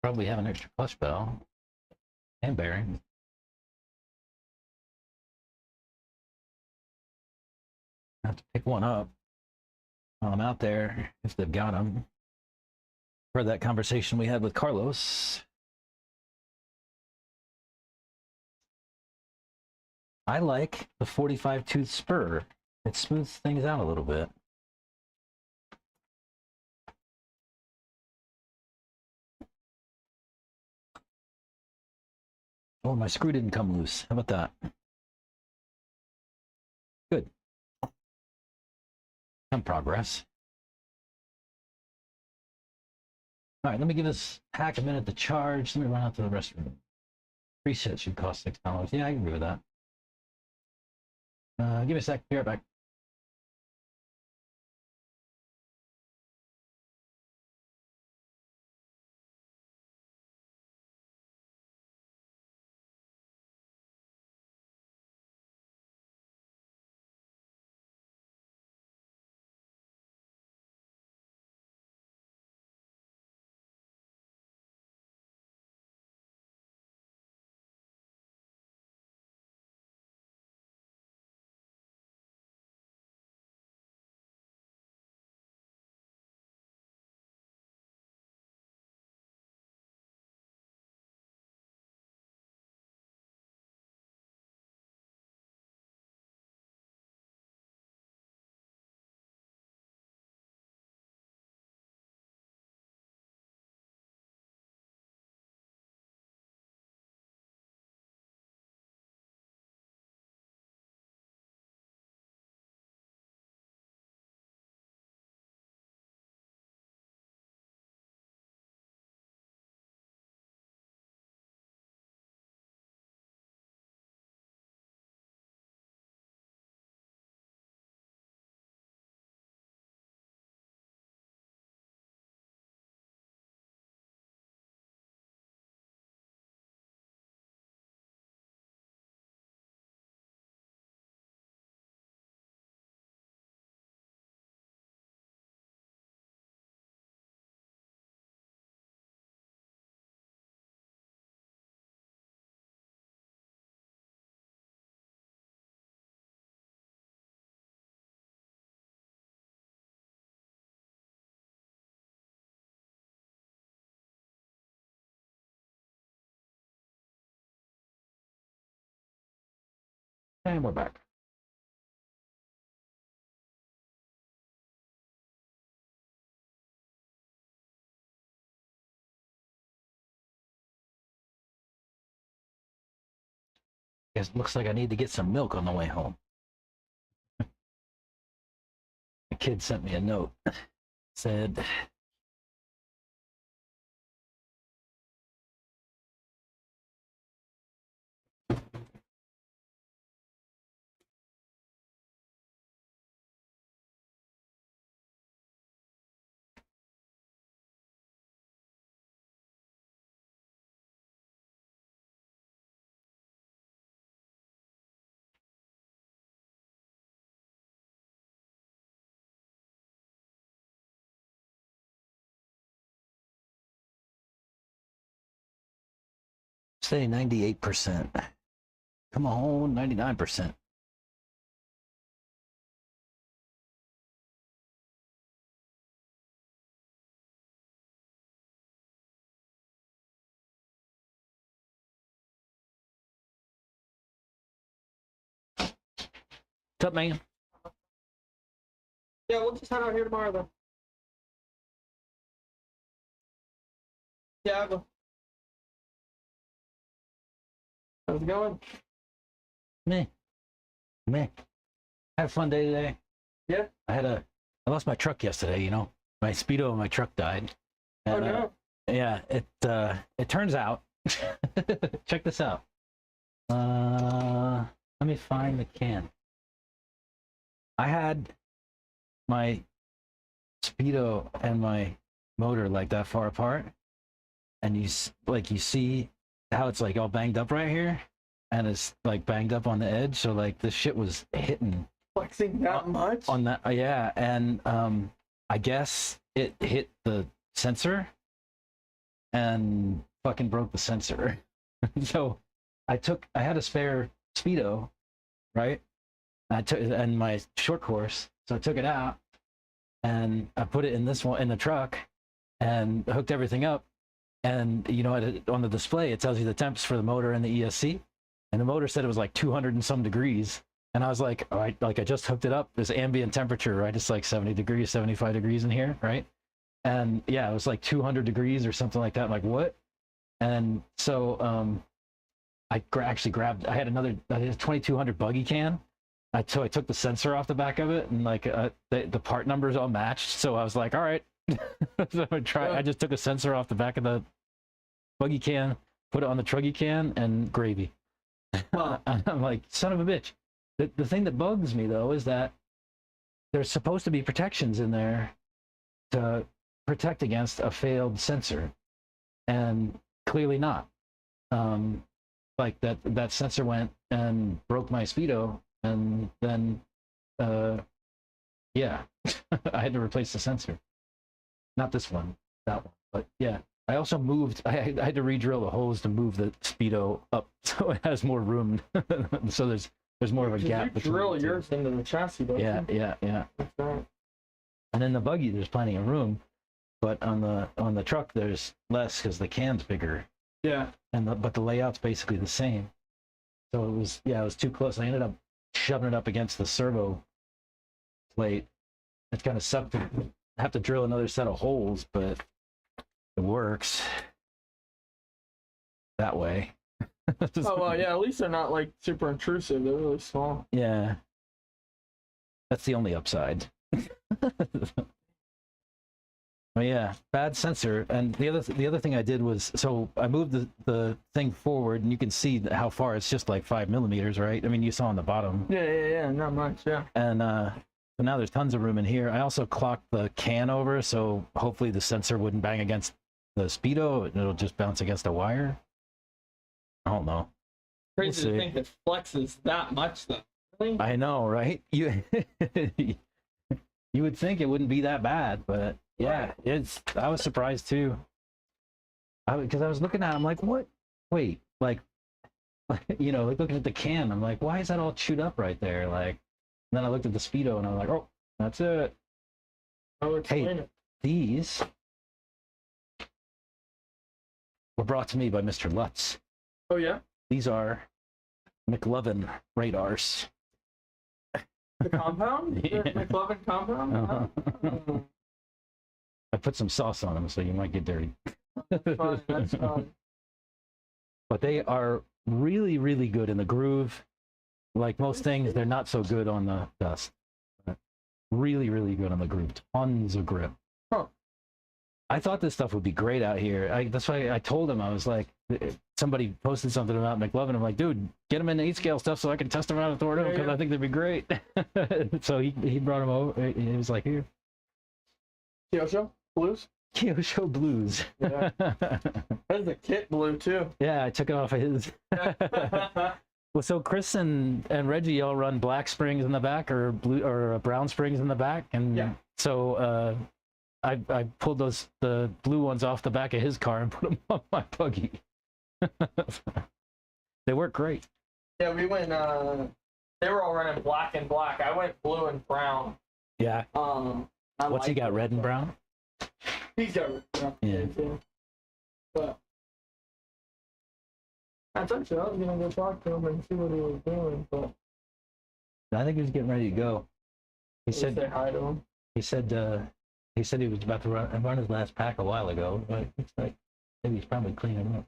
Speaker 1: Probably have an extra clutch bell and bearings. I have to pick one up while I'm out there if they've got them. For that conversation we had with Carlos. I like the 45 tooth spur. It smooths things out a little bit. Oh, my screw didn't come loose. How about that? Good. Some progress. All right, let me give this hack a minute to charge. Let me run out to the restroom. Preset should cost $6. Yeah, I can agree with that. Give me a sec. Be right back. And we're back. Guess it looks like I need to get some milk on the way home. The kid sent me a note. Said, say 98%. Come on, 99%. What's up, man?
Speaker 6: Yeah, we'll just head out here tomorrow then. Yeah, I'll go. How's it going?
Speaker 1: Meh. Had a fun day today.
Speaker 6: Yeah?
Speaker 1: I lost my truck yesterday, you know. My Speedo and my truck died.
Speaker 6: Oh
Speaker 1: And,
Speaker 6: no.
Speaker 1: yeah, it turns out, check this out. Let me find the can. I had my speedo and my motor like that far apart, and you see how it's like all banged up right here, and it's like banged up on the edge. So like the shit was hitting
Speaker 6: Flexing that much?
Speaker 1: on that. Yeah, and I guess it hit the sensor and fucking broke the sensor. So I had a spare speedo, right? I took and my short course, so I took it out and I put it in this one in the truck and hooked everything up. And you know, on the display, it tells you the temps for the motor and the ESC. And the motor said it was like 200 and some degrees. And I was like, all right, like I just hooked it up. There's ambient temperature, right? It's like 70 degrees, 75 degrees in here, right? And yeah, it was like 200 degrees or something like that. I'm like, what? And so I actually grabbed, I had a 2200 buggy can. So I took the sensor off the back of it, and like the part numbers all matched. So I was like, all right. So I just took a sensor off the back of the buggy can, put it on the truggy can, and gravy. I'm like, son of a bitch. The thing that bugs me though is that there's supposed to be protections in there to protect against a failed sensor, and clearly not. Like that sensor went and broke my speedo, and then yeah, I had to replace the sensor. Not this one, that one, but yeah. I also moved. I had to re-drill the holes to move the speedo up so it has more room. So there's more of a gap.
Speaker 6: You drill yours into the chassis, don't
Speaker 1: Yeah,
Speaker 6: you?
Speaker 1: yeah.
Speaker 6: That's right.
Speaker 1: And in the buggy, there's plenty of room, but on the truck, there's less because the can's bigger.
Speaker 6: Yeah.
Speaker 1: But the layout's basically the same. So it was too close. I ended up shoving it up against the servo plate. It kind of sucked to have to drill another set of holes, but it works that way.
Speaker 6: Oh, well, yeah, at least they're not, like, super intrusive. They're really small.
Speaker 1: Yeah. That's the only upside. But yeah, bad sensor. And the other thing I did was, so I moved the thing forward, and you can see how far it's just like 5 millimeters, right? I mean, you saw on the bottom.
Speaker 6: Yeah, not much, yeah.
Speaker 1: And so now there's tons of room in here. I also clocked the can over, so hopefully the sensor wouldn't bang against the speedo. It'll just bounce against a wire. I don't know.
Speaker 6: Crazy
Speaker 1: We'll
Speaker 6: to think it flexes that much, though. Really?
Speaker 1: I know, right? You would think it wouldn't be that bad, but yeah, I was surprised too. Because I was looking at it, I'm like, what? Wait, like you know, like looking at the can, I'm like, why is that all chewed up right there? Like, and then I looked at the speedo and I'm like, oh, that's it.
Speaker 6: I'll explain
Speaker 1: Hey,
Speaker 6: it.
Speaker 1: these were brought to me by Mr. Lutz.
Speaker 6: Oh, yeah?
Speaker 1: These are McLovin Radars.
Speaker 6: The compound?
Speaker 1: Yeah.
Speaker 6: The McLovin compound?
Speaker 1: Uh-huh. I put some sauce on them, so you might get dirty.
Speaker 6: That's fine.
Speaker 1: But they are really, really good in the groove. Like most things, they're not so good on the dust. But really, really good on the groove. Tons of grip.
Speaker 6: Huh.
Speaker 1: I thought this stuff would be great out here. That's why I told him, I was like, somebody posted something about McLovin. I'm like, dude, get them in 8-scale stuff so I can test them out at Thornhill because I think they'd be great. So he brought them over. He was like, here.
Speaker 6: Kyosho? Blues?
Speaker 1: Kyosho Blues.
Speaker 6: Yeah. There's a kit blue, too.
Speaker 1: Yeah, I took it off of his. Well, so Chris and Reggie all run black springs in the back or blue or brown springs in the back, and
Speaker 6: Yeah.
Speaker 1: so I pulled the blue ones off the back of his car and put them on my buggy. They work great.
Speaker 6: Yeah, we went, they were all running black and black. I went blue and brown.
Speaker 1: Yeah. What's he got? Red and brown?
Speaker 6: He's got red and brown.
Speaker 1: Yeah.
Speaker 6: Too. But that's actually, I was gonna go talk to him and see what he was doing, but
Speaker 1: I think he was getting ready to go. He
Speaker 6: say
Speaker 1: said
Speaker 6: hi to him.
Speaker 1: he said he was about to run his last pack a while ago, but it's like maybe he's probably cleaning up.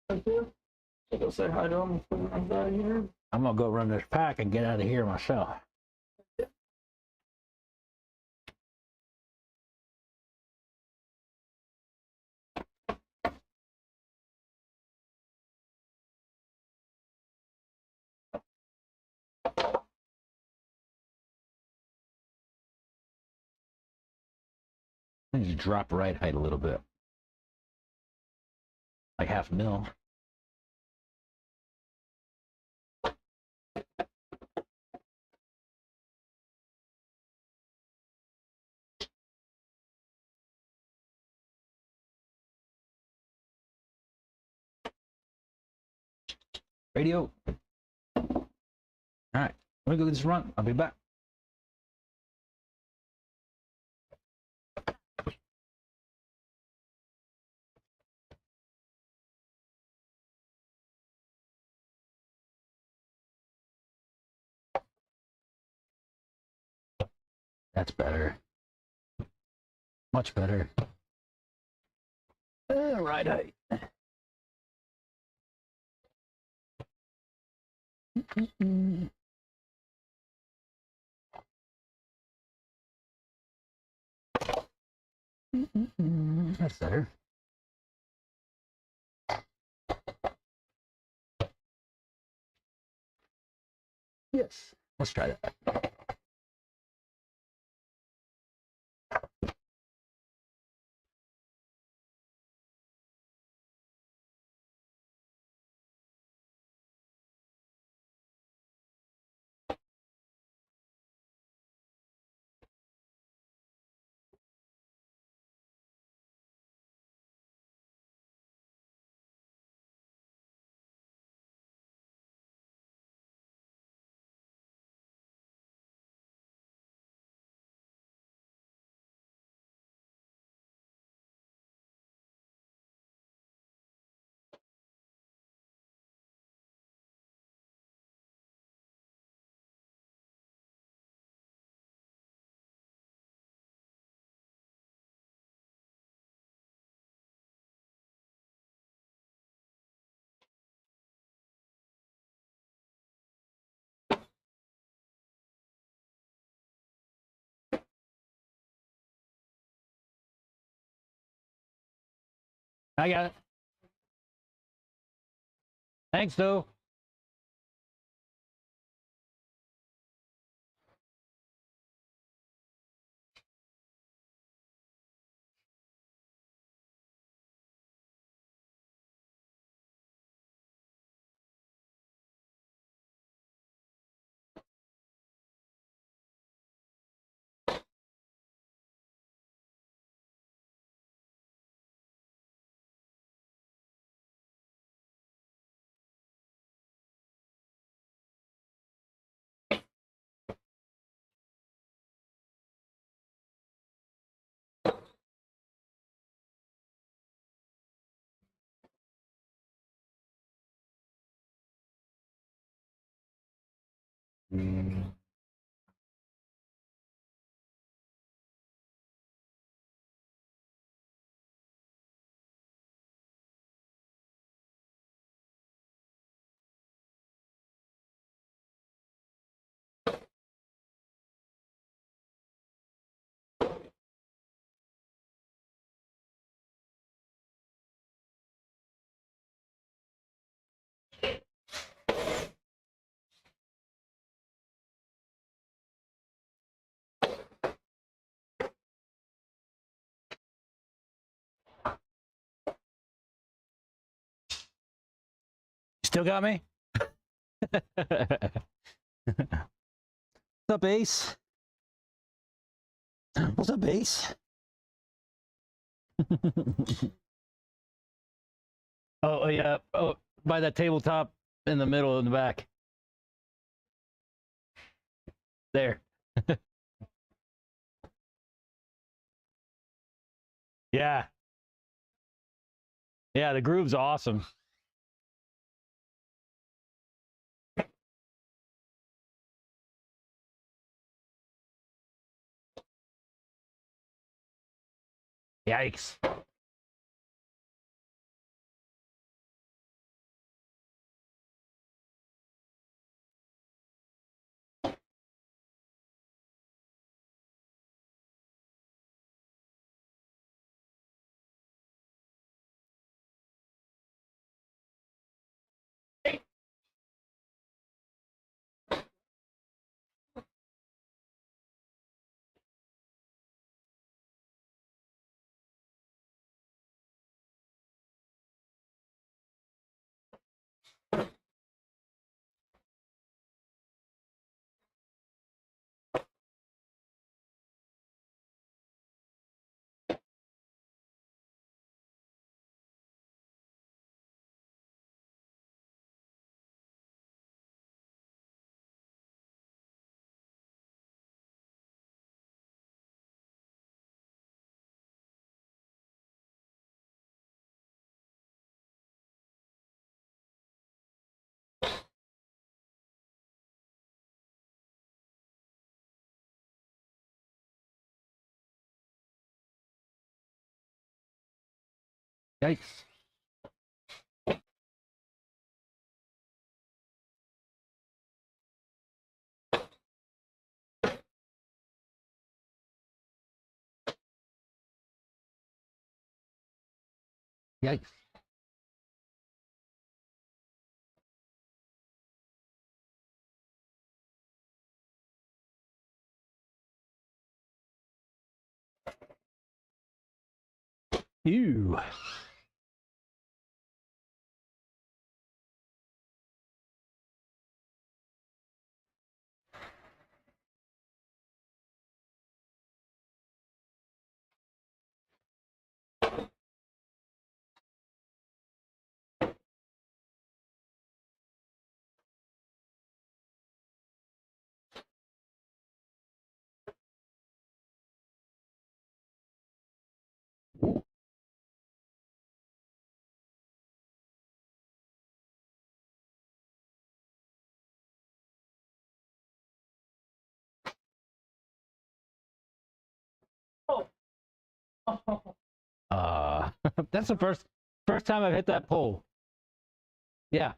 Speaker 6: I'll go say hi to him before he runs out of here.
Speaker 1: I'm gonna go run this pack and get out of here myself. I need to drop ride height a little bit. Like half a mil. Radio. All right, let me go get this run. I'll be back. That's better. Much better. Ride height. That's better. Yes, let's try that. I got it. Thanks, though. Still got me? What's up, Ace? What's up, Ace? Oh, yeah. Oh, by that tabletop in the middle in the back. There. Yeah. Yeah, the groove's awesome. Yikes. Yikes. Yikes. Ew. That's the first time I've hit that pole. Yeah.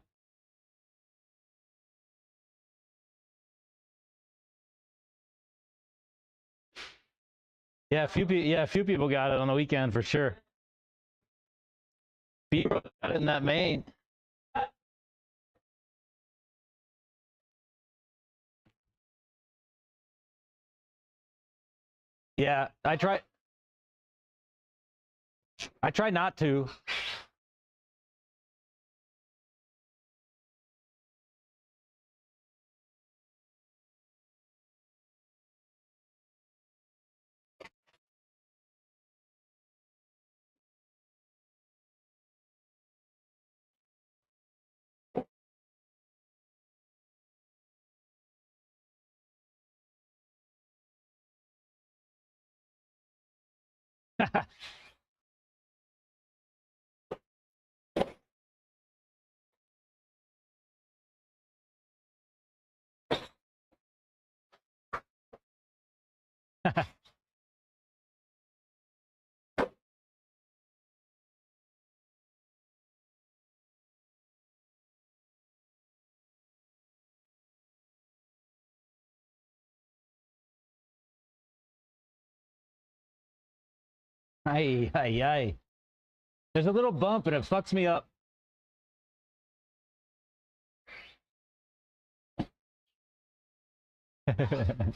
Speaker 1: Yeah, a few people got it on the weekend for sure. People got it in that main. Yeah, I try not to. Ay, ay, ay. There's a little bump and it fucks me up. Dang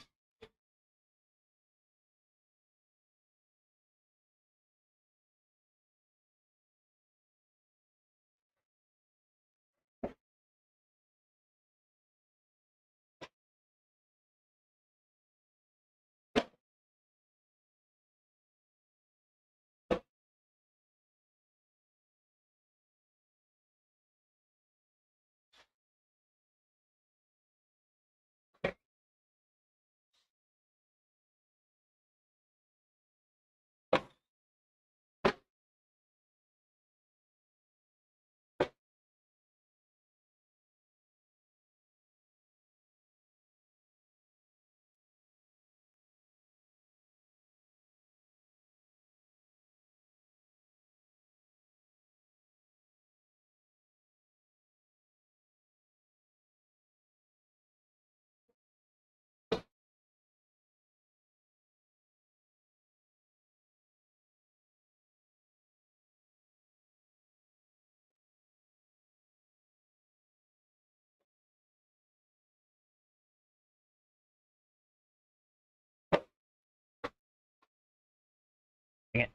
Speaker 1: it.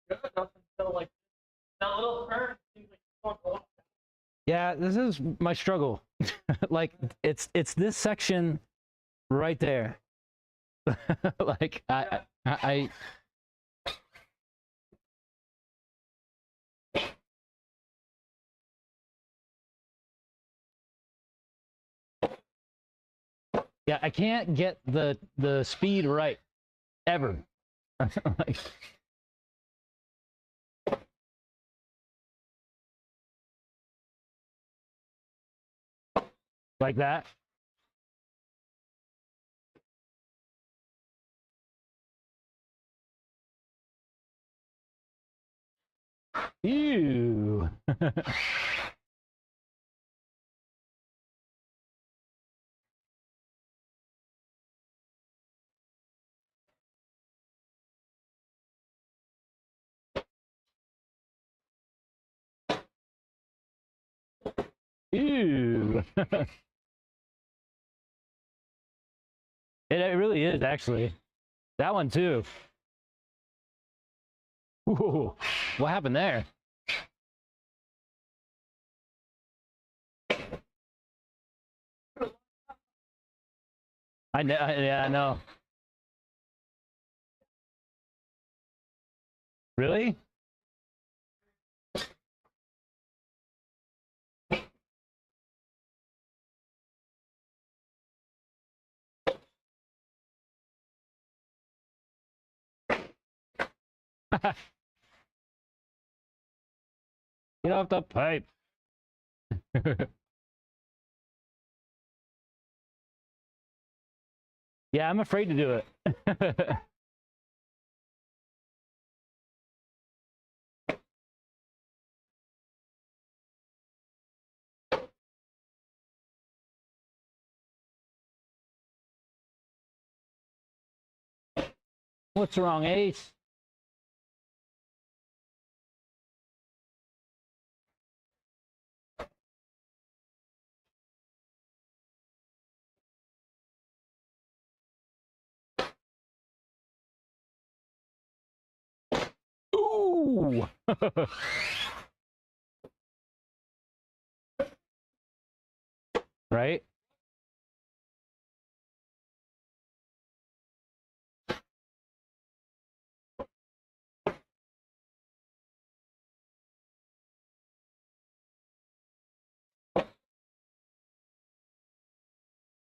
Speaker 2: Good up until like that little turn seems like it's going a lot.
Speaker 1: Yeah, this is my struggle. Like it's this section right there. Like I yeah, I can't get the speed right ever. Like, like that. Ew. Ew. It really is, actually. That one, too. Ooh, what happened there? Yeah, I know. Really? Get off the pipe. Yeah, I'm afraid to do it. What's wrong, Ace? Ooh. Right?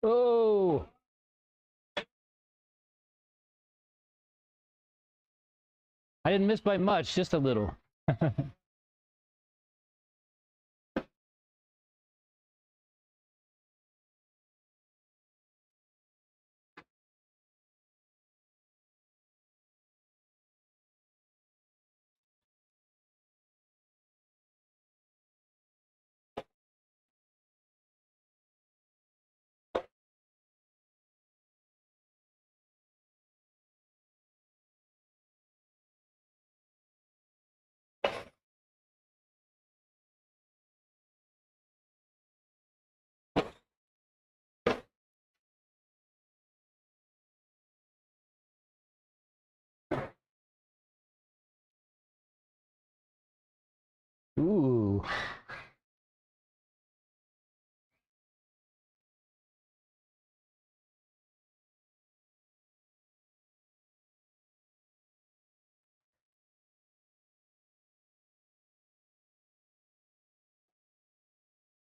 Speaker 1: Oh. I didn't miss by much, just a little. Ooh.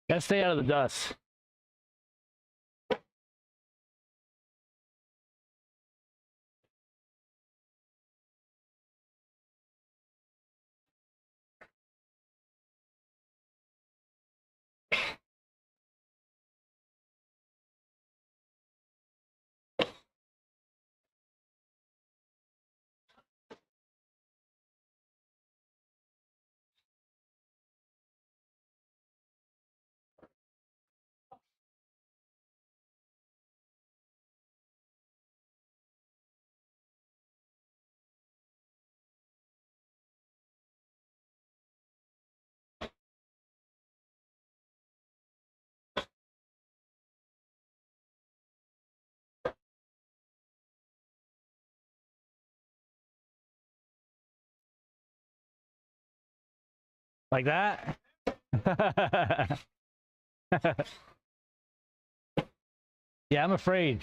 Speaker 1: Gotta stay out of the dust. Like that? Yeah, I'm afraid.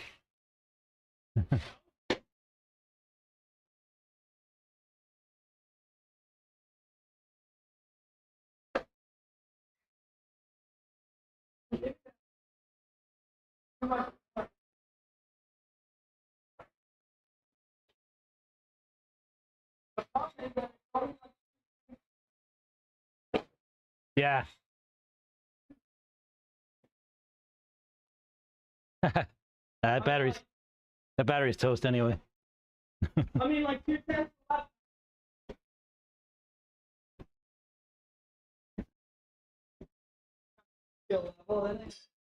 Speaker 1: Yeah. that battery's that battery's toast anyway.
Speaker 5: I mean, like,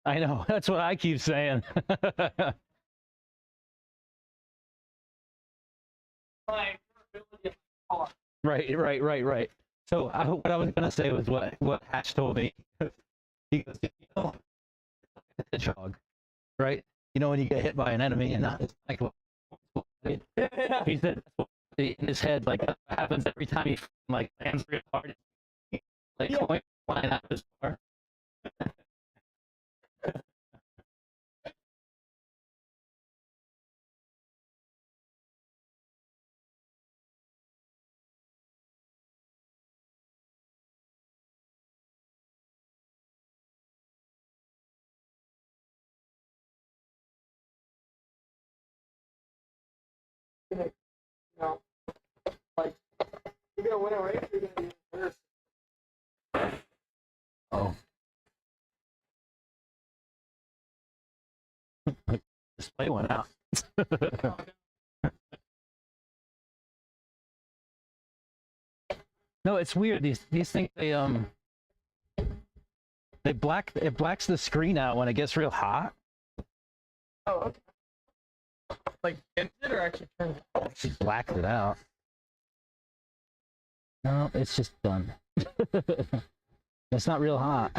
Speaker 1: I know. That's what I keep saying. Right. So what I was gonna say was what Hatch told me. He goes, you know, the jog, right? You know when you get hit by an enemy and not like he said in his head like that happens every time he like lands real hard, like going flying out of his car.
Speaker 6: You're gonna win a race, you're gonna be first.
Speaker 1: Oh. Display went out. No, it's weird. These things it blacks the screen out when it gets real hot.
Speaker 6: Oh, okay. Like it or actually turns it off?
Speaker 1: She blacked it out. No, it's just done. It's not real hot.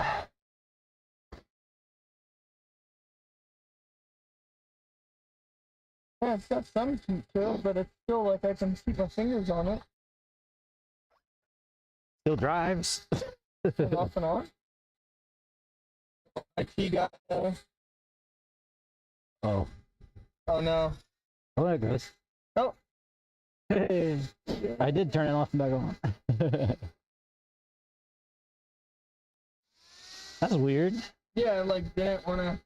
Speaker 6: Yeah, it's got some heat to it, but it's still like I can keep my fingers on it.
Speaker 1: Still drives.
Speaker 6: Off and on. Actually got
Speaker 1: Oh.
Speaker 6: oh no.
Speaker 1: Oh, there it goes.
Speaker 6: Oh.
Speaker 1: Hey. I did turn it off and back on. That's weird.
Speaker 6: Yeah, I like didn't wanna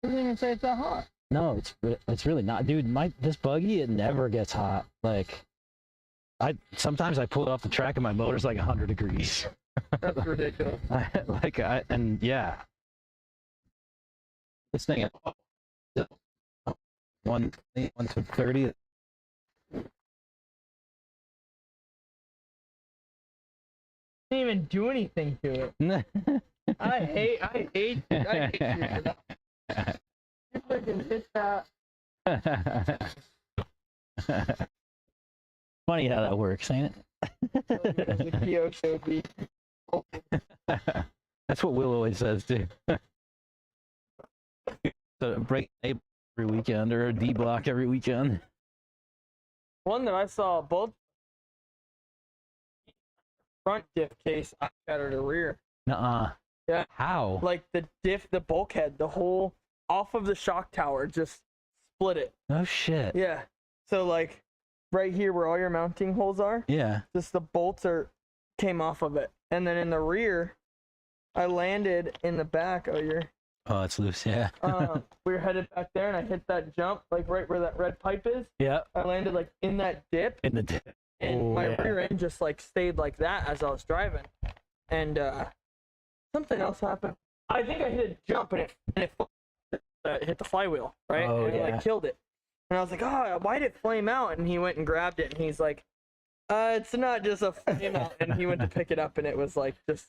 Speaker 6: didn't even say it's that hot.
Speaker 1: No, it's really not, dude. This buggy, it never gets hot. Like, sometimes I pull it off the track and my motor's like 100 degrees.
Speaker 6: That's ridiculous.
Speaker 1: And yeah, this thing, 1 to 30.
Speaker 6: Didn't even do anything to it. I hate you for that. You freaking hit that.
Speaker 1: Funny how that works, ain't
Speaker 6: it?
Speaker 1: That's what Will always says too. So break A every weekend or a D block every weekend.
Speaker 6: One that I saw both front diff case out of the rear.
Speaker 1: Nuh-uh.
Speaker 6: Yeah.
Speaker 1: How?
Speaker 6: Like the bulkhead, the whole off of the shock tower just split it.
Speaker 1: No shit.
Speaker 6: Yeah. So like right here where all your mounting holes are,
Speaker 1: Yeah.
Speaker 6: just the bolts came off of it. And then in the rear, I landed in the back.
Speaker 1: Oh, it's loose, yeah.
Speaker 6: We were headed back there and I hit that jump, like right where that red pipe is.
Speaker 1: Yeah.
Speaker 6: I landed like in that dip.
Speaker 1: In the dip.
Speaker 6: And my rear end just like stayed like that as I was driving. And something else happened. I think I hit a jump and it hit the flywheel, right?
Speaker 1: Oh,
Speaker 6: and it
Speaker 1: yeah.
Speaker 6: like killed it. And I was like, oh, why'd it flame out? And he went and grabbed it and he's like, it's not just a flame out. And he went to pick it up and it was like just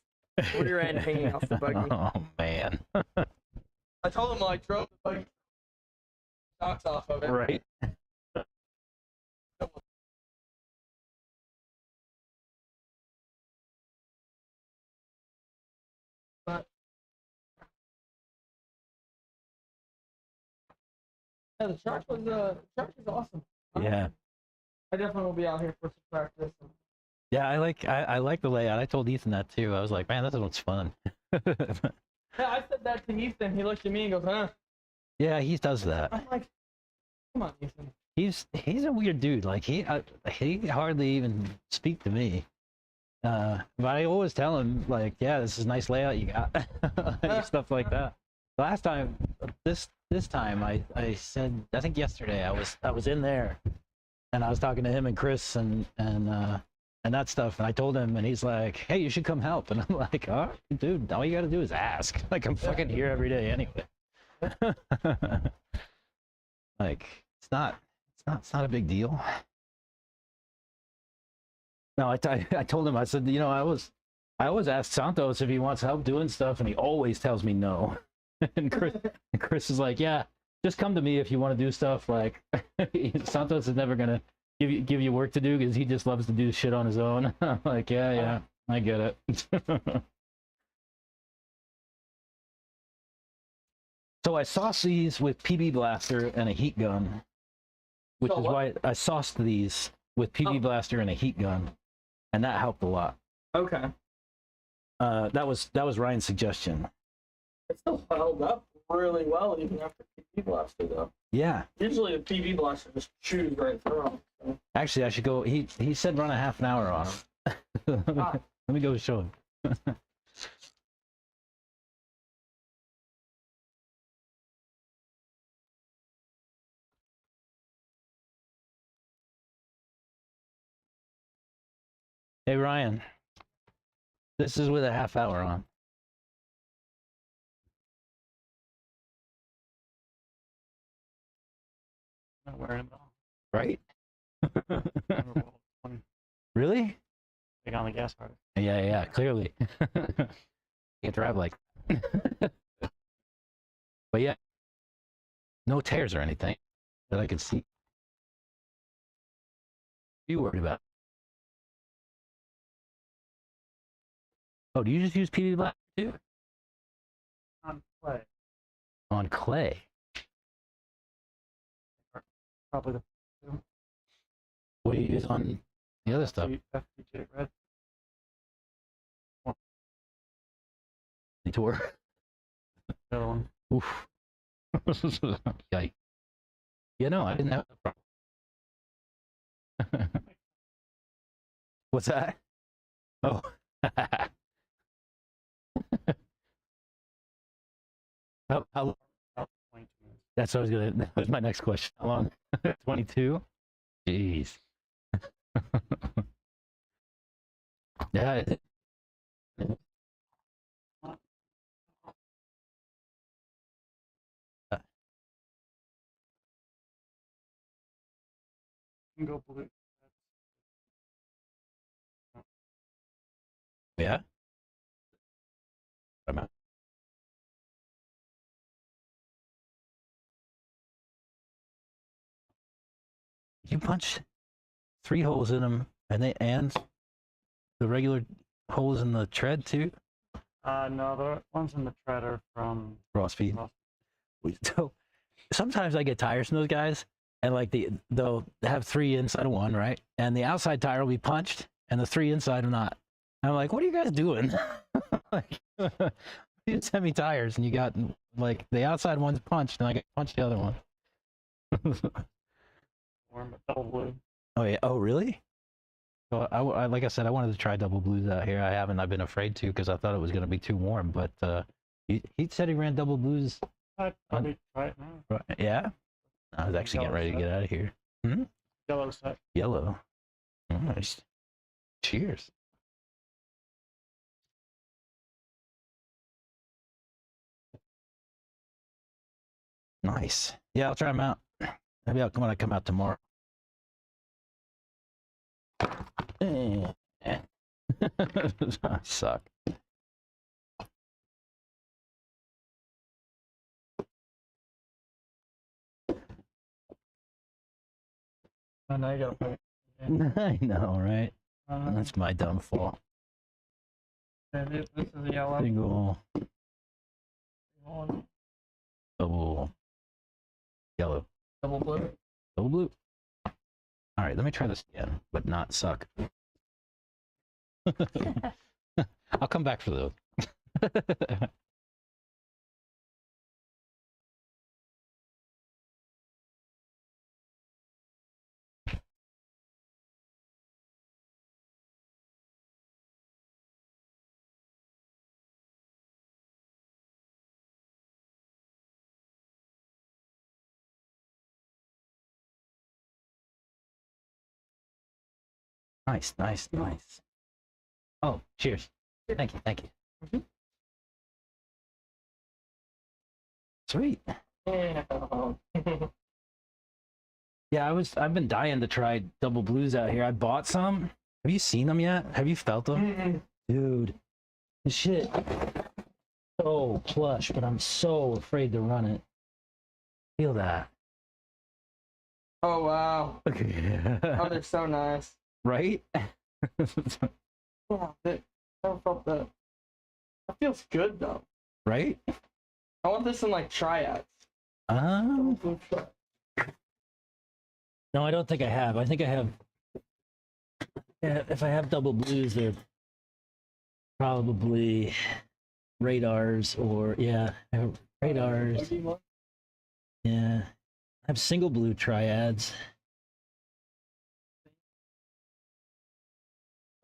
Speaker 6: rear end hanging off the buggy.
Speaker 1: Oh, man.
Speaker 6: I told him I drove the buggy shocks off of it.
Speaker 1: Right.
Speaker 6: But yeah, the track was awesome.
Speaker 1: Yeah.
Speaker 6: I definitely will be out here for some practice.
Speaker 1: Yeah, I like the layout. I told Ethan that too. I was like, man, this one's fun.
Speaker 6: Yeah, I said that to Ethan. He looked at me and goes, huh?
Speaker 1: Yeah, he does that.
Speaker 6: I'm like, come on, Ethan.
Speaker 1: He's a weird dude. Like he hardly even speak to me. But I always tell him like, yeah, this is a nice layout you got, and stuff like that. Last time, this time I said, I think yesterday I was in there, and I was talking to him and Chris and that stuff, and I told him, and he's like, hey, you should come help, and I'm like, oh, dude, all you got to do is ask. Like I'm fucking here every day anyway. Like it's not a big deal. No, I told him, I said, you know, I always ask Santos if he wants help doing stuff, and he always tells me no. And Chris is like, yeah, just come to me if you want to do stuff. Like, Santos is never gonna give you work to do because he just loves to do shit on his own. I'm like, yeah, I get it. So I sauced these with PB Blaster and a heat gun, which is why I sauced these with PB Blaster and a heat gun, and that helped a lot.
Speaker 6: Okay.
Speaker 1: That was Ryan's suggestion.
Speaker 6: It still held up really well even after PB Blaster though.
Speaker 1: Yeah.
Speaker 6: Usually the PB Blaster just chews right through them. So.
Speaker 1: Actually, I should go. He said run a half an hour on him. Let me go show him. Hey Ryan, this is with a half hour on.
Speaker 5: Not wearing it all.
Speaker 1: Right? Really?
Speaker 5: Big on the gas hard.
Speaker 1: Yeah, clearly. Can't drive like that. But yeah, no tears or anything that I can see. What are you worried about? Oh, do you just use PB Black too?
Speaker 5: On play.
Speaker 1: On clay?
Speaker 5: Probably the
Speaker 1: What do you use on the other stuff?
Speaker 5: FPJ red.
Speaker 1: Tour.
Speaker 5: The other one.
Speaker 1: Oof. Yikes. Yeah, no, I didn't have that problem. What's that? Oh. How, that's what I was gonna. That was my next question. How long? 22. Jeez. Yeah.
Speaker 5: Go blue.
Speaker 1: Yeah. I'm out. You punch 3 holes in them, and the regular holes in the tread too.
Speaker 5: No, the ones in the tread are from
Speaker 1: Raw Speed.
Speaker 5: Raw.
Speaker 1: So sometimes I get tires from those guys, and like they'll have 3 inside of one, right? And the outside tire will be punched, and the 3 inside are not. And I'm like, what are you guys doing? Like, you sent me tires, and you got like the outside one's punched, and I got punched the other one.
Speaker 5: Warm, but double blue.
Speaker 1: Oh yeah. Oh really? So I like I said, I wanted to try double blues out here. I haven't. I've been afraid to because I thought it was going to be too warm. But he said he ran double blues.
Speaker 5: I'd probably try it now.
Speaker 1: Right, yeah. I was actually getting ready to get out of here.
Speaker 5: Yellow set.
Speaker 1: Yellow. Nice. Cheers. Nice. Yeah, I'll try them out. Maybe I'll come out tomorrow. I suck.
Speaker 5: Oh, now you gotta play it.
Speaker 1: I know, right? That's my downfall.
Speaker 5: And this is a yellow.
Speaker 1: Single,
Speaker 5: One,
Speaker 1: double, yellow,
Speaker 5: double blue.
Speaker 1: double blue. All right, let me try this again, but not suck. I'll come back for those. Nice, nice, nice. Oh, cheers. Thank you, thank you. Sweet. Yeah, I've been dying to try double blues out here. I bought some. Have you seen them yet? Have you felt them? Dude, The shit. So plush, but I'm so afraid to run it. Feel that.
Speaker 6: Oh wow. Oh, they're so nice.
Speaker 1: Right?
Speaker 6: Wow, I don't felt that. That feels good though.
Speaker 1: Right?
Speaker 6: I want this in like triads.
Speaker 1: No, I don't think I have. I think I have. Yeah, if I have double blues, they're probably radars or I have radars. Yeah, I have single blue triads.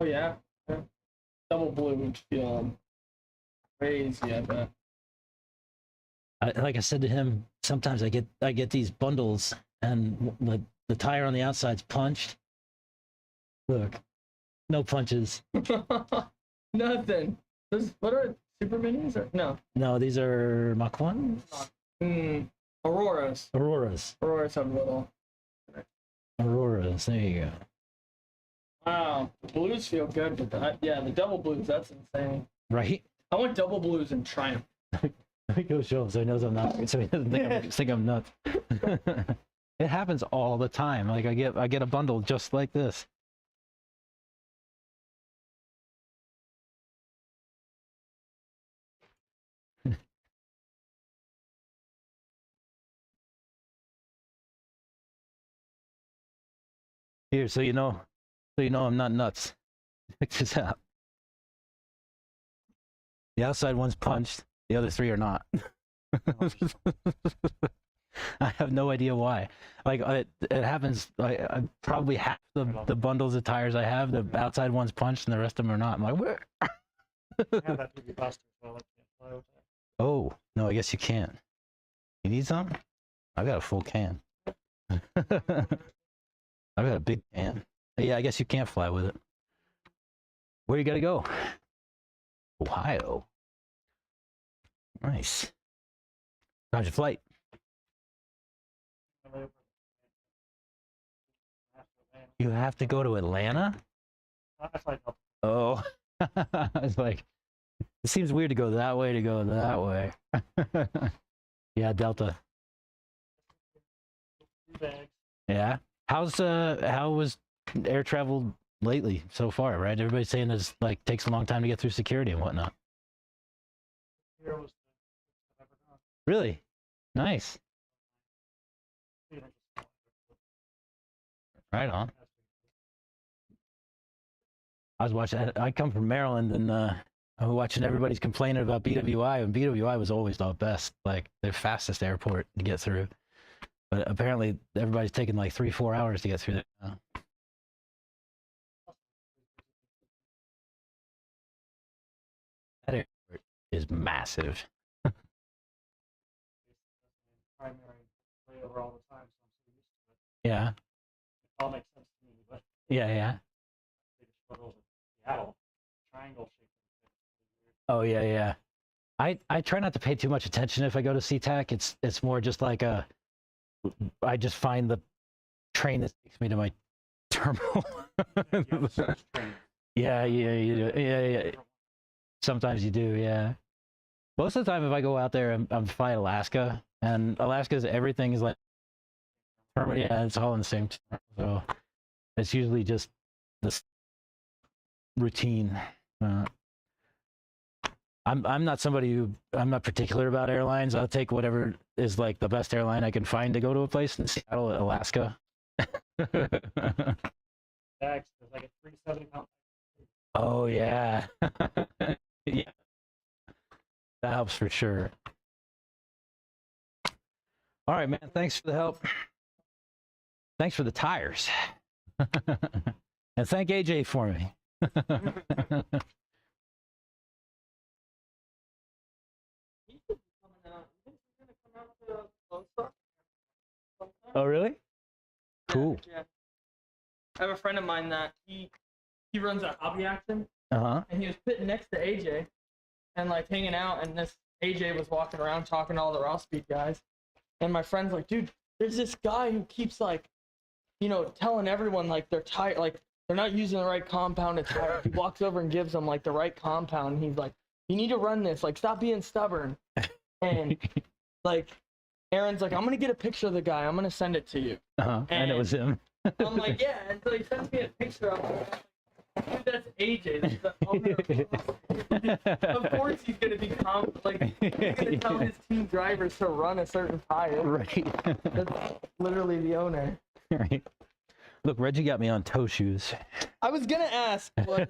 Speaker 6: Oh yeah. Double blue would feel crazy, I bet.
Speaker 1: Like I said to him, sometimes I get these bundles and the tire on the outside's punched. Look, no punches.
Speaker 6: Nothing. What are super minis or no?
Speaker 1: No, these are Mach 1s?
Speaker 6: Auroras.
Speaker 1: Auroras.
Speaker 6: Auroras have little.
Speaker 1: Auroras, there you go.
Speaker 6: Wow, the blues feel good, but the double blues, that's insane.
Speaker 1: Right?
Speaker 6: I want double blues in Triumph.
Speaker 1: Let me go show him so he knows I'm not, so he doesn't think I'm nuts. It happens all the time. Like I get a bundle just like this. Here, so you know I'm not nuts. Check this out. The outside one's punched, the other three are not. I have no idea why. Like it happens. I probably half the bundles of tires I have, the outside one's punched, and the rest of them are not. I'm like, where?
Speaker 5: I have that PB Buster, so I like to fly with that.
Speaker 1: Oh no, I guess you can't. You need some? I got a full can. I've got a big can. Yeah, I guess you can't fly with it. Where you gotta go? Ohio. Nice. How's your flight? You have to go to Atlanta? Oh. I was like, it seems weird to go that way to go that way. Yeah, Delta. Yeah. How was air travel lately so far, right? Everybody's saying this like takes a long time to get through security and whatnot. Really? Nice. Right on. I was watching, I come from Maryland, and I'm watching everybody's complaining about BWI, and BWI was always the best, like the fastest airport to get through. But apparently everybody's taking like 3-4 hours to get through there now. That airport is massive. Yeah.
Speaker 5: All makes sense to me, but
Speaker 1: Yeah.
Speaker 5: Seattle triangle shape.
Speaker 1: Oh yeah. I try not to pay too much attention if I go to SeaTac. It's more just like I just find the train that takes me to my terminal. Yeah, you do. Yeah. Sometimes you do, yeah. Most of the time, if I go out there, I'm flying Alaska, and Alaska's everything is like, yeah, it's all in the same. So it's usually just this routine. I'm not somebody I'm not particular about airlines. I'll take whatever is like the best airline I can find to go to a place in Seattle, Alaska.
Speaker 5: There's like a 370 pound.
Speaker 1: Oh yeah. Yeah. That helps for sure. All right, man. Thanks for the help. Thanks for the tires. And thank AJ for me. Oh, really? Cool.
Speaker 6: Yeah. I have a friend of mine that he runs a hobby action,
Speaker 1: Uh-huh.
Speaker 6: and he was sitting next to AJ and like hanging out, and this AJ was walking around talking to all the Raw Speed guys, and my friend's like, dude, there's this guy who keeps like, telling everyone like they're tired, like they're not using the right compound. It's hard. He walks over and gives them like the right compound, and he's like,
Speaker 8: you need to run this. Like, stop being stubborn. And like, Aaron's like, I'm gonna get a picture of the guy. I'm gonna send it to you.
Speaker 1: And it was him.
Speaker 8: I'm like, yeah. And so he sends me a picture of him. Dude, that's AJ. That's the owner of course he's gonna be he's gonna tell his team drivers to run a certain tire.
Speaker 1: Right.
Speaker 8: That's literally the owner.
Speaker 1: Right. Look, Reggie got me on toe shoes.
Speaker 8: I was gonna ask what,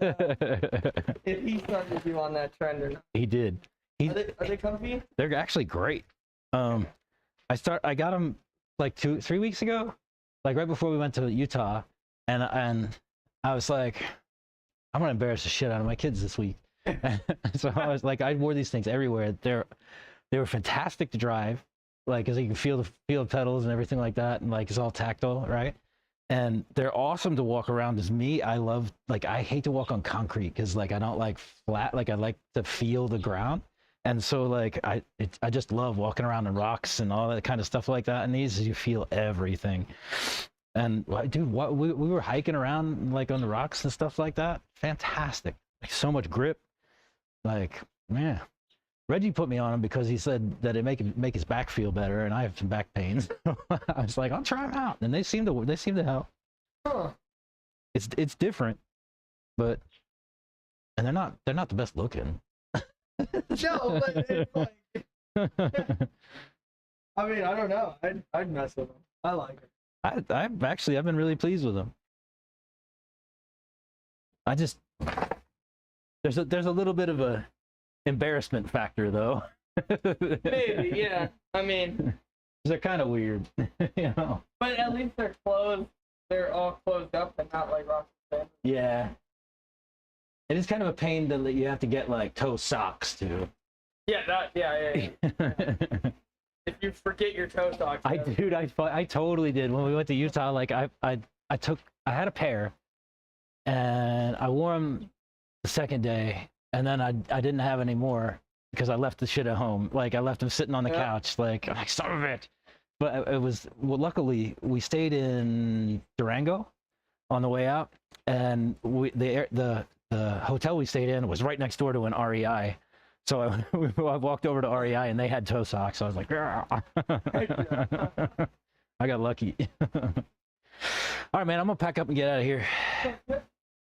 Speaker 8: if he started you on that trend or not.
Speaker 1: He did.
Speaker 8: Are they comfy?
Speaker 1: They're actually great. I got them like 2-3 weeks ago, like right before we went to Utah, and I was like, I'm gonna embarrass the shit out of my kids this week. So I was like, I wore these things everywhere. They were fantastic to drive, like, cause you can feel the pedals and everything like that, and like it's all tactile, right? And they're awesome to walk around. As me, I hate to walk on concrete because like I don't like flat. Like I like to feel the ground. And so like I just love walking around in rocks and all that kind of stuff like that. And these, you feel everything. And dude, we were hiking around like on the rocks and stuff like that. Fantastic. Like, so much grip. Like, man, Reggie put me on them because he said that it make his back feel better, and I have some back pains. I was like, I'll try them out, and they seem to help.
Speaker 8: Huh.
Speaker 1: It's different, but they're not the best looking.
Speaker 8: No, but it's like, I mean, I don't know. I'd mess with them. I like it.
Speaker 1: I've been really pleased with them. I just there's a little bit of a embarrassment factor though.
Speaker 8: Maybe, yeah. I mean,
Speaker 1: they're kind of weird, you know.
Speaker 8: but at least they're closed. They're all closed up and not like rock sand.
Speaker 1: Yeah. It is kind of a pain that you have to get like toe socks too.
Speaker 8: Yeah, yeah. If you forget your toe socks.
Speaker 1: I totally did when we went to Utah. Like I had a pair, and I wore them the second day, and then I didn't have any more because I left the shit at home. Like I left them sitting on the couch. Like I'm like, son of it. But it was, well, luckily we stayed in Durango on the way out, and the hotel we stayed in was right next door to an REI. So I walked over to REI and they had toe socks. So I was like, I got lucky. All right, man, I'm gonna pack up and get out of here.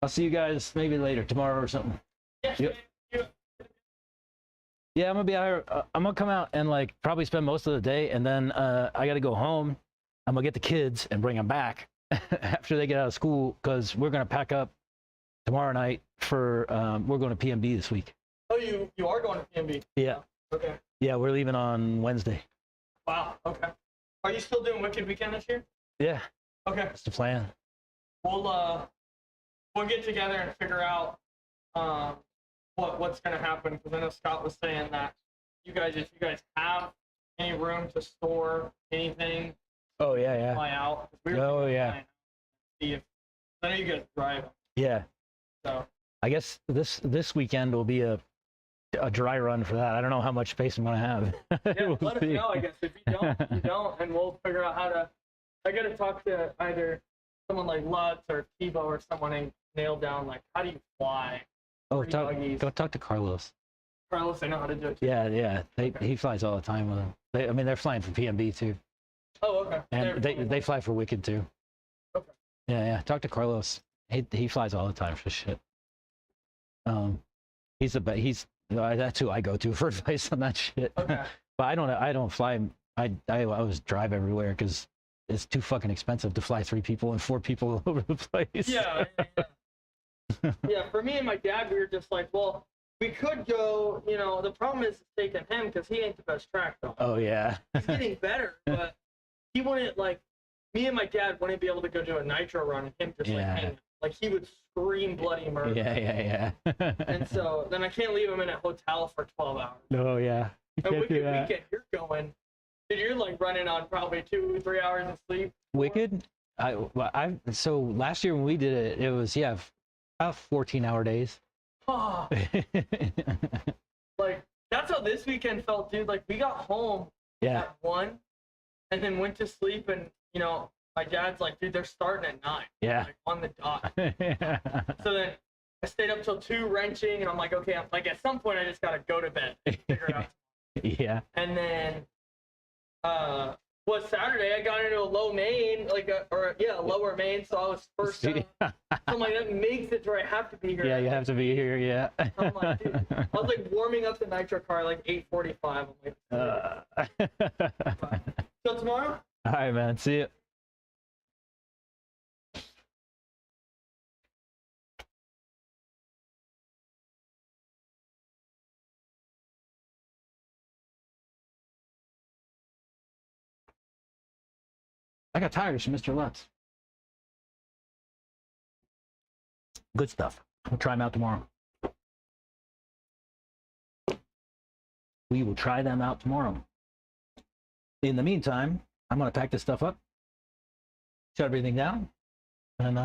Speaker 1: I'll see you guys maybe later, tomorrow or something. Yep. Yeah, I'm gonna be out here. I'm gonna come out and like probably spend most of the day, and then I gotta go home. I'm gonna get the kids and bring them back after they get out of school, because we're gonna pack up tomorrow night for we're going to PNB this week.
Speaker 8: Oh, you are going to PNB?
Speaker 1: Yeah.
Speaker 8: Okay.
Speaker 1: Yeah, we're leaving on Wednesday.
Speaker 8: Wow. Okay. Are you still doing Wicked Weekend this year?
Speaker 1: Yeah.
Speaker 8: Okay.
Speaker 1: That's the plan.
Speaker 8: We'll get together and figure out what's gonna happen, because I know Scott was saying that if you guys have any room to store anything.
Speaker 1: Oh yeah.
Speaker 8: Fly out.
Speaker 1: Oh yeah.
Speaker 8: See if I know you guys drive.
Speaker 1: Yeah.
Speaker 8: So
Speaker 1: I guess this weekend will be a dry run for that. I don't know how much space I'm gonna have.
Speaker 8: yeah, let us know. I guess if you don't, you don't, and we'll figure out how to. I gotta talk to either someone like Lutz or Tebow or someone and nail down like how do you fly.
Speaker 1: Oh, go talk to Carlos.
Speaker 8: Carlos, I know how to do it.
Speaker 1: Yeah. He flies all the time with them. They're flying for PNB too.
Speaker 8: Oh, okay.
Speaker 1: And they fly for Wicked too.
Speaker 8: Okay.
Speaker 1: Yeah. Talk to Carlos. He flies all the time for shit. That's who I go to for advice on that shit.
Speaker 8: Okay.
Speaker 1: But I don't fly. I always drive everywhere because it's too fucking expensive to fly 3 people and 4 people all over the place.
Speaker 8: Yeah. Yeah, for me and my dad, we were just like, well, we could go, the problem is taking him because he ain't the best track dog.
Speaker 1: Oh, yeah.
Speaker 8: He's getting better, but he wouldn't, me and my dad wouldn't be able to go do a nitro run and him just, hang. Like, he would scream bloody murder.
Speaker 1: Yeah.
Speaker 8: And so, then I can't leave him in a hotel for 12 hours.
Speaker 1: Oh, yeah.
Speaker 8: And Wicked Weekend, you're going, dude, you're, running on probably 2-3 hours of sleep.
Speaker 1: Wicked? So, last year when we did it, it was, about 14-hour days.
Speaker 8: Oh. That's how this weekend felt, dude. We got home at 1 and then went to sleep, and my dad's like, dude, they're starting at 9.
Speaker 1: Yeah.
Speaker 8: On the dot. So then I stayed up till 2 wrenching, and I'm like, okay, I'm like, at some point I just gotta go to bed, figure it out.
Speaker 1: Yeah.
Speaker 8: And then, Saturday I got into a low main, a lower main, so I was first up. So I'm like, that makes it to where I have to be here.
Speaker 1: Yeah, you have to be here. Yeah.
Speaker 8: I'm like, dude, I was like warming up the nitro car like 8:45. I'm like, till tomorrow.
Speaker 1: All right, man. See you. I got tires from Mr. Lutz. Good stuff. We'll try them out tomorrow. We will try them out tomorrow. In the meantime, I'm going to pack this stuff up, shut everything down, and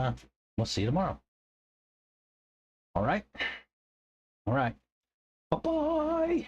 Speaker 1: we'll see you tomorrow. All right? All right. Bye-bye.